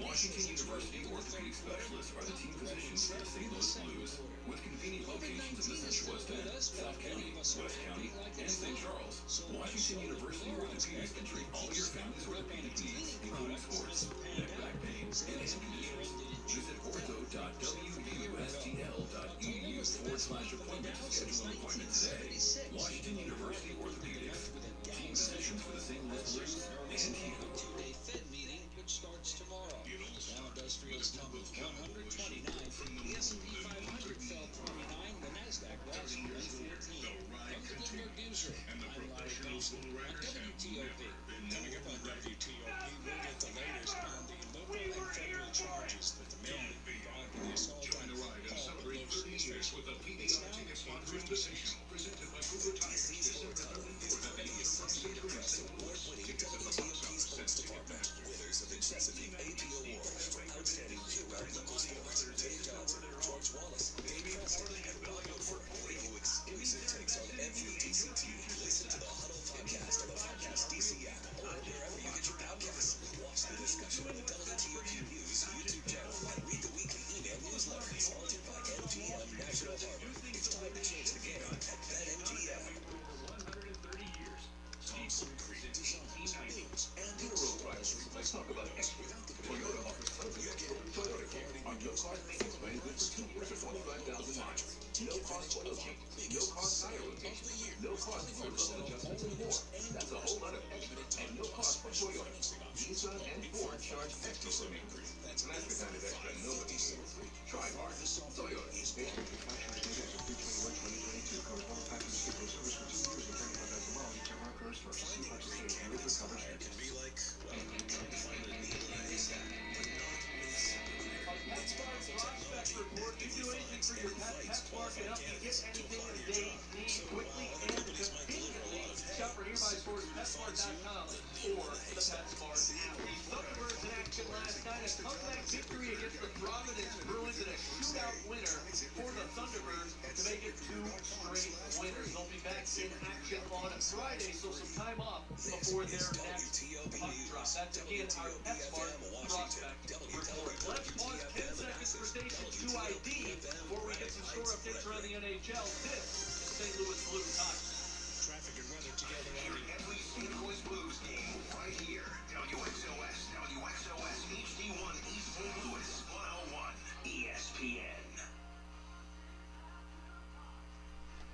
Washington University orthopedic specialists are the team physicians for the St. Louis Blues, with convenient locations in the Central West End, South County, West County, and St. Charles. Washington University orthopedics can treat all your family's orthopedic needs, including sports, neck, back pain, and hand conditions. Visit ortho.wustl.edu/appointment to schedule an appointment today. Washington University Orthopedics, team physicians for the St. Louis Blues and you. Starts tomorrow. Dow Industrials tumbled 129. The S&P 500 fell 29. The Nasdaq rose 114. From the Bloomberg Newsroom, I'm Larry Benson on WTOP. Coming up on WTOP, we'll get the latest on the local and federal charges that the man involved in the assault on Paul Pelosi With a PDR ticket sponsoring decision presented by Cooper Tires. December 3rd and 4th at the award-winning WTOP Sports Department. Winners of the Chesapeake AP Award for outstanding year-round local sports. Dave Johnson, George Wallace, Amy Presley, and William Ford. Radio exclusive takes on every DC team. Listen to the Huddle podcast on the Podcast DC app or wherever you get your podcasts. Watch the discussion on the WTOP News YouTube channel and read the weekly email newsletter sponsored by MGM National Harbor. It's time to change the game at BetMGM. 130 years. Thompson Creek Designs, Builds, and Road Rivalry. Let's talk about extra. Toyota offers tons of extra Toyota care on no cost maintenance plan good for 2 years or 25,000 miles. No cost oil change. No cost tire rotation. No cost fluid level adjustments and more. That's a whole lot of extra and no cost for Toyota. Nissan and Ford charge extra for maintenance. That's the kind of extra nobody sees. Try hard. Toyota. It can be like a comeback victory against the Providence Bruins and a shootout winner for the Thunderbirds to make it 2 straight winners. They'll be back in action on Friday, so some time off before their next puck drop. That's again our PetSmart prospect report. Let's pause 10 seconds for Station 2 ID before we get some score updates around the NHL. This is St. Louis Blues Hockey. Traffic and weather together on every St. Louis Blues game right here. WXOS HD1 East St. Louis 101 ESPN.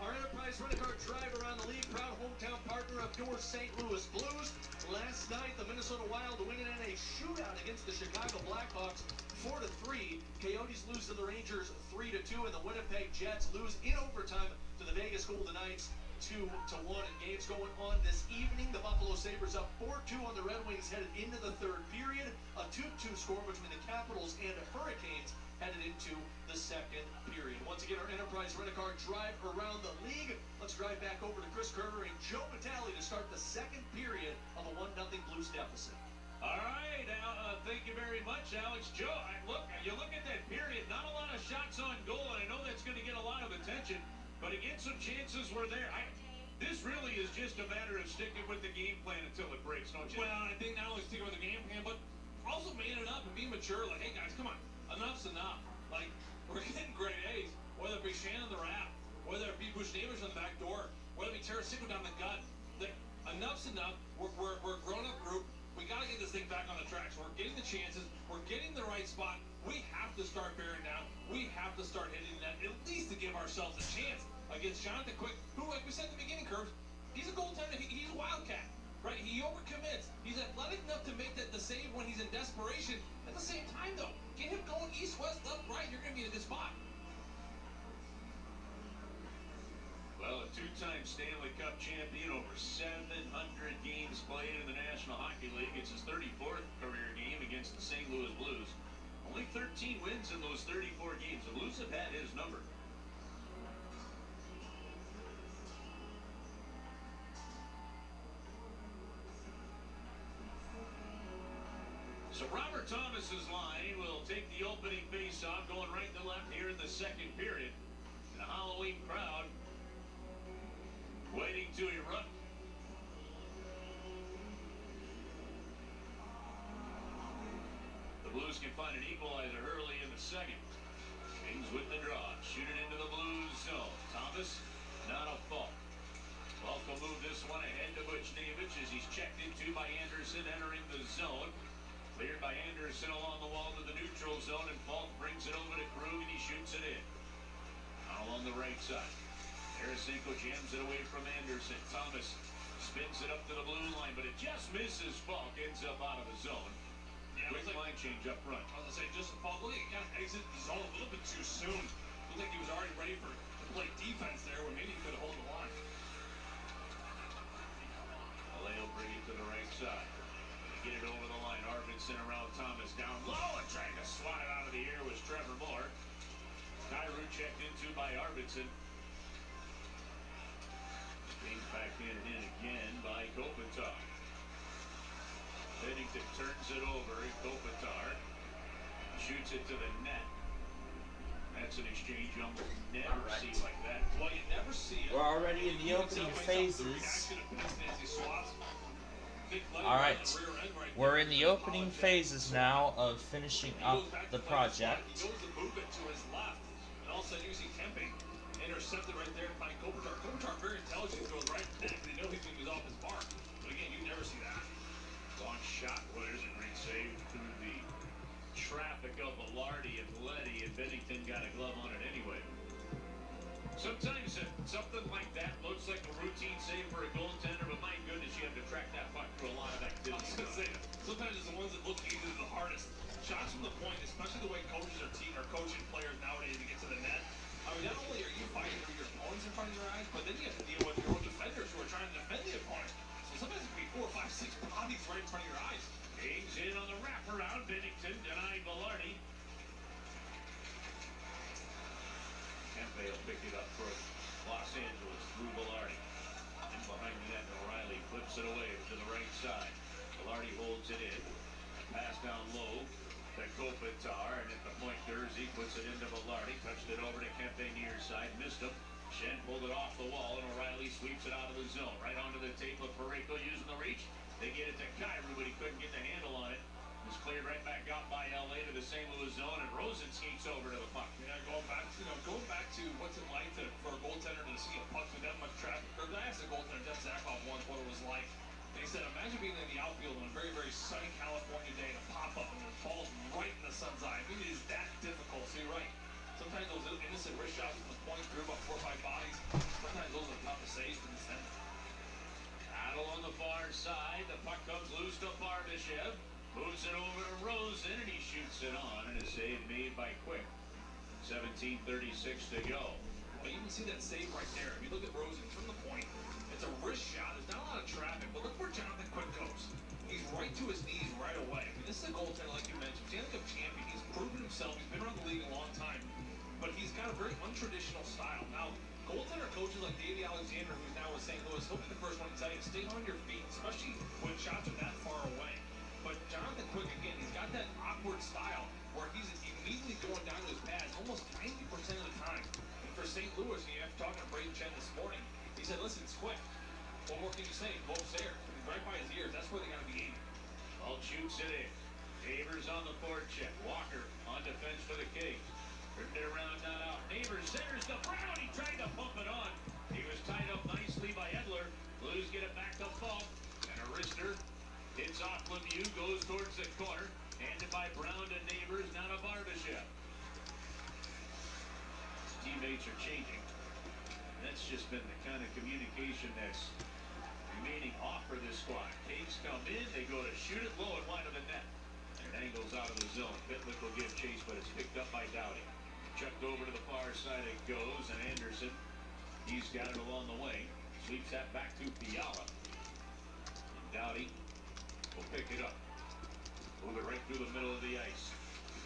Our Enterprise Rent-A-Car Drive around the league, proud hometown partner of your St. Louis Blues. Last night, the Minnesota Wild winning in a shootout against the Chicago Blackhawks 4-3. Coyotes lose to the Rangers 3-2, and the Winnipeg Jets lose in overtime to the Vegas Golden Knights 2-1. And games going on this evening. The Buffalo Sabres up 4-2 on the Red Wings headed into the third period. A 2-2 score between the Capitals and Hurricanes headed into the second period. Once again, our Enterprise Rent-A-Car Drive around the league. Let's drive back over to Chris Carter and Joe Vitale to start the second period of a 1-0 Blues deficit. All right, thank you very much, Alex. Joe, you look at that period, not a lot of shots on goal, and I know that's going to get a lot of attention, but again, some chances were there. This really is just a matter of sticking with the game plan until it breaks, don't you? Well, I think not only sticking with the game plan, but also manning it up and being mature. Like, hey guys, come on, enough's enough. Like, we're getting grade A's, whether it be Shannon the Rat, whether it be Bush Neighbors on the back door, whether it be Tarasenko down the gut. Like, enough's enough. We're a grown-up group. We got to get this thing back on the tracks. We're getting the chances. We're getting the right spot. We have to start bearing down. We have to start hitting that, at least to give ourselves a chance against Jonathan Quick, who, like we said at the beginning, Curbs, he's a goaltender. He's a wildcat, right? He overcommits. He's athletic enough to make the save when he's in desperation. At the same time, though, get him going east, west, left, right. You're going to be in a good spot. Well, a two-time Stanley Cup champion, over 700 games played in the National Hockey League. It's his 34th career game against the St. Louis Blues. Only 13 wins in those 34 games. The Blues have had his number. So Robert Thomas's line will take the opening face-off, going right to left here in the second period. And a Halloween crowd waiting to erupt. The Blues can find an equalizer early in the second. Kings with the draw. Shoot it into the Blues zone. Thomas, not a fault. Falk will move this one ahead to Buchnevich as he's checked into by Anderson entering the zone. Cleared by Anderson along the wall to the neutral zone, and Falk brings it over to Krug, and he shoots it in. All on the right side. Tarasenko jams it away from Anderson. Thomas spins it up to the blue line, but it just misses Falk. Ends up out of the zone. Yeah, quick line change up front. I was going to say, Justin Falk, look, he kind of exited the zone a little bit too soon. Looked like he was already ready to play defense there, where maybe he could have held the line. Aleo bring it to the right side. Get it over the line. Arvidsson around Thomas down low and trying to swat it out of the air was Trevor Moore. Kyrou checked into by Arvidsson. Being back in again by Kopitar. Bennington turns it over. Kopitar shoots it to the net. That's an exchange you almost never see like that. Well, you never see it. We're already in the opening phases. Alright, we're in the opening phases now of finishing up the project. He goes to move it to his left, and all of a sudden you see Kempe intercepted right there by Kopitar. Kopitar very intelligent, throws right back, and they know he's going to be off his mark. But again, you never see that. Long shot, well, there's a great save through the traffic of Velarde and Letty, and Bennington got a glove on it anyway. Sometimes something like that looks like a routine save for a goaltender, but my goodness, you have to track that puck through a lot of activity. I was going to say, sometimes it's the ones that look easy the hardest. Shots from the point, especially the way coaches are coaching players nowadays to get to the net. I mean, not only are you fighting for your opponents in front of your eyes, but then you have to deal with your own defenders who are trying to defend the opponent. So sometimes it can be 4, 5, 6 bodies right in front of your eyes. Kings in on the wraparound. Bennington denied Velarde. Kempe will pick it up for Los Angeles through Velarde. And behind the net, O'Reilly flips it away to the right side. Velarde holds it in. Pass down low to He puts it into Velarde, touched it over to Kempe near side, missed him. Shen pulled it off the wall, and O'Reilly sweeps it out of the zone. Right onto the tape of Pareko using the reach. They get it to Cairo, but he couldn't get the handle on it. It was cleared right back out by LA to the St. Louis zone, and Rosen skates over to the puck. Yeah, going back to what's it like for a goaltender to see a puck with that much traffic. I asked the goaltender, Jeff Zakov, once what it was like. And he said, imagine being in the outfield on a very, very sunny California day and a pop-up and it falls right in the sun's eye. I mean, it is that difficult. So you're right. Sometimes those innocent wrist shots from the point through about 4 or 5 bodies, sometimes those are tough to save for the center. Battle on the far side. The puck comes loose to Barbashev. Moves it over to Rosen, and he shoots it on, and a save made by Quick. 17:36 to go. Well, you can see that save right there. If you look at Rosen from the point, it's a wrist shot. There's not a lot of traffic, but look where Jonathan Quick goes. He's right to his knees right away. I mean, this is a goaltender, like you mentioned, Stanley Cup champion. He's proven himself. He's been around the league a long time, but he's got a very untraditional style. Now, goaltender coaches like Davey Alexander, who's now with St. Louis, he'll be the first one to tell you, stay on your feet, especially when shots are that far away. But Jonathan Quick, again, he's got that awkward style where he's immediately going down to his pads almost 90% of the time. And for St. Louis, you have talking to Braden Chen this morning, he said, listen, it's Quick. What more can you say? Both's there. He's right by his ears. That's where they got to be aiming. Ball shoots it in. Neighbors on the forecheck. Walker on defense for the Kings. Ripped it around, not out. Neighbors centers to Brown. He tried to pump it on. He was tied up nicely by Edler. Blues get it back to Falk. And a wrister hits off Lemieux, goes towards the corner. Handed by Brown to Neighbors, now to Barbashev. Teammates are changing. That's just been the kind of communication that's remaining off for this squad. Kings come in, they go to shoot it low and wide of the net. And angles out of the zone. Pitlick will give chase, but it's picked up by Doughty. Chucked over to the far side it goes, and Anderson, he's got it along the way. Sweeps that back to Fiala. And Doughty will pick it up. Move it right through the middle of the ice.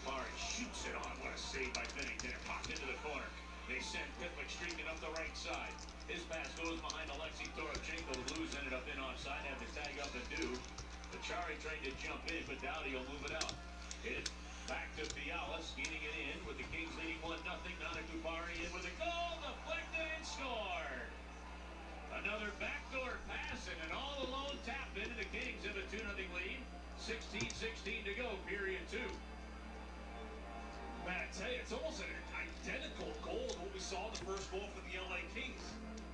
Barry shoots it on. What a save by Bennington. It popped into the corner. They send Pitlick streaking up the right side. His pass goes behind Alexei Torochenko. The Blues ended up in offside, have to tag up and do. Chari trying to jump in, but Doughty will move it out. Hit it back to Fiala, skating it in with the Kings leading 1-0. Nanakupari in with a goal, deflected and scored. Another backdoor pass and an all-alone tap into the Kings have a 2-0 lead. 16-16 to go, period 2. Man, I tell you, it's almost an identical goal to what we saw in the first goal for the LA Kings.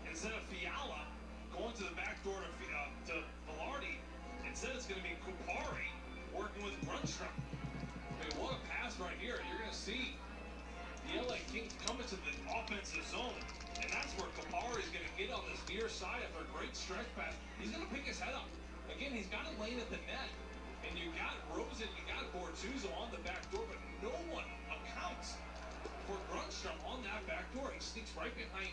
Instead of Fiala going to the back door to Velarde, instead it's going to be Kupari working with Brunstrom. I mean, what a pass right here. You're going to see the LA Kings come into the offensive zone, and that's where Kupari is going to get on this near side after a great stretch pass. He's going to pick his head up. Again, he's got a lane at the net, and you got Rosen, you got Bortuzzo on the back door, but no one accounts for Brunstrom on that back door. He sneaks right behind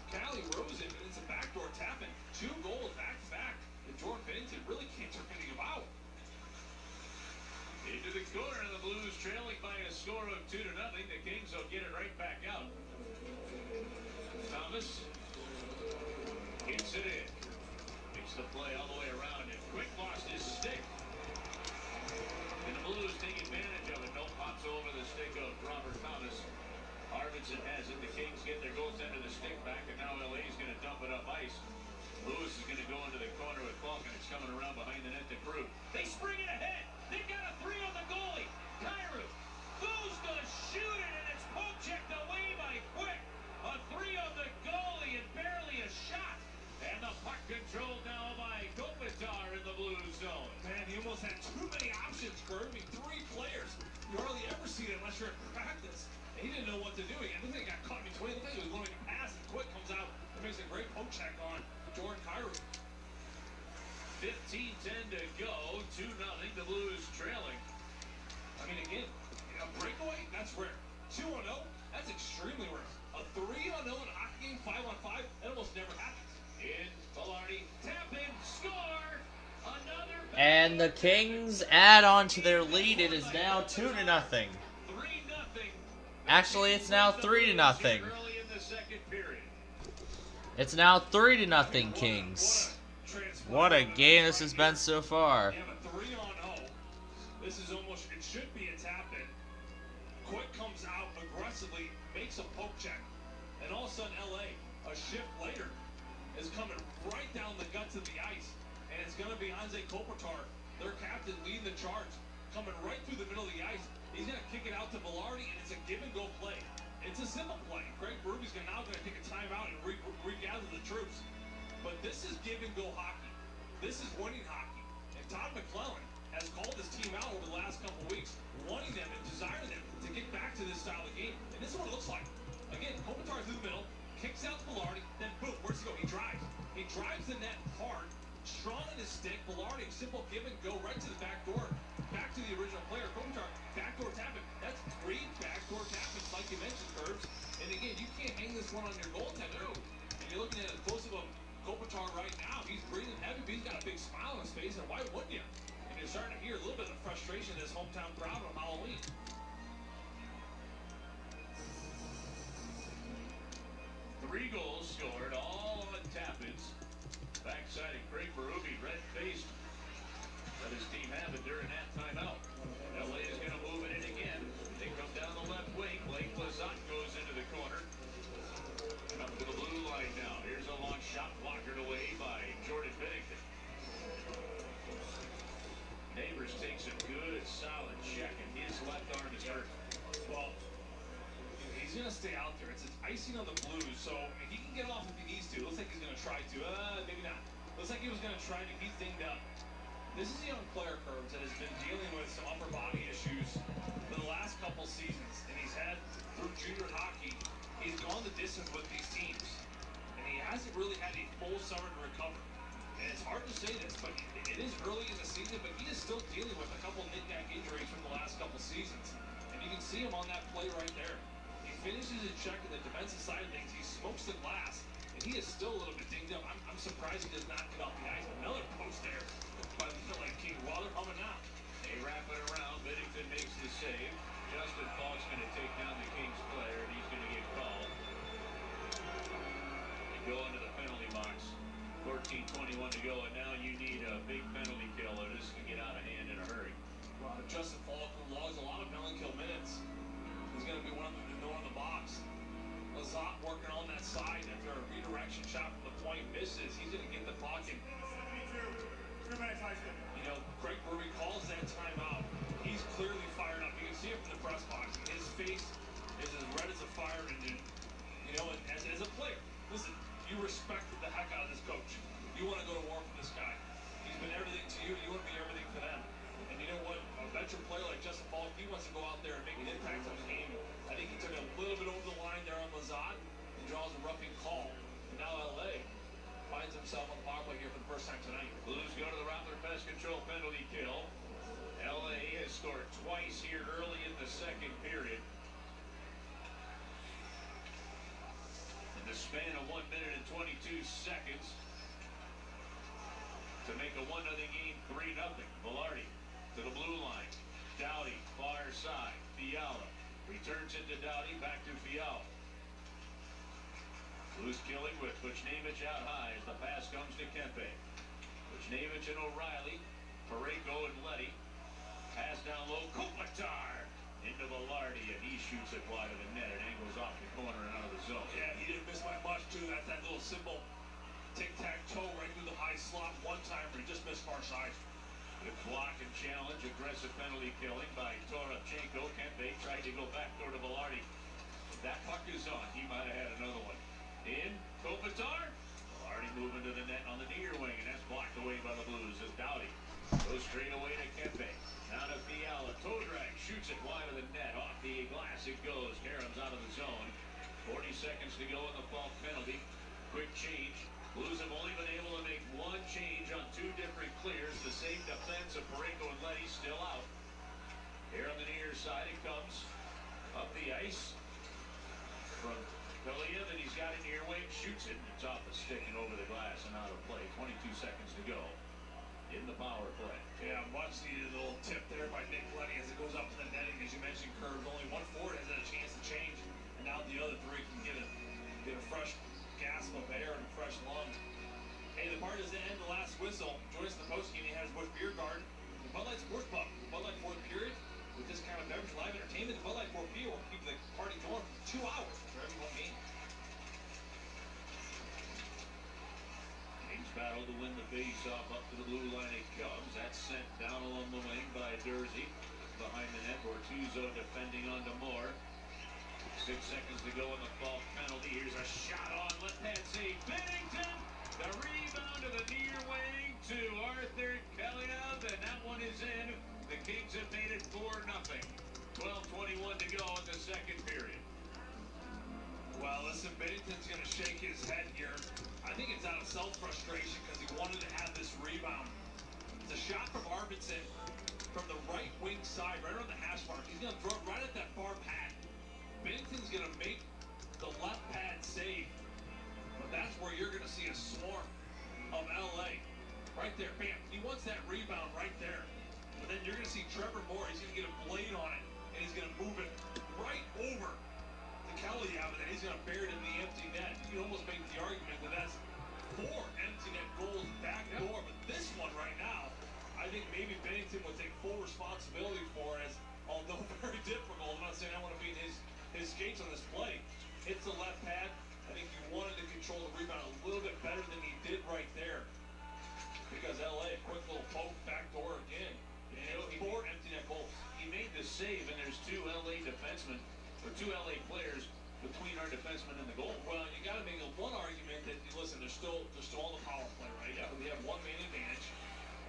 Callie Rosen, and it's a backdoor tap-in. 2 goals back-to-back. And Jordan Bennington really can't turn anything about. Into the corner, and the Blues trailing by a score of 2-0. The Kings will get it right back out. Thomas hits it in. Makes the play all the way around, and Quick lost his stick. And the Blues take advantage of it. No pops over the stick of Robert Thomas. Arvidsson has it. The Kings get their goaltender the stick back, and now LA's going to dump it up ice. Lewis is going to go into the corner with Falk, and it's coming around behind the net to Crew. They spring it ahead. They've got a 3 on the goalie. Cairo goes to shoot it, and it's poke checked away by Quick. A 3 on the goalie and barely a shot. And the puck controlled now by Kopitar in the Blues zone. Man, he almost had too many options, Kurt. I mean, 3 players. You hardly ever see it unless you're at practice. And he didn't know what to do. I think he got caught between. I think he was going to pass, and Quick comes out and makes a great poke check on Jordan Cairo. 15-10 to go. 2-0. The Blues trailing. I mean, again, a breakaway, that's rare. 2-0, that's extremely rare. A 3-0 in a hockey game, 5-on-5, that almost never happens. In Velarde, tap in, score. Another. And the Kings add on to their lead. It is now 2-0. 3-0. Actually, it's now 3-0. Early in the second period. It's now 3-0 Kings. What a game this has been so far. You have a 3-0. This is almost, it should be a tap-in. Quick comes out aggressively, makes a poke check. And all of a sudden, LA, a shift later, is coming right down the guts of the ice. And it's going to be Anze Kopitar, their captain, leading the charge, coming right through the middle of the ice. He's going to kick it out to Velarde, and it's a give-and-go play. It's a simple play. Craig Berube's now going to take a timeout and regather the troops. But this is give-and-go hockey. This is winning hockey. And Todd McClellan has called this team out over the last couple of weeks, wanting them and desiring them to get back to this style of game. And this is what it looks like. Again, Kopitar through the middle, kicks out to Velarde, then boom, where's he go? He drives. He drives the net hard, strong in his stick. Velarde, simple give and go right to the back door. Back to the original player. Kopitar, backdoor tapping. That's 3 backdoor tappings, like you mentioned, Curbs. And again, you can't hang this one on your goaltender. And you're looking at a close-up of Kopitar right now. He's breathing heavy, but he's got a big smile on his face, and why wouldn't you? And you're starting to hear a little bit of the frustration of his hometown crowd on Halloween. Three goals scored, all on tap-ins. Backside of Craig Berube, red-faced. Let his team have it during that timeout. LA is going to move it in again. They come down the left wing. Blake Lazat goes into the corner. And up to the blue line now. Here's a long shot blocked away by Jordan Bennington. Neighbors takes a good, solid check, and his left arm is hurt. Well, he's going to stay out there. It's icing on the Blues, so he can get off if he needs to. Looks like he's going to try to. Maybe not. Looks like he was going to try to. He's dinged up. This is a young player, Curbs, that has been dealing with some upper body issues for the last couple seasons, and he's had, through junior hockey, he's gone the distance with these teams, and he hasn't really had a full summer to recover. And it's hard to say this, but it is early in the season, but he is still dealing with a couple knick-knack injuries from the last couple seasons. And you can see him on that play right there. He finishes his check in the defensive side of things. He smokes the glass, and he is still a little bit dinged up. I'm surprised he does not get off the ice. Another post there by the like King. While they're humming out. They wrap it around. Bennington makes the save. Justin Falk's going to take down the Kings player, and he's going to get called. They go into the penalty box. 14:21 to go, and now you need a big penalty kill, or this can get out of hand in a hurry. Well, Justin Falk, who logs a lot of penalty kill minutes, is going to be one of the box. Lazat working on that side after a redirection shot from the point misses. He's going to get the puck and, you know, Craig Berube calls that timeout. He's clearly fired up. You can see it from the press box. His face is as red as a fire engine. You know, and as a player, listen, you respect the heck out of this coach. You want to go to war for this guy. He's been everything to you. You want to be everything for them. And you know what? A veteran player like Justin Falk, he wants to go out there and make an impact on the game. I think he took a little bit over the line there on Lazat and draws a roughing call. And now LA finds himself on the power play here for the first time tonight. Blues go to the Rattler Pest Control penalty kill. LA has scored twice here early in the second period. In the span of 1 minute and 22 seconds to make a 1-0 game 3-0. Velarde to the blue line. Doughty, far side. Fiala returns it to Doughty, back to Fiala. Blues killing with Buchnevich out high as the pass comes to Kempe. Buchnevich and O'Reilly, Pareko and Letty. Pass down low, Kopitar into Velarde, and he shoots it wide of the net. It angles off the corner and out of the zone. Yeah, he didn't miss by much, too. That's that little simple tic-tac-toe right through the high slot one-timer. He just missed far side. Good block and challenge, aggressive penalty killing by Toropchenko. Kempe tried to go back toward Velarde. That puck is on. He might have had another one. In, Kopitar. Velarde moving to the net on the near wing, and that's blocked away by the Blues as Doughty goes straight away to Kempe. Now to Fiala. Toe drag, shoots it wide of the net. Off the glass it goes. Karam's out of the zone. 40 seconds to go in the Falk penalty. Quick change. Blues have only been able to make one change on 2 different clears. The same defense of Pareko and Letty still out. Here on the near side it comes up the ice from Pelia, that he's got in the airway, shoots it, and it's off the stick and over the glass and out of play. 22 seconds to go in the power play. Yeah, much needed little tip there by Nick Letty as it goes up to the netting. As you mentioned, Curves, only one forward has had a chance to change, and now the other 3 can get a fresh gasp of air and fresh lung. Hey, the part doesn't end the last whistle. Join us in the postgame. He has Busch Beer Garden, the Bud Light Sports Pub, Bud Light 4th period. With this kind of beverage live entertainment, the Bud Light 4 POS Fargo to win the face-off up to the blue line. It comes. That's sent down along the wing by Jersey. Behind the net, Bortuzzo defending on to Moore. 6 seconds to go in the false penalty. Here's a shot on left hand save. Bennington, the rebound to the near wing to Arthur Kellyab, and that one is in. The Kings have made it 4-0. 12:21 to go in the second period. Well, listen, Bennington's going to shake his head here. I think it's out of self-frustration because he wanted to have this rebound. It's a shot from Arvidsson from the right wing side, right on the hash mark. He's going to throw it right at that far pad. Bennington's going to make the left pad save. But that's where you're going to see a swarm of LA. Right there, bam. He wants that rebound right there. But then you're going to see Trevor Moore. He's going to get a blade on it, and he's going to move it right over to Kellyab, and then he's going to bury it in the empty net. You can almost make the argument that that's 4 empty net goals back door. But this one right now, I think maybe Bennington would take full responsibility for it, as although very difficult. I'm not saying I want to be in his skates on this play. Hits the left pad. I think he wanted to control the rebound a little bit better than he did right there. Because LA, a quick little poke back door again. And 4 empty net goals. He made the save, and there's 2 LA defensemen, or 2 LA players between our defensemen and the goal. Well, you got to make one argument that, listen, they're still on the power play, right? Yeah. We have 1 man advantage,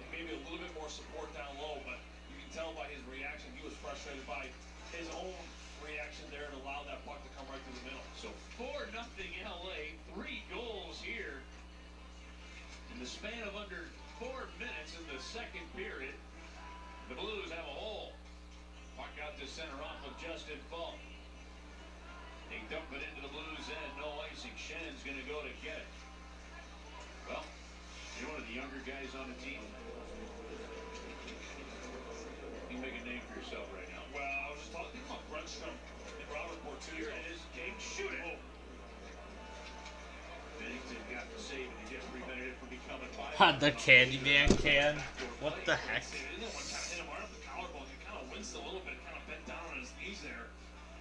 and maybe a little bit more support down low, but you can tell by his reaction, he was frustrated by his own reaction there to allow that puck to come right through the middle. So 4-0 LA, 3 goals here in the span of under 4 minutes in the second period. The Blues have a hole. Puck out to center off of Justin Falk. They dump it into the Blues end. No icing. Shannon's going to go to get it. Well, you're one of the younger guys on the team. You make a name for yourself right now. Well, I was just talking about Grunstrom and Robert Bortuzzo. Here it is. Game, shoot it. Bennington got the save, and he just prevented it from becoming 5. The Candyman can. What the heck? And then one kind of hit him right off the collarbone. He kind of winced a little bit, kind of bent down on his knees there.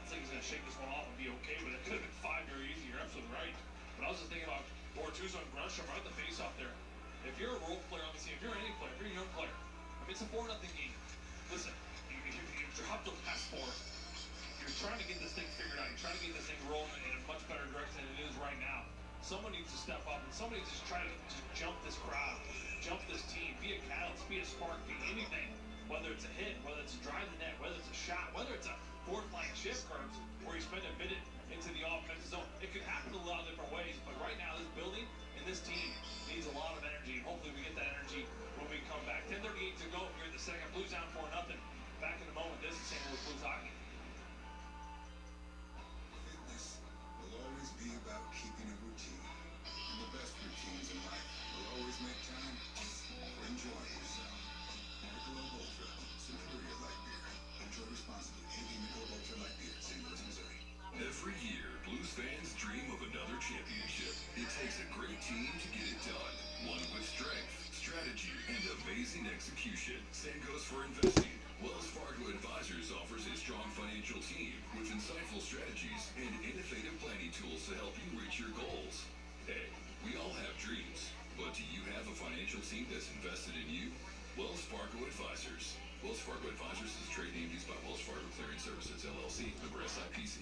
It's like he's going to shake this one off and be okay, but it could have been 5 very easy. You're absolutely right. But I was just thinking about Bortuzzo and Grunstrom right at the face off there. If you're a role player on the team, if you're any player, if you're a young player, I mean, it's a 4-0 game. Listen, you dropped the last 4. You're trying to get this thing figured out. You're trying to get this thing rolling in a much better direction than it is right now. Someone needs to step up, and somebody needs to try to just jump this crowd, jump this team, be a catalyst, be a spark, be anything. Whether it's a hit, whether it's a drive the net, whether it's a shot, whether it's a fourth line shift curves where you spend a minute into the offensive zone. It could happen a lot of different ways, but right now this building and this team needs a lot of energy. Hopefully we get that energy when we come back. 10:38 to go here in the second. Blues down 4-0. Back in a moment. This is St. Louis Blues hockey. Fitness will always be about keeping a routine. And the best routines in life will always make time for enjoying yourself. Michelob Ultra, superior light beer. Enjoy responsibly. AB Michelob Ultra Light Beer, St. Louis, Missouri. Every year, Blues fans dream of another championship. It takes a great team to get it done. One with strength, strategy, and amazing execution. Same goes for investing. Wells Fargo Advisors offers a strong financial team with insightful strategies and innovative planning tools to help you reach your goals. Hey, we all have dreams, but do you have a financial team that's invested in you? Wells Fargo Advisors. Wells Fargo Advisors is a trade name used by Wells Fargo Clearing Services, LLC, member SIPC.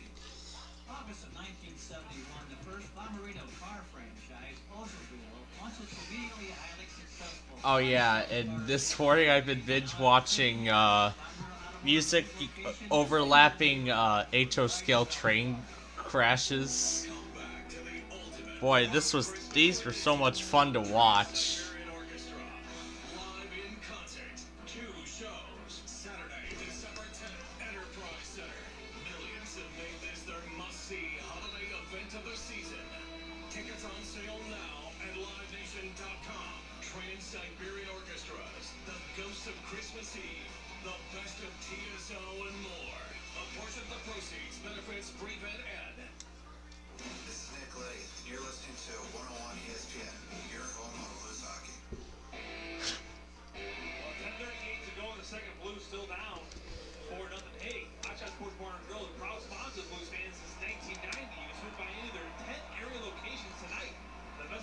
August of 1971, the first Bomberino car franchise, Oldsmobile, launched its immediately highly successful... Oh yeah, and this morning I've been binge watching music overlapping HO scale train crashes. Boy, these were so much fun to watch.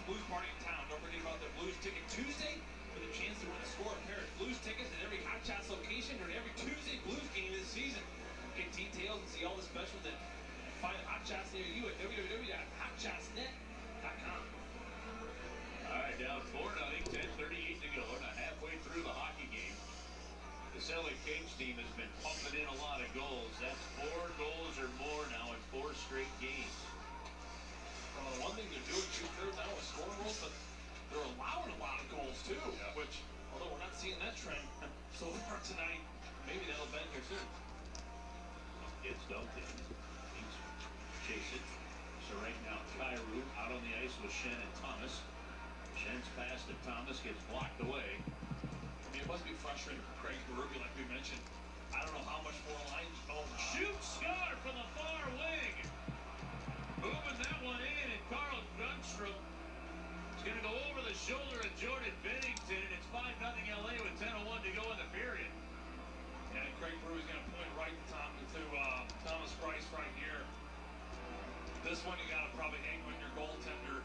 Blues party in town. Don't forget about the Blues ticket see all the specials that find hot shots near you at www.hotshotsnet.com. All right, down 4-0, 10:38 to go. We're not halfway through the hockey game. The LA Kings team has been pumping in a lot of goals. That's 4 goals or more now in 4 straight games. Well, the one thing they're doing 2/3 now is scoring goals, but they're allowing a lot of goals too. Yeah. Which, although we're not seeing that trend so far tonight, maybe that'll bend here soon. It's dumped in. He's chasing. So right now, Kyrou out on the ice with Shen and Thomas. Shen's pass to Thomas gets blocked away. I mean, it must be frustrating for Craig Berube, like we mentioned. I don't know how much more line. Oh, Shoot, score from the far wing. Moving that one in, and Carl Gunstrom is going to go over the shoulder of Jordan Bennington, and it's 5-0 LA with 10:01 to go in the period. Yeah, and Craig Berube's going to point right to Thomas Price right here. This one you got to probably hang on your goaltender.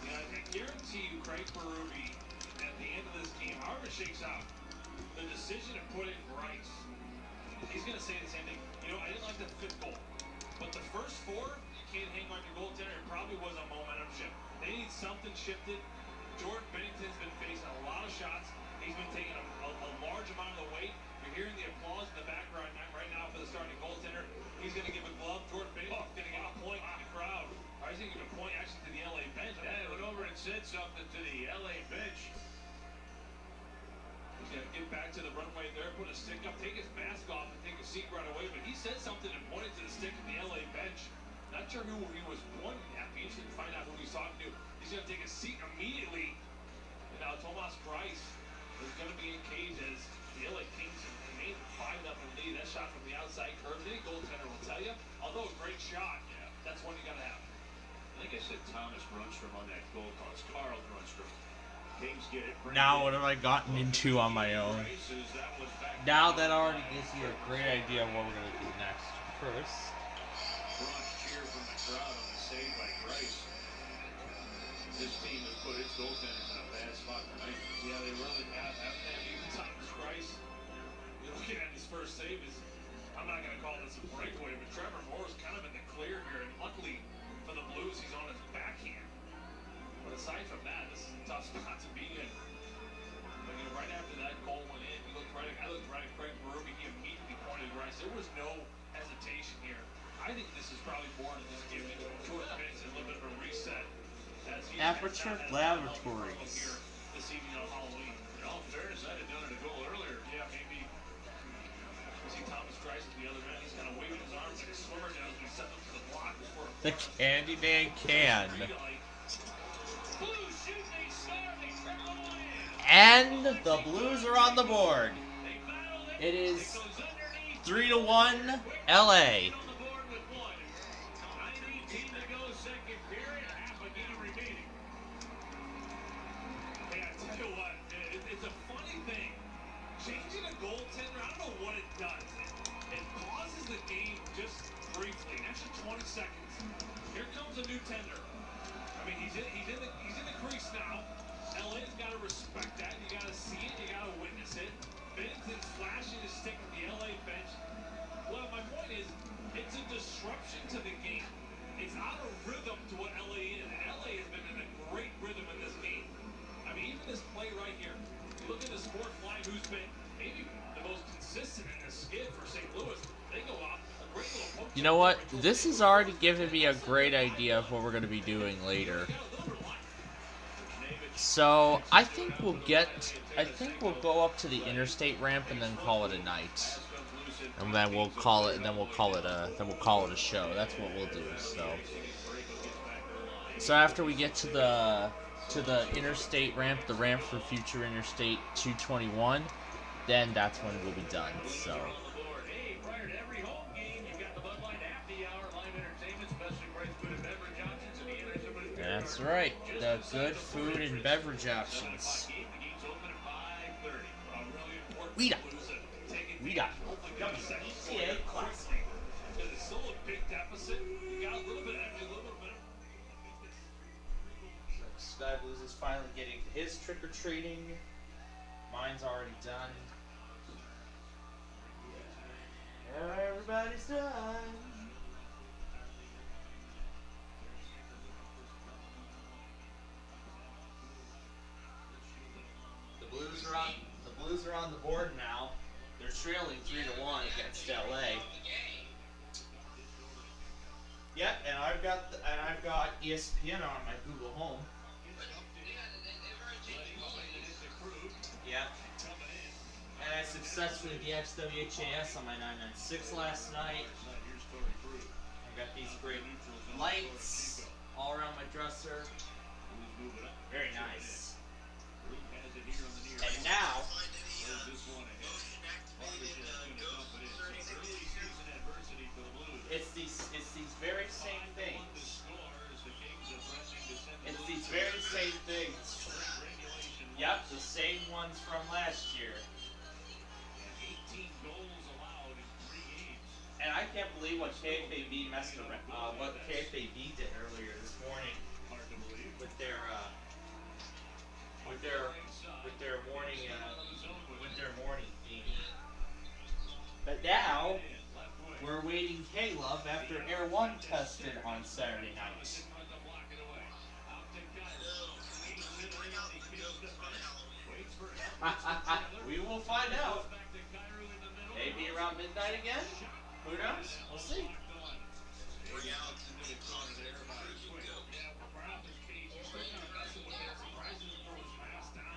Yeah, I guarantee you, Craig Berube, at the end of this game, however it shakes out, the decision to put in Bryce, he's going to say the same thing. You know, I didn't like the 5th goal, but the first 4, you can't hang on your goaltender. It probably was a momentum shift. They need something shifted. Jordan Bennington's been facing a lot of shots. He's been taking a large amount of the weight. You're hearing the applause in the background right now for the starting goaltender. He's going to give a glove. Jordan Bennington's going to give a point to the crowd. Or he's going to give a point actually to the LA bench. Yeah, he went over and said something to the LA bench. He's going to get back to the runway there, put a stick up, take his mask off, and take a seat right away. But he said something and pointed to the stick at the LA bench. Not sure who he was pointing at. Be interested to find out who he's talking to. He's going to take a seat immediately. And now Thomas Price is going to be in cage as the LA Kings made a 5-0 lead. That shot from the outside curve. Any goaltender will tell you. Although a great shot, yeah, that's one you got to have. I think I said Thomas Grunstrom on that goal call. It's Carl Grunstrom. Kings get it. Now what have I gotten into on my own? Now that already gives you a great idea of what we're going to do next. First, Cheer from the crowd on the save by Grice. This team has put its goaltenders in a bad spot tonight. Yeah, they really have. Even Thomas Price, you're looking at his first save, I'm not going to call this a breakaway, but Trevor Moore's kind of in the clear here, and luckily for the Blues, he's on his backhand. But aside from that, this is a tough spot to be in. But, you know, right after that goal went in, I looked right at Craig Berube, he immediately pointed to Grice. There was no hesitation here. I think this is probably more than just giving Jordan Bennington a little bit of a reset. Aperture Laboratories. This evening on Halloween. In all fairness, I'd have done it a goal earlier. Yeah, maybe. You see Thomas Price at the other end. He's kind of waving his arms like a swimmer does when he steps up to the block before a The Candyman can. And the Blues are on the board. It is 3-1 LA. Here comes a new tender. I mean, he's in the crease now. LA's got to respect that. You got to see it. You got to witness it. Bennington's flashing his stick at the LA bench. Well, my point is, it's a disruption to the game. It's out of rhythm to what LA is. And LA has been in a great rhythm in this game. I mean, even this play right here. You look at this fourth line, who's been maybe the most consistent in the skid for St. Louis. They go out. You know what? This has already given me a great idea of what we're going to be doing later. So, I think we'll go up to the interstate ramp and then call it a night. And then we'll call it a show. That's what we'll do. So after we get to the interstate ramp, the ramp for future Interstate 221, then that's when we'll be done. So that's right, the good food and beverage options. Weeda. Yeah, classic. It's still a big deficit. You got a little bit of energy, a little bit of... Sky Blues is finally getting his trick-or-treating. Mine's already done. Alright, everybody. on the board now. They're trailing 3-1 against LA. Yep, and I've got ESPN on my Google Home. Yep. And I successfully DX'd WHAS on my 996 last night. I got these great lights all around my dresser. Very nice. And now, it's these very same things. It's these very same things. Yep, the same ones from last year. And I can't believe what KFAB messed around, what KFAB did earlier this morning with their morning theme. But now we're awaiting K-Love after Air 1 tested on Saturday night. We will find out. Maybe around midnight again? Who knows? We'll see.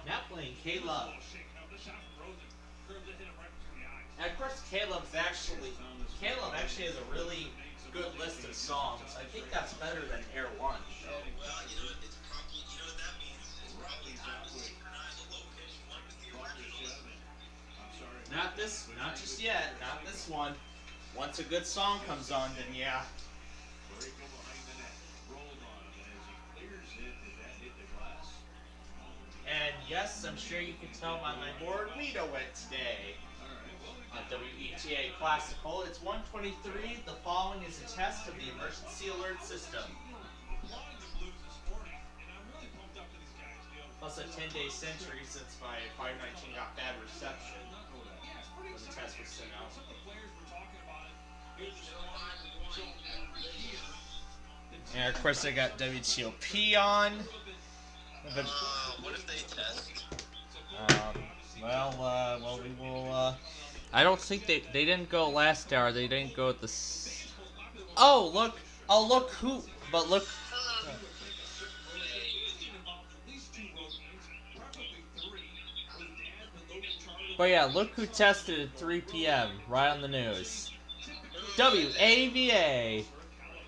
Now playing K-Love. And of course Caleb actually has a really good list of songs. I think that's better than Air 1. Well, you know what that means? It's probably time to synchronize a location one with the original. Not just yet. Not this one. Once a good song comes on, then yeah. And yes, I'm sure you can tell by my board, we know it today. On WETA Classical, it's 1:23. The following is a test of the emergency alert system. Plus a 10-day century since my 519 got bad reception when the test was sent out. And of course I got WTOP on. But, what if they test? Well, we will, I don't think they didn't go last hour. They didn't go at the. Oh look who! But look. But yeah, look who tested at 3 p.m. right on the news. WAVA.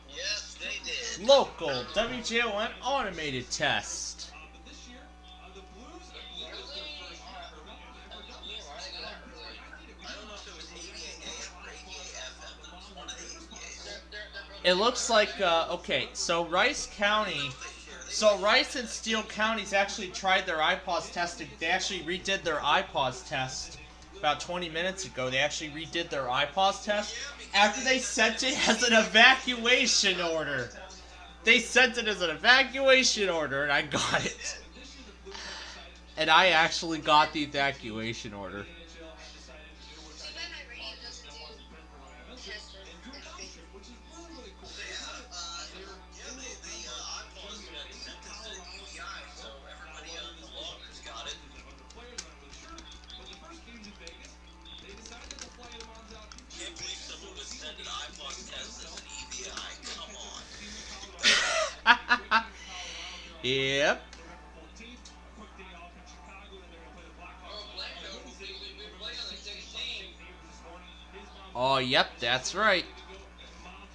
Yes, they did. Local WJON automated test. It looks like, okay, so Rice and Steele counties actually tried their iPause testing. They actually redid their iPause test about 20 minutes ago. They actually redid their iPause test after they sent it as an evacuation order. They sent it as an evacuation order, and I got it. And I actually got the evacuation order. Yep. Oh, yep, that's right.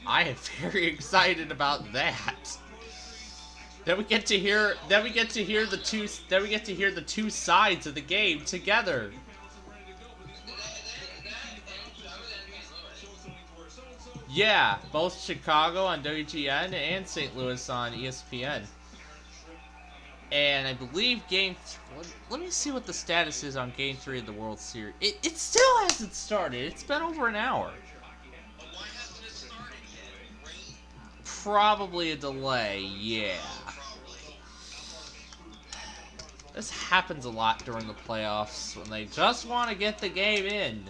I am very excited about that. Then we get to hear the two sides of the game together. Yeah, both Chicago on WGN and St. Louis on ESPN. And I believe let me see what the status is on Game 3 of the World Series. It still hasn't started. It's been over an hour. Probably a delay, yeah. This happens a lot during the playoffs when they just want to get the game in.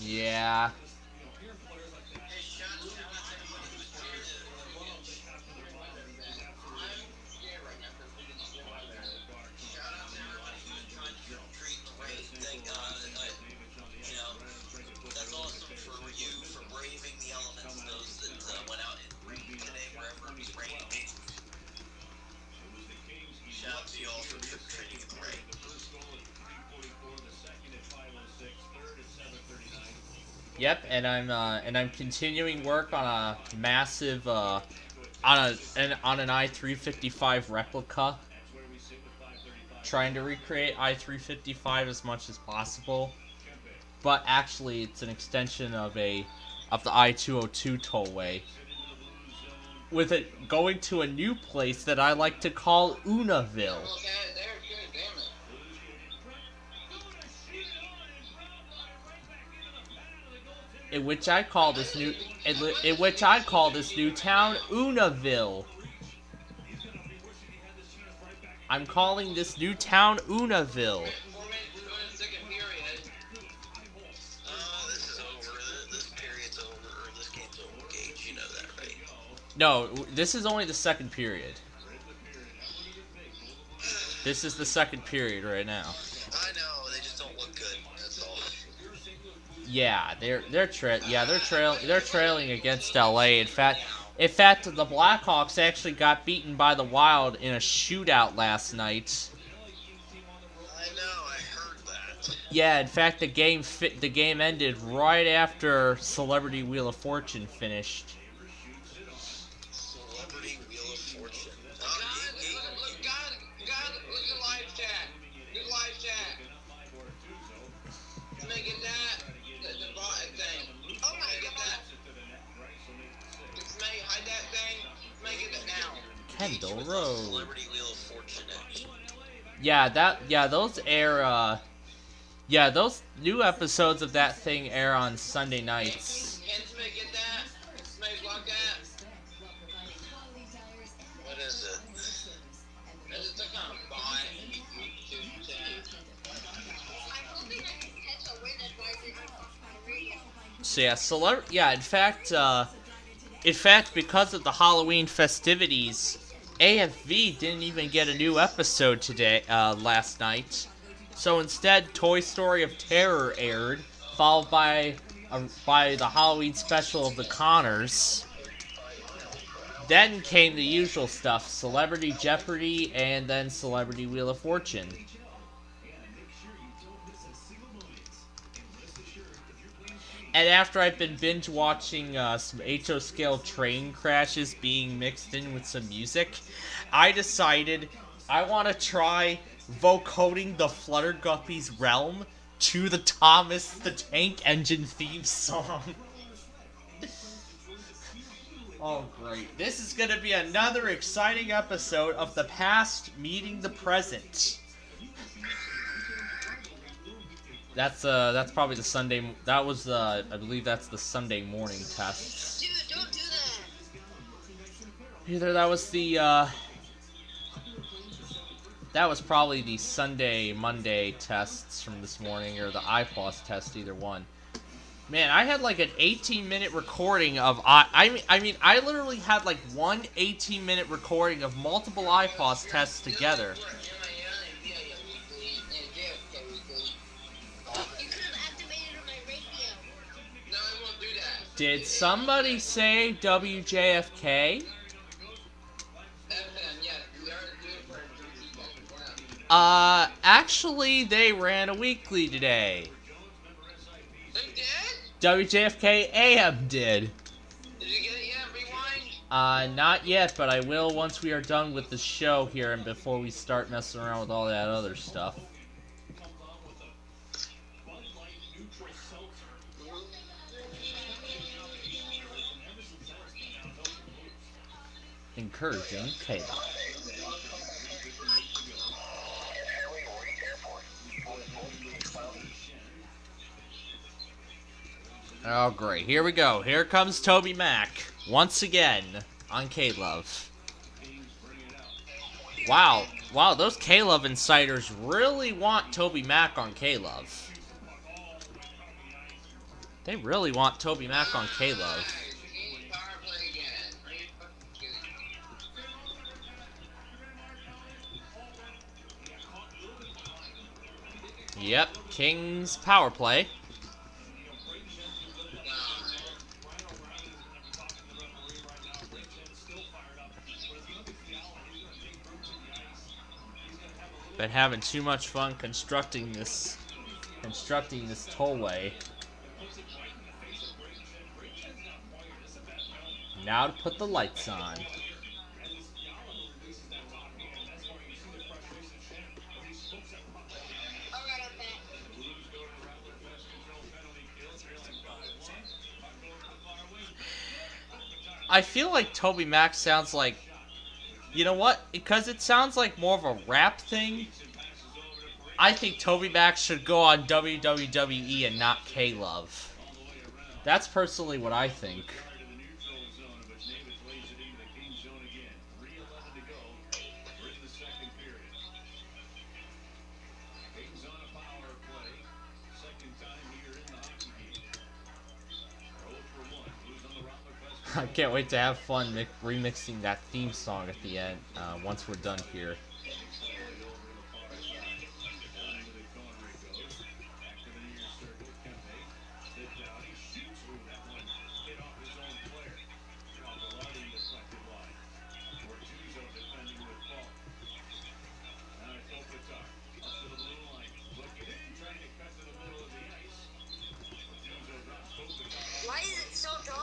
Yeah. Yep, and I'm continuing work on a massive on an I-355 replica. Trying to recreate I-355 as much as possible, but actually it's an extension of the I-202 tollway, with it going to a new place that I like to call Unaville. In which I call this new town Unaville. I'm calling this new town Unaville. No, this is only the second period. This is the second period right now. I know, they just don't look good. That's all. Yeah, they're trailing against LA. In fact, the Blackhawks actually got beaten by the Wild in a shootout last night. I know, I heard that. Yeah, in fact, the game ended right after Celebrity Wheel of Fortune finished. Celebrity Wheel of Fortune. Look at live chat. Good live chat. Make it that. The bot thing. Oh my god. Let's hide that thing. Make it now. Kendall Road. Celebrity Wheel of Fortune. Those new episodes of that thing air on Sunday nights. Can somebody get that? Somebody block that? What is it? It's some kind of bot. So yeah, in fact, because of the Halloween festivities, AFV didn't even get a new episode last night. So instead, Toy Story of Terror aired, followed by the Halloween special of the Connors. Then came the usual stuff, Celebrity Jeopardy, and then Celebrity Wheel of Fortune. And after I've been binge watching some HO scale train crashes being mixed in with some music, I decided I want to try vocoding the Flutterguppy's Realm to the Thomas the Tank Engine theme song. Oh great. This is going to be another exciting episode of the past meeting the present. That's probably the Sunday. That was I believe that's the Sunday morning tests. Dude, don't do that. Either that was that was probably the Monday tests from this morning, or the iPlus test, either one. Man, I had like an 18-minute recording of I literally had like one 18-minute recording of multiple iPlus tests together. Did somebody say WJFK? Actually, they ran a weekly today. They did? WJFK AM did. Did you get it yet? Rewind? Not yet, but I will once we are done with the show here and before we start messing around with all that other stuff. Encouraging chaos. Oh great, here we go. Here comes Toby Mac once again on K-Love. Wow, those K-Love insiders really want Toby Mac on K-Love. They really want Toby Mac on K-Love. Yep, King's power play. Been having too much fun constructing this tollway. Now to put the lights on. I feel like Toby Mac sounds like, you know what? Because it sounds like more of a rap thing. I think Toby Mac should go on WWE and not K-Love. That's personally what I think. I can't wait to have fun remixing that theme song at the end once we're done here. Why is it so dark?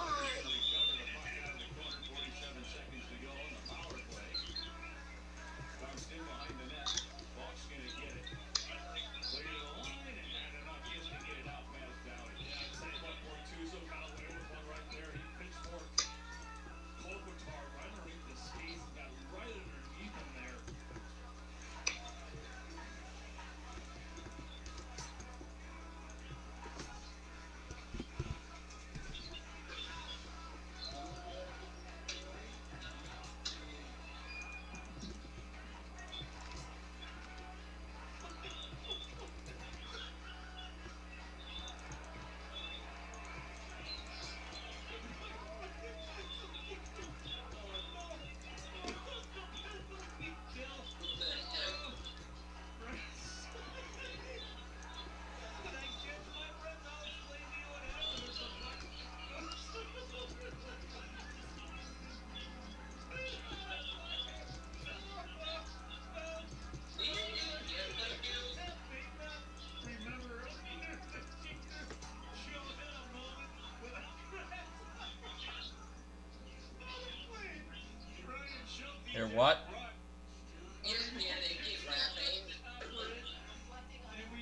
Here, what?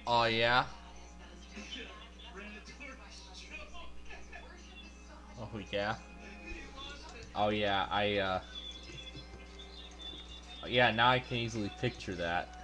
Oh, yeah? Oh, yeah? Oh, yeah, yeah, now I can easily picture that.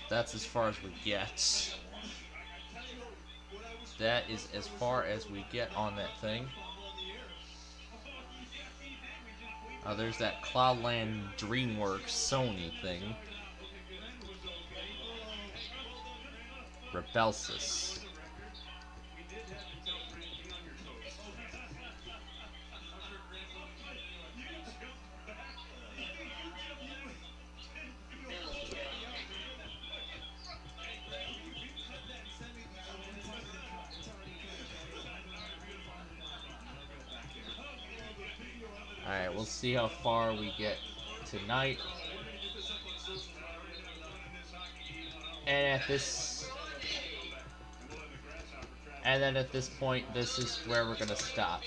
That's as far as we get. That is as far as we get on that thing. Oh, there's that Cloudland DreamWorks Sony thing. Rebelsis. Alright, we'll see how far we get tonight. And then at this point, this is where we're gonna stop.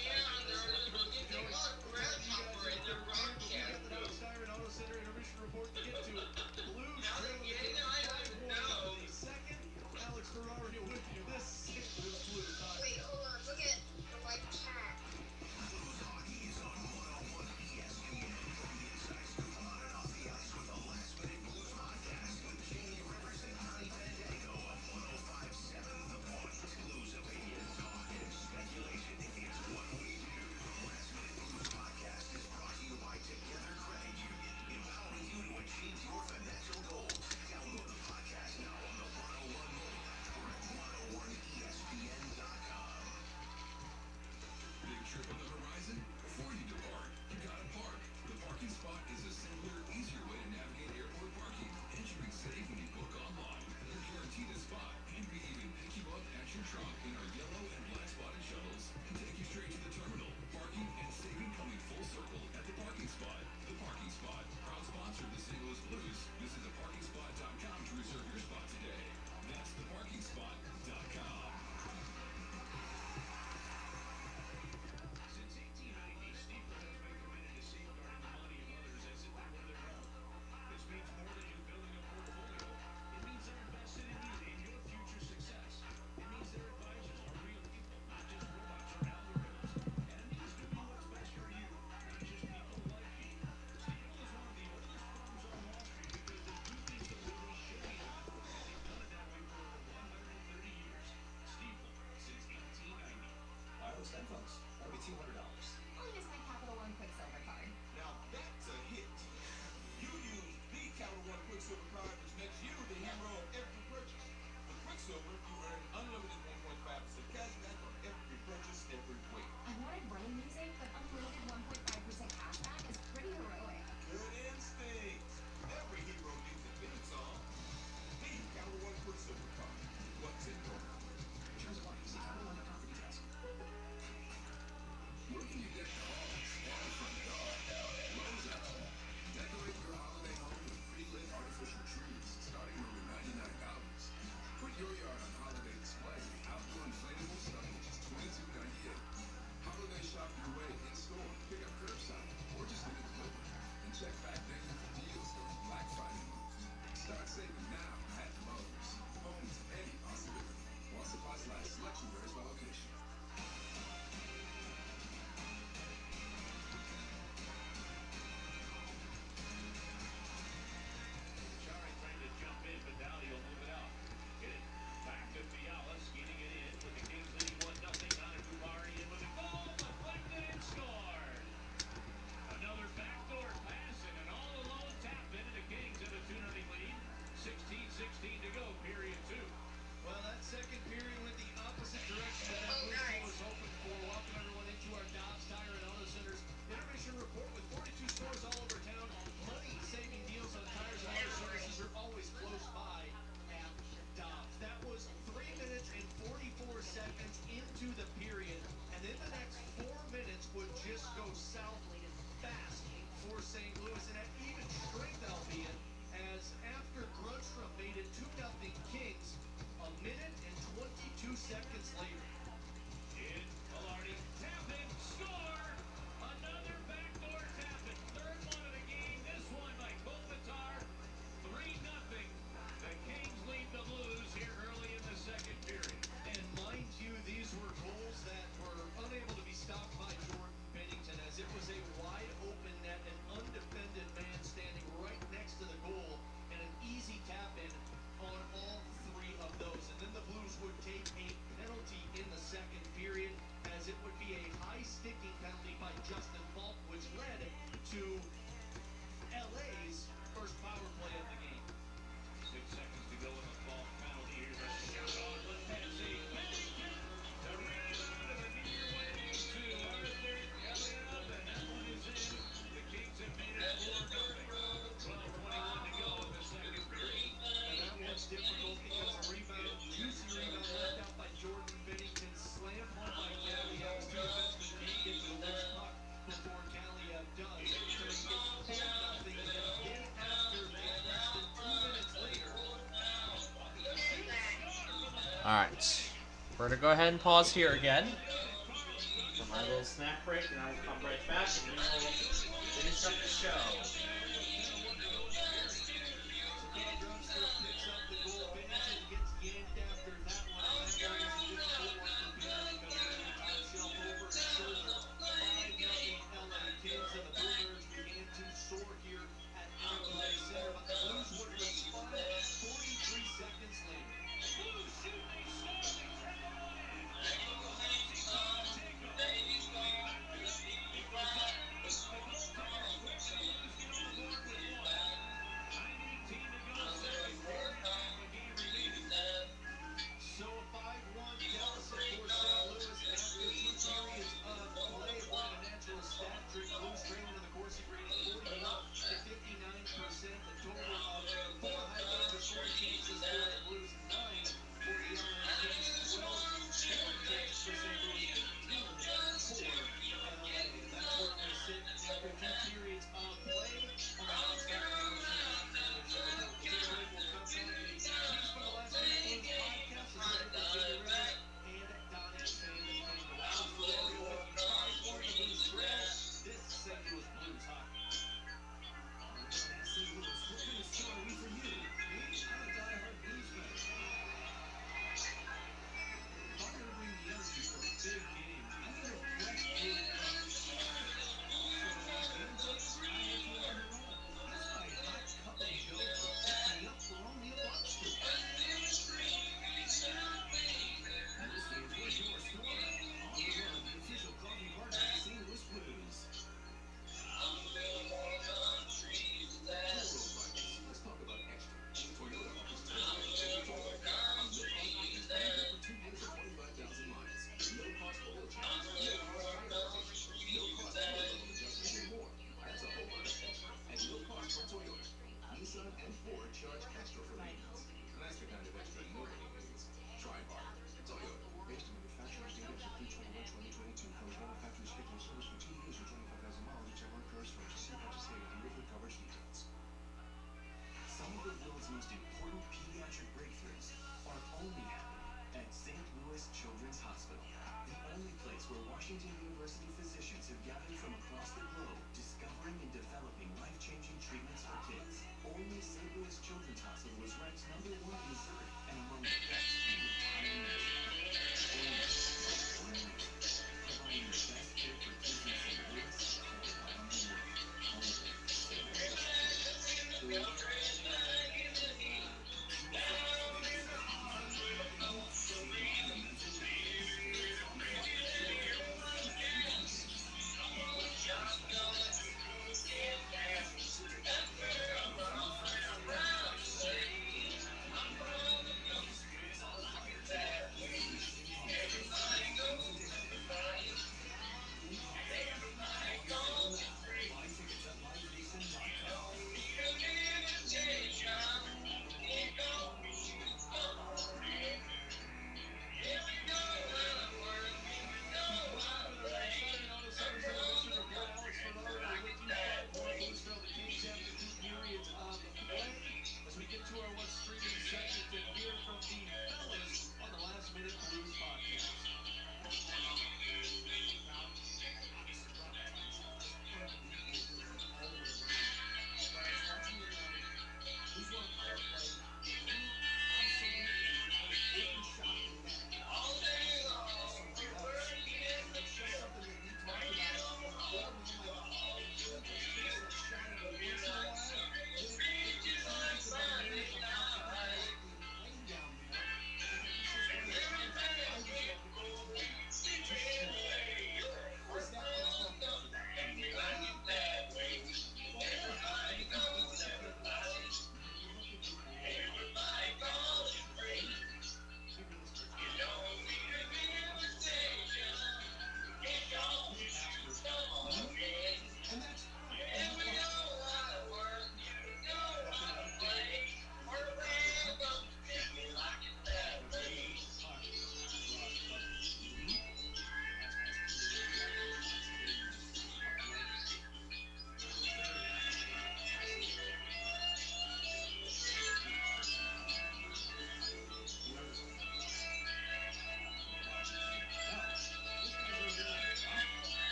Alright. We're going to go ahead and pause here again for my little snack break, and I will come right back and we will finish up the show.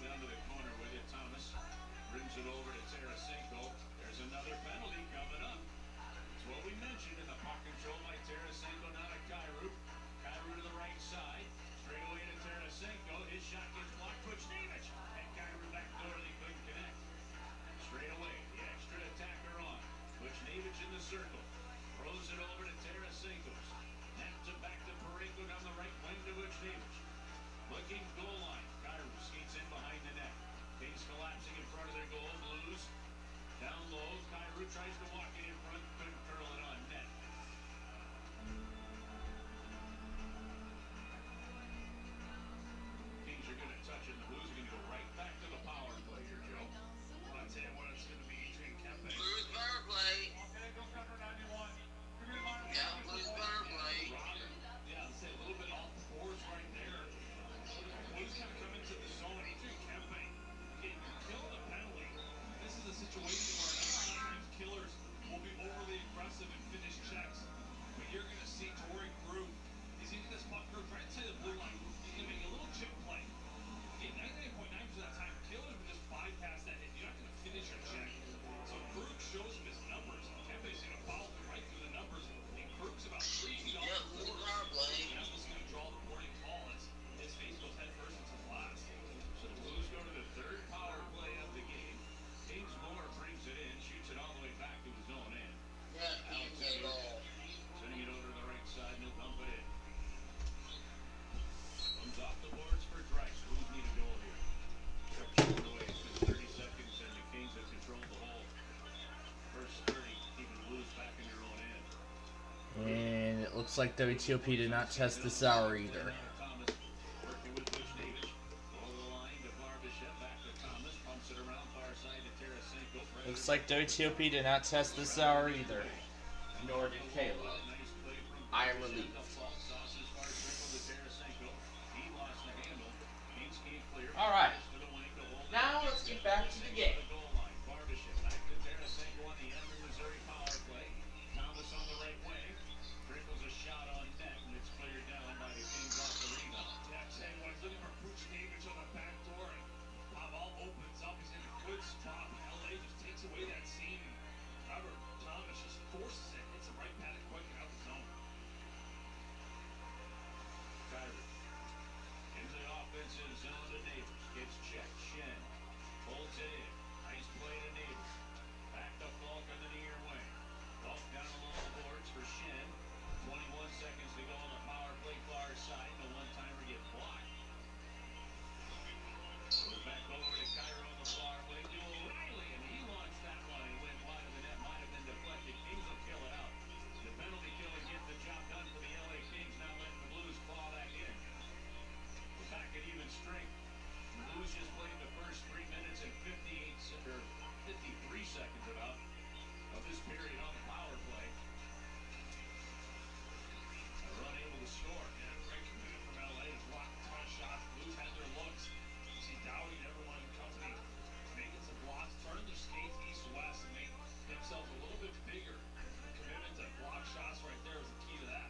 down to the corner with it. Thomas brings it over to Tarasenko. There's another penalty coming up. It's what we mentioned in the puck control by Tarasenko, now to Kyrou. Kyrou to the right side. Straight away to Tarasenko. His shot gets blocked. Buchnevich. And Kyrou back door. They couldn't connect. Straight away. The extra attacker on. Buchnevich in the circle. Throws it over to Tarasenko. Naps it back to Pareko down the right wing to Buchnevich. Looking goal line. Kyrou skates in behind the net. Kings collapsing in front of their goal. Blues down low. Kyrou tries to walk it in front. Couldn't curl it on net. Kings are going to touch it. The Blues are going to go right back to the power play here, Joe. Well, I'll tell you what, it's going to be Adrian Kempe. Blues power play. Yeah, Blues power play. Yeah, I'd say a little bit off the boards right there. Blues kind of come into the zone. Adrian Kempe can kill the penalty. This is a situation where sometimes killers will be overly aggressive and finish checks. But you're going to see Torrey Crew. He's getting this puck group right to the blue line. He can make a little chip play. Okay, 99.9% of the time, killers would just bypass that hit. You're not going to finish your check. So Krug shows him his numbers. Kempe's going to follow him right through the numbers. And Krug's about 3 feet off the board. That's what's going to draw the boarding call. His face goes head first into the last. So the Blues go to the third power play of the game. Kings Moore brings it in, shoots it all the way back to his own end. Yeah, easy goal. Sending it over to the right side, and he'll dump it in. Comes off the boards for Drice. Blues need a goal here. They're chipping away. It's been 30 seconds, and the Kings have controlled the whole first 30, keeping the Blues back in their own end. And it looks like WTOP did not test this hour either. Thomas working with Buchnevich. Over the line to Barbashev, back to Thomas. Pumps it around far side to Tarasenko. Looks like WTOP did not test this hour either. Nor did Caleb. I am relieved. Alright. Now let's get back to the game. Barbashev back to Tarasenko on the Emory, Missouri power play. Thomas on the right wing. Trickles a shot on net, and it's cleared down by the Kings off the rebound. Yeah, I'm saying when he's looking for Buchnevich on the back door, and Pavel opens up. He's in a good spot. LA just takes away that seam. Robert Thomas just forces it. Hits it right past it quick and out the zone. Kyrie into the offensive zone to Neighbors. Gets checked. Shen holds it in. Nice play to Neighbors. Back to Falk on the near wing. Falk down along the boards for Shen. 21 seconds to go on the power play far side. The one-timer gets blocked. Goes back over to Kyrie on the far wing to O'Reilly, and he launched that one and went wide of the net. Might have been deflected. Kings will kill it out. The penalty kill and get the job done for the LA Kings. Now letting the Blues claw back in. We're back at even strength. The Blues just played the first 3 minutes and 53 seconds about of this period on the power play. They're unable to score. Yeah, great command from LA. Blocked a ton of shots. Blues had their looks. You see Dowdy and everyone in company making some blocks, turning their skates east-west, and make themselves a little bit bigger. Commitment to block shots right there was the key to that.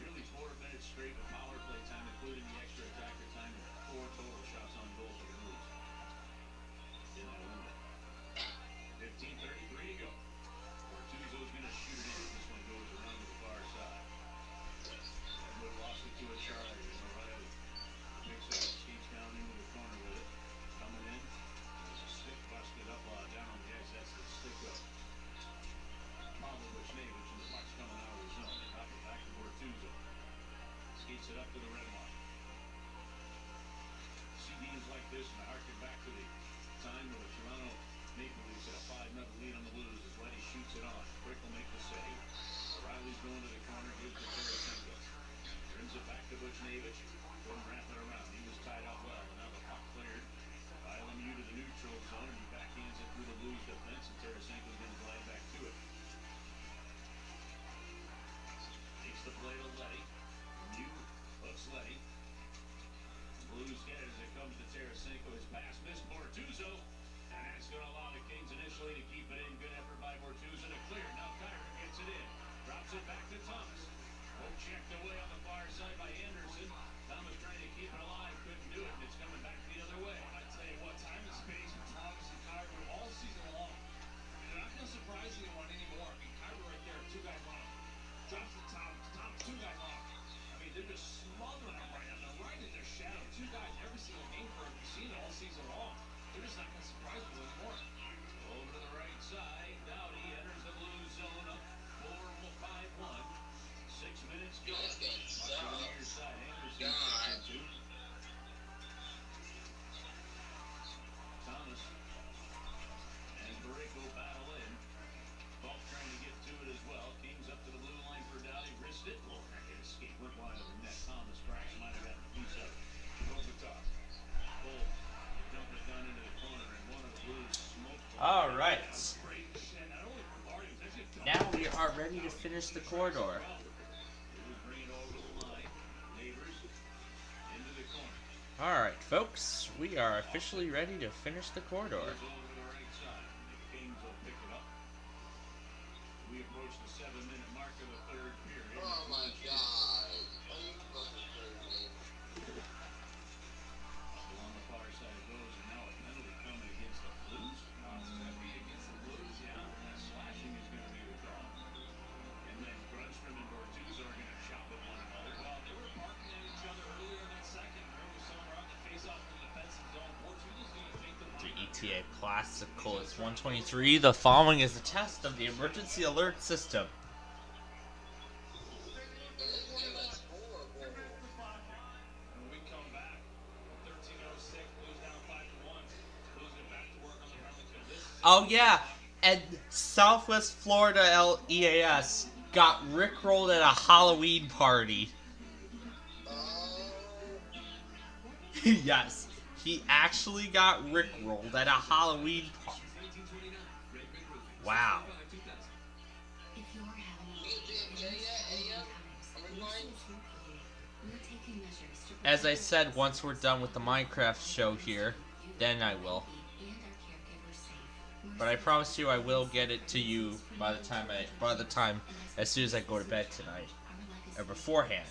Nearly 4 minutes straight of power play time, including the extra attacker time, and 4 total shots on goal for the Blues. In that window. 15:33 to go. Bortuzzo's going to shoot it in. This one goes around to the far side. Edward lost it to a Charlie. O'Reilly picks it up, skates down into the corner with it. Coming in. There's a stick busted up down on the ice. That's the stick up. Pavel Buchnevich, and the puck's coming out of the zone. They drop it back to Bortuzzo. Skates it up to the red line. See games like this, and I harken back to the time when the Toronto Maple Leafs had a 5-0 lead on the Blues as Letty shoots it on. Quick will make the save. O'Reilly's going to the corner, gives to Tarasenko. Turns it back to Buchnevich. Couldn't wrap it around. He was tied up well, and now the puck cleared. Lemieux to the neutral zone, and he backhands it through the Blues defense, and Tarasenko's going to glide back to it. Takes the play to Letty. Lemieux hooks Letty. Blues get it as it comes to Tarasenko. His pass missed Bortuzzo. And that's going to allow the Kings initially to keep it in. Good effort by Bortuzzo to clear. Now Kyrie gets it in. Drops it back to Thomas. Checked away on the far side by Anderson. Thomas trying to keep it alive. Couldn't to finish the corridor. Alright, folks, we are officially ready to finish the corridor. We approach the 7-minute mark of the third period. Oh my God. Along the far side goes, and now a penalty coming against the Blues. It's going to be against the Blues, yeah. And slashing is going to be the call. And then Grunstrom and Bortuzzo are going to chop at one another. Well, they were barking at each other earlier in that second. There was someone out the face-off in the defensive zone. Bortuzzo's going to take the The ETA Classical is 123. The following is a test of the emergency alert system. When we come back, 13:06, Blues down 5-1. Blues get back to work on the penalty kill. This is Oh yeah, and Southwest Florida EAS got rickrolled at a Halloween party. Yes, he actually got rickrolled at a Halloween party. Wow. As I said, once we're done with the Minecraft show here, then I will. But I promise you I will get it to you by the time as soon as I go to bed tonight. Or beforehand.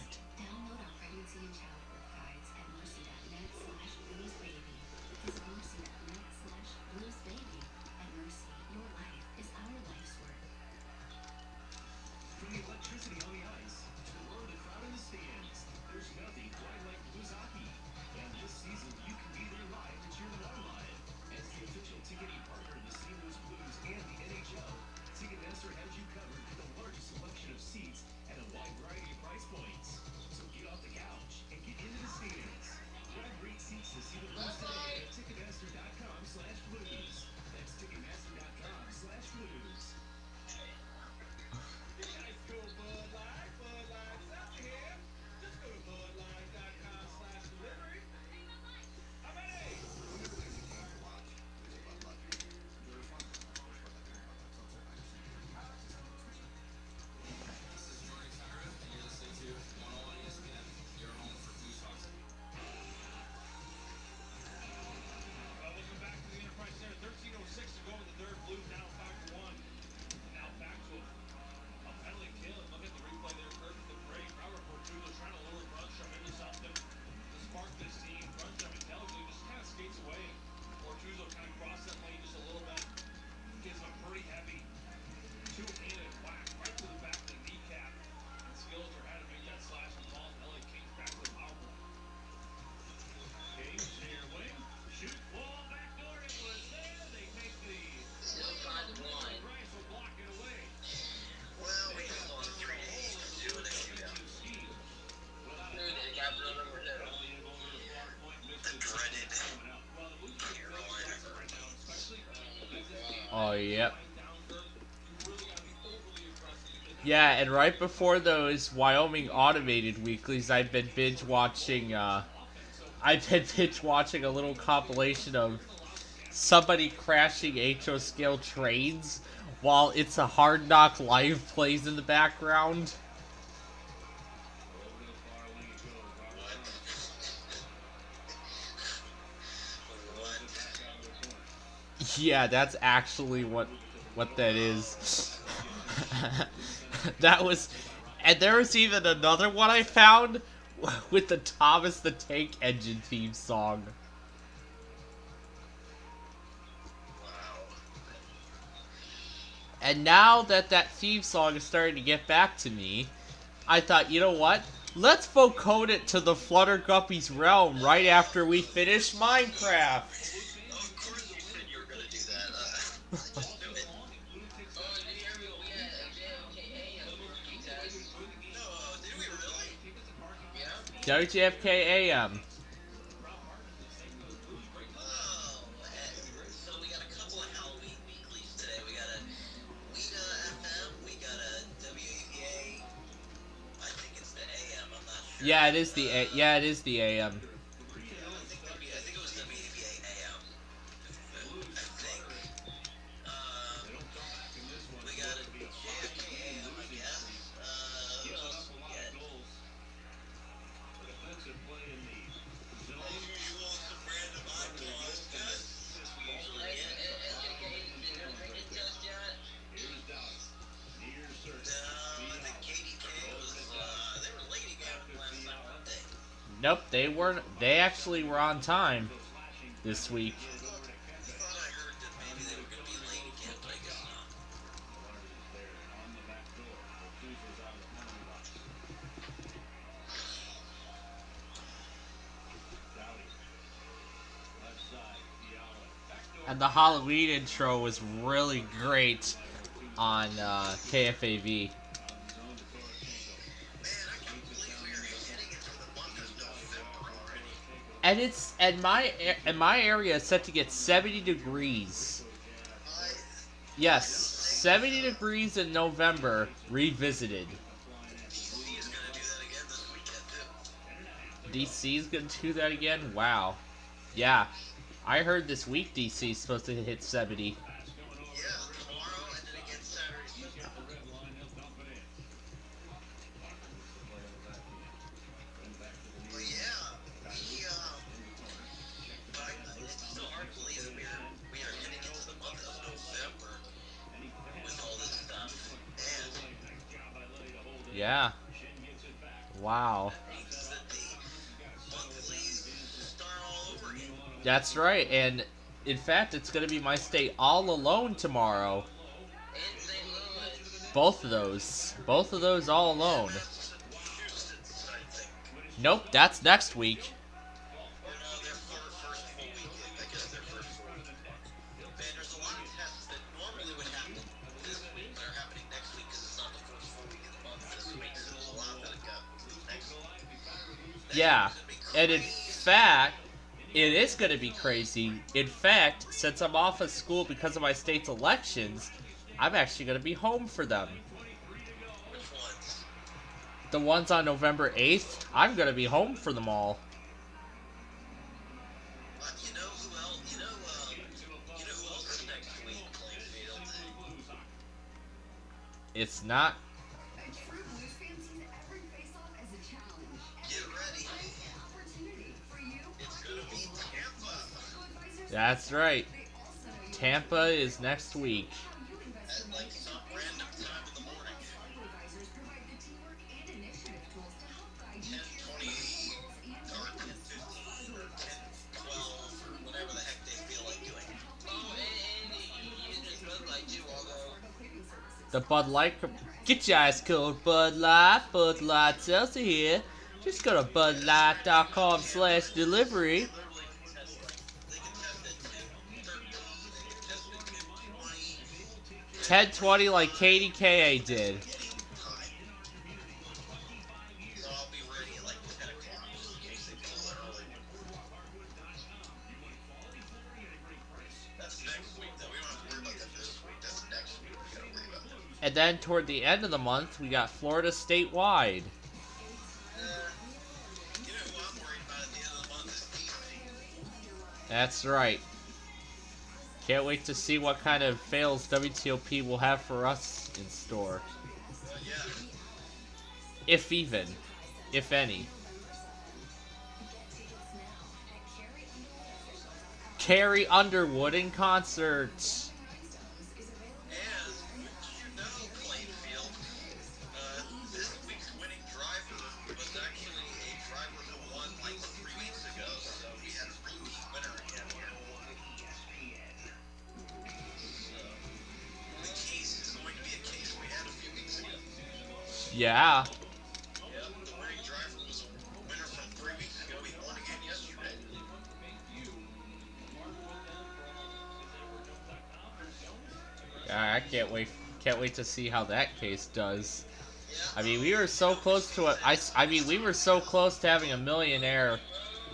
From the electricity on the ice to the road to crowd in the stands, there's nothing quite like Blues hockey. And this season, you can be there live to cheer them on live. As the official ticketing partner of the St. Louis Blues and the NHL, Ticketmaster has you covered with the largest selection of seats at a wide variety of price points. So get off the couch and get into the stands. Grab great seats to see the Blues today at Ticketmaster.com/Blues. That's Ticketmaster.com/Blues. Welcome back to the Enterprise Center. 13:06 to go in the third. Blues down 5-1. Now back to a penalty kill. And look at the replay there. Kirk with the break. Robert Bortuzzo trying to lure Grunstrom into something to spark this team. Grunstrom intelligently just kind of skates away. Bortuzzo kind of crossed that lane just a little bit. Gives him a pretty heavy two-handed whack right to the back of the kneecap. And Skills had to make that slash and ball. LA Kings back to the power play. Kings near wing. Shoot ball back door. It was there. They make the. Still 5-1. Rice will block it away. Well, we have on 3 days to do it if you go. Who did Captain number 2? The dreaded Carolina. Oh, yep. Yeah, and right before those Wyoming automated weeklies, I've been binge watching a little compilation of somebody crashing HO scale trains while It's a Hard Knock Live plays in the background. Yeah, that's actually what that is. That was, and there was even another one I found with the Thomas the Tank Engine theme song. And now that theme song is starting to get back to me, I thought, you know what? Let's vocode it to the Flutter Guppy's realm right after we finish Minecraft. Of course you said you were going to do that. WJFK AM. So we got a couple of Halloween weeklies today. We got a WEAS FM, we got a WEA. I think it's the AM. I'm not sure. Yeah, it is the AM. I think it was WEA AM. I think. We got a JFK AM, I guess. Nope, they weren't. They actually were on time this week. And the Halloween intro was really great on KFAV. And it's in my area it's set to get 70 degrees. Yes, 70 degrees in November revisited. DC is gonna do that again? Wow. Yeah. I heard this week DC is supposed to hit 70. Yeah. Wow. That's right, and in fact, it's going to be my state all alone tomorrow. Both of those all alone. Nope, that's next week. Yeah, and in fact, it is going to be crazy. In fact, since I'm off of school because of my state's elections, I'm actually going to be home for them. The ones on November 8th, I'm going to be home for them all. You know who else is next week, Plainfield? It's not. That's right. Tampa is next week. At like some random time in the morning. 10:20 or 10:15 or 10:12 or whatever the heck they feel like doing. Oh, and you just Bud Light too, although. The Bud Light. Get your ice cold Bud Light. Bud Light sells it here. Just go to budlight.com/delivery. 10:20 like KDKA did. So I'll be ready at like 10 o'clock in case they pull it early. That's next week though. We don't have to worry about that this week. That's next week we gotta worry about that. And then toward the end of the month, we got Florida statewide. You know who I'm worried about at the end of the month is DC. That's right. Can't wait to see what kind of fails WTOP will have for us in store. Well, yeah. If even. If any. Carrie Underwood in concert. And, you know, Plainfield, this week's winning driver was actually a driver who won like 3 weeks ago, so we had a repeat winner again here. The case is going to be a case we had a few weeks ago. Yeah. Yep, the winning driver was a winner from 3 weeks ago. He won again yesterday. I can't wait to see how that case does. I mean, we were so close to it. I mean, we were so close to having a millionaire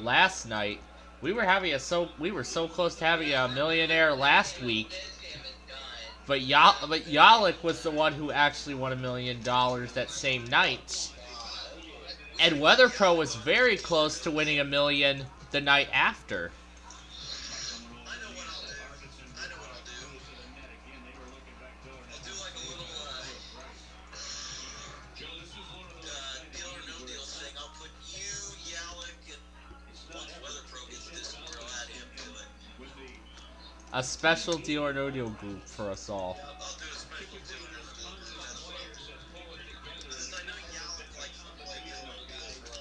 last night. We were so close to having a millionaire last week. But Yalik was the one who actually won $1 million that same night. And WeatherPro was very close to winning $1 million the night after. Deal or no deal thing. I'll put you, Yalik, and once WeatherPro gets this, we'll add him to it. A special deal or no deal group for us all. I'll do a special deal or no deal group as well. Since I know Yalik likes to play good no deals, bro.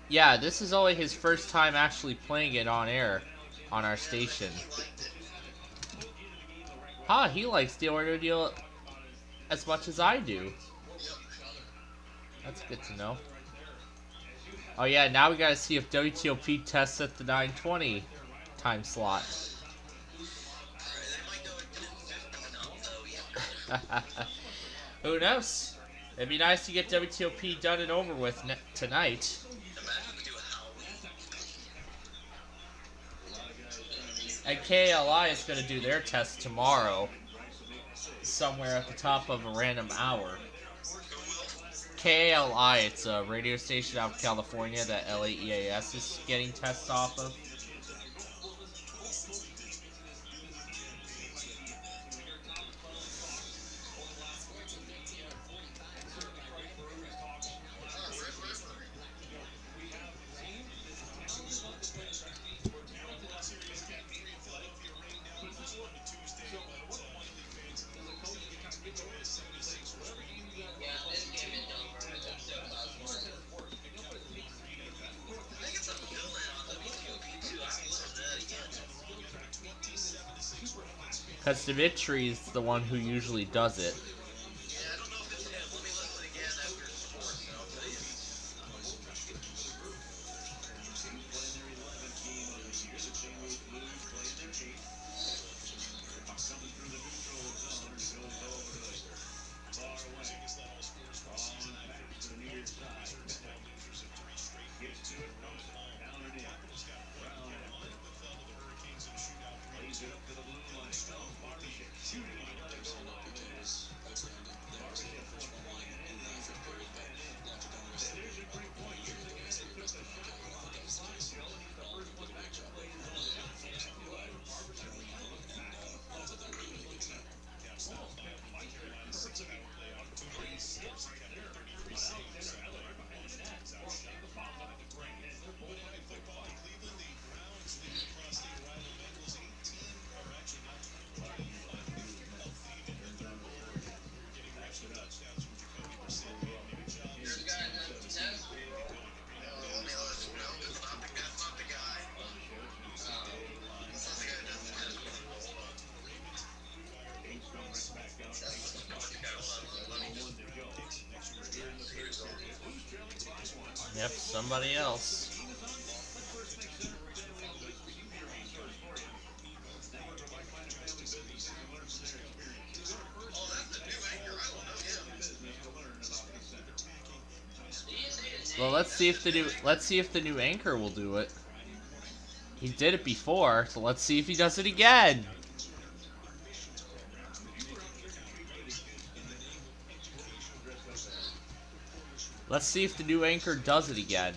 Yeah, this is only his first time actually playing it on air on our station. Huh, he likes the audio deal as much as I do. That's good to know. Oh yeah, now we gotta see if WTOP tests at the 9:20 time slot. Who knows? It'd be nice to get WTOP done and over with tonight. And KLI is going to do their test tomorrow, somewhere at the top of a random hour. KLI, it's a radio station out of California that LAEAS is getting tests off of. Because Dimitri's the one who usually does it. Yep, somebody else. Well, let's see if the new anchor will do it. He did it before, so let's see if he does it again. Let's see if the new anchor does it again.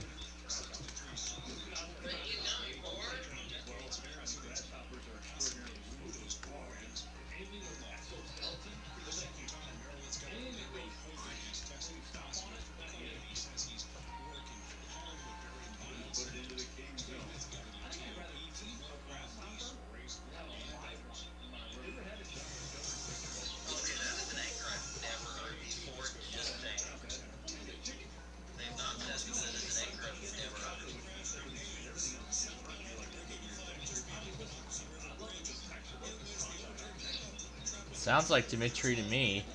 Sounds like Dimitri to me.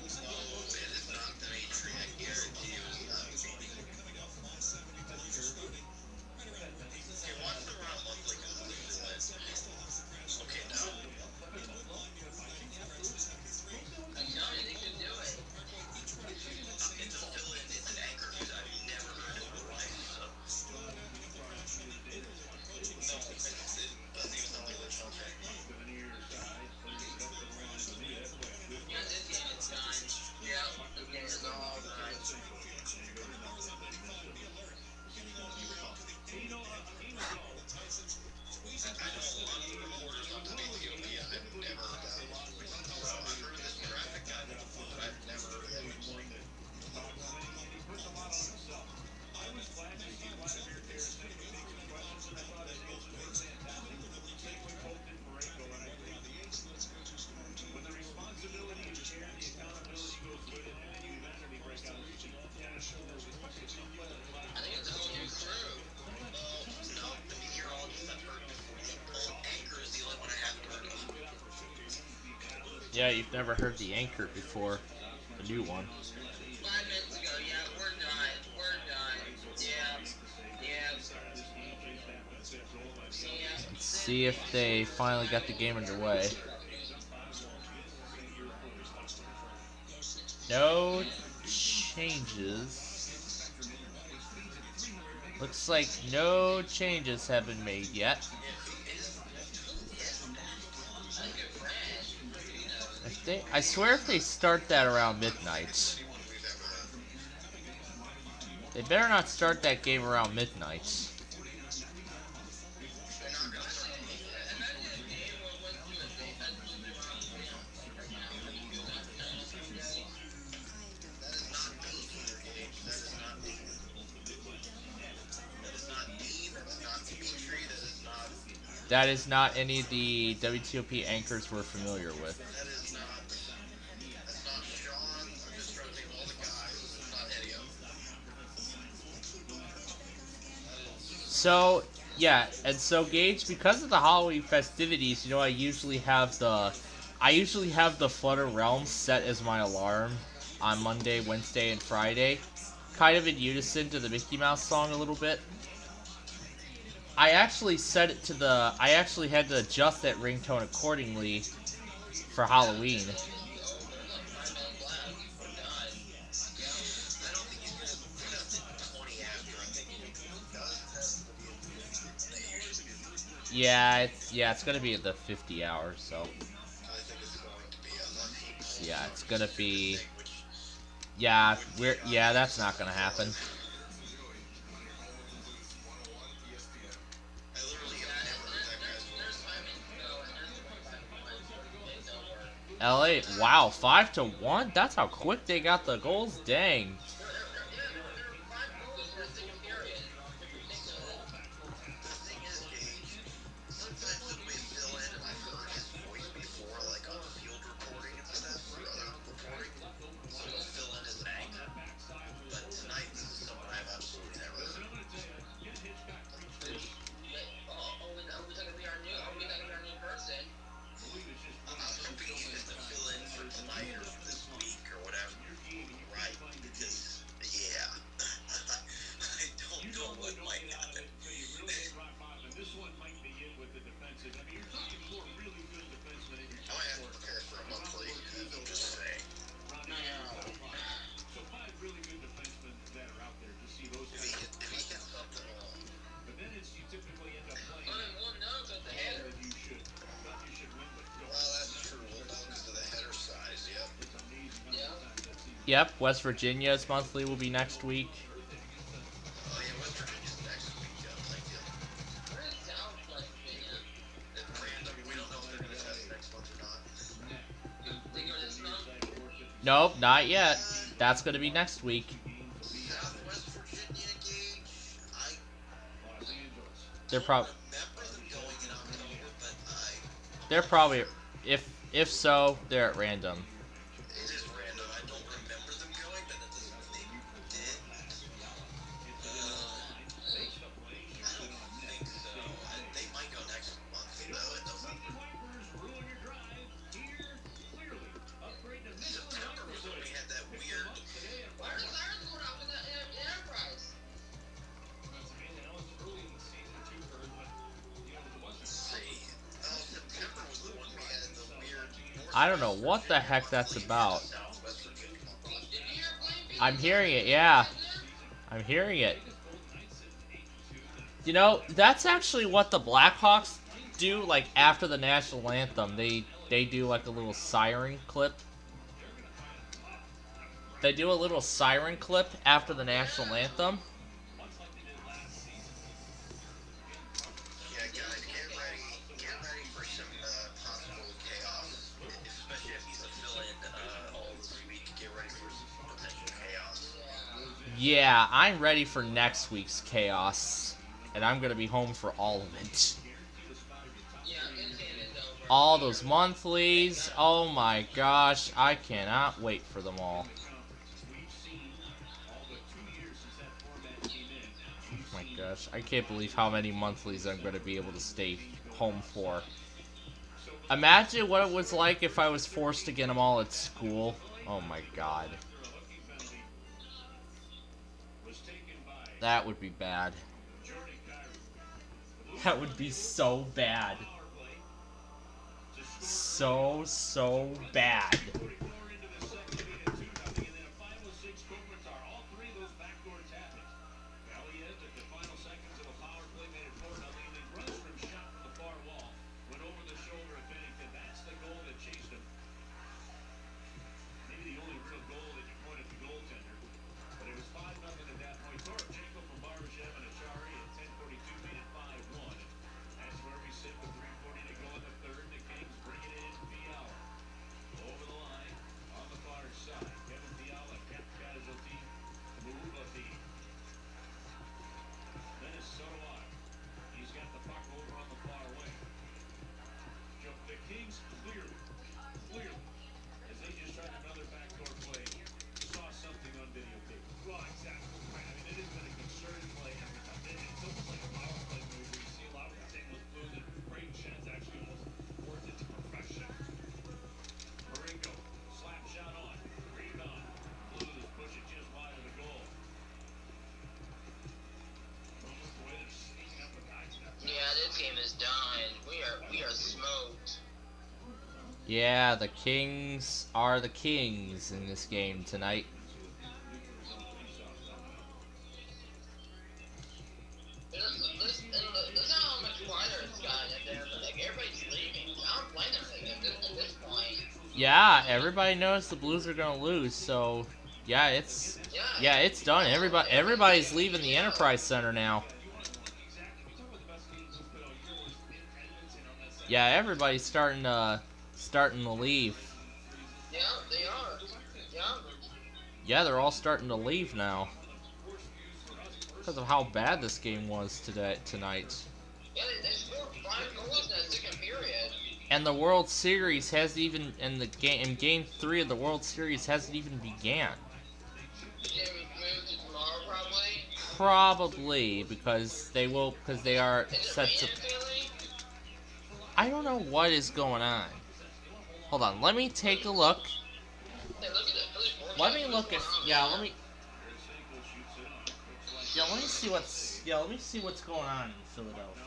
Yeah, you've never heard the anchor before. The new one. 5 minutes ago, yeah, we're done. We're done. Yeah. Let's see if they finally got the game underway. No changes. Looks like no changes have been made yet. I swear if they start that around midnight. They better not start that game around midnight. That is not any of the WTOP anchors we're familiar with. So, yeah, and so Gage, because of the Halloween festivities, you know, I usually have the Flutter Realms set as my alarm on Monday, Wednesday, and Friday, kind of in unison to the Mickey Mouse song a little bit. I actually set it to I actually had to adjust that ringtone accordingly for Halloween. Yeah, it's gonna be at the 50 hours, so. Yeah, it's gonna be. Yeah, that's not gonna happen. LA, wow, 5-1. That's how quick they got the goals. Dang. Yep, West Virginia's monthly will be next week. Nope, not yet. That's gonna be next week. They're probably if so, they're at random. I don't know what the heck that's about. I'm hearing it, yeah. I'm hearing it. You know, that's actually what the Blackhawks do, like, after the national anthem. They do, like, a little siren clip. They do a little siren clip after the national anthem. Yeah, I'm ready for next week's chaos, and I'm gonna be home for all of it. All those monthlies, oh my gosh, I cannot wait for them all. Oh my gosh, I can't believe how many monthlies I'm gonna be able to stay home for. Imagine what it was like if I was forced to get them all at school. Oh my god. That would be bad. That would be so bad. So bad. Yeah, the Kings are the Kings in this game tonight. Look how much quieter it's gotten. Like, everybody's leaving. I don't blame them at this point. Yeah, everybody knows the Blues are gonna lose, so yeah, it's done. Everybody's leaving the Enterprise Center now. Yeah, everybody's starting to leave. Yeah, they are. Yeah. Yeah, they're all starting to leave now because of how bad this game was tonight. Yeah, they scored 5 goals in the second period. And the World Series hasn't even in game 3 of the World Series hasn't even began. Move to tomorrow, probably. Probably because they are set to. I don't know what is going on. Hold on, let me take a look. Let me look at let me see what's going on in Philadelphia.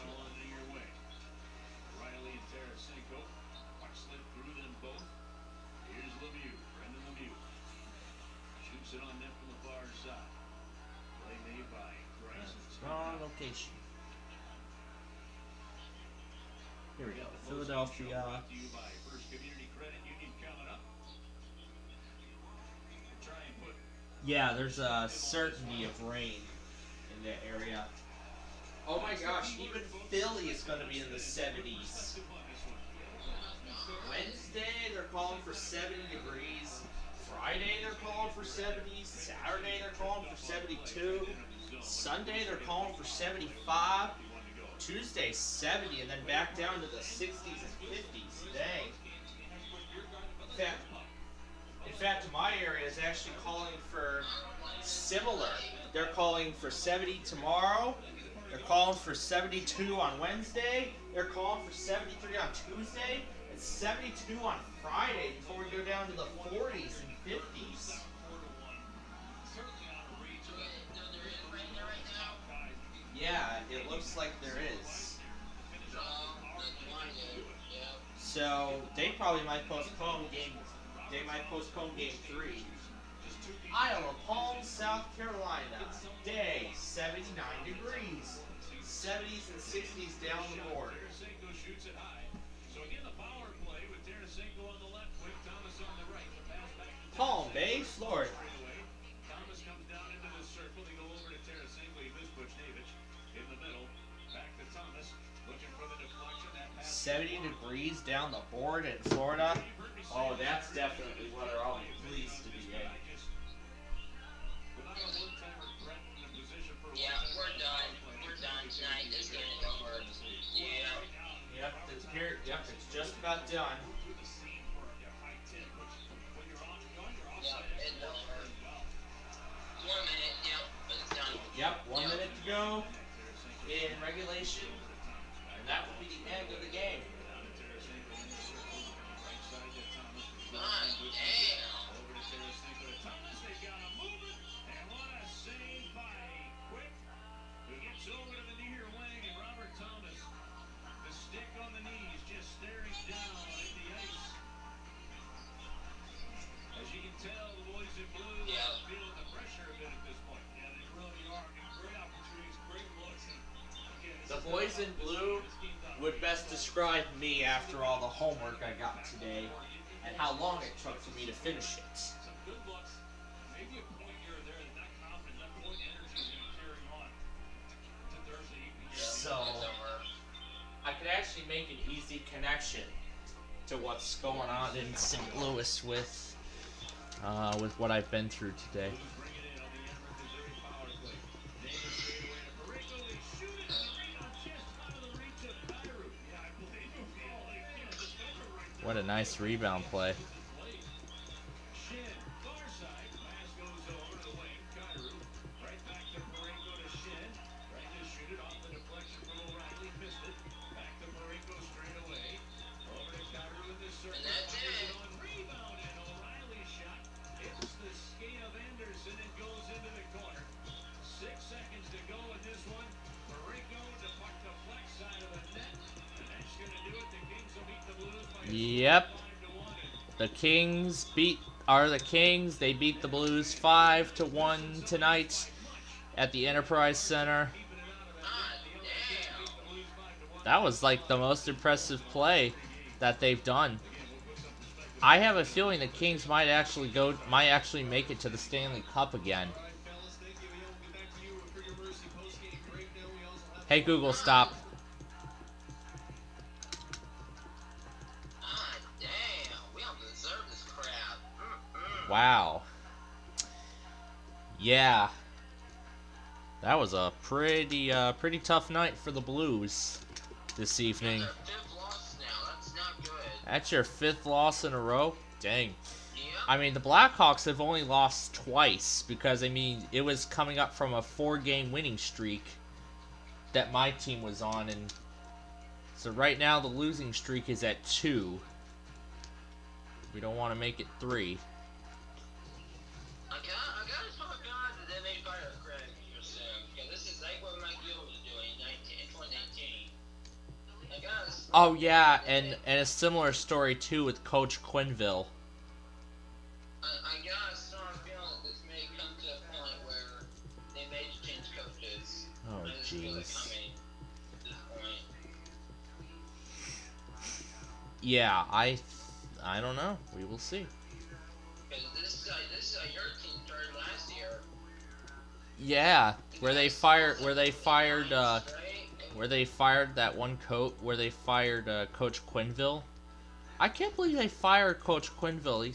Wrong location. Here we go. Philadelphia. Yeah, there's a certainty of rain in that area. Oh my gosh, even Philly is going to be in the 70s. Wednesday, they're calling for 70 degrees. Friday, they're calling for 70s. Saturday, they're calling for 72. Sunday, they're calling for 75. Tuesday, 70, and then back down to the 60s and 50s. Dang. In fact, my area is actually calling for similar. They're calling for 70 tomorrow. They're calling for 72 on Wednesday. They're calling for 73 on Tuesday. And 72 on Friday before we go down to the 40s and 50s. Yeah, it looks like there is. So they probably might postpone game. They might postpone game 3. Iowa, Palm, South Carolina. Day, 79 degrees. 70s and 60s down the board. Palm Bay, Florida. 70 degrees down the board in Florida. Oh, that's definitely what I'll be pleased to be in. Yeah, we're done. We're done tonight. This game is over. Yeah. Yep, it's just about done. Yep, it's over. 1 minute, yep, it's done. Yep, 1 minute to go in regulation, and that will be the end of the game. best describe me after all the homework I got today and how long it took for me to finish it. Some good looks. Maybe a point here or there. They're not confident. That point energy is going to carry on to Thursday evening. So, I could actually make an easy connection to what's going on in St. Louis with what I've been through today. What a nice rebound play. Yep. The Kings are the Kings. They beat the Blues 5-1 tonight at the Enterprise Center. That was like the most impressive play that they've done. I have a feeling the Kings might actually make it to the Stanley Cup again. Hey Google, stop. Wow. Yeah. That was a pretty tough night for the Blues this evening. That's your 5th loss in a row? Dang. I mean, the Blackhawks have only lost twice because, I mean, it was coming up from a 4-game winning streak that my team was on, and so right now the losing streak is at 2. We don't want to make it 3. Oh yeah, and a similar story too with Coach Quenneville. I got a strong feeling that this may come to a point where they may change coaches. Oh jeez. Yeah, I don't know. We will see. Because this your team started last year. Yeah, where they fired that one coach, where they fired Coach Quenneville. I can't believe they fired Coach Quenneville. He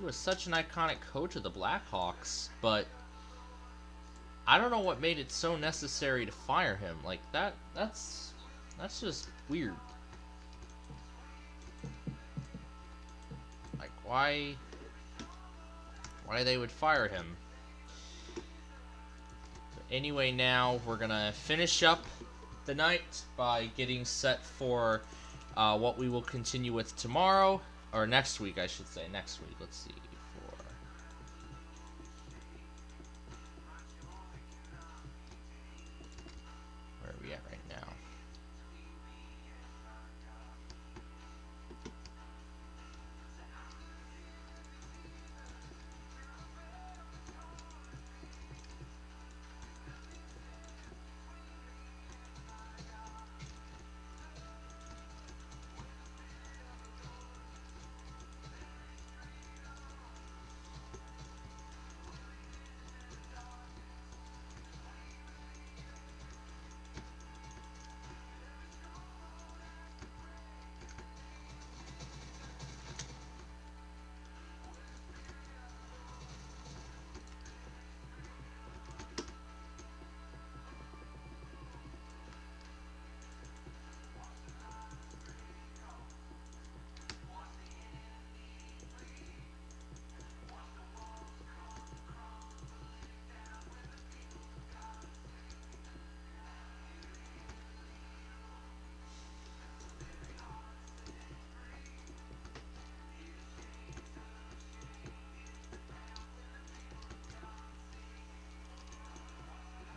was such an iconic coach of the Blackhawks, but I don't know what made it so necessary to fire him. Like that's just weird. Like why they would fire him. Anyway, now we're gonna finish up the night by getting set for what we will continue with tomorrow, or next week, I should say. Next week, let's see. Where are we at right now?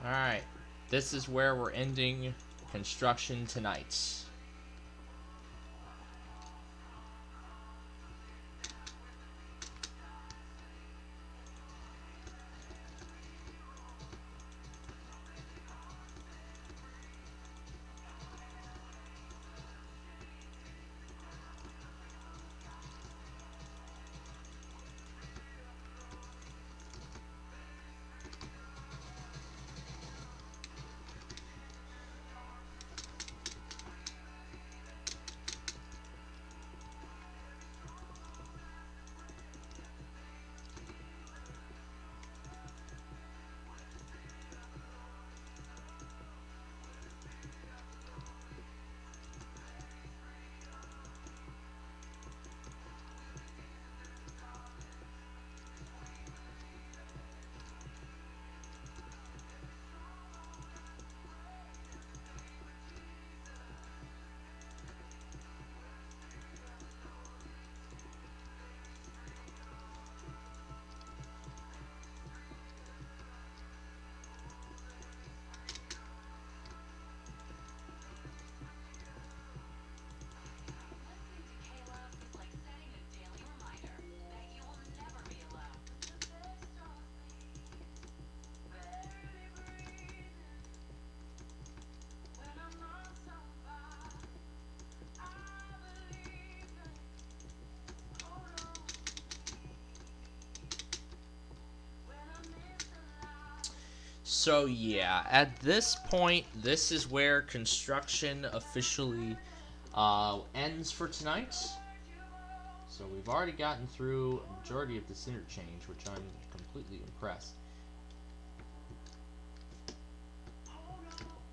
Alright, this is where we're ending construction tonight. So yeah, at this point, this is where construction officially ends for tonight. So we've already gotten through a majority of this interchange, which I'm completely impressed.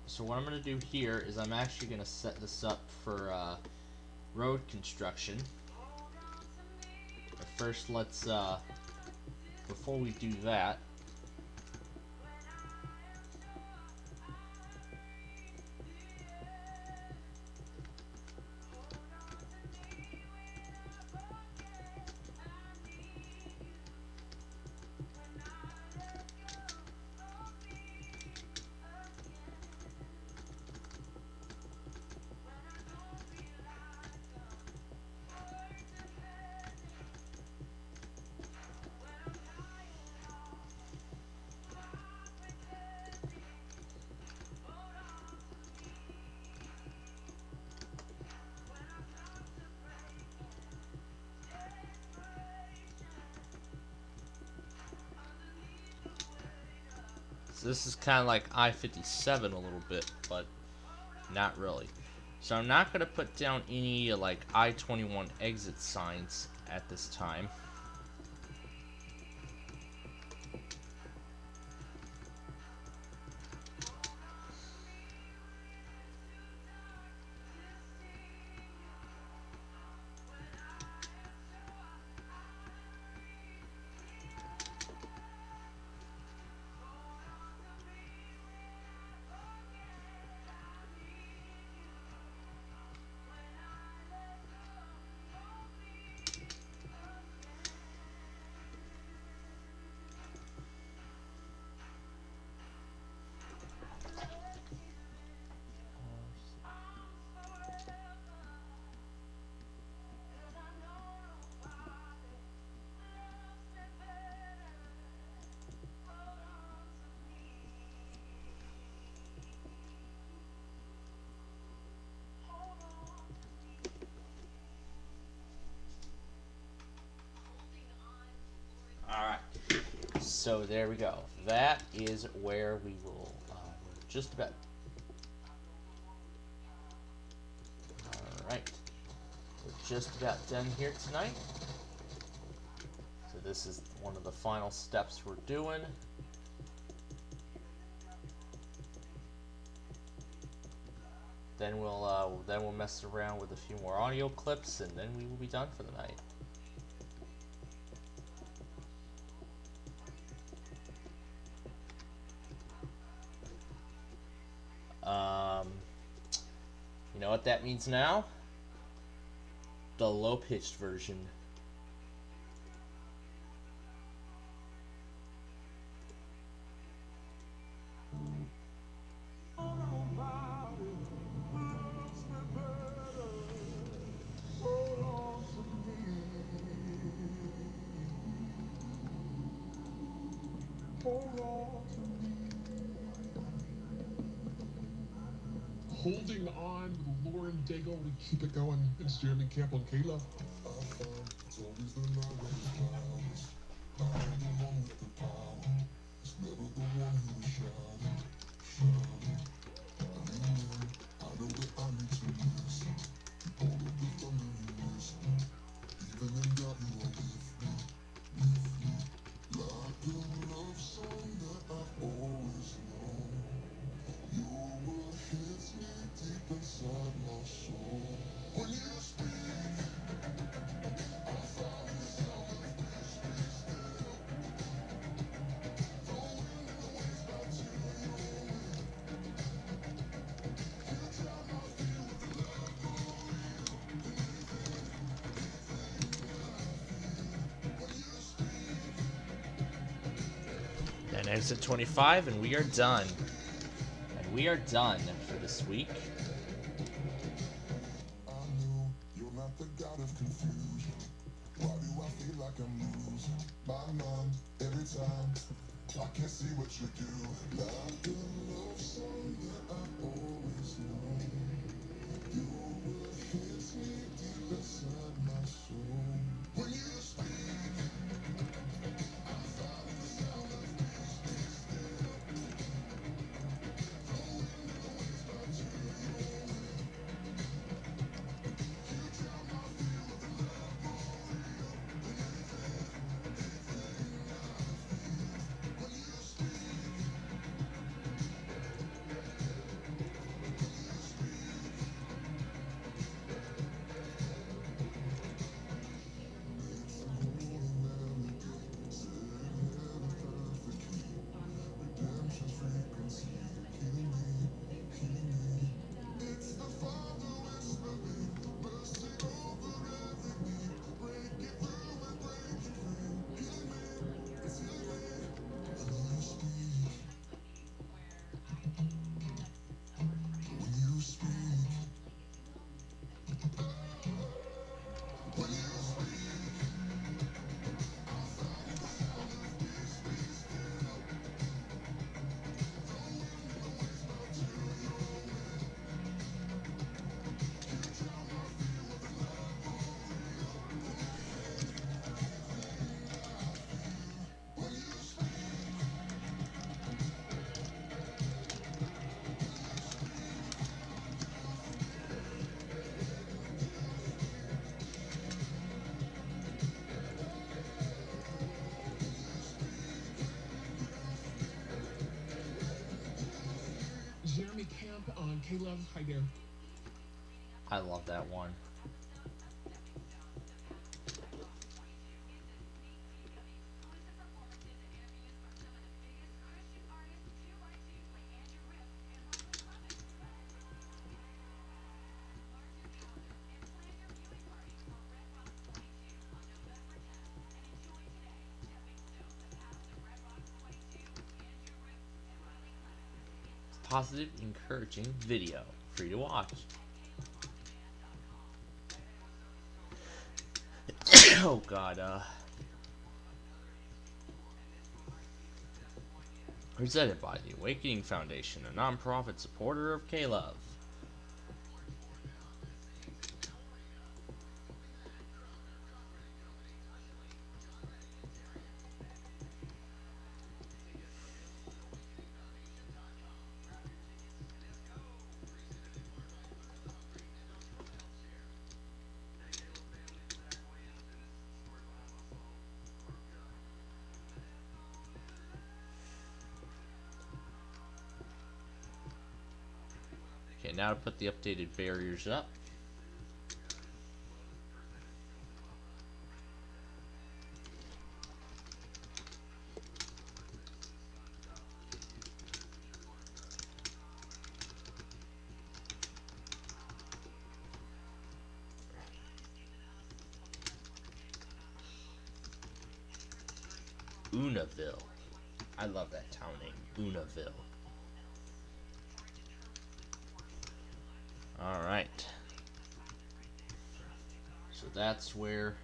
So what I'm going to do here is I'm actually going to set this up for road construction. But first, let's, before we do that, so this is kind of like I-57 a little bit, but not really. So I'm not going to put down any like I-21 exit signs at this time. So there we go. That is where we will we're just about. Alright. We're just about done here tonight. So this is one of the final steps we're doing. Then we'll mess around with a few more audio clips, and then we will be done for the night. You know what that means now? The low-pitched version. Holding on with Lauren Daigle to keep it going. It's Jeremy Campbell and Kayla. And exit 25, and we are done. And we are done for this week. I can see what you do. Like a love song that I always know. You will hit me deep inside my soul. When you speak, I'm finding the sound of peace. love. Hi there. I love that one. Positive, encouraging video, free to watch. Oh God, presented by the Awakening Foundation, a non-profit supporter of K-Love. Okay, now to put the updated barriers up. Unaville. I love that town name, Unaville. Alright. So that's where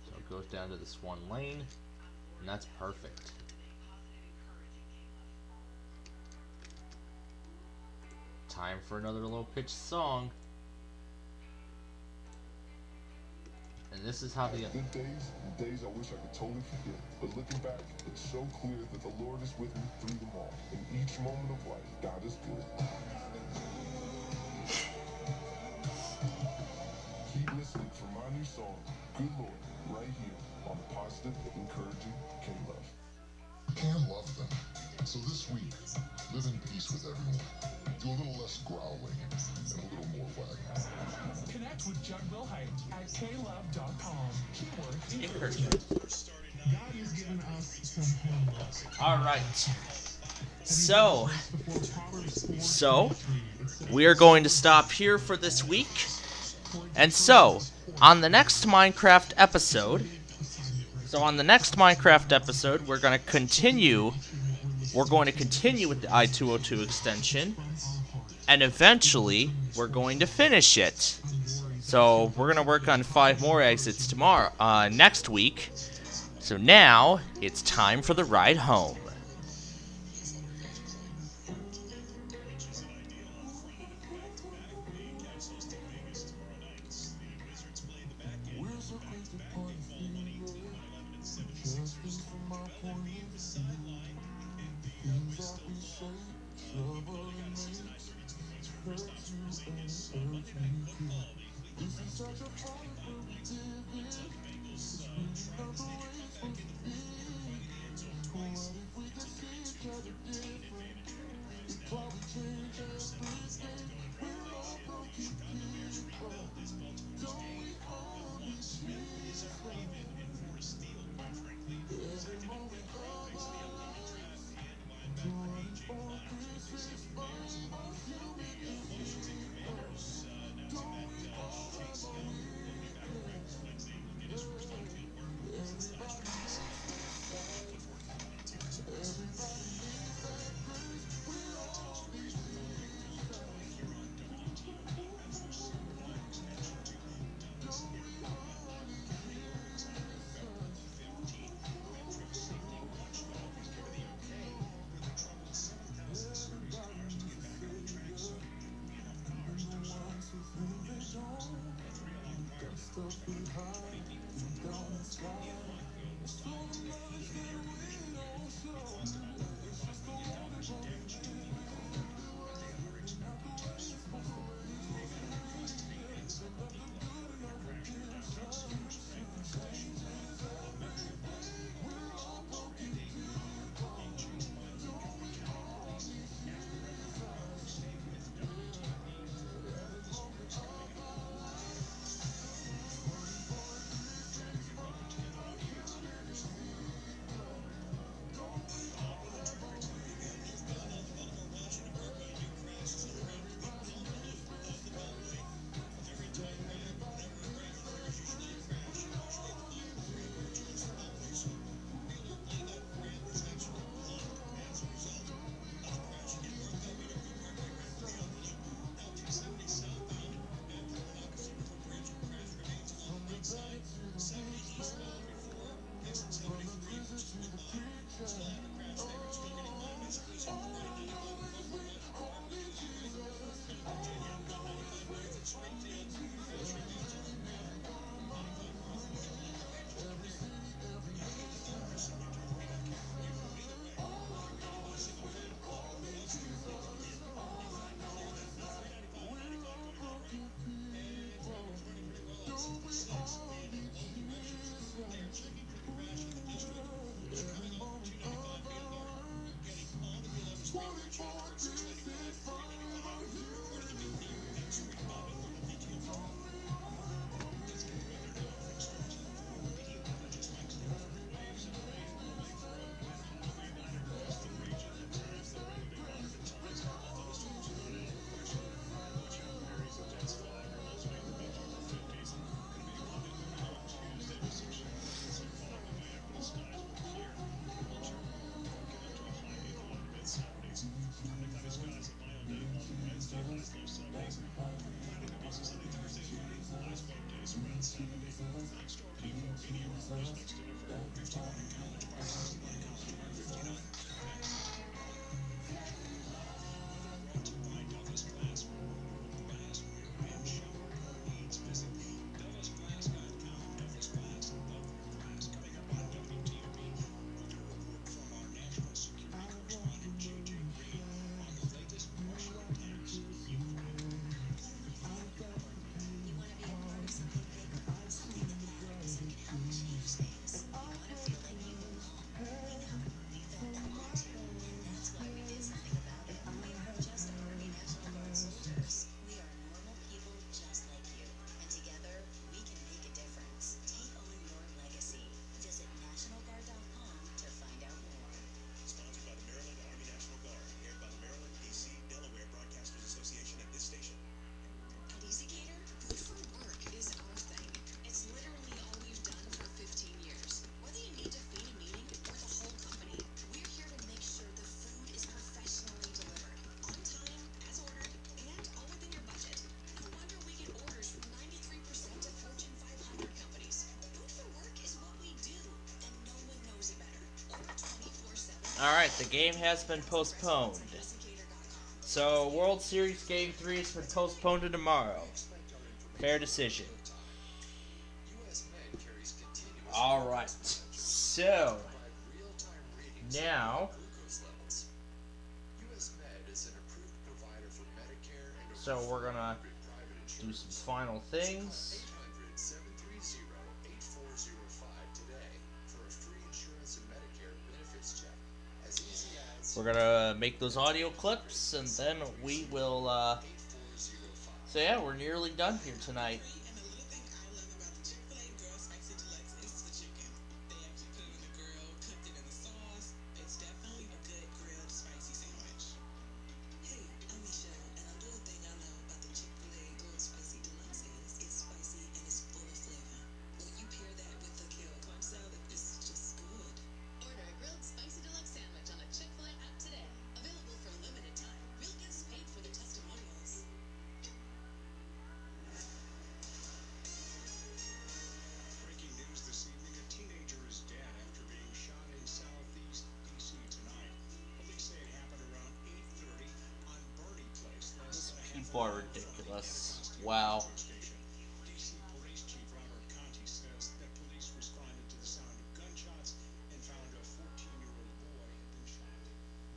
it goes down to this one lane, and that's perfect. Time for another low-pitched song. And this is how the good days I wish I could totally forget. But looking back, it's so clear that the Lord is with me through them all. In each moment of life, God is good. Keep listening for my new song, Good Lord, right here on Positive, Encouraging K-Love. Can love them. So this week, live in peace with everyone. Do a little less growling and a little more wagging. Connect with Judd Wilhite at klove.com. Keyword encouragement. God has given us some homework. Alright. So, we are going to stop here for this week. And so, on the next Minecraft episode, we're going to continue with the I-202 extension, and eventually, we're going to finish it. So, we're going to work on 5 more exits next week. So now, it's time for the ride home. Alright, the game has been postponed. So, World Series Game 3 has been postponed to tomorrow. Fair decision. Alright, so, now, so we're gonna do some final things. We're gonna make those audio clips, and then we will, so yeah, we're nearly done here tonight. People are ridiculous. Wow.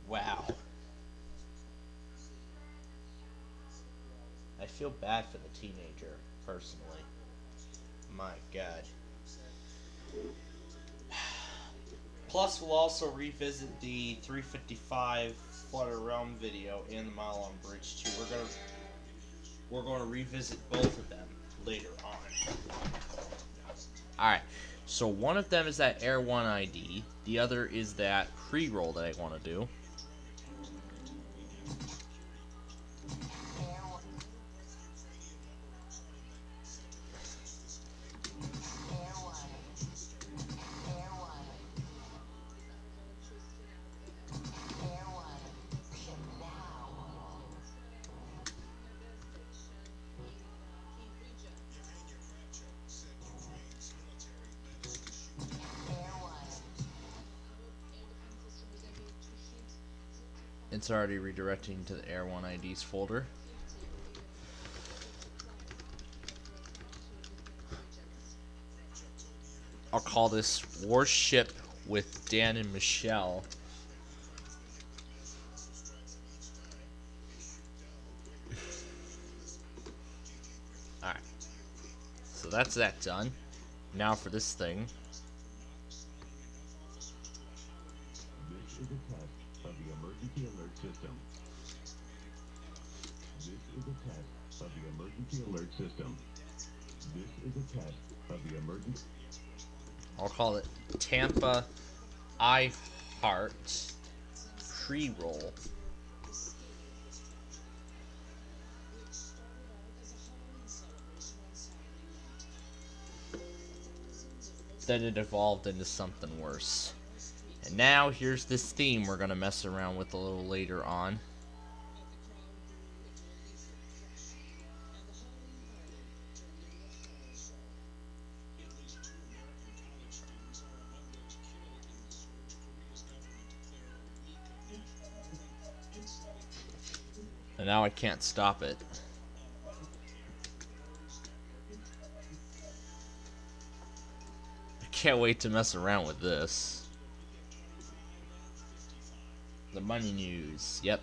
Wow. I feel bad for the teenager, personally. My God. Plus, we'll also revisit the 355 Flutter Realm video and the Mile on Bridge 2. We're going to revisit both of them later on. Alright, so one of them is that Air 1 ID. The other is that pre-roll that I want to do. It's already redirecting to the Air 1 IDs folder. I'll call this Warship with Dan and Michelle. Alright. So that's that done. Now for this thing. This is a test of the emergency alert system. This is a test of the emergency alert system. This is a test of the emergency. I'll call it Tampa iHeart pre-roll. Then it evolved into something worse. And now here's this theme we're gonna mess around with a little later on. And now I can't stop it. I can't wait to mess around with this. The money news. Yep.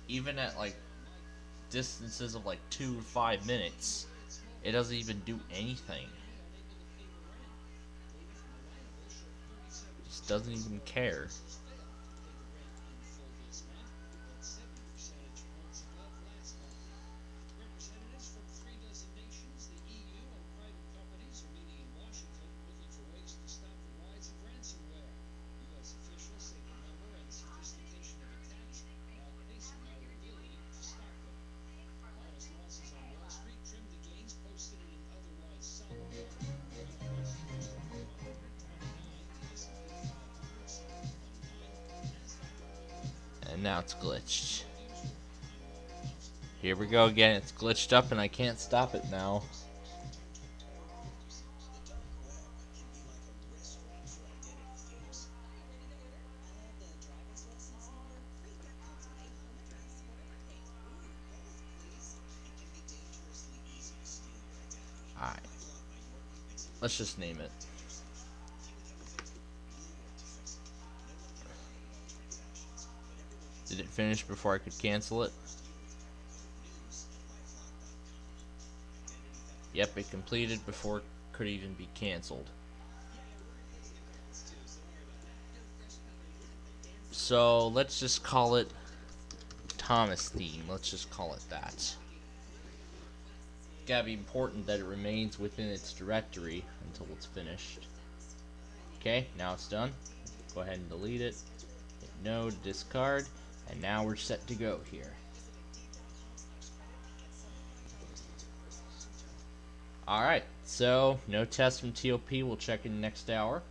Even at like distances of like 2 to 5 minutes, it doesn't even do anything. Just doesn't even care. And now it's glitched. Here we go again. It's glitched up and I can't stop it now. Alright. Let's just name it. Did it finish before I could cancel it? Yep, it completed before it could even be canceled. So let's just call it Thomas theme. Let's just call it that. Gotta be important that it remains within its directory until it's finished. Okay, now it's done. Go ahead and delete it. Hit no to discard. And now we're set to go here. Alright, so no test from TOP. We'll check in next hour.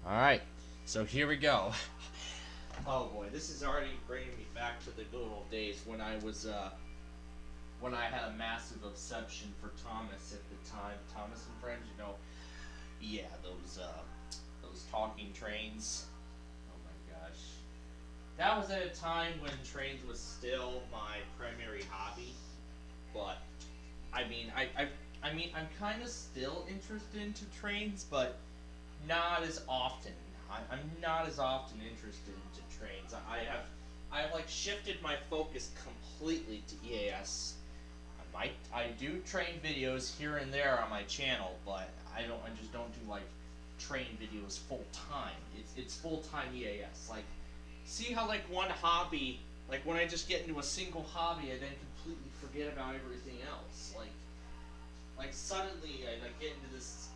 Alright, so here we go. Oh boy, this is already bringing me back to the good old days when I was, when I had a massive obsession for Thomas at the time. Thomas and Friends, you know, yeah, those talking trains. That was at a time when trains was still my primary hobby, but I mean, I'm kind of still interested into trains, but not as often. I'm not as often interested into trains. I've like shifted my focus completely to EAS. I do train videos here and there on my channel, but I just don't do like train videos full time. It's full time EAS. Like, see how like one hobby, like when I just get into a single hobby, I then completely forget about everything else. Like suddenly I like get into this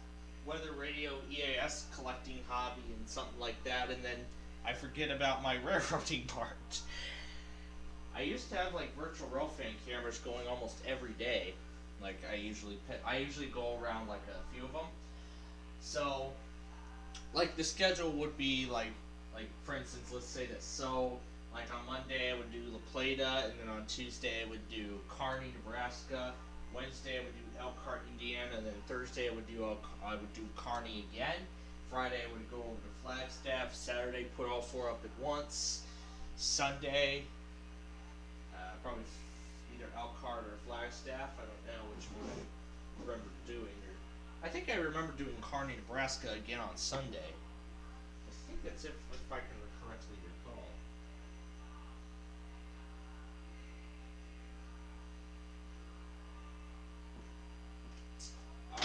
weather radio EAS collecting hobby and something like that, and then I forget about my railroading part. I used to have like virtual rail fan cameras going almost every day. Like I usually go around like a few of them. So like the schedule would be like for instance, let's say this. So like on Monday I would do La Plata, and then on Tuesday I would do Kearney, Nebraska. Wednesday I would do Elkhart, Indiana, and then Thursday I would do Kearney again. Friday I would go over to Flagstaff. Saturday put all four up at once. Sunday probably either Elkhart or Flagstaff. I don't know which one I remember doing. I think I remember doing Kearney, Nebraska again on Sunday. I think that's if I can correctly recall.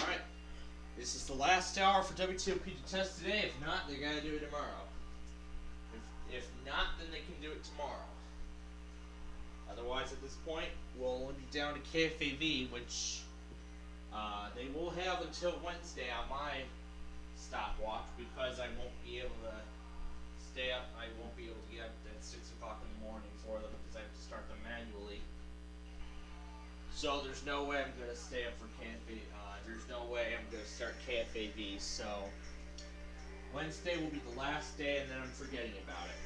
Alright. This is the last hour for WTOP to test today. If not, they gotta do it tomorrow. If not, then they can do it tomorrow. Otherwise, at this point, we'll only be down to KFAV, which they will have until Wednesday on my stopwatch, because I won't be able to stay up. I won't be able to get up at 6 o'clock in the morning for them because I have to start them manually. So there's no way I'm going to stay up for there's no way I'm going to start KFAV. So Wednesday will be the last day, and then I'm forgetting about it.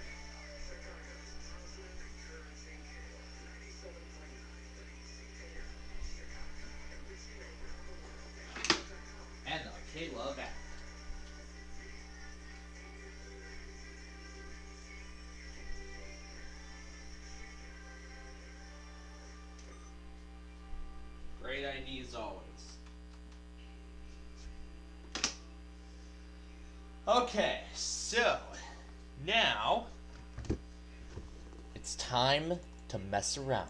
And the K-Love app. Great idea as always. Okay, so now it's time to mess around.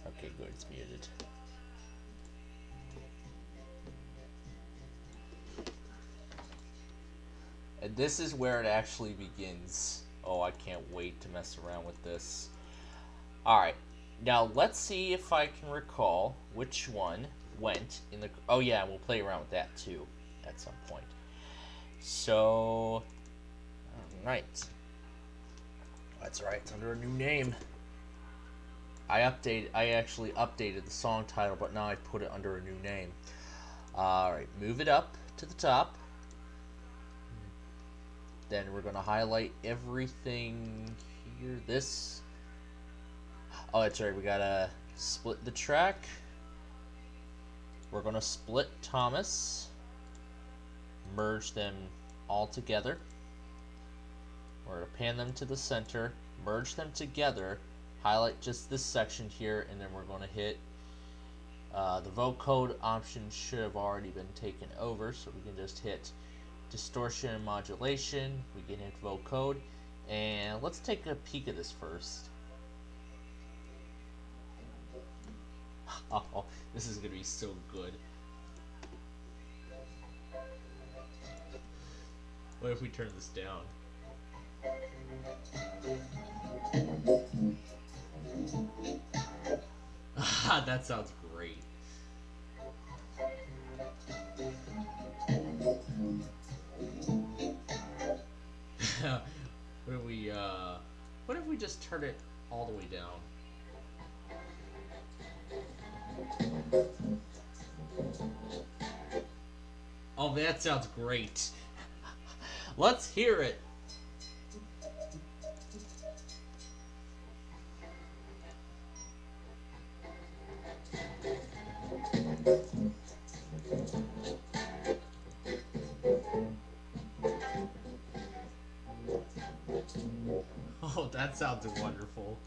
Okay, good, it's muted. And this is where it actually begins. Oh, I can't wait to mess around with this. Alright, now let's see if I can recall which one went in the... Oh yeah, we'll play around with that too at some point. So... Alright. That's right, it's under a new name. I actually updated the song title, but now I put it under a new name. Alright, move it up to the top. Then we're going to highlight everything here. This. Oh, that's right. We got to split the track. We're going to split Thomas. Merge them all together. We're going to pan them to the center. Merge them together. Highlight just this section here. And then we're going to hit. The vocode option should have already been taken over. So we can just hit distortion and modulation. We can hit vocode, and let's take a peek at this first. Oh, this is gonna be so good. What if we turn this down? That sounds great. What if we just turn it all the way down? Oh, that sounds great. Let's hear it. Oh, that sounds wonderful.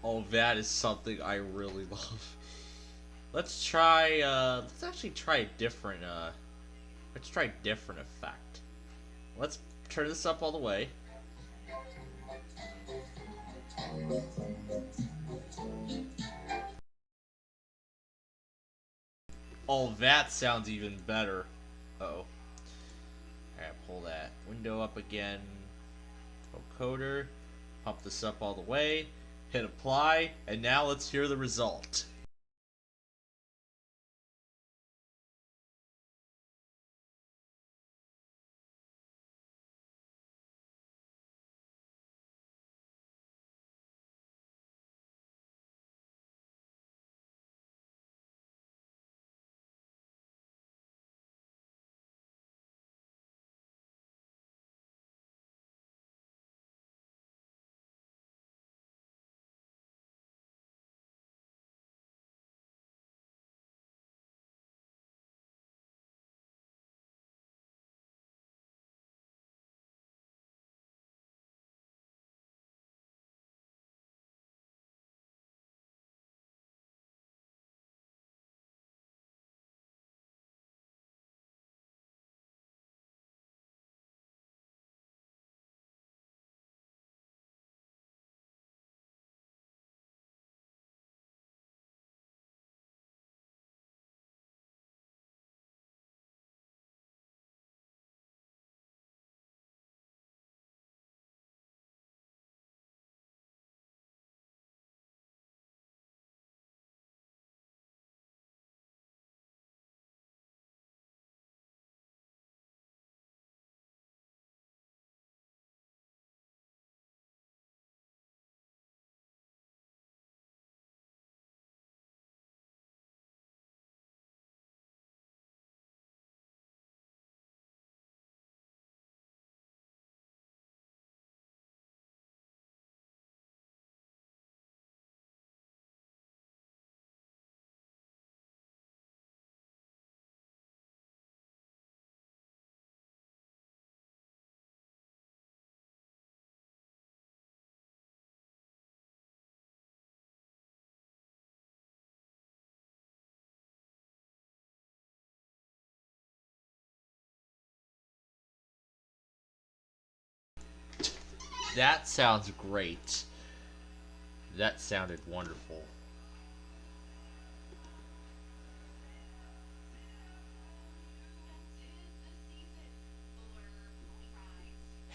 Oh, that is something I really love. Let's try, let's actually try a different, let's try a different effect. Let's turn this up all the way. Oh, that sounds even better. Uh-oh. Alright, pull that window up again. Vocoder. Pump this up all the way. Hit apply. And now let's hear the result. That sounds great. That sounded wonderful.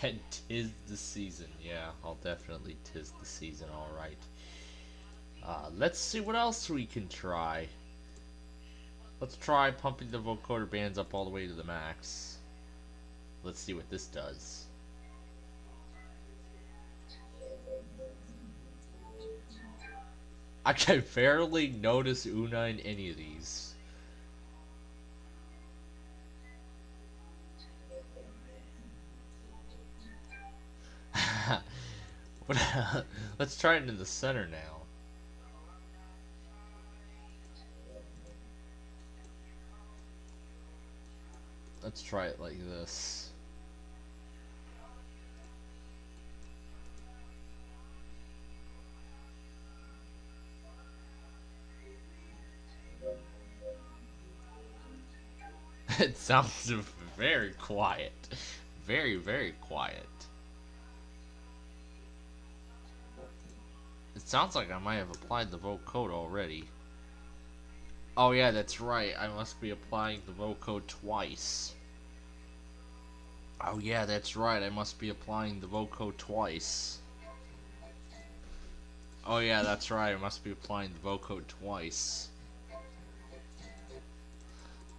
And 'tis the season. Yeah, I'll definitely 'tis the season, alright. Let's see what else we can try. Let's try pumping the vocoder bands up all the way to the max. Let's see what this does. I can barely notice Una in any of these. Let's try it in the center now. Let's try it like this. It sounds very quiet. Very, very quiet. It sounds like I might have applied the vocode already. Oh yeah, that's right. I must be applying the vocode twice. Oh yeah, that's right. I must be applying the vocode twice. Oh yeah, that's right. I must be applying the vocode twice.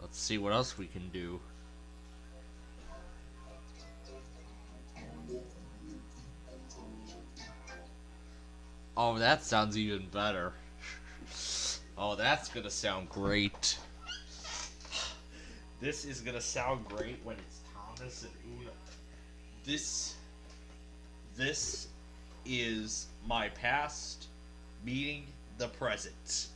Let's see what else we can do. Oh, that sounds even better. Oh, that's gonna sound great. This is gonna sound great when it's Thomas and Una. This is my past meeting the present.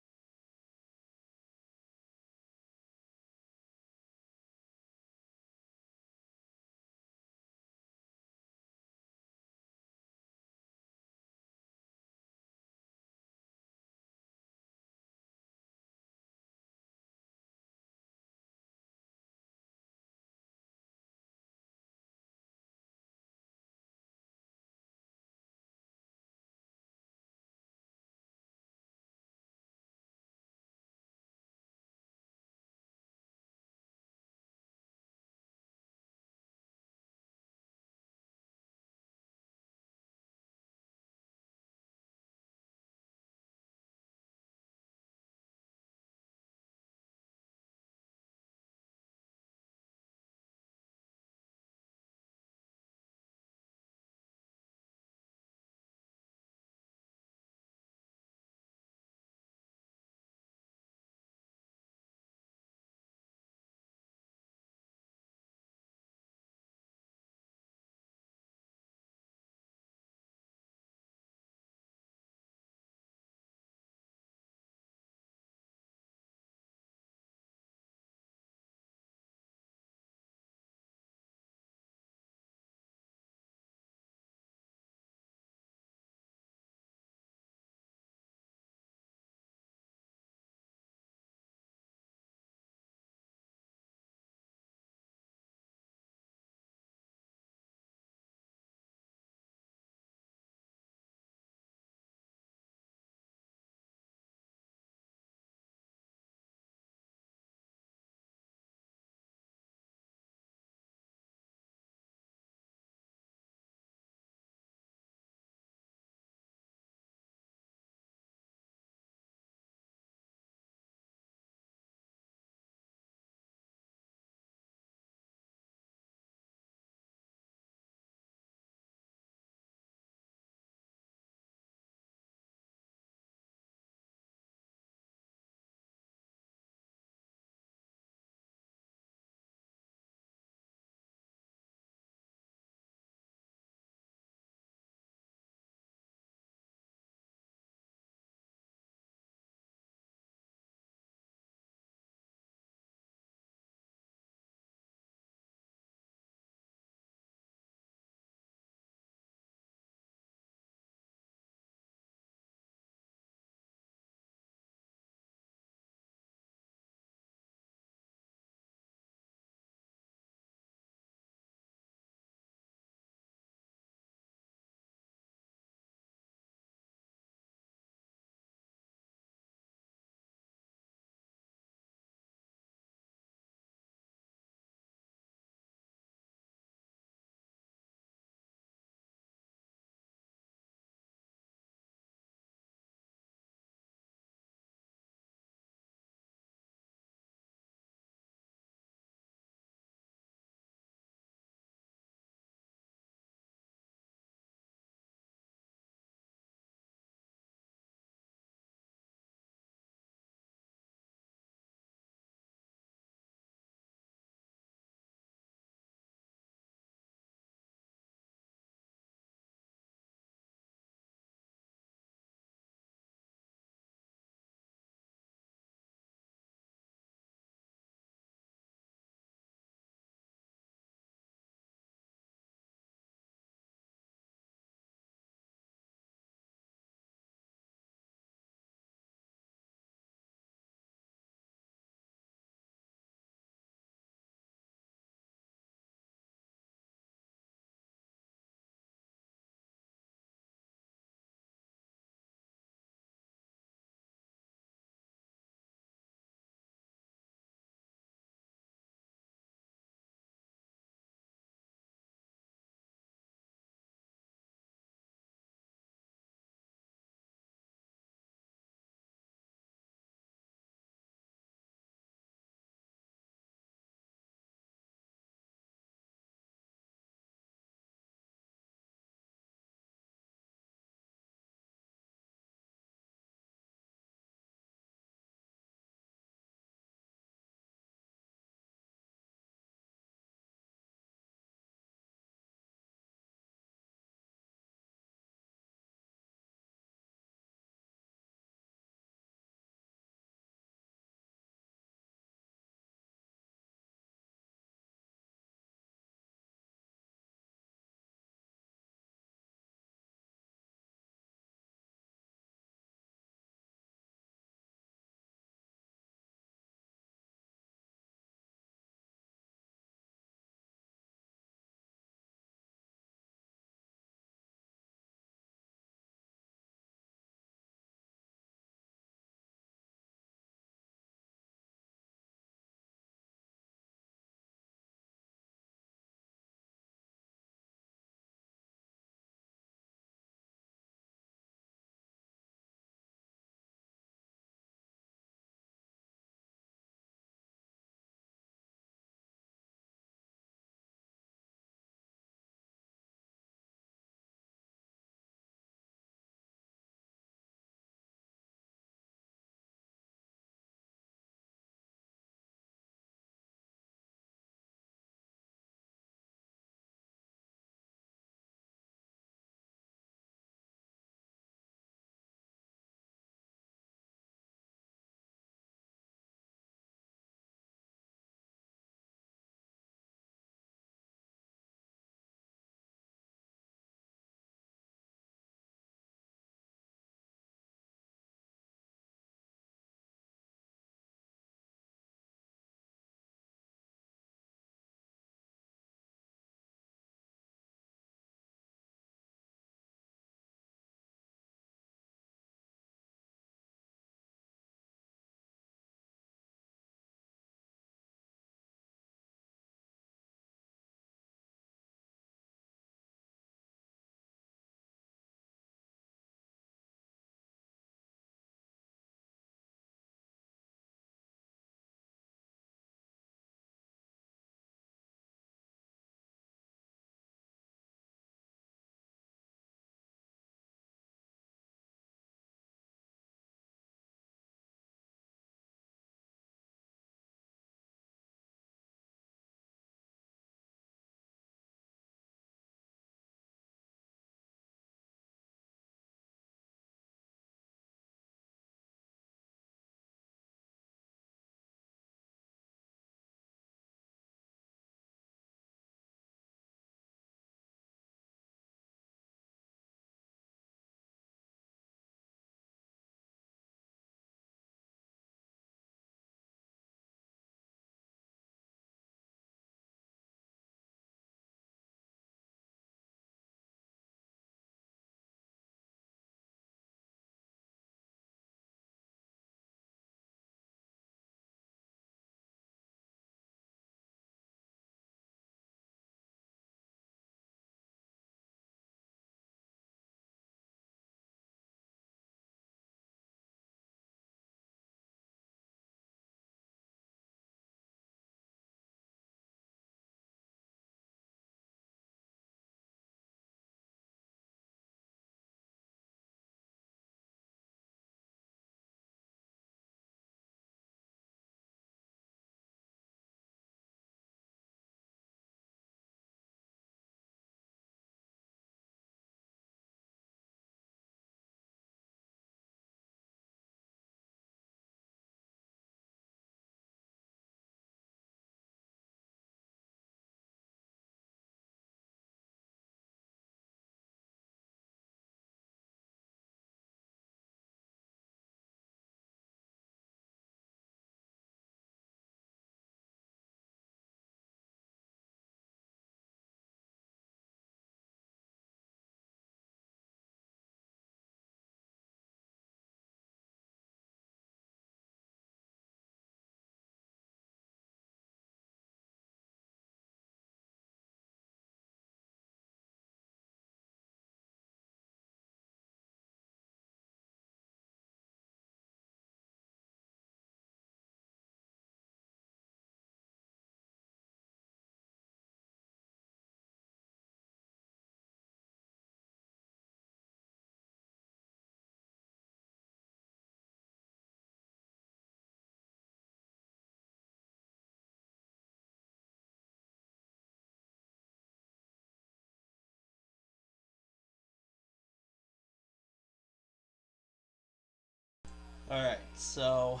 Alright, so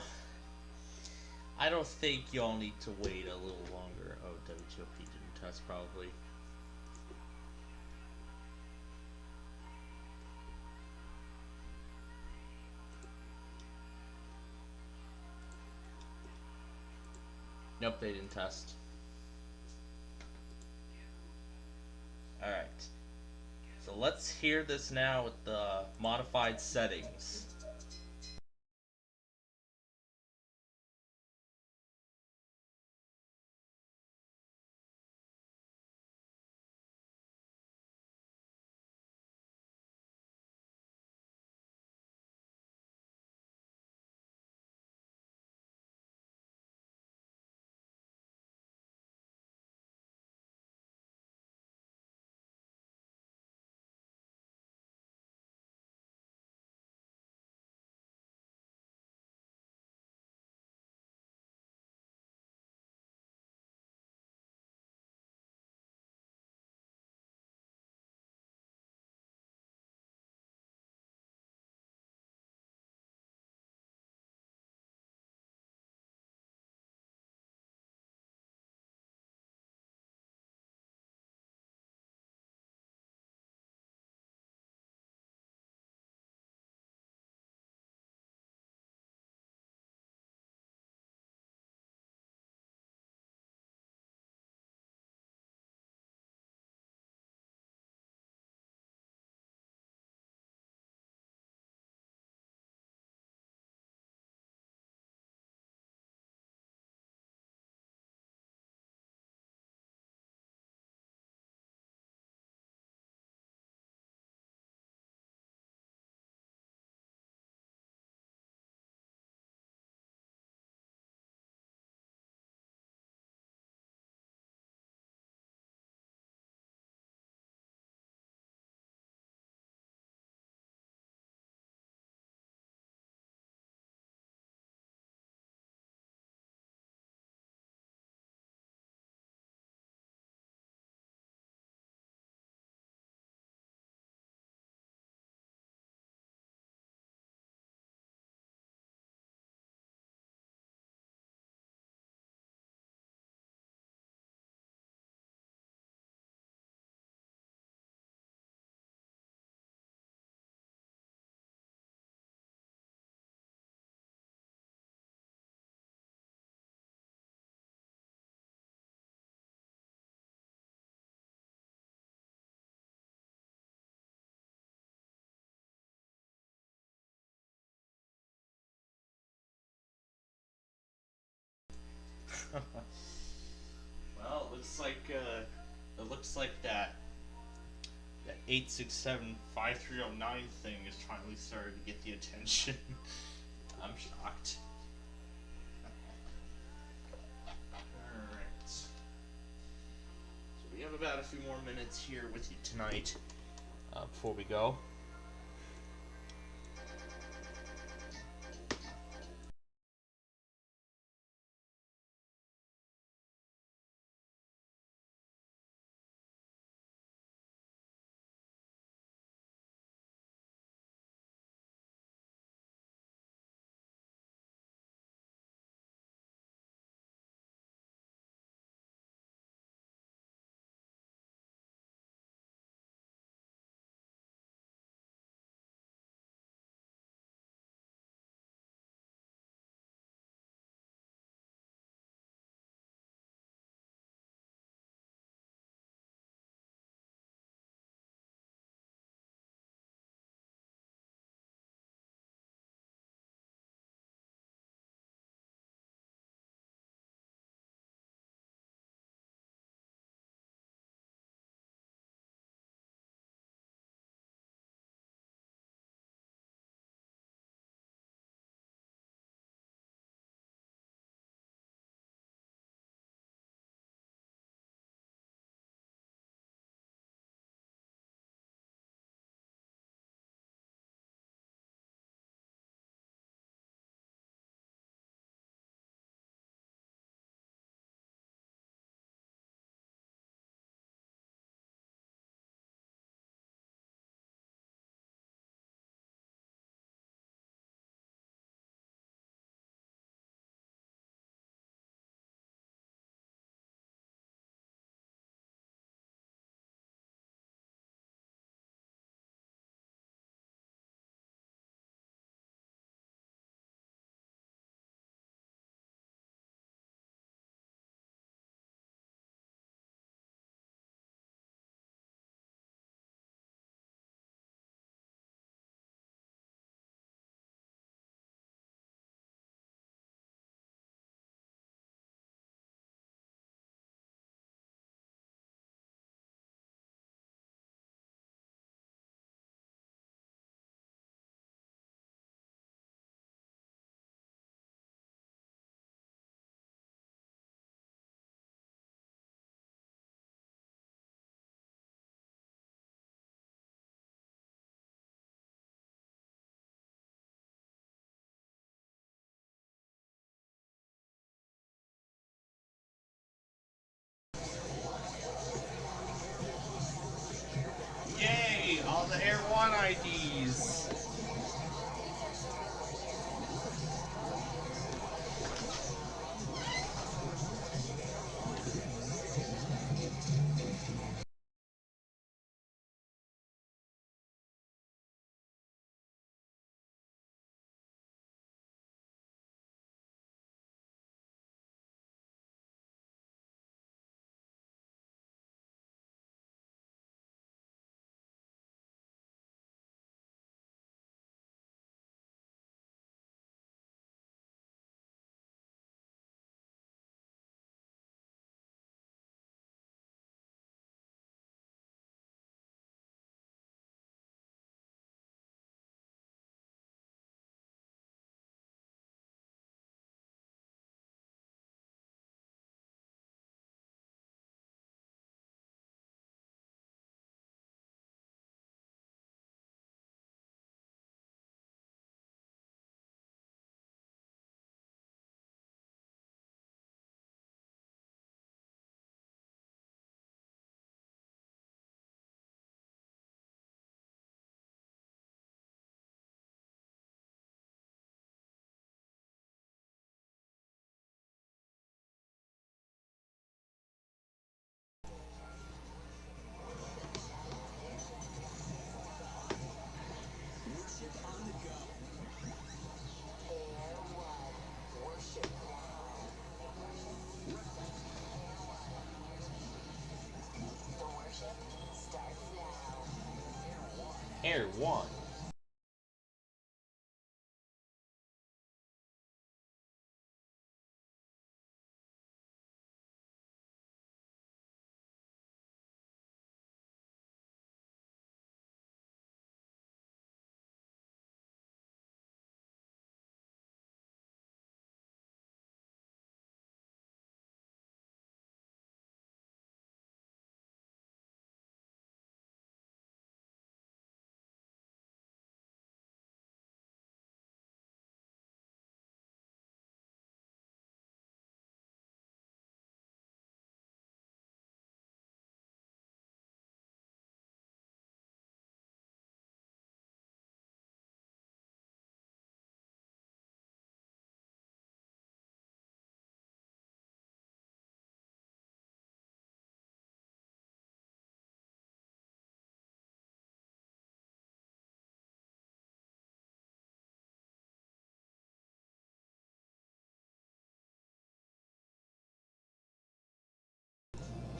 I don't think y'all need to wait a little longer. Oh, WTOP didn't test probably. Nope, they didn't test. Alright. So let's hear this now with the modified settings. Well, it looks like that 8675309 thing is finally starting to get the attention. I'm shocked. Alright. So we have about a few more minutes here with you tonight before we go. Player 1.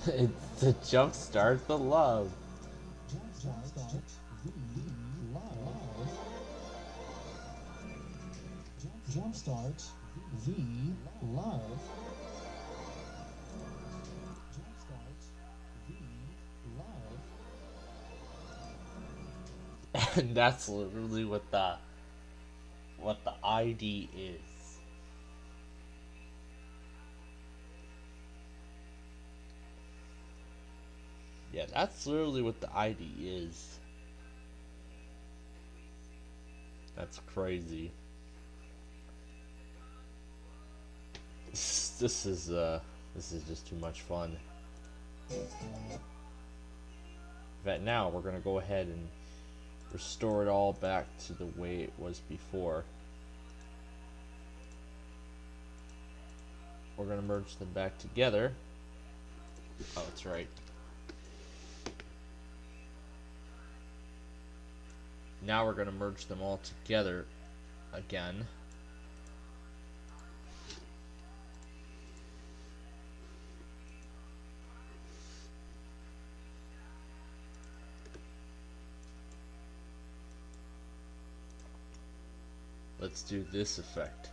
It's to jumpstart the love. Jumpstart the love. And that's literally what the ID is. Yeah, that's literally what the ID is. That's crazy. This is just too much fun. But now we're gonna go ahead and restore it all back to the way it was before. We're gonna merge them back together. Oh, that's right. Now we're gonna merge them all together again. Let's do this effect.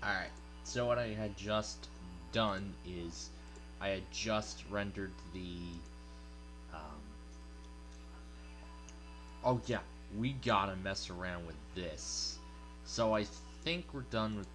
Alright, so what I had just done is I had just rendered the oh yeah, we gotta mess around with this. So I think we're done with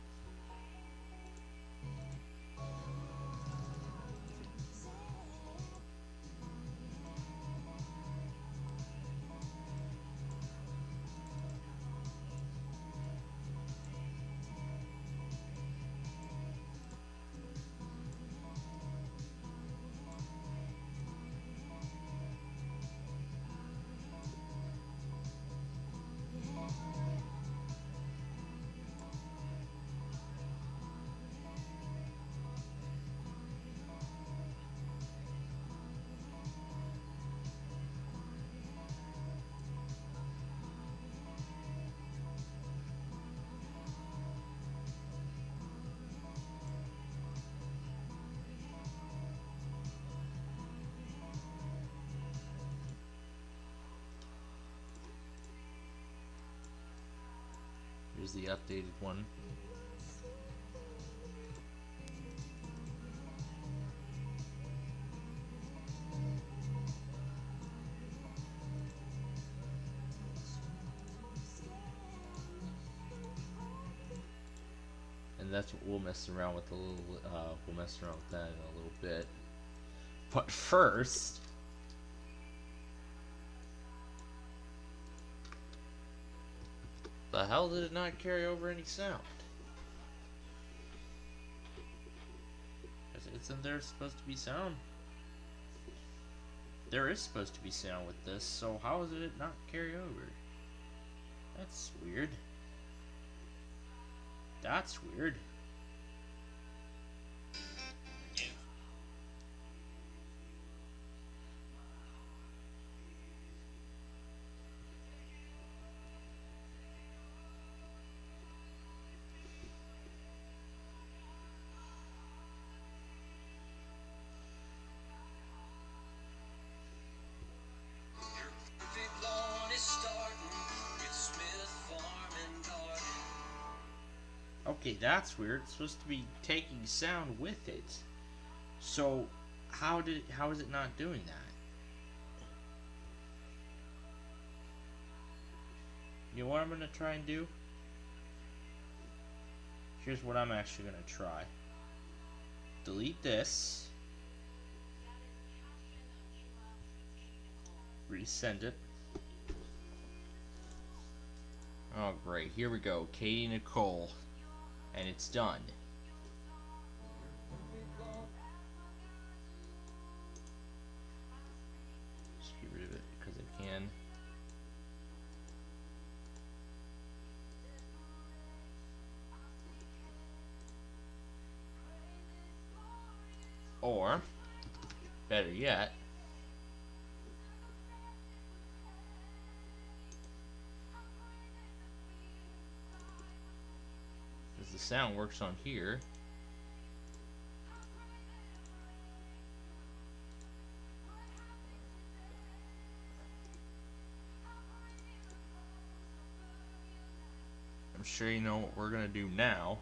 here's the updated one. And that's what we'll mess around with a little. We'll mess around with that in a little bit. But first, the hell did it not carry over any sound? Isn't there supposed to be sound? There is supposed to be sound with this, so how did it not carry over? That's weird. That's weird. Okay, that's weird. It's supposed to be taking sound with it. So, how is it not doing that? You know what I'm gonna try and do? Here's what I'm actually gonna try. Delete this. Resend it. Oh great, here we go. Katie Nicole. And it's done. Just get rid of it because I can. Or, better yet, the sound works on here. I'm sure you know what we're gonna do now.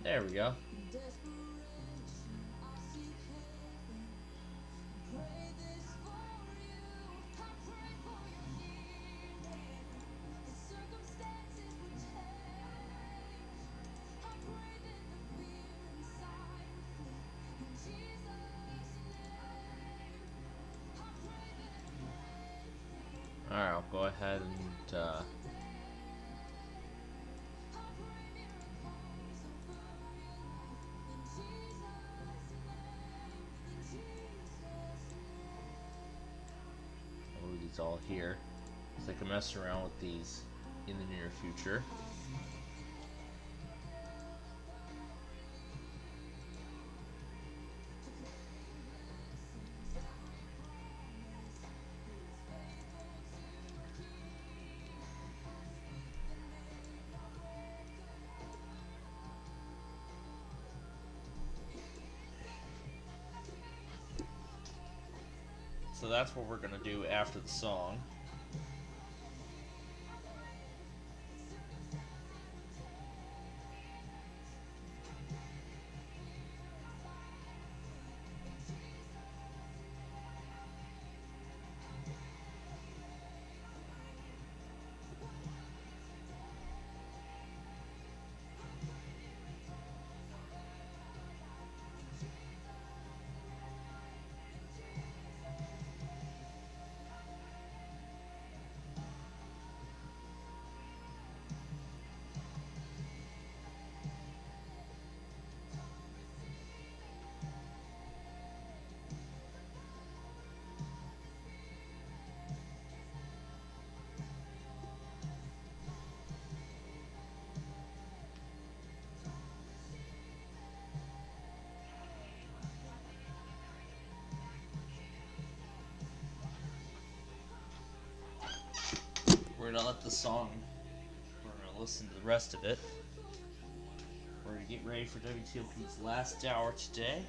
There we go. Alright, I'll go ahead and move these all here. So I can mess around with these in the near future. So that's what we're going to do after the song. We're gonna let the song, we're gonna listen to the rest of it. We're gonna get ready for WTOP's last hour today.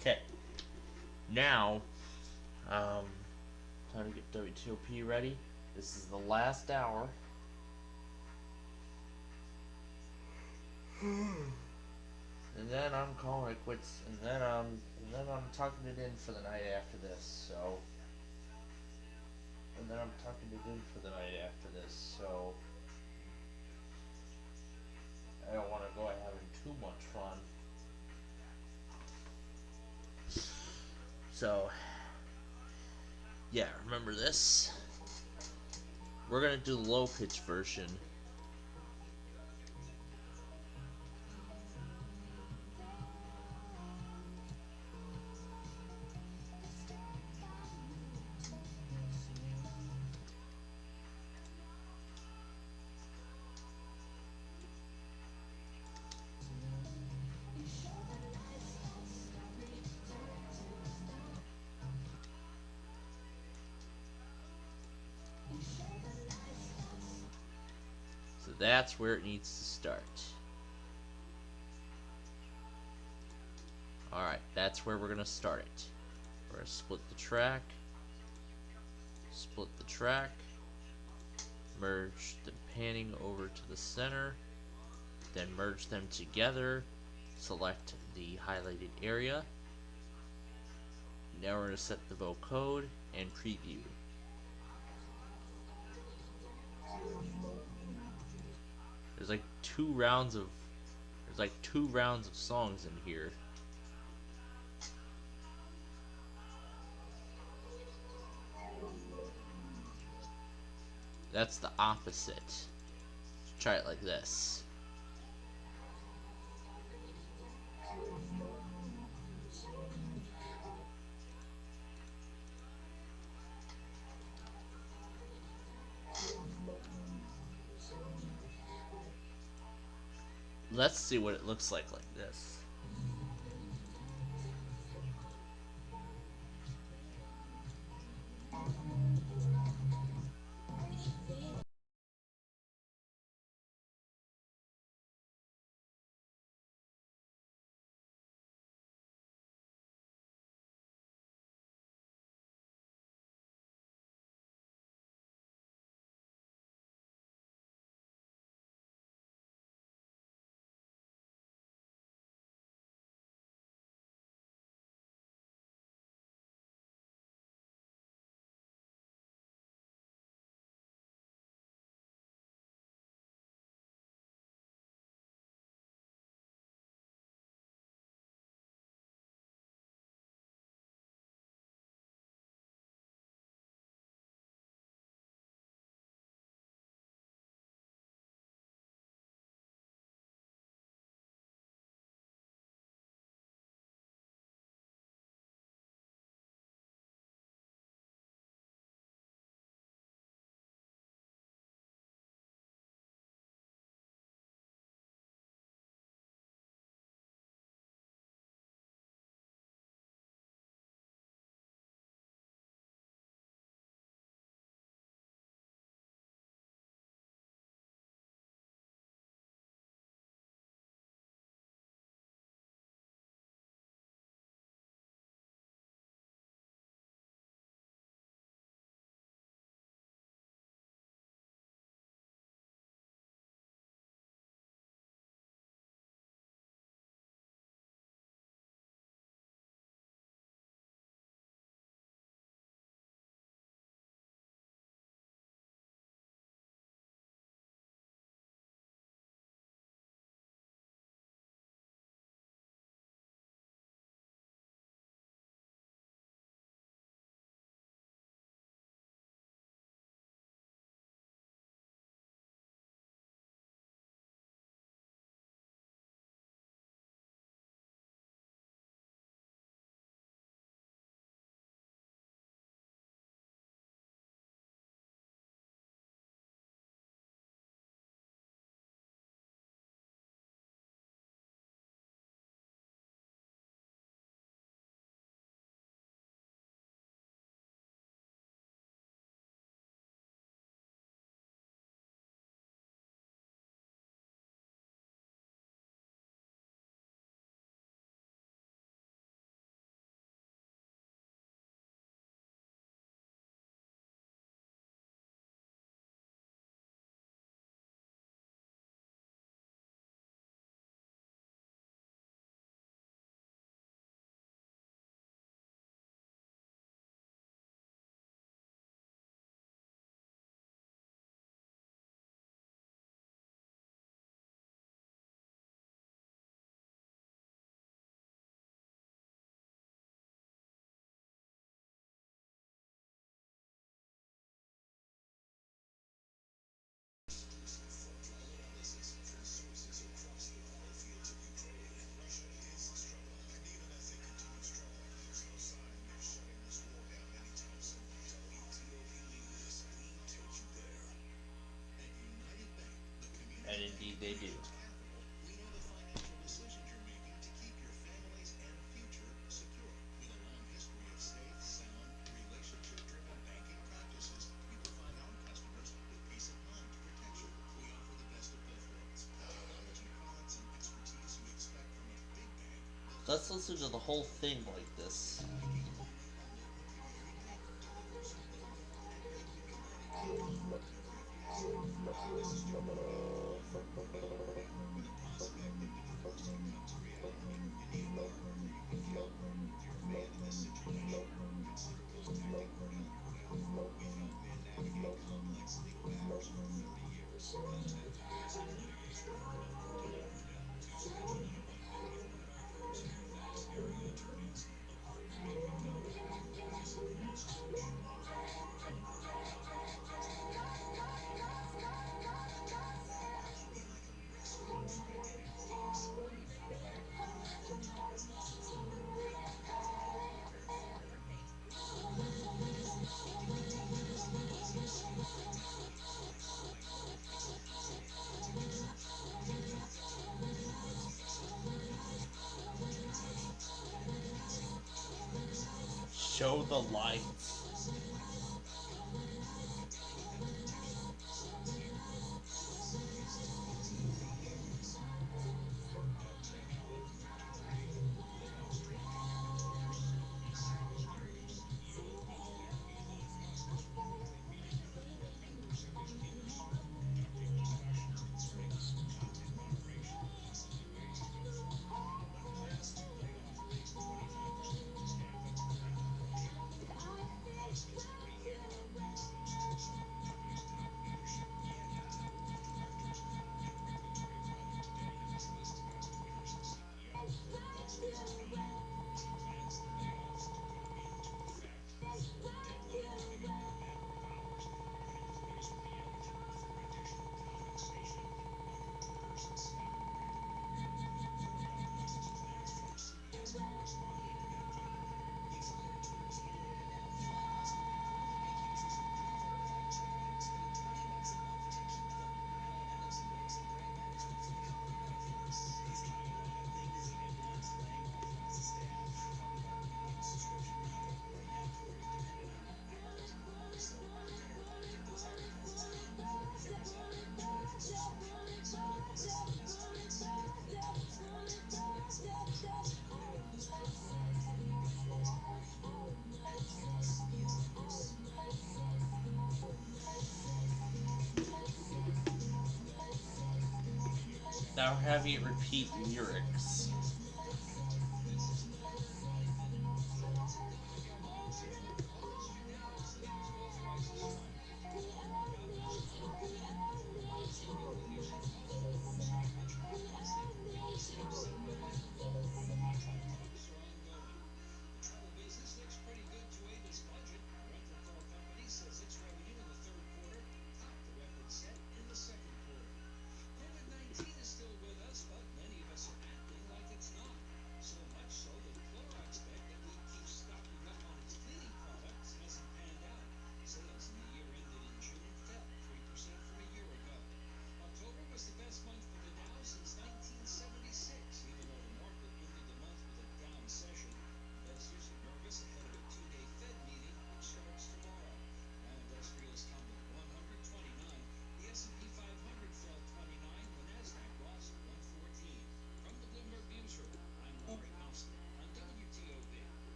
Okay, now, time to get WTOP ready. This is the last hour. And then I'm calling it quits, and then I'm tucking it in for the night after this, so. And then I'm tucking it in for the night after this, so. I don't want to go having too much fun. So, yeah, remember this. We're gonna do the low pitch version. That's where it needs to start. Alright, that's where we're going to start it. We're going to split the track, merge the panning over to the center, then merge them together, select the highlighted area. Now we're going to set the vocode and preview. There's like two rounds of songs in here. That's the opposite. Try it like this. Let's see what it looks like this. And indeed they do. We know the financial decisions you're making to keep your families and future secure. With a long history of safe, sound, relationship-driven banking practices, we provide our customers with peace of mind and protection. We offer the best of both worlds. Technology products and expertise you expect from a big bank. Let's listen to the whole thing like this. Show the lights. Now having it repeat lyrics.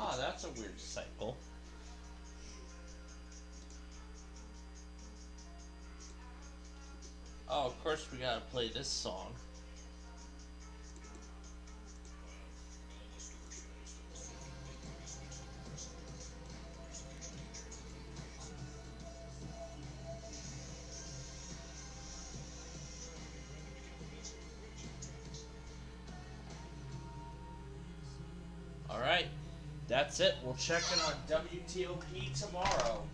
Ah, that's a weird cycle. Oh, of course we gotta play this song. Alright, that's it. We'll check in on WTOP tomorrow.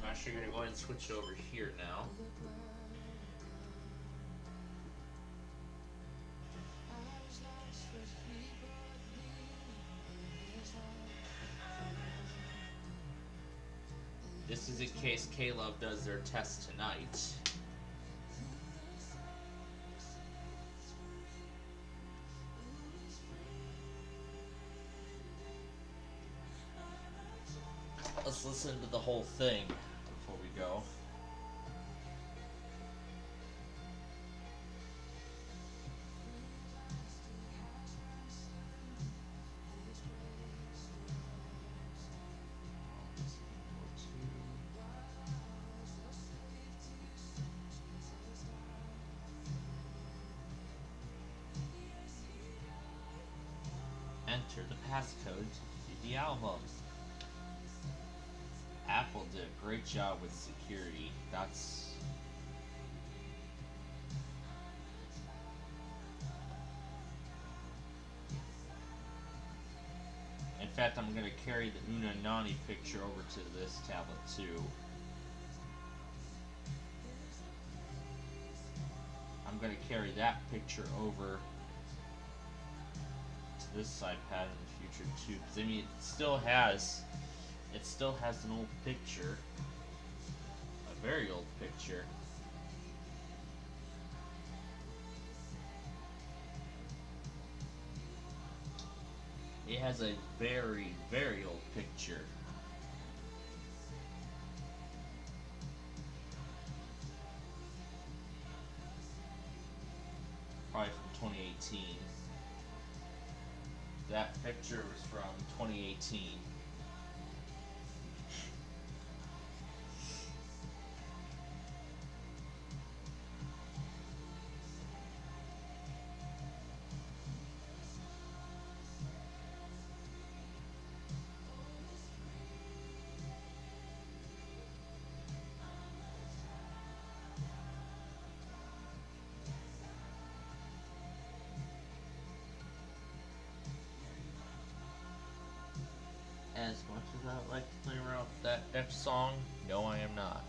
I'm actually going to go ahead and switch over here now. This is in case K-Love does their test tonight. Let's listen to the whole thing before we go. Enter the passcode to the album. Apple did a great job with security. That's... In fact, I'm going to carry the Una Nani picture over to this tablet too. I'm going to carry that picture over to this side pad in the future too, because I mean, it still has an old picture, a very old picture. It has a very, very old picture. Probably from 2018. That picture was from 2018. As much as I like to play around with that next song, no, I am not.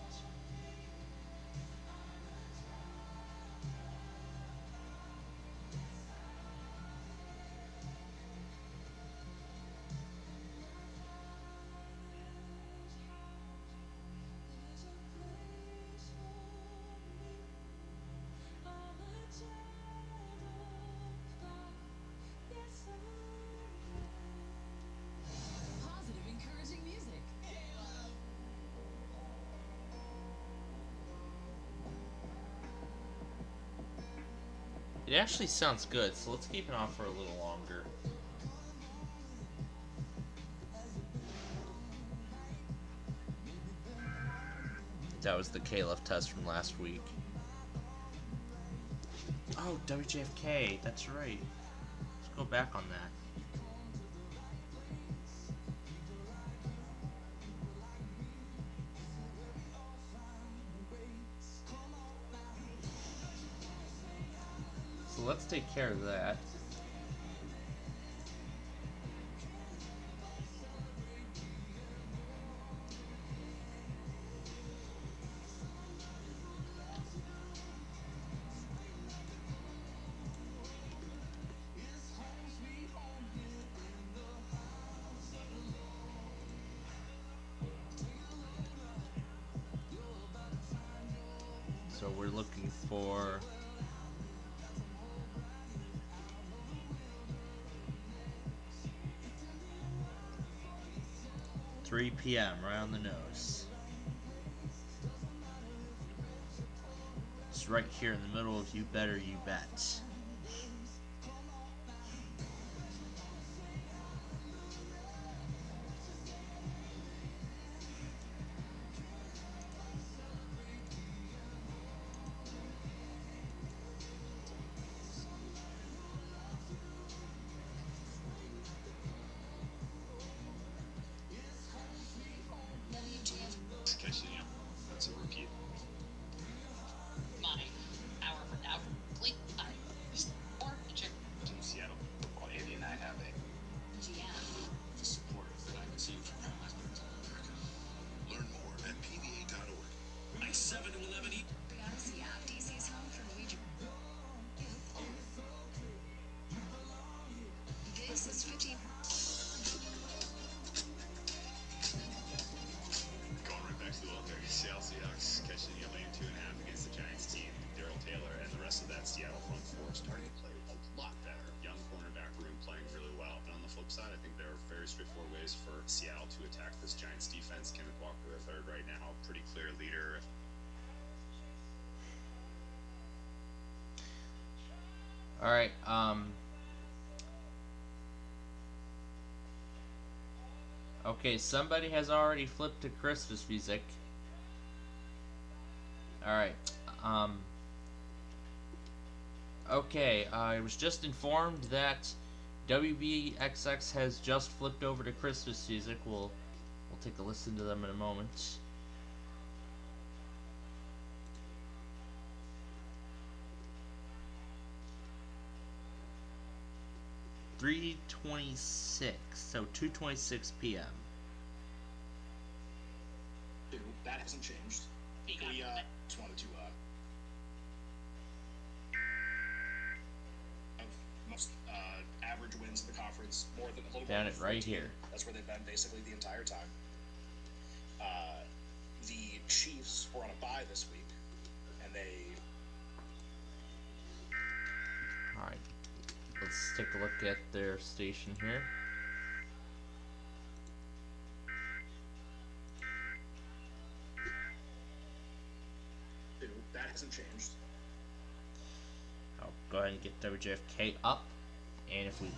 It actually sounds good, so let's keep it on for a little longer. That was the K-Love test from last week. Oh, WJFK, that's right. Let's go back on that. So let's take care of that. So we're looking for 3 p.m. right on the nose. Just right here in the middle of You Better You Bet. Catching you. That's a repeat. My hour for now. Please. Or check. To Seattle. Well, Andy and I have a GM. support that I can see from hospitals all America. Learn more at pva.org. 7 to 11 each. Odyssey app. DC's home for Norwegian. This is 15. Going right back to the well there. Seattle Seahawks catching the lane 2.5 against the Giants team. Darrell Taylor and the rest of that Seattle front four starting to play a lot better. Young cornerback room playing really well. And on the flip side, I think there are very straightforward ways for Seattle to attack this Giants defense. Kenneth Walker III right now, pretty clear leader. Alright, okay, somebody has already flipped to Christmas music. Alright, okay, I was just informed that WBXX has just flipped over to Christmas music. We'll take a listen to them in a moment. .326, so 2:26 p.m. That hasn't changed. We just wanted to of most average wins in the conference, more than a little Found more it than right 14. here. That's where they've been basically the entire time. The Chiefs were on a bye this week, and they. Alright, let's take a look at their station here. That hasn't changed. I'll go ahead and get WJFK up, and if we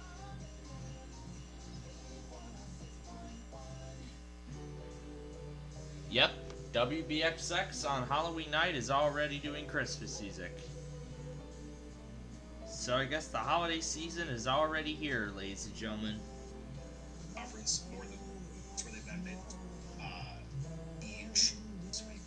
Yep, WBXX on Halloween night is already doing Christmas music. So I guess the holiday season is already here, ladies and gentlemen. Conference more than that's where they've been each this week.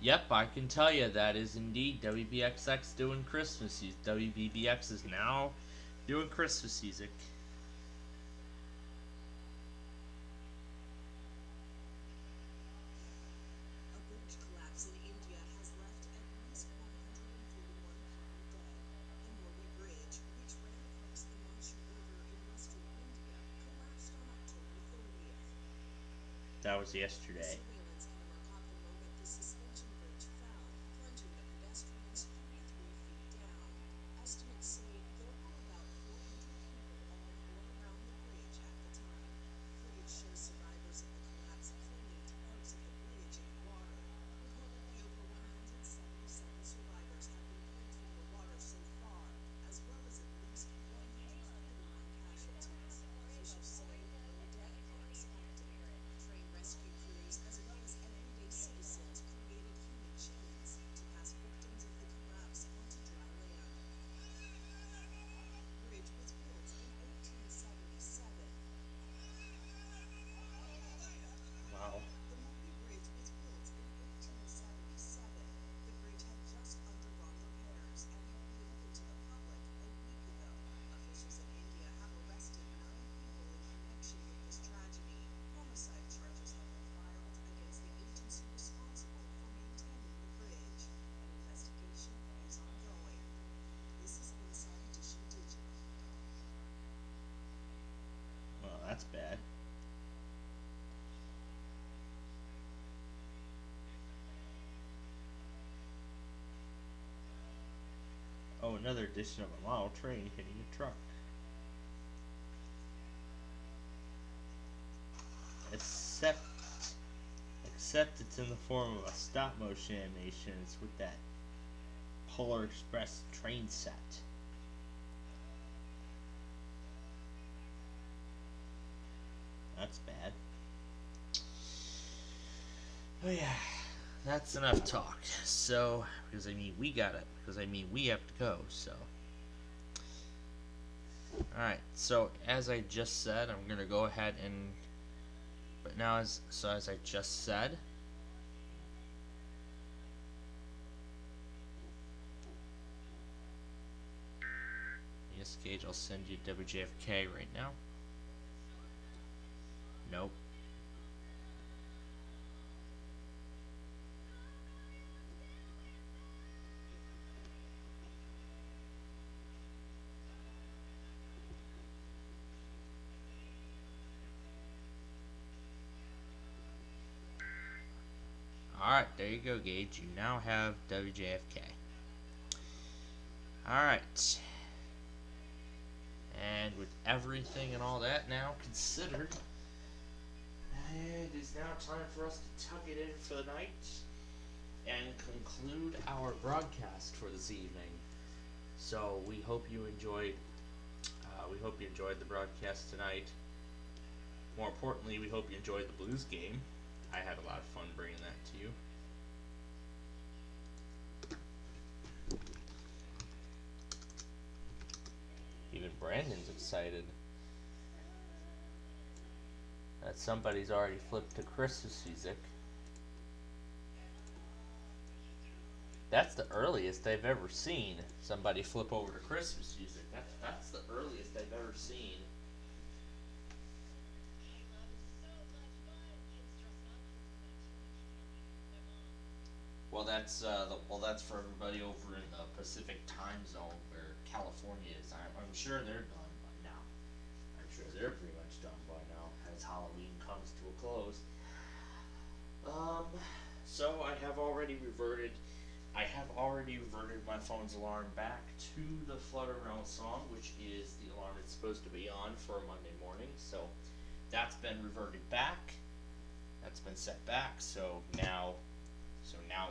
Yep, I can tell you that is indeed WBXX doing Christmas music. WBBX is now doing Christmas music. A bridge collapse in India has left at least 141 people dead. The Morbi Bridge, which ran across the Manchu River in western India, collapsed on October 30th. That was yesterday. Surveillance camera caught the moment the suspension bridge fell, plunging the pedestrians 33 feet down. Estimates say there were about 400 people on or around the bridge at the time. Footage shows survivors of the collapse clinging to parts of the bridge in water. Reportedly, over 177 survivors have been pulled from the water so far, as well as at least 131 casualties. Officials say no death are expected. Train rescue crews, as well Oh, another edition of a model train hitting a truck. Except it's in the form of a stop motion animation. It's with that Polar Express train set. That's bad. Oh yeah, that's enough talk. So, because I mean we got it. Because I mean we have to go. So, all right. So as I just said, I'm gonna go ahead and. But now, as I just said. Yes, Gage, I'll send you WJFK right now. Nope. Alright, there you go, Gage. You now have WJFK. Alright. And with everything and all that now considered, it is now time for us to tuck it in for the night and conclude our broadcast for this evening. So we hope you enjoyed. The broadcast tonight. More importantly, we hope you enjoyed the Blues game. I had a lot of fun bringing that to you. Even Brandon's excited that somebody's already flipped to Christmas music. That's the earliest I've ever seen somebody flip over to Christmas music. That's the earliest I've ever seen. Well, that's for everybody over in the Pacific time zone where California is. I'm sure they're done by now. I'm sure they're pretty much done by now as Halloween comes to a close. So I have already reverted my phone's alarm back to the Flutter Realm song, which is the alarm it's supposed to be on for Monday morning. So that's been reverted back. That's been set back. So now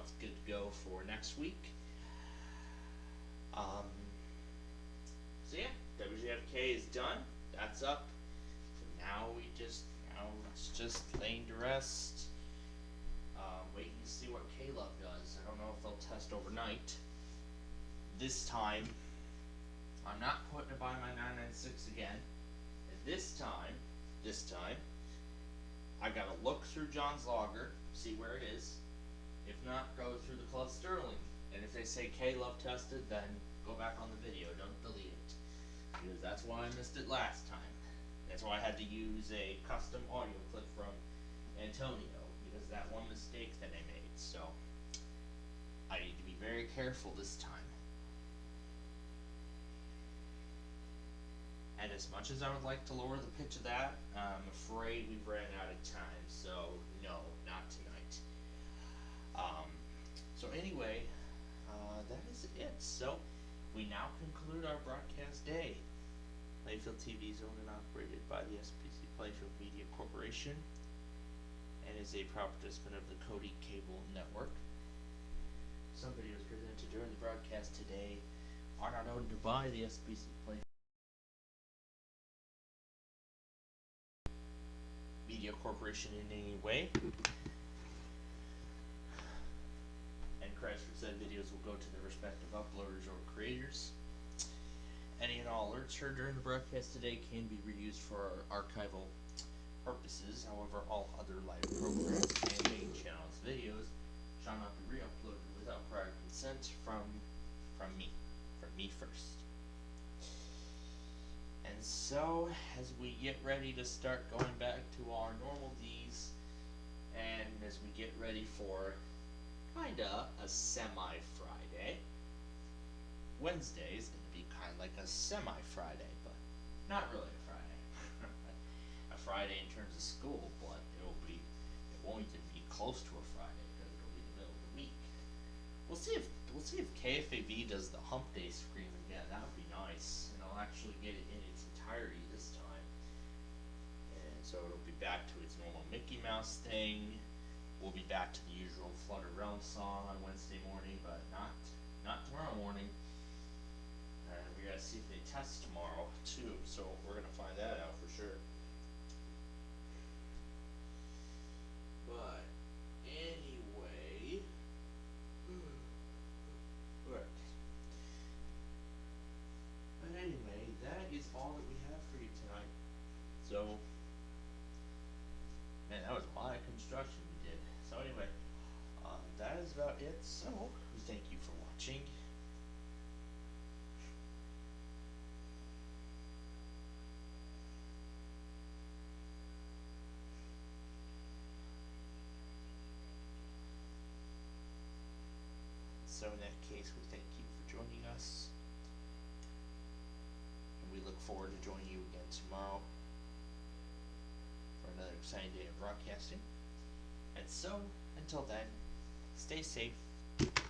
it's good to go for next week. So yeah, WJFK is done. That's up. So now it's just laying to rest. Waiting to see what Caleb does. I don't know if they'll test overnight. This time, I'm not putting it by my 996 again. And this time, I gotta look through John's logger, see where it is. If not, go through the Club Sterling. And if they say K-Love tested, then go back on the video. Don't delete it. Because that's why I missed it last time. That's why I had to use a custom audio clip from Antonio. Because that one mistake that I made. So, I need to be very careful this time. And as much as I would like to lower the pitch of that, I'm afraid we've ran out of time. So, no, not tonight. So anyway, that is it. So, we now conclude our broadcast day. Plainfield TV is owned and operated by the SPC Plainfield Media Corporation and is a proud participant of the Cody Cable Network. Some videos presented during the broadcast today are not owned by the SPC Plainfield Media Corporation in any way. Credits for said videos will go to their respective uploaders or creators. Any and all alerts heard during the broadcast today can be reused for archival purposes. However, all other live programs and main channels videos shall not be re-uploaded without prior consent from me first. And so, as we get ready to start going back to our normal D's, and as we get ready for kinda a semi-Friday. Wednesday is gonna be kinda like a semi-Friday, but not really a Friday. A Friday in terms of school, but it won't even be close to a Friday because it'll be the middle of the week. We'll see if KFAV does the hump day screaming Us thing. We'll be back to the usual Flutter Realm song on Wednesday morning, but not tomorrow morning. And we gotta see if they test tomorrow too, so we're gonna find that out for sure. But anyway, right. But anyway, that is all that we have for you tonight. So, man, that was a lot of construction we did. So anyway, that is about it. So, we thank you for watching. So in that case, we thank you for joining us. And we look forward to joining you again tomorrow for another exciting day of broadcasting. And so, until then, stay safe. Get it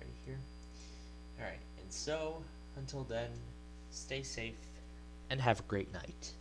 right here. Alright, and so, until then, stay safe and have a great night.